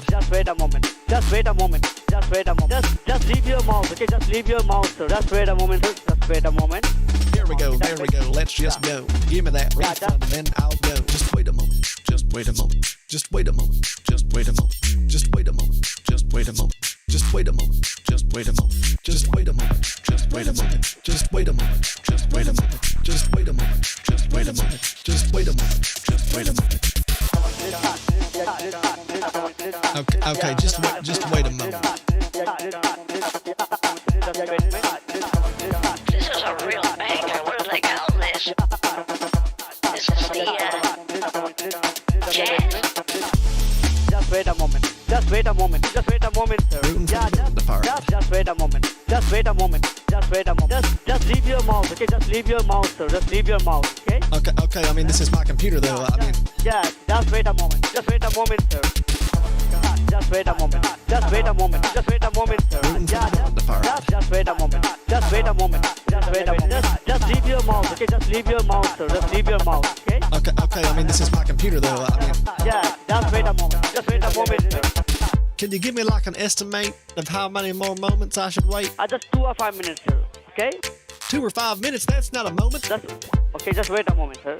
just wait a moment. Just wait a moment. Just wait a moment. Just leave your mouse, okay? Just leave your mouse, sir. Just wait a moment, sir. Just wait a moment. There we go. Let's just go. Give me that refund and then I'll go. Just wait a moment. Just wait a moment. Just wait a moment. Just wait a moment. Just wait a moment. Just wait a moment. Just wait a moment. Just wait a moment. Just wait a moment. Just wait a moment. Just wait a moment. Just wait a moment. Just wait a moment. Just wait a moment. Just wait a moment. Just wait a moment. Okay, just wait a moment. This is a real banger. What do they call this? This is the jazz. Just wait a moment. Just wait a moment. Just wait a moment, sir. Yeah, just wait a moment. Just wait a moment. Just wait a moment. Just leave your mouse, okay? Just leave your mouse, sir. Just leave your mouse, okay? Okay. I mean, this is my computer, though. Just wait a moment. Just wait a moment, sir. Just wait a moment. Just wait a moment. Just wait a moment, sir. Just wait a moment. Just wait a moment. Just wait a moment. Just leave your mouse, okay? Just leave your mouse, sir. Just leave your mouse, okay? Okay. I mean, this is my computer, though. Just wait a moment. Just wait a moment, sir. Can you give me like an estimate of how many more moments I should wait? Just 2 or 5 minutes, sir. Okay? 2 or 5 minutes? That's not a moment. Okay, just wait a moment, sir.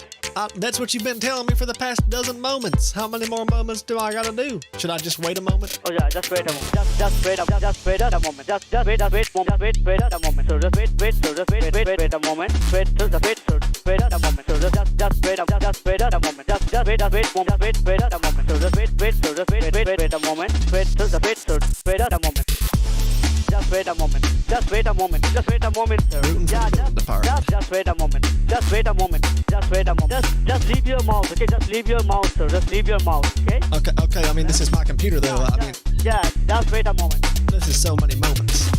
That's what you've been telling me for the past dozen moments. How many more moments do I gotta do? Should I just wait a moment? Oh yeah, just wait a moment. Just wait a moment. Just wait a moment. Just wait a moment. So just wait. So just wait a moment. Wait a moment. So just wait a moment. Just wait a moment. Just wait a moment. So just wait a moment. Wait a moment. Just wait a moment. Just wait a moment. Just wait a moment, sir. Yeah, just wait a moment. Just wait a moment. Just wait a moment. Just leave your mouse, okay? Just leave your mouse, sir. Just leave your mouse, okay? Okay. I mean, this is my computer, though. Just wait a moment. This is so many moments.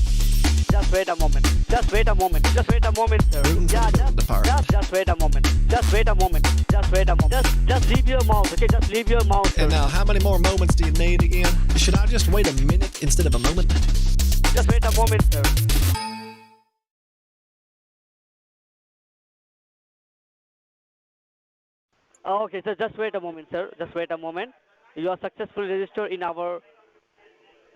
Just wait a moment. Just wait a moment. Just wait a moment, sir. Yeah, just wait a moment. Just wait a moment. Just wait a moment. Just leave your mouse, okay? Just leave your mouse, sir. And now, how many more moments do you need again? Should I just wait a minute instead of a moment? Just wait a moment, sir. Okay, so just wait a moment, sir. Just wait a moment. You are successfully registered in our.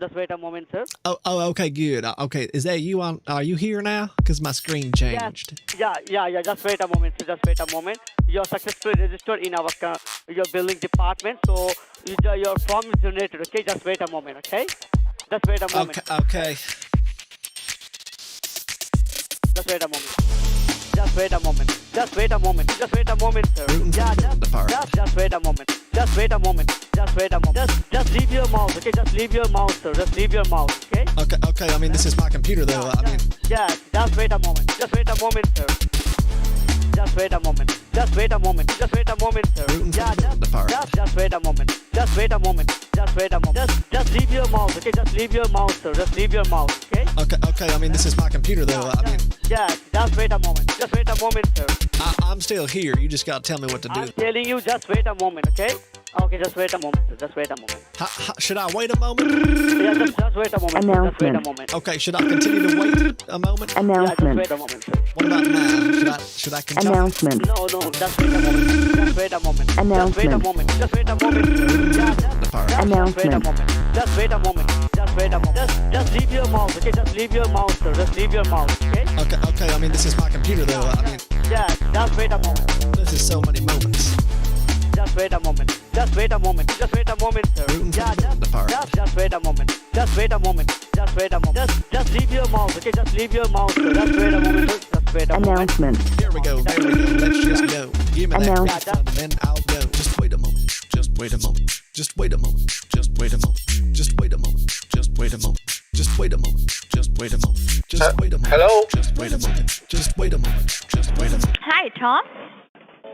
Just wait a moment, sir. Oh, okay, good. Okay, is that you on? Are you here now? Because my screen Yes. changed. Yeah. Just wait a moment, sir. Just wait a moment. You are successfully registered in our your building department, so your form is generated. Okay, just wait a moment. Okay. Just wait a moment. Okay. Just wait a moment. Just wait a moment. Just wait a moment. Just wait a moment, sir. Yeah, just wait a moment. Just wait a moment. Just wait a moment. Just leave your mouse, okay? Just leave your mouse, sir. Just leave your mouse, okay? Okay. I mean, this is my computer, though. Yeah, just wait a moment. Just wait a moment, sir. Just wait a moment. Just wait a moment. Just wait a moment, sir. Yeah, just wait a moment. Just wait a moment. Just wait a moment. Just leave your mouse, okay? Just leave your mouse, sir. Just leave your mouse, okay? Okay. I mean, this is my computer, though. Yeah, just wait a moment. Just wait a moment, sir. I'm still here. You just gotta tell me what to do. I'm telling you, just wait a moment, okay? Okay, just wait a moment, sir. Just wait a moment. Should I wait a moment? Yeah, just wait a moment. Just wait a moment. Okay, should I continue to wait a moment? Yeah, just wait a moment, sir. What about now? Should I continue? No, just wait a moment. Just wait a moment. Just wait a moment. Just wait a moment. Yeah, just wait a moment. Just wait a moment. Just wait a moment. Just leave your mouse, okay? Just leave your mouse, sir. Just leave your mouse, okay? Okay. I mean, this is my computer, though. Yeah, just wait a moment. This is so many moments. Just wait a moment. Just wait a moment. Just wait a moment, sir. Yeah, just wait a moment. Just wait a moment. Just wait a moment. Just leave your mouse, okay? Just leave your mouse, sir. Just wait a moment. Just wait a moment. Here we go. Let's just go. Give me that refund and then I'll go. Just wait a moment. Just wait a moment. Just wait a moment. Just wait a moment. Just wait a moment. Just wait a moment. Just wait a moment. Just wait a moment. Just wait a moment. Hello? Just wait a moment. Just wait a moment. Just wait a moment. Hi, Tom.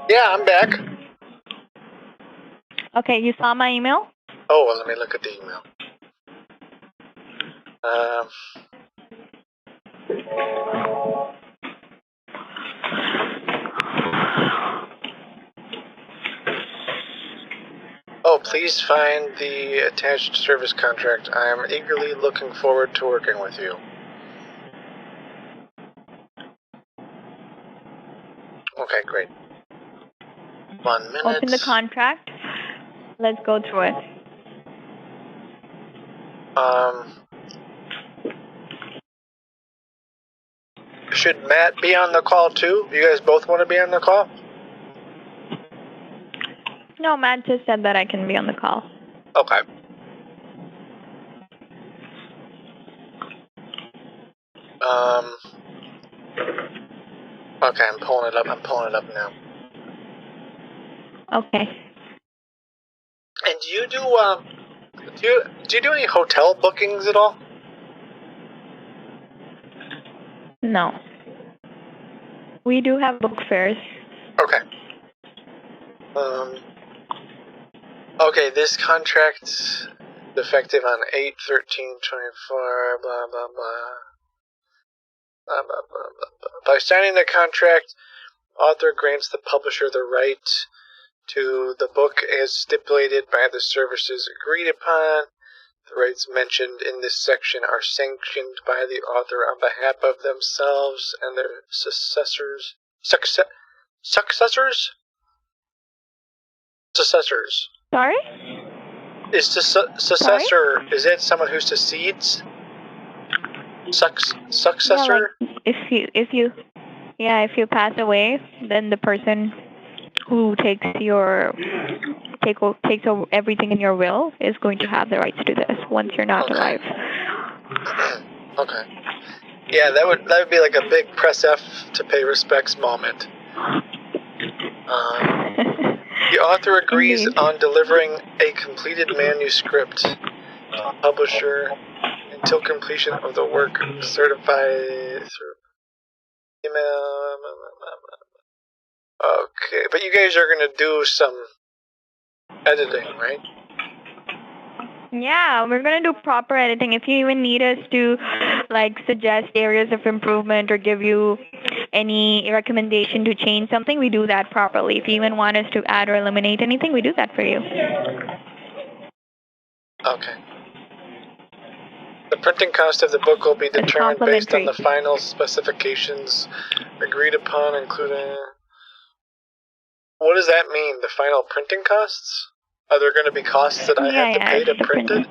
Yeah, I'm back. Okay, you saw my email? Oh, well, let me look at the email. Oh, please find the attached service contract. I am eagerly looking forward to working with you. Okay, great. 1 minute. Open the contract. Let's go through it. Should Matt be on the call too? You guys both want to be on the call? No, Matt just said that I can be on the call. Okay. Okay, I'm pulling it up. Now. Okay. And do you do any hotel bookings at all? No. We do have book fairs. Okay. Okay, this contract is effective on 8/13/24, blah, blah, blah. Blah, blah, blah, blah, blah. By signing the contract, author grants the publisher the right to the book as stipulated by the services agreed upon. The rights mentioned in this section are sanctioned by the author on behalf of themselves and their successors. Successors? Sorry? Is the successor, is that someone who succeeds? Successor? Yeah, if you pass away, then the person who takes over everything in your will is going to have the right to do this once you're not alive. Okay. Yeah, that would be like a big press F to pay respects moment. The author agrees on delivering a completed manuscript to the publisher until completion of the work certified through email. Okay, but you guys are going to do some editing, right? Yeah, we're going to do proper editing. If you even need us to suggest areas of improvement or give you any recommendation to change something, we do that properly. If you even want us to add or eliminate anything, we do that for you. Okay. The printing cost of the book will be determined based on the final specifications agreed upon, including... what does that mean? The final printing costs? Are there going to be costs that I have to pay to print it?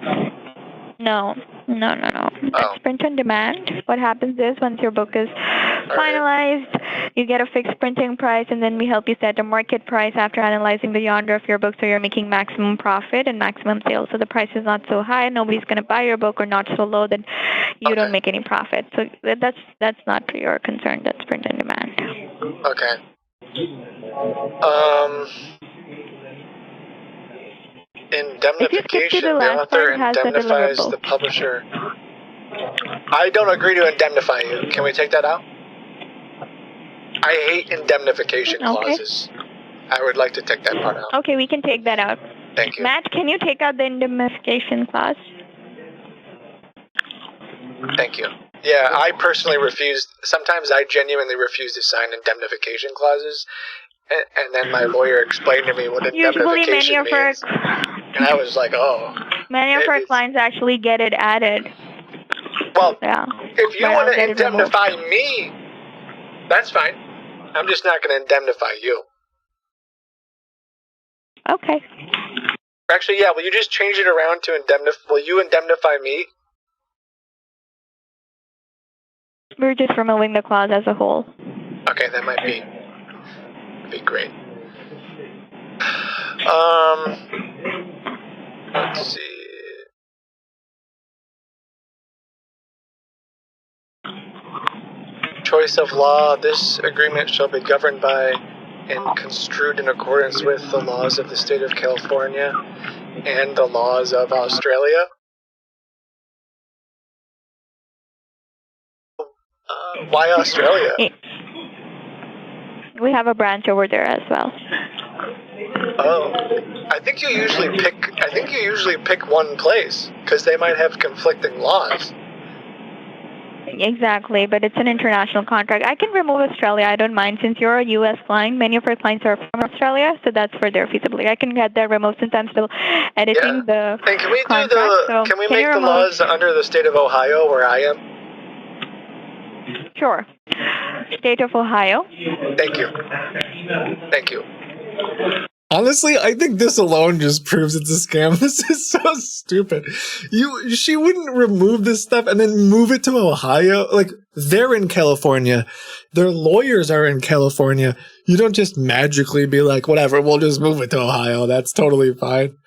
No. Oh. That's print on demand. What happens is once your book is finalized, you get a fixed printing price, and then we help you set a market price after analyzing the genre of your book, so you're making maximum profit and maximum sales. So the price is not so high, nobody's going to buy your book, or not so low that you don't make any profit. So that's not your concern. That's print on demand. Okay. Indemnification. The author indemnifies the publisher. I don't agree to indemnify you. Can we take that out? I hate indemnification clauses. I would like to take that part out. Okay, we can take that out. Thank you. Matt, can you take out the indemnification clause? Thank you. Yeah, I personally refuse. Sometimes I genuinely refuse to sign indemnification clauses, and then my lawyer explained to me what indemnification means. And I was like, oh. Many of our clients actually get it added. Well, if you want to indemnify me, that's fine. I'm just not going to indemnify you. Okay. Actually, yeah, will you just change it around to will you indemnify me? We're just removing the clause as a whole. Okay, that might be great. Let's see. Choice of law. This agreement shall be governed by and construed in accordance with the laws of the state of California and the laws of Australia. Why Australia? We have a branch over there as well. Oh, I think you usually pick one place because they might have conflicting laws. Exactly, but it's an international contract. I can remove Australia. I don't mind, since you're a U.S. client. Many of our clients are from Australia, so that's for their feasibility. I can get that removed since I'm still editing the And can we contract. can we make the laws under the state of Ohio, where I am? Sure. State of Ohio. Thank you. Thank you. Honestly, I think this alone just proves it's a scam. This is so stupid. She wouldn't remove this stuff and then move it to Ohio. Like, they're in California. Their lawyers are in California. You don't just magically be like, whatever, we'll just move it to Ohio. That's totally fine.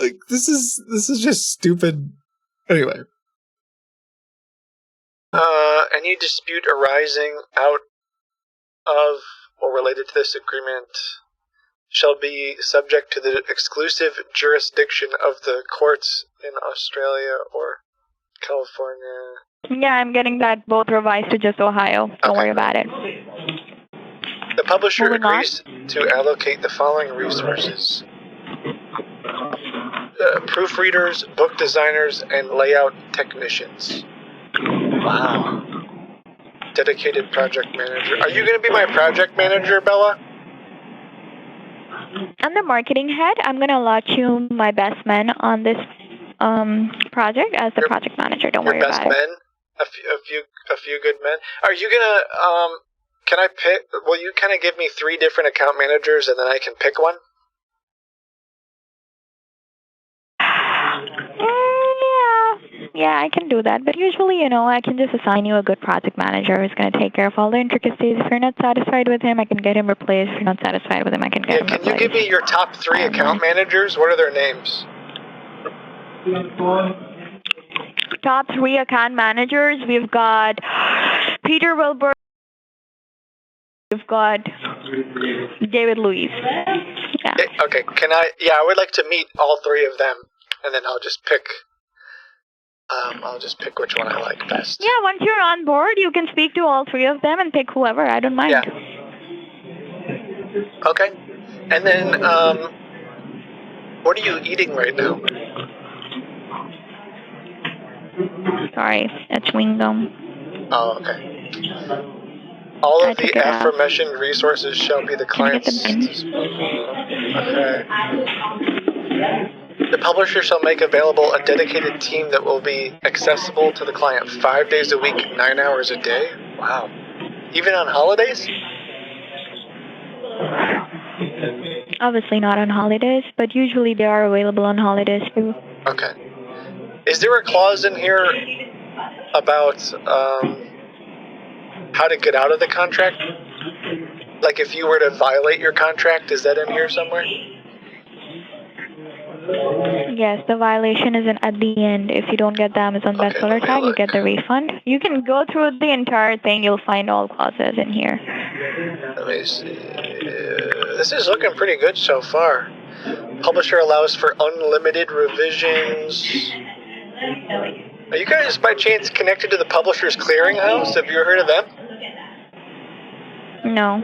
Like, this is just stupid. Anyway. Any dispute arising out of or related to this agreement shall be subject to the exclusive jurisdiction of the courts in Australia or California. Yeah, I'm getting that both revised to just Ohio. Don't worry about it. The publisher agrees to allocate the following resources: proofreaders, book designers, and layout technicians. Wow. Dedicated project manager. Are you going to be my project manager, Bella? I'm the marketing head. I'm going to allot you my best man on this project as the project manager. Don't worry about it. Your best men? A few good men? Are you going to, can I pick, will you kind of give me 3 different account managers and then I can pick one? Yeah, I can do that. But usually, I can just assign you a good project manager who's going to take care of all the intricacies. If you're not satisfied with him, I can get him replaced. If you're not satisfied with him, I can get him replaced. Can you give me your top 3 account managers? What are their names? Top 3 account managers. We've got Peter Wilbur. We've got David Luiz. Yeah. Okay, I would like to meet all 3 of them, and then I'll just pick which one I like best. Yeah, once you're on board, you can speak to all 3 of them and pick whoever. I don't mind. Yeah. Okay. And then, what are you eating right now? Sorry, a chewing gum. Oh, okay. All of the aforementioned resources shall be the client's. Okay. The publisher shall make available a dedicated team that will be accessible to the client 5 days a week, 9 hours a day. Wow. Even on holidays? Obviously not on holidays, but usually they are available on holidays too. Okay. Is there a clause in here about how to get out of the contract? Like if you were to violate your contract, is that in here somewhere? Yes, the violation is at the end. If you don't get the Amazon bestseller tag, you get the refund. You can go through the entire thing. You'll find all clauses in here. Let me see. This is looking pretty good so far. Publisher allows for unlimited revisions. Are you guys by chance connected to the Publishers Clearinghouse? Have you heard of them? No.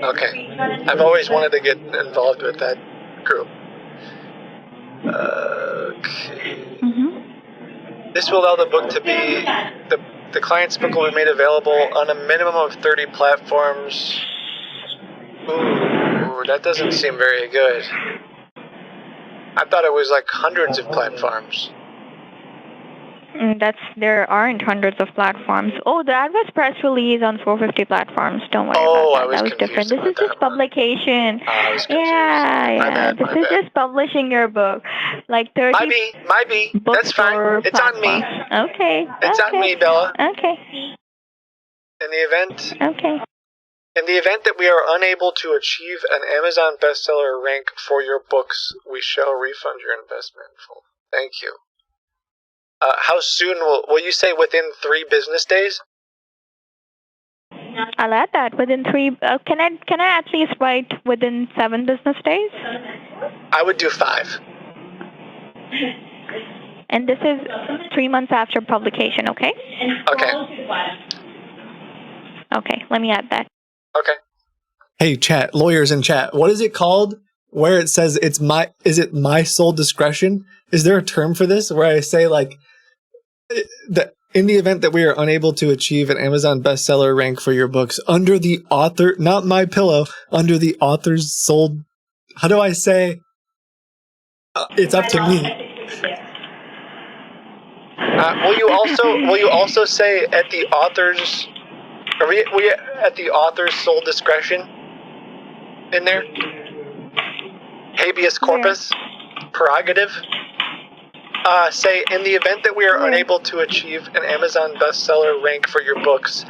Okay. I've always wanted to get involved with that group. Okay. This will allow the book to be, the client's book will be made available on a minimum of 30 platforms. Ooh, that doesn't seem very good. I thought it was like hundreds of platforms. There aren't hundreds of platforms. Oh, that was press release on 450 platforms. Don't worry about that. That was different. This is just publication. This is just publishing your book. Like 30 Might be. That's fine. It's on me. Okay. It's on me, Bella. Okay. In the event that we are unable to achieve an Amazon bestseller rank for your books, we shall refund your investment in full. Thank you. How soon will you say within 3 business days? I'll add that within 3. Can I at least write within 7 business days? I would do 5. And this is 3 months after publication, okay? Okay. Okay, let me add that. Okay. Hey, chat, lawyers in chat, what is it called where it says is it my sole discretion? Is there a term for this where I say like, that in the event that we are unable to achieve an Amazon bestseller rank for your books under the author, not my pillow, under the author's sole, how do I say? It's up to me. Will you also say at the author's, are we at the author's sole discretion in there? Habeas corpus, prerogative. Say, in the event that we are unable to achieve an Amazon bestseller rank for your books,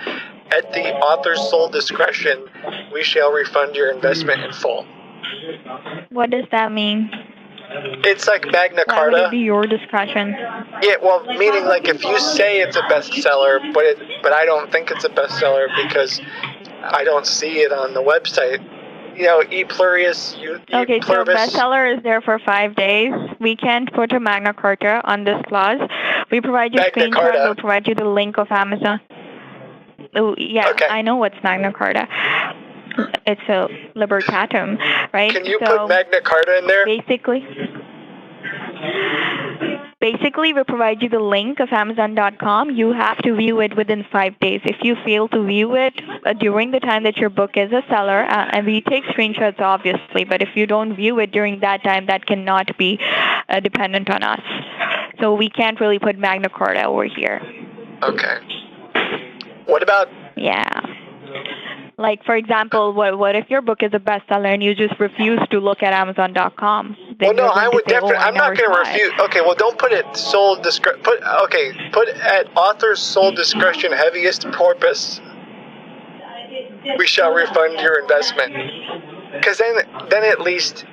at the author's sole discretion, we shall refund your investment in full. What does that mean? It's like Magna Carta. Why would it be your discretion? Yeah, well, meaning like if you say it's a bestseller, but I don't think it's a bestseller because I don't see it on the website. You know, e pluribus. Okay, so bestseller is there for 5 days. We can't put a Magna Carta on this clause. We provide you a screenshot. We'll provide you the link of Amazon. Oh, yeah, okay. I know what's Magna Carta. It's a libertatum, right? Can you put Magna Carta in there? Basically, we provide you the link of Amazon.com. You have to view it within 5 days. If you fail to view it during the time that your book is a seller, and we take screenshots, obviously, but if you don't view it during that time, that cannot be dependent on us. So we can't really put Magna Carta over here. Okay. What about... Yeah. Like, for example, what if your book is a bestseller and you just refuse to look at Amazon.com? Well, no, I would definitely... I'm not going to refuse... Okay, well, don't put it sole discretion... Put at author's sole discretion, heaviest purpose. We shall refund your investment. Because then at least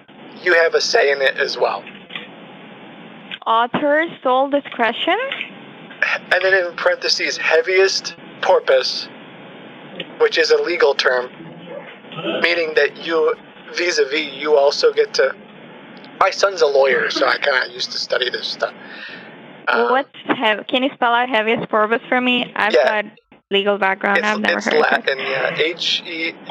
you have a say in it as well. Author's sole discretion? And then in parentheses, heaviest purpose, which is a legal term, meaning that you, vis-a-vis, you also get to... My son's a lawyer, so I kind of used to study this stuff. Can you spell out heaviest purpose for me? I've got legal background. I've never heard Latin, of it. Yeah. Heaviest purpose.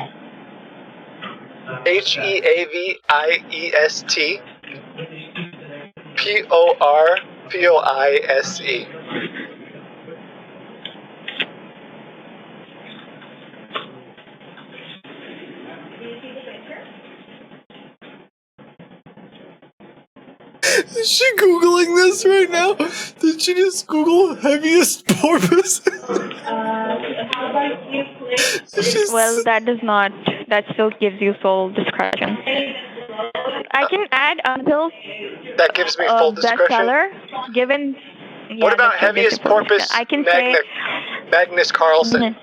Is she Googling this right now? Did she just Google heaviest porpoise? Well, that still gives you sole discretion. I can add until That gives me full discretion. bestseller, given... Yeah, What about that gives Habeas you full Corpus discretion. I can say... Magnus Carlsen?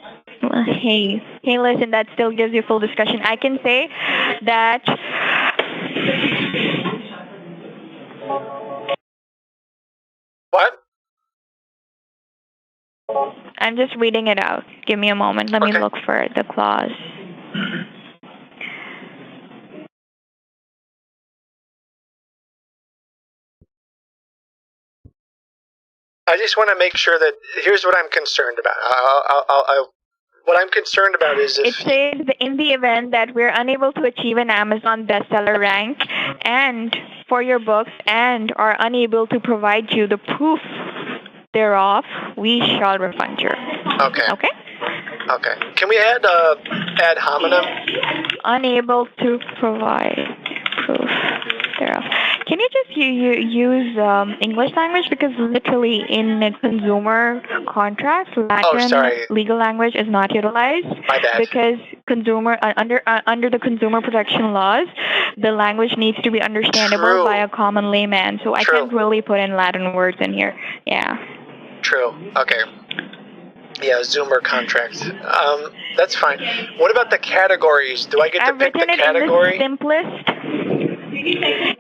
Hey, listen, that still gives you full discretion. I can say that... What? I'm just reading it out. Give me a moment. Let me look for the clause. I just want to make sure that here's what I'm concerned about. What I'm concerned about is if it says in the event that we're unable to achieve an Amazon bestseller rank and for your books and are unable to provide you the proof thereof, we shall refund you. Okay. Okay. Okay. Can we add ad hominem? Unable to provide proof thereof. Can you just use English language, because literally in a consumer contract, Latin legal language is not utilized. My bad. Because consumer under the consumer protection laws, the language needs to be understandable by a common layman. So I can't really put in Latin words in here. Yeah. True. Okay. Yeah, Zoomer contract. That's fine. What about the categories? Do I get to pick the category? In the simplest.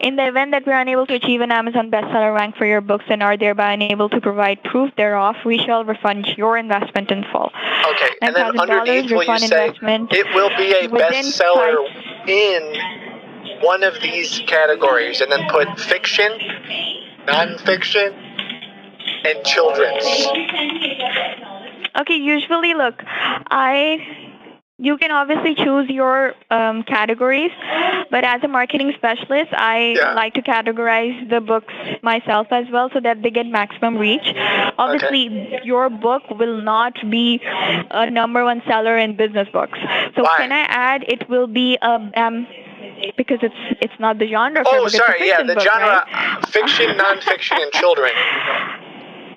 In the event that we're unable to achieve an Amazon bestseller rank for your books and are thereby unable to provide proof thereof, we shall refund your investment in full. Okay, and then underneath will you say it will be a bestseller in one of these categories, and then put fiction, nonfiction, and children's. Okay, usually, look, you can obviously choose your categories, but as a marketing specialist, I like to categorize the books myself as well so that they get maximum reach. Obviously, your book will not be a #1 seller in business books. So can I add it will be because it's not the genre. Oh, sorry, yeah, the book, genre, right? fiction, nonfiction, and children.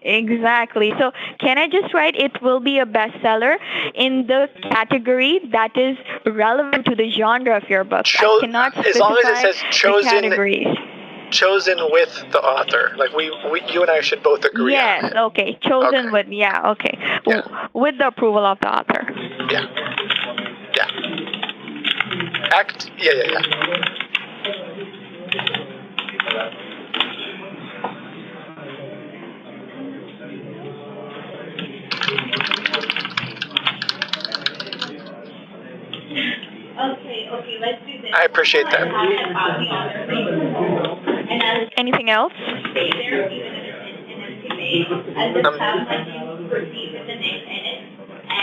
Exactly. So can I just write it will be a bestseller in the category that is relevant to the genre of your book? I cannot specify as long as it says chosen with the author. Like you and I should both agree on it. Okay. Chosen with, okay. Yeah. With the approval of the author. Yeah. Yeah. Yeah. Okay, let's do this. I appreciate that. Anything else?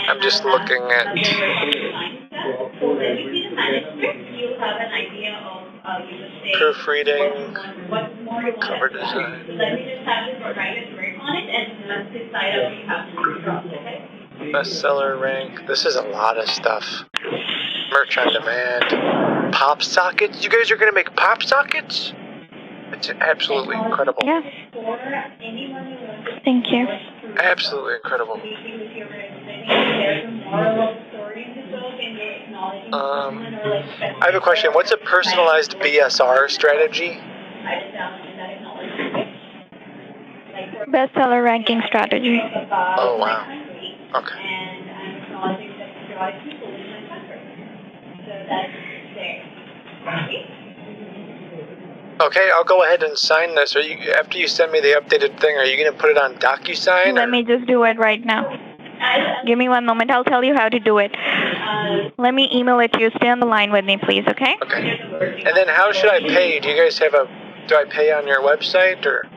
I'm just looking at proofreading, cover design. Bestseller rank. This is a lot of stuff. Merch on demand. Pop sockets? You guys are going to make pop sockets? It's absolutely incredible. Yeah. Thank you. Absolutely incredible. I have a question. What's a personalized BSR strategy? Bestseller ranking strategy. Oh, wow. Okay. Okay, I'll go ahead and sign this. After you send me the updated thing, are you going to put it on DocuSign? Let me just do it right now. Give me 1 moment. I'll tell you how to do it. Let me email it to you. Stay on the line with me, please, okay? Okay. And then how should I pay? Do you guys have do I pay on your website or?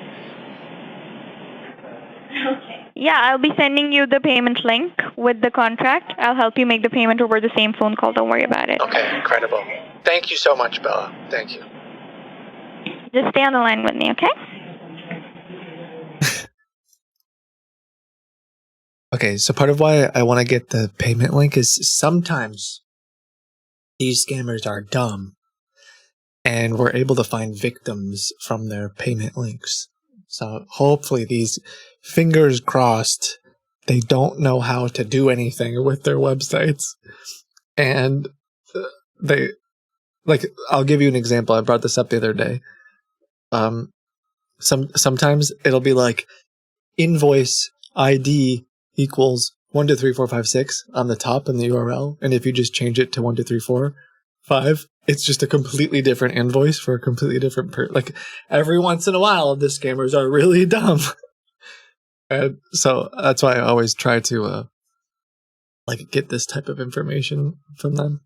Yeah, I'll be sending you the payment link with the contract. I'll help you make the payment over the same phone call. Don't worry about it. Okay, incredible. Thank you so much, Bella. Thank you. Just stay on the line with me, okay? Okay, so part of why I want to get the payment link is sometimes these scammers are dumb and we're able to find victims from their payment links. So hopefully these, fingers crossed, they don't know how to do anything with their websites and they like, I'll give you an example. I brought this up the other day. Sometimes it'll be like invoice ID equals 12345 on the top in the URL, and if you just change it to 12345, it's just a completely different invoice for a completely different like every once in a while the scammers are really dumb. And so that's why I always try to like get this type of information from them.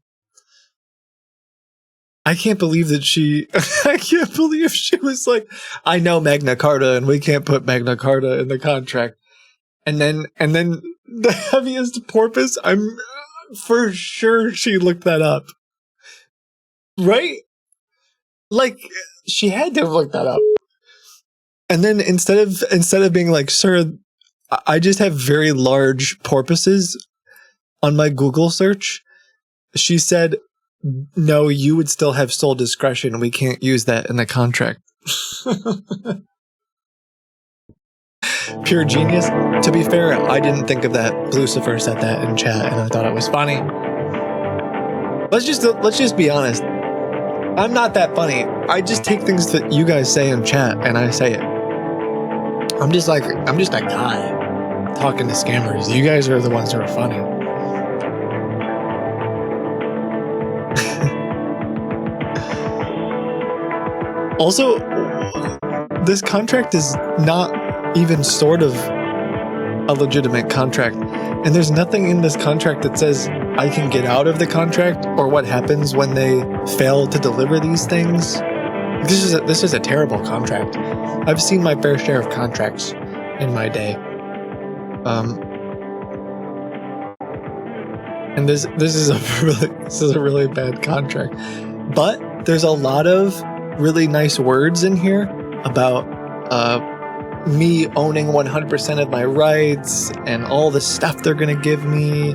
I can't believe that I can't believe she was like, I know Magna Carta and we can't put Magna Carta in the contract. And then the heaviest porpoise, I'm for sure she looked that up. Right? Like, she had to have looked that up. And then instead of being like, sir, I just have very large porpoises on my Google search, she said, no, you would still have sole discretion. We can't use that in the contract. Pure genius. To be fair, I didn't think of that. Lucifer said that in chat, and I thought it was funny. Let's just be honest. I'm not that funny. I just take things that you guys say in chat, and I say it. I'm just a guy talking to scammers. You guys are the ones who are funny. Also, this contract is not even sort of a legitimate contract. And there's nothing in this contract that says I can get out of the contract or what happens when they fail to deliver these things. This is a terrible contract. I've seen my fair share of contracts in my day. And this is a really bad contract. But there's a lot of really nice words in here about me owning 100% of my rights and all the stuff they're going to give me.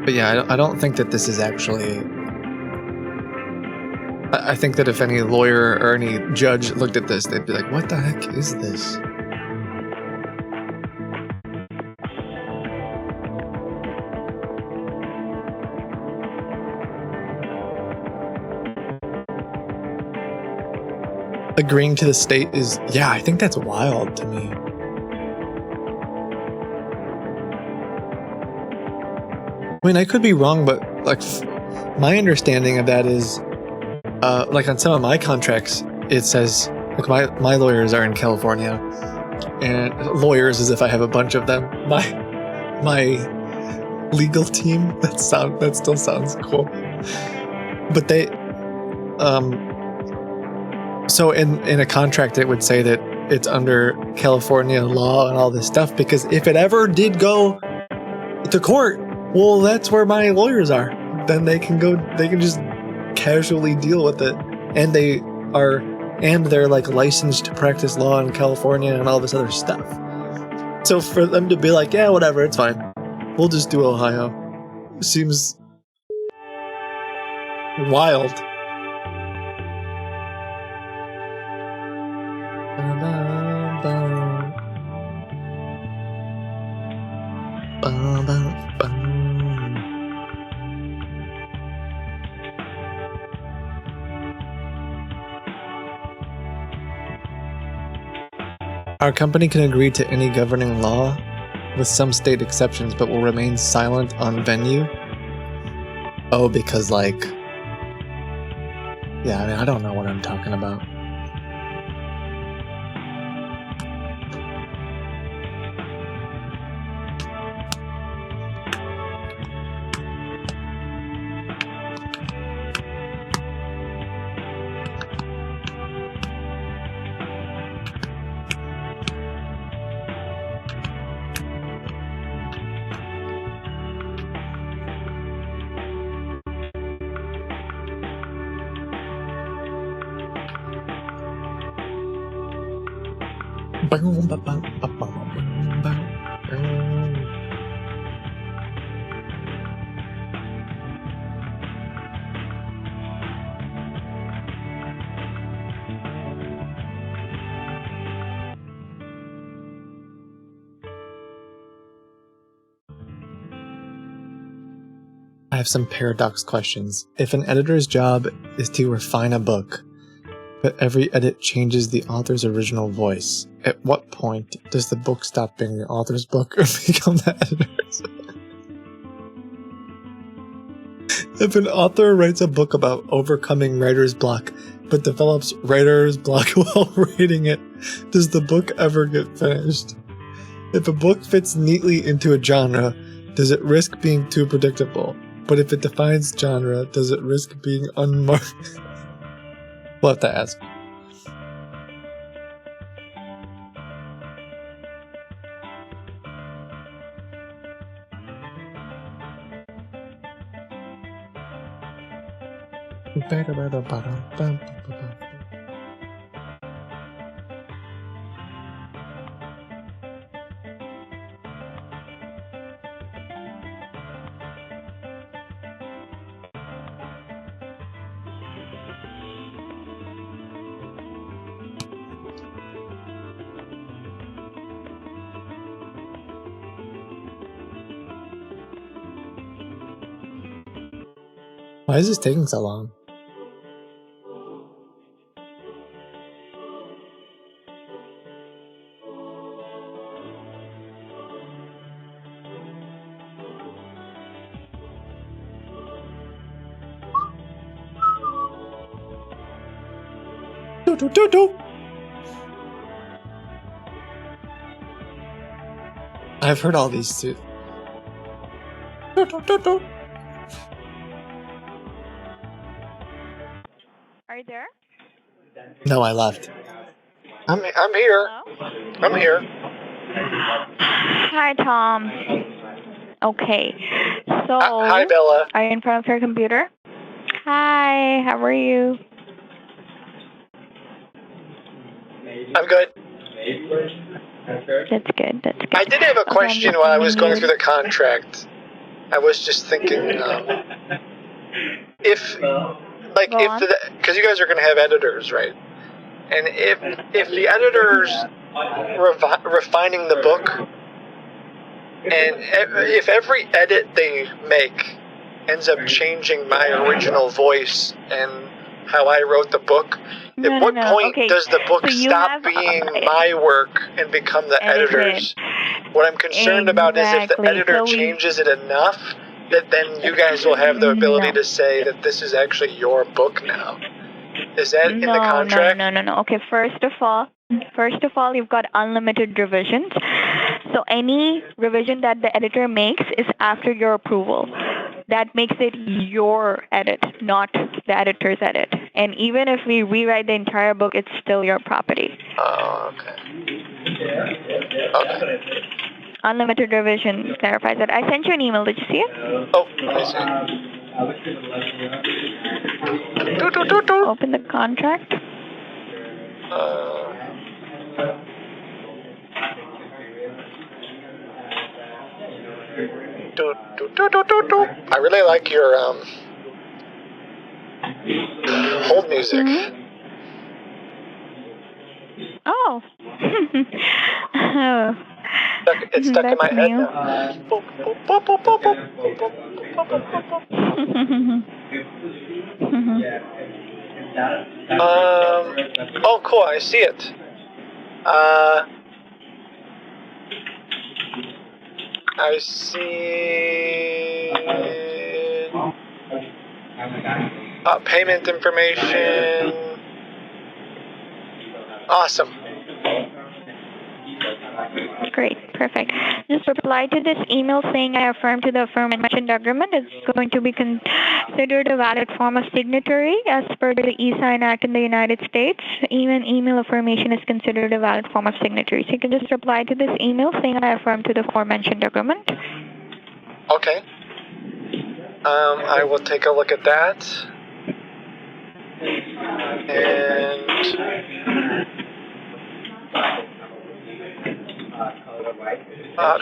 But yeah, I don't think that this is actually... I think that if any lawyer or any judge looked at this, they'd be like, what the heck is this? Agreeing to the state is, yeah, I think that's wild to me. I mean, I could be wrong, but like my understanding of that is, like on some of my contracts, it says like my lawyers are in California, and lawyers as if I have a bunch of them. My legal team, that still sounds cool, but they so in a contract, it would say that it's under California law and all this stuff, because if it ever did go to court, well, that's where my lawyers are. Then they can just casually deal with it. And they're like licensed to practice law in California and all this other stuff. So for them to be like, yeah, whatever, it's fine. We'll just do Ohio. Seems wild. Our company can agree to any governing law, with some state exceptions, but will remain silent on venue. Oh, because like... Yeah, I mean, I don't know what I'm talking about. I have some paradox questions. If an editor's job is to refine a book, but every edit changes the author's original voice, at what point does the book stop being the author's book or become the editor's? If an author writes a book about overcoming writer's block, but develops writer's block while writing it, does the book ever get finished? If a book fits neatly into a genre, does it risk being too predictable? But if it defines genre, does it risk being unmarked? We'll have to ask. Why is this taking so long? I've heard all these too. Are you there? No, I left. I'm here. Hello? I'm here. Hi, Tom. Okay. So, Hi, Bella. are you in front of your computer? Hi, how are you? I'm good. That's good, that's good. I did have a Okay, I'm question just while I was sending going you- through the contract. I was just thinking, if Go on. because you guys are going to have editors, right? And if the editors refining the book, and if every edit they make ends up changing my original voice and how I wrote the book, at what point Okay. does the book So you stop have, being my work and become the editor's? What I'm concerned about is if the Exactly. editor So we- changes it enough that then you guys will have the ability to say that this is actually your book now. Is that in the contract? No. Okay, first of all, you've got unlimited revisions. So any revision that the editor makes is after your approval. That makes it your edit, not the editor's edit. And even if we rewrite the entire book, it's still your property. Oh, okay. Okay. Unlimited revision clarifies that. I sent you an email. Did you see it? Oh, let me see. Open the contract. I really like your hold music. Mm-hmm. Oh. Oh. It's stuck in my That's head new. Mm-hmm. Oh, cool. I see it. I see payment information. Awesome. Great, perfect. Just reply to this email saying I affirm to the aforementioned agreement. It's going to be considered a valid form of signatory as per the E-Sign Act in the United States. Even email affirmation is considered a valid form of signatory. So you can just reply to this email saying I affirm to the aforementioned agreement. Okay. I will take a look at that. And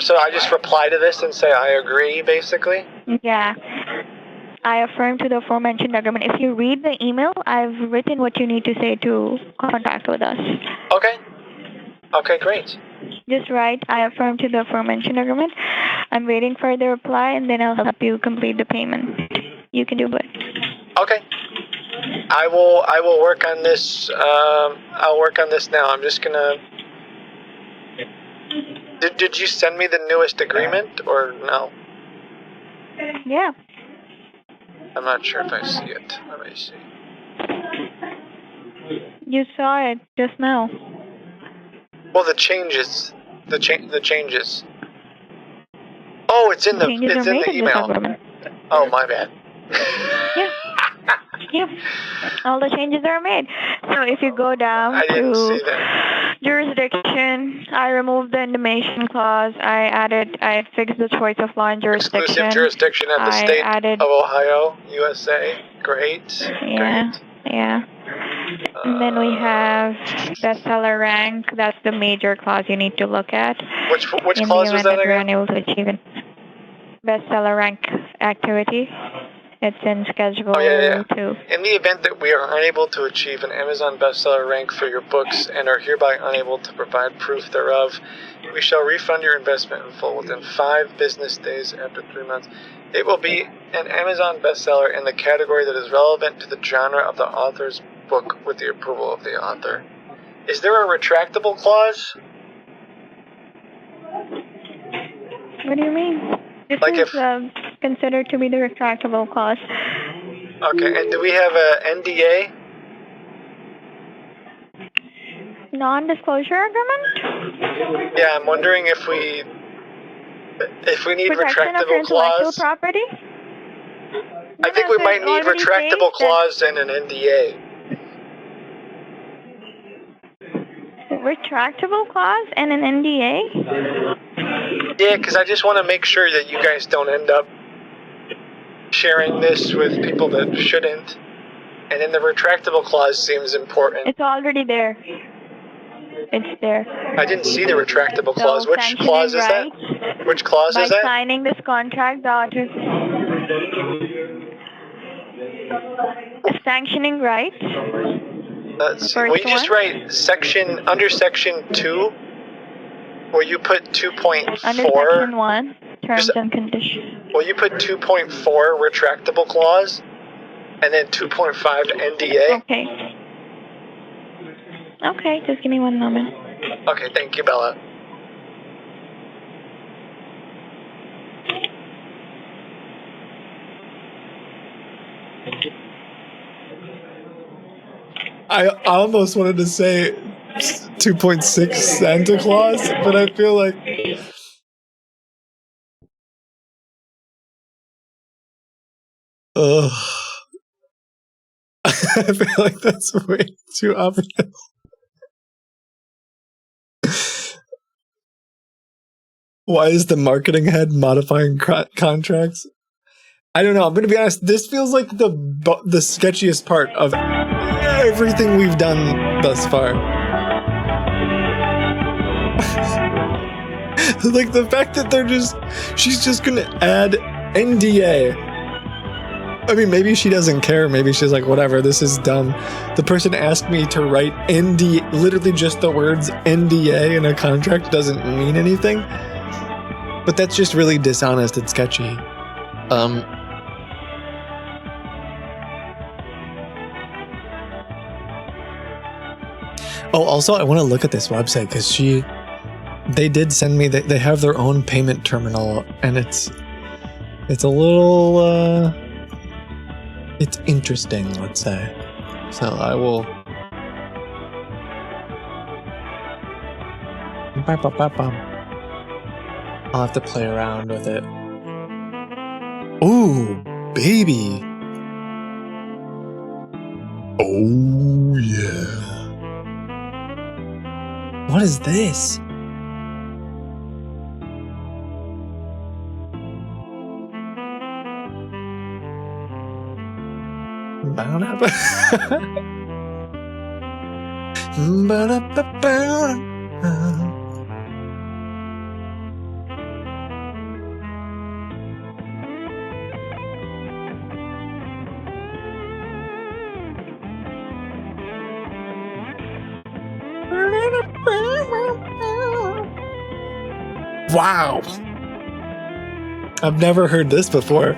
so I just reply to this and say I agree, basically? Yeah. I affirm to the aforementioned agreement. If you read the email, I've written what you need to say to contact with us. Okay. Okay, great. Just write, I affirm to the aforementioned agreement. I'm waiting for the reply, and then I'll help you complete the payment. you can do both. Okay. I will work on this. I'll work on this now. I'm just gonna. Did you send me the newest agreement or no? Yeah. I'm not sure if I see it. Let me see. You saw it just now. Well, the changes. The changes. Oh, it's in the Changes are it's in made the in this email. agreement. Oh, my bad. Yep. All the changes are made. So if you go down I didn't to see that. jurisdiction, I removed the intimation clause. I fixed the choice of law and jurisdiction. Exclusive jurisdiction of the I state added, of Ohio, USA. Great. yeah, yeah. And then we have bestseller rank. That's the major clause you need to look at. Which in clause the was event that that we're again? unable to achieve it. Bestseller rank activity. It's in Schedule 2. In the event that we are unable to achieve an Amazon bestseller rank for your books and are hereby unable to provide proof thereof, we shall refund your investment in full within 5 business days after 3 months. It will be an Amazon bestseller in the category that is relevant to the genre of the author's book with the approval of the author. Is there a retractable clause? What do you mean? This Like is considered to be the retractable clause. Okay, and do we have a NDA? Non-disclosure agreement? Yeah, I'm wondering if we need Protection of your retractable intellectual clause. property? I think we might need retractable clause and an NDA. Retractable clause and an NDA? Yeah, because I just want to make sure that you guys don't end up sharing this with people that shouldn't. And then the retractable clause seems important. It's already there. It's there. I didn't see the retractable clause. Which clause is that? Which clause is that? By signing this contract, the author... Sanctioning rights. Let's see. Will you just write under section 2? Will you put 2.4? Under section 1, terms and conditions. Will you put 2.4 retractable clause? And then 2.5 NDA? Okay. Okay, just give me one moment. Okay, thank you, Bella. I almost wanted to say 2.6 Santa Claus, but I feel like ugh. I feel like that's way too obvious. Why is the marketing head modifying contracts? I don't know. I'm going to be honest. This feels like the sketchiest part of everything we've done thus far. Like the fact that she's just going to add NDA. I mean, maybe she doesn't care. Maybe she's like, whatever, this is dumb. The person asked me to write literally just the words NDA in a contract doesn't mean anything. But that's just really dishonest and sketchy. Oh, also, I want to look at this website because they did send me, they have their own payment terminal, and it's a little, it's interesting, let's say. So I will. I'll have to play around with it. Ooh, baby. Oh, yeah. What is this? Wow. I've never heard this before.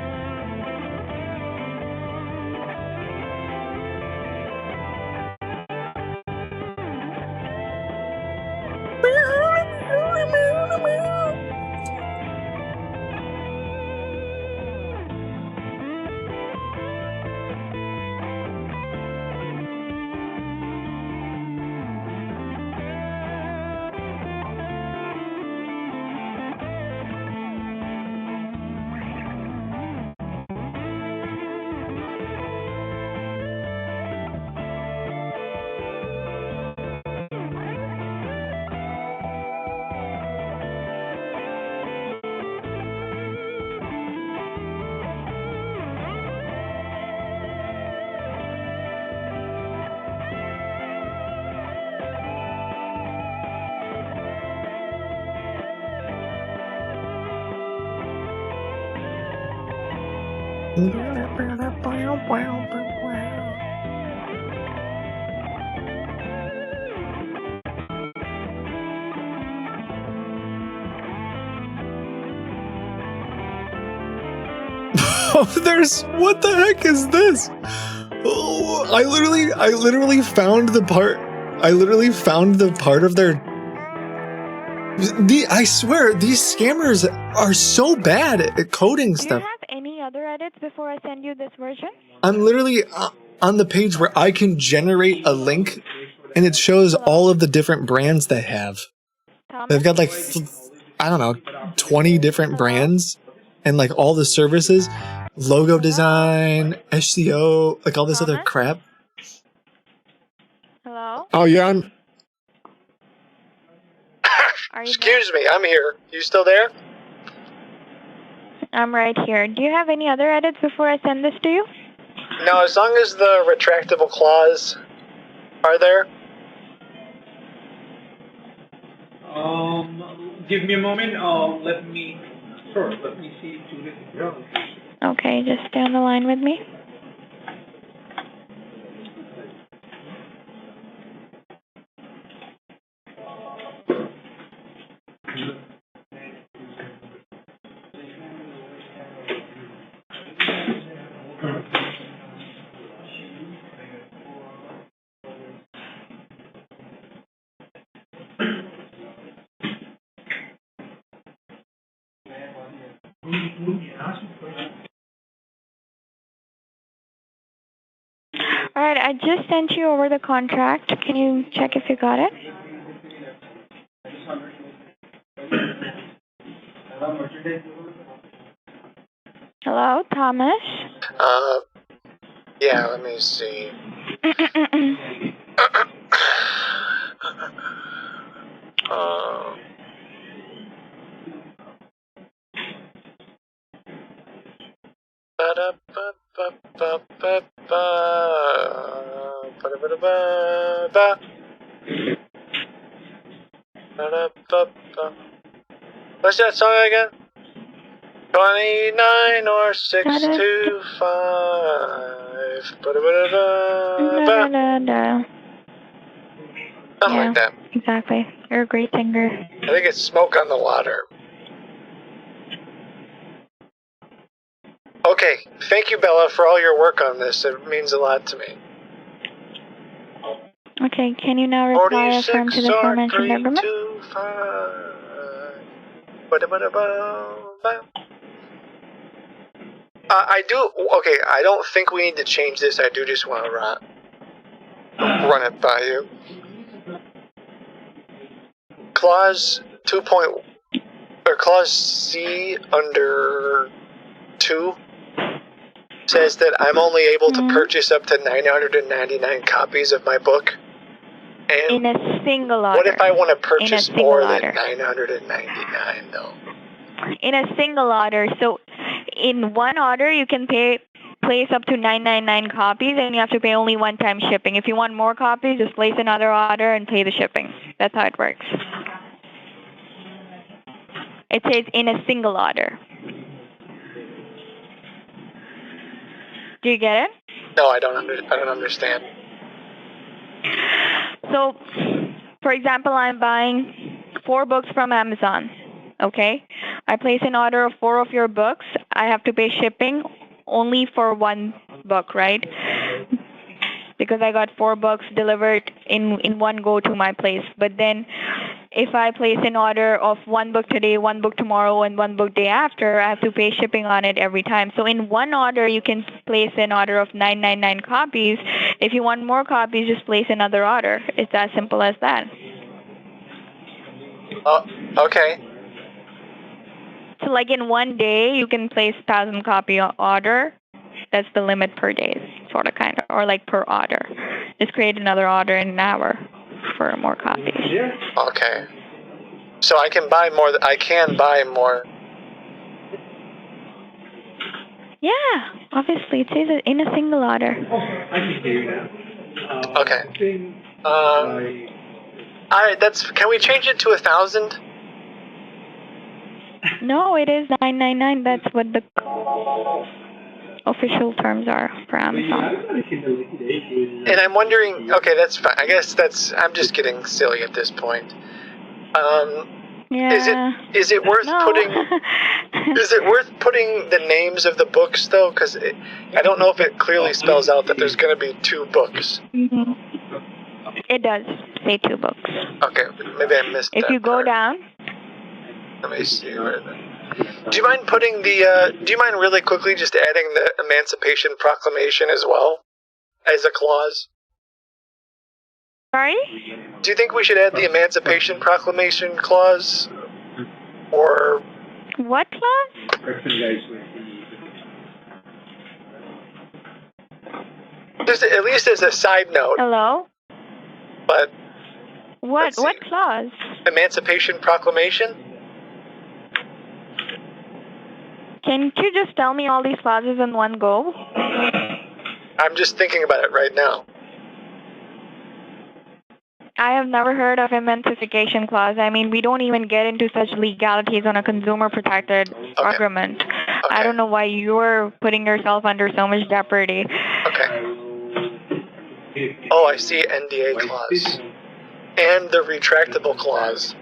Oh, there's what the heck is this? Oh, I literally found the part. I literally found the part of their. I swear these scammers are so bad at coding Do you stuff. have any other edits before I send you this version? I'm literally on the page where I can generate a link, and it shows all of the different brands they have. Thomas? They've got like I don't know, 20 different brands, and like all the services, logo design, SEO, like all this other Thomas? crap. Hello? Oh yeah. Are you Excuse me, I'm here. You still there? I'm right here. Do you have any other edits before I send this to you? No, as long as the retractable claws are there. Give me a moment. Let me see to this. Okay, just stay on the line with me. Alright, I just sent you over the contract. Can you check if you got it? Hello, Thomas? Yeah, let me see. What's that song again? 29 or 625. Something like that. Exactly. You're a great singer. I think it's Smoke on the Water. Okay, thank you, Bella, for all your work on this. It means a lot to me. Okay, can you now reply affirm to the aforementioned agreement? I do. Okay, I don't think we need to change this. I do just want to run it by you. Clause 2. Clause C under 2 says that I'm only able to purchase up to 999 copies of my book. And in a single order. What if I want to purchase more than 999 though? In a single order. So in one order you can place up to 999 copies and you have to pay only one-time shipping. If you want more copies, just place another order and pay the shipping. That's how it works. It says in a single order. Do you get it? No, I don't understand. So, for example, I'm buying 4 books from Amazon. Okay? I place an order of 4 of your books. I have to pay shipping only for 1 book, right? Because I got 4 books delivered in one go to my place. But then if I place an order of 1 book today, 1 book tomorrow, and 1 book day after, I have to pay shipping on it every time. So in one order, you can place an order of 999 copies. If you want more copies, just place another order. It's as simple as that. Okay. So like in one day, you can place 1,000 copy order. That's the limit per day, sort of, kind of, or like per order. Just create another order in an hour for more copies. Okay. So I can buy more. I can buy more. Yeah, obviously it says it in a single order. I can hear you now. Okay. All right. Can we change it to 1,000? No, it is 999. That's what the. official terms are for Amazon. And I'm wondering, okay, that's fine. I guess I'm just getting silly at this point. Yeah. Is it worth putting the names of the books though? Because I don't know if it clearly spells out that there's going to be 2 books. Mm-hmm. It does say 2 books. Okay, maybe I missed that. If you go down. Let me see. Do you mind putting do you mind really quickly just adding the Emancipation Proclamation as well as a clause? Sorry? Do you think we should add the Emancipation Proclamation clause? Or what clause? Just at least as a side note. Hello? But what clause? Emancipation Proclamation? Can't you just tell me all these clauses in one go? I'm just thinking about it right now. I have never heard of emancipation clause. I mean, we don't even get into such legalities on a consumer protected agreement. I don't know why you're putting yourself under so much jeopardy. Okay. Oh, I see NDA clause. And the retractable clause.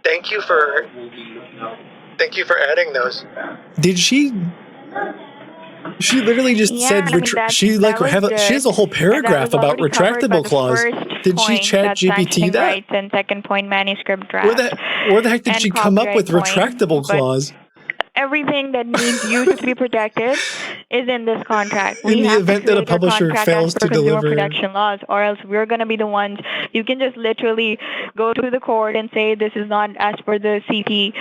Thank you for adding those. Did she? She literally just said she has a whole paragraph about retractable clause. Did she chat GPT that? Rights and second point manuscript draft. Where the heck did she come up with retractable clause? Everything that needs you to be protected is in this contract. In the event that a publisher fails to deliver protection laws, or else we're going to be the ones. You can just literally go to the court and say this is not as per the CP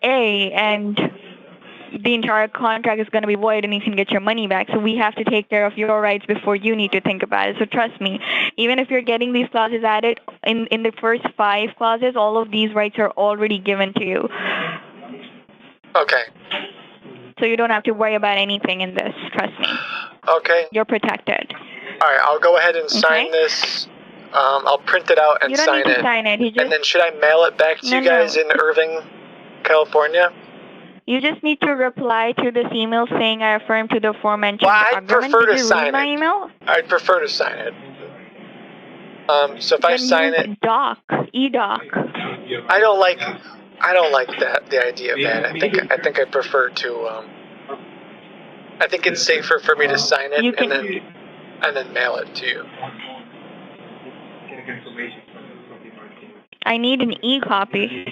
and the entire contract is going to be void and you can get your money back. So we have to take care of your rights before you need to think about it. So trust me, even if you're getting these clauses added, in the first 5 clauses, all of these rights are already given to you. Okay. So you don't have to worry about anything in this, trust me. Okay. You're protected. Alright, I'll go ahead and sign this. I'll print it out and sign it. You don't need to sign it. And then should I mail it back to you guys in Irving, California? You just need to reply to this email saying I affirm to the aforementioned agreement. Prefer to Did you sign read my it. email? I'd prefer to sign it. So if I sign it, e-doc. I don't like the idea of that. I think I prefer to I think it's safer for me to sign it and then mail it to you. I need an e-copy.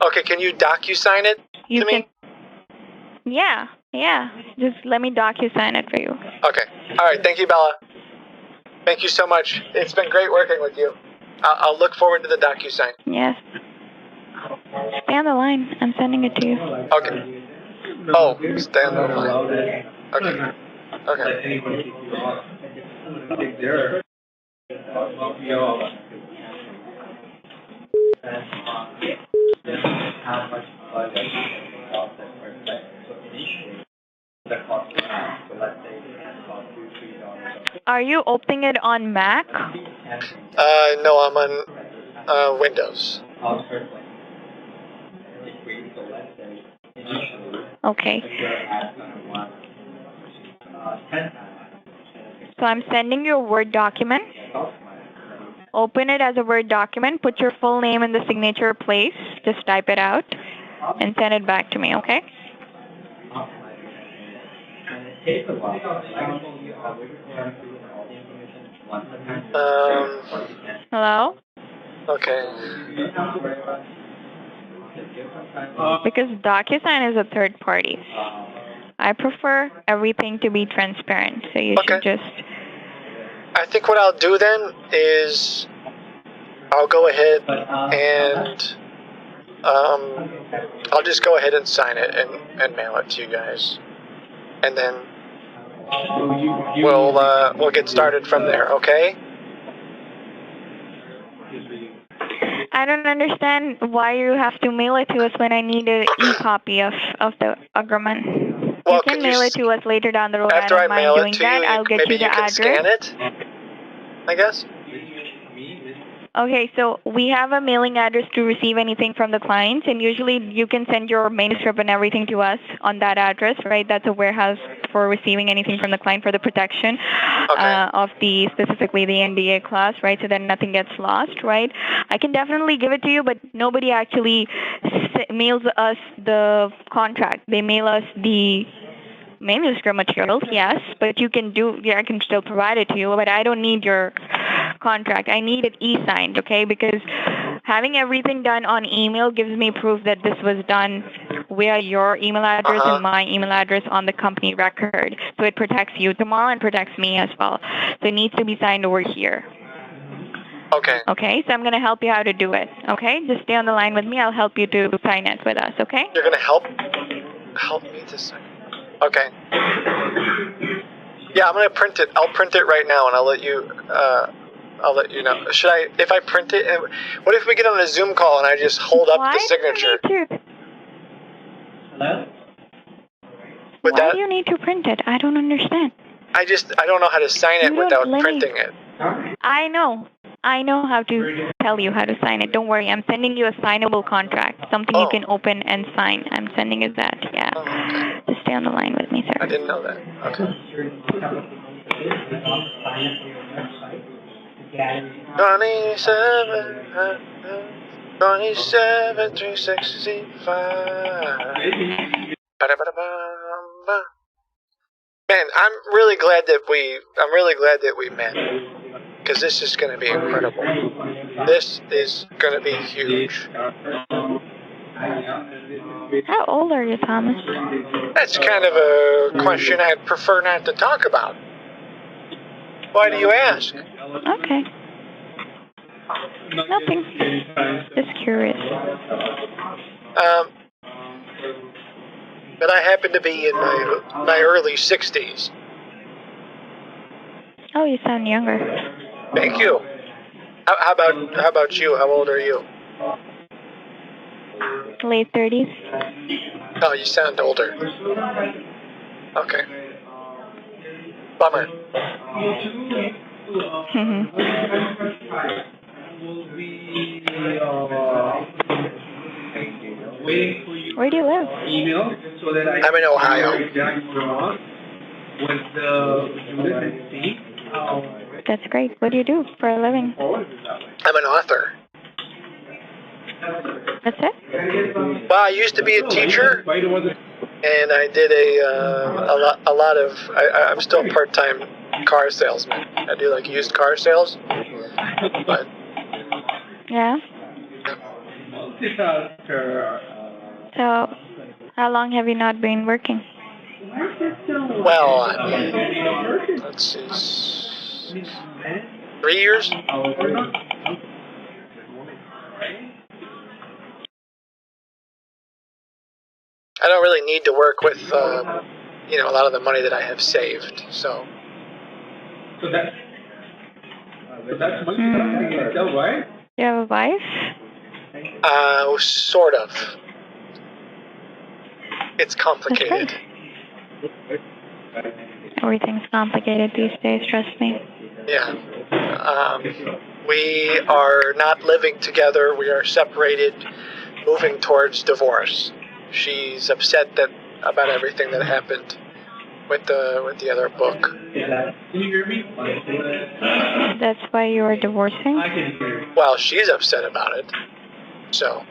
Okay, can you DocuSign it to me? Yeah. Just let me DocuSign it for you. Okay. All right. Thank you, Bella. Thank you so much. It's been great working with you. I'll look forward to the DocuSign. Yes. Stay on the line. I'm sending it to you. Okay. Oh, stay on the line. Okay. Are you opening it on Mac? No, I'm on Windows. Okay. So I'm sending you a Word document. Open it as a Word document. Put your full name in the signature place. Just type it out and send it back to me, okay? Hello? Okay. Because DocuSign is a third party. I prefer everything to be transparent, so you should just... I think what I'll do then is I'll go ahead and I'll just go ahead and sign it and mail it to you guys. And then we'll get started from there, okay? I don't understand why you have to mail it to us when I need an e-copy of the agreement. Well, you can mail it to us later down the road. After I mail it doing to that. you, I'll get maybe you the you can address. scan it, I guess? Okay, so we have a mailing address to receive anything from the clients, and usually you can send your manuscript and everything to us on that address, right? That's a warehouse for receiving anything from the client for the protection of the specifically the NDA clause, right? So that nothing gets lost, right? I can definitely give it to you, but nobody actually mails us the contract. They mail us the manuscript materials, yes, but you can do, I can still provide it to you, but I don't need your contract. I need it e-signed, okay? Because having everything done on email gives me proof that this was done via your email address and my email address on the company record. So it protects you tomorrow and protects me as well. So it needs to be signed over here. Okay. Okay, so I'm going to help you how to do it, okay? Just stay on the line with me. I'll help you to sign it with us, okay? You're going to help me to sign. Okay. Yeah, I'm going to print it. I'll print it right now, and I'll let you know. Should I, if I print it, what if we get on a Zoom call and I just hold up the signature? Why do you need to print it? I don't understand. I don't know how to sign it without printing it. I know how to tell you how to sign it. Don't worry. I'm sending you a signable contract, something you can open and sign. I'm sending you that, yeah. Just stay on the line with me, sir. I didn't know that. Okay. 365. Man, I'm really glad that we met, because this is going to be incredible. This is going to be huge. How old are you, Thomas? That's kind of a question I'd prefer not to talk about. Why do you ask? Okay. Nothing. Just curious. But I happen to be in my early 60s. Oh, you sound younger. Thank you. How about you? How old are you? Late 30s. Oh, you sound older. Okay. Bummer. Where do you live? I'm in Ohio. That's great. What do you do for a living? I'm an author. That's it? Well, I used to be a teacher, and I did a lot of. I'm still a part-time car salesman. I do like used car sales, but yeah. So, how long have you not been working? Well, let's see, 3 years. I don't really need to work with, a lot of the money that I have saved. So that's You have a wife? Sort of. It's complicated. Everything's complicated these days, trust me. Yeah. We are not living together. We are separated, moving towards divorce. She's upset about everything that happened with the other book. Can you hear me? That's why you are divorcing? I can hear you. Well, she's upset about it. So.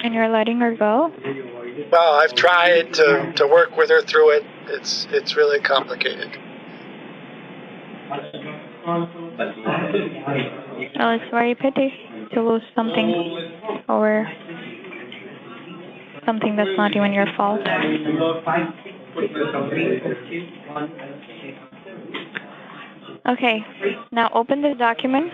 And you're letting her go? Well, I've tried to work with her through it. It's really complicated. Well, it's very pity to lose something or something that's not even your fault. Okay, now open this document.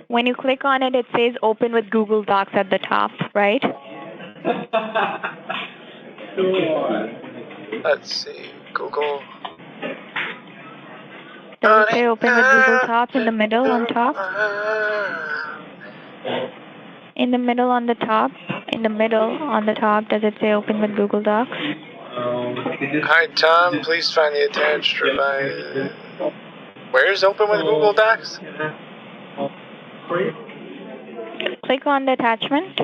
When you click on it, it says open with Google Docs at the top, right? Let's see, Google. Does it say open with Google Docs in the middle on top? In the middle on the top? In the middle on the top, does it say open with Google Docs? Hi, Tom. Please find the attached revised. Where's open with Google Docs? Click on the attachment.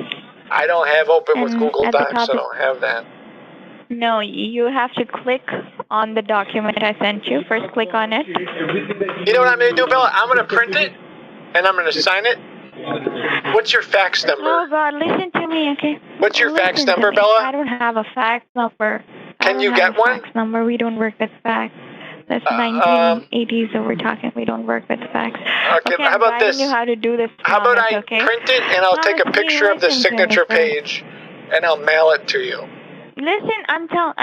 I don't have open with And Google at the Docs. top I don't have that. No, you have to click on the document I sent you. First, click on it. You know what I'm going to do, Bella? I'm going to print it, and I'm going to sign it. What's your fax number? Oh, God, listen to me, okay? What's your fax Listen to number, me. Bella? I don't have a fax number. Can you get one? Fax number. We don't work with fax. That's 1980s that we're talking. We don't work with fax. Okay, how I'm about guiding this? you how to do this. How about I okay? print it, and I'll take a picture of the signature page, and I'll mail it to you. Listen, I'm telling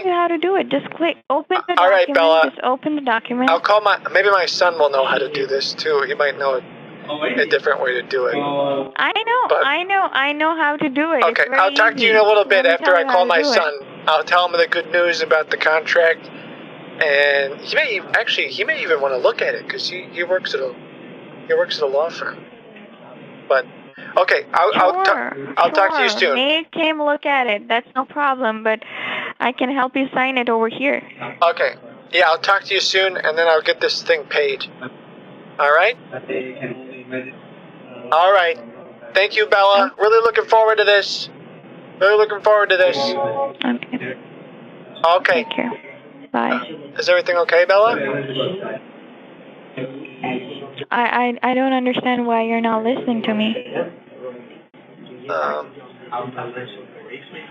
you how to do it. Just click, open the document. All right, Bella. Just open the document. I'll call maybe my son will know how to do this too. He might know a different way to do it. I know how to do it. Okay, I'll talk to you in a little bit after I call my son. I'll tell him the good news about the contract, and he may even want to look at it because he works at a law firm. But okay, I'll talk to you soon. Nate came look at it. That's no problem, but I can help you sign it over here. Okay. Yeah, I'll talk to you soon, and then I'll get this thing paid. All right? All right. Thank you, Bella. Really looking forward to this. Okay. Okay. Take care. Bye. Is everything okay, Bella? I don't understand why you're not listening to me.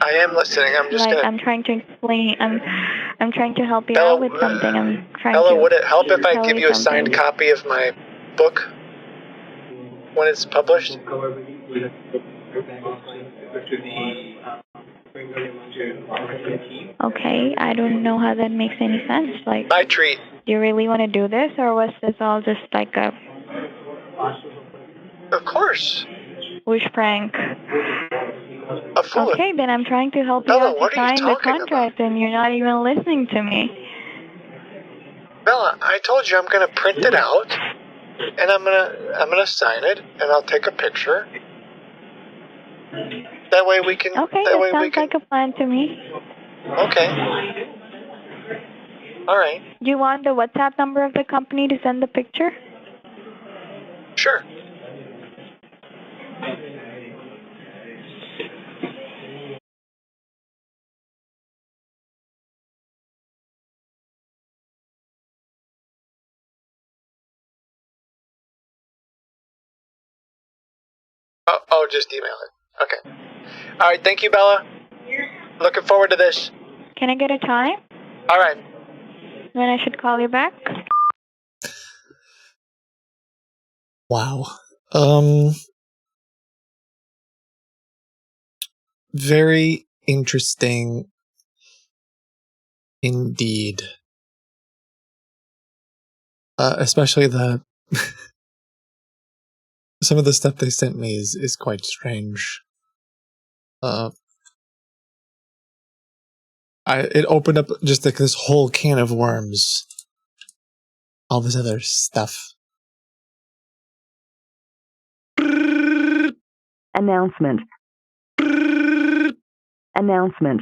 I am listening. I'm just gonna. I'm trying to explain. I'm trying to help you out with something. I'm trying Bella, to. would it help if I give you a something. signed copy of my book when it's published? Okay, I don't know how that makes any sense. Like, my treat. Do you really want to do this, or was this all just like a? Of course. Wish prank. A fool. Okay, then I'm trying to help Bella, you out what to are you sign the talking contract, and you're not even listening to me. Bella, I told you I'm gonna print it out, and I'm gonna sign it, and I'll take a picture. That way we can. Okay, that way sounds we can. like a plan to me. Okay. All right. Do you want the WhatsApp number of the company to send the picture? Sure. Oh, just email it. Okay. All right. Thank you, Bella. Looking forward to this. Can I get a time? All right. When I should call you back? Wow. Very interesting indeed. Especially the some of the stuff they sent me is quite strange. It opened up just like this whole can of worms. All this other stuff. Announcement. Announcement.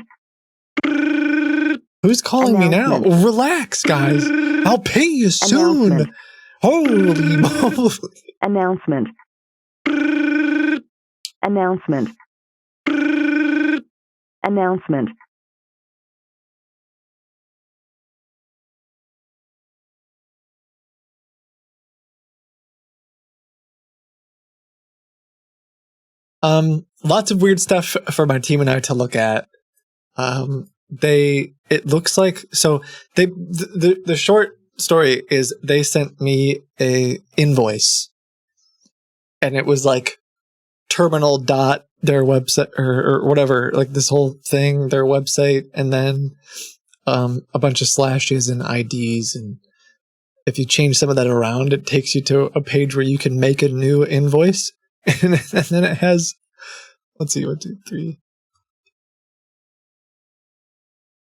Who's calling me now? Relax, guys. I'll pay you soon. Holy moly. Announcement. Announcement. Announcement. Lots of weird stuff for my team and I to look at. It looks like, so the short story is they sent me a invoice and it was like terminal dot their website or whatever, like this whole thing, their website, and then a bunch of slashes and IDs, and if you change some of that around, it takes you to a page where you can make a new invoice. And then it has, let's see, 1, 2, 3.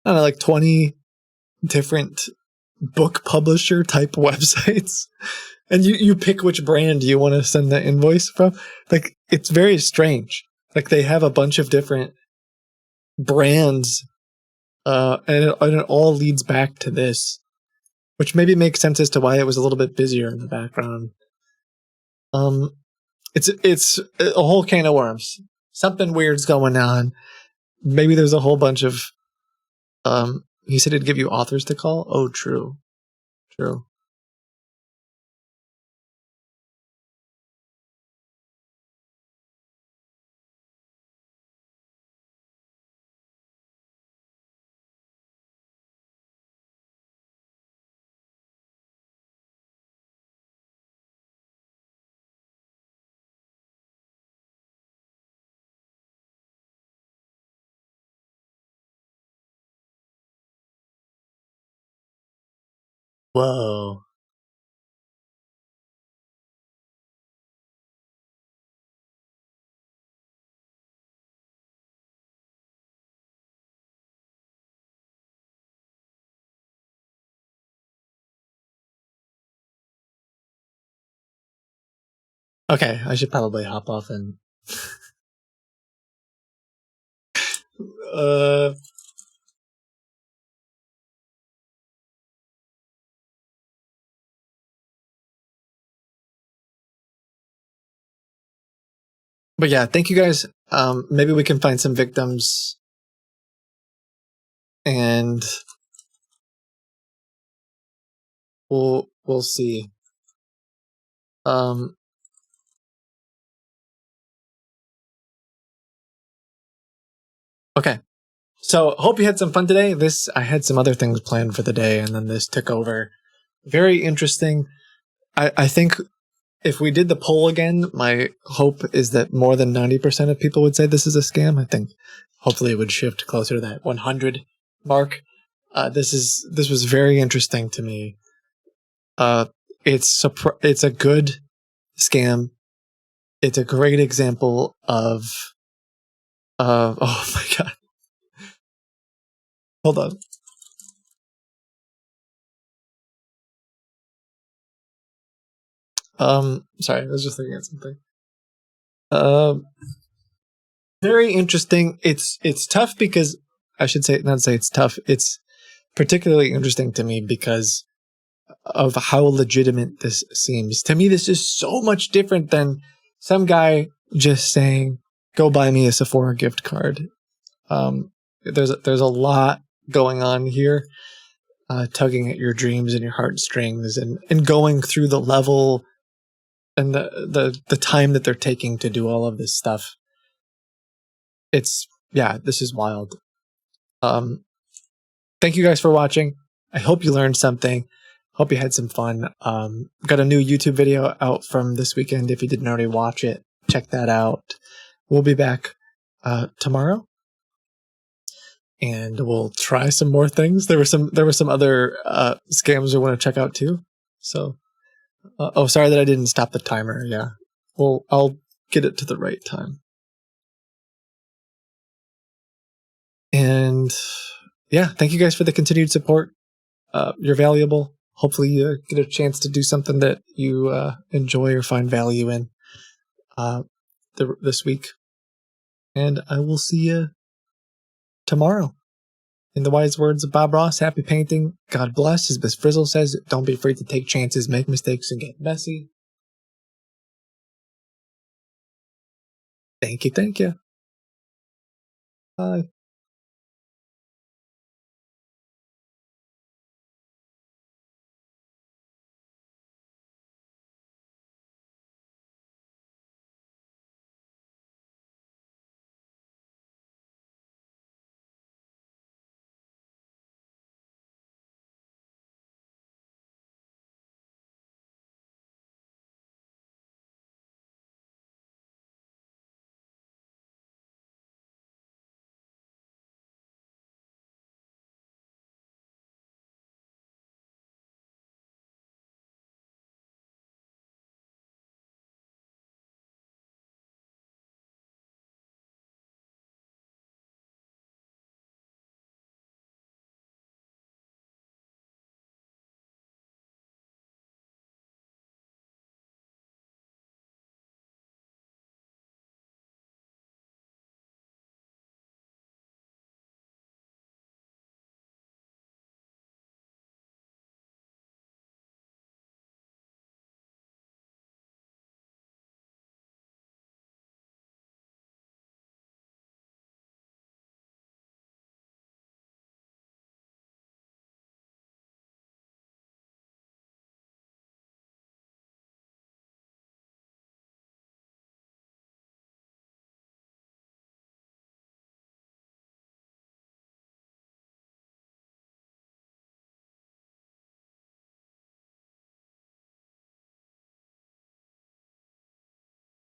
I don't know, like 20 different book publisher type websites. And you pick which brand you want to send the invoice from. Like, it's very strange. Like, they have a bunch of different brands and it all leads back to this, which maybe makes sense as to why it was a little bit busier in the background. It's a whole can of worms. Something weird's going on. Maybe there's a whole bunch of. He said he'd give you authors to call. Oh, true. Whoa. Okay, I should probably hop off and. But yeah, thank you guys. Maybe we can find some victims, and we'll see. Okay. So hope you had some fun today. I had some other things planned for the day, and then this took over. Very interesting. I think if we did the poll again, my hope is that more than 90% of people would say this is a scam. I think hopefully it would shift closer to that 100 mark. This was very interesting to me. It's a good scam. It's a great example of oh my god. Hold on. Sorry, I was just looking at something. Very interesting. It's tough because I should say not say it's tough. It's particularly interesting to me because of how legitimate this seems. To me, this is so much different than some guy just saying, "Go buy me a Sephora gift card." There's a lot going on here, tugging at your dreams and your heartstrings, and going through the level and the time that they're taking to do all of this stuff. This is wild. Thank you guys for watching. I hope you learned something. Hope you had some fun. Got a new YouTube video out from this weekend. If you didn't already watch it, check that out. We'll be back tomorrow, and we'll try some more things. There were some other scams we want to check out too. So, sorry that I didn't stop the timer. Yeah, well, I'll get it to the right time. And yeah, thank you guys for the continued support. You're valuable. Hopefully you get a chance to do something that you enjoy or find value in this week. And I will see you tomorrow. In the wise words of Bob Ross, happy painting. God bless. As Miss Frizzle says, don't be afraid to take chances, make mistakes, and get messy. Thank you. Bye.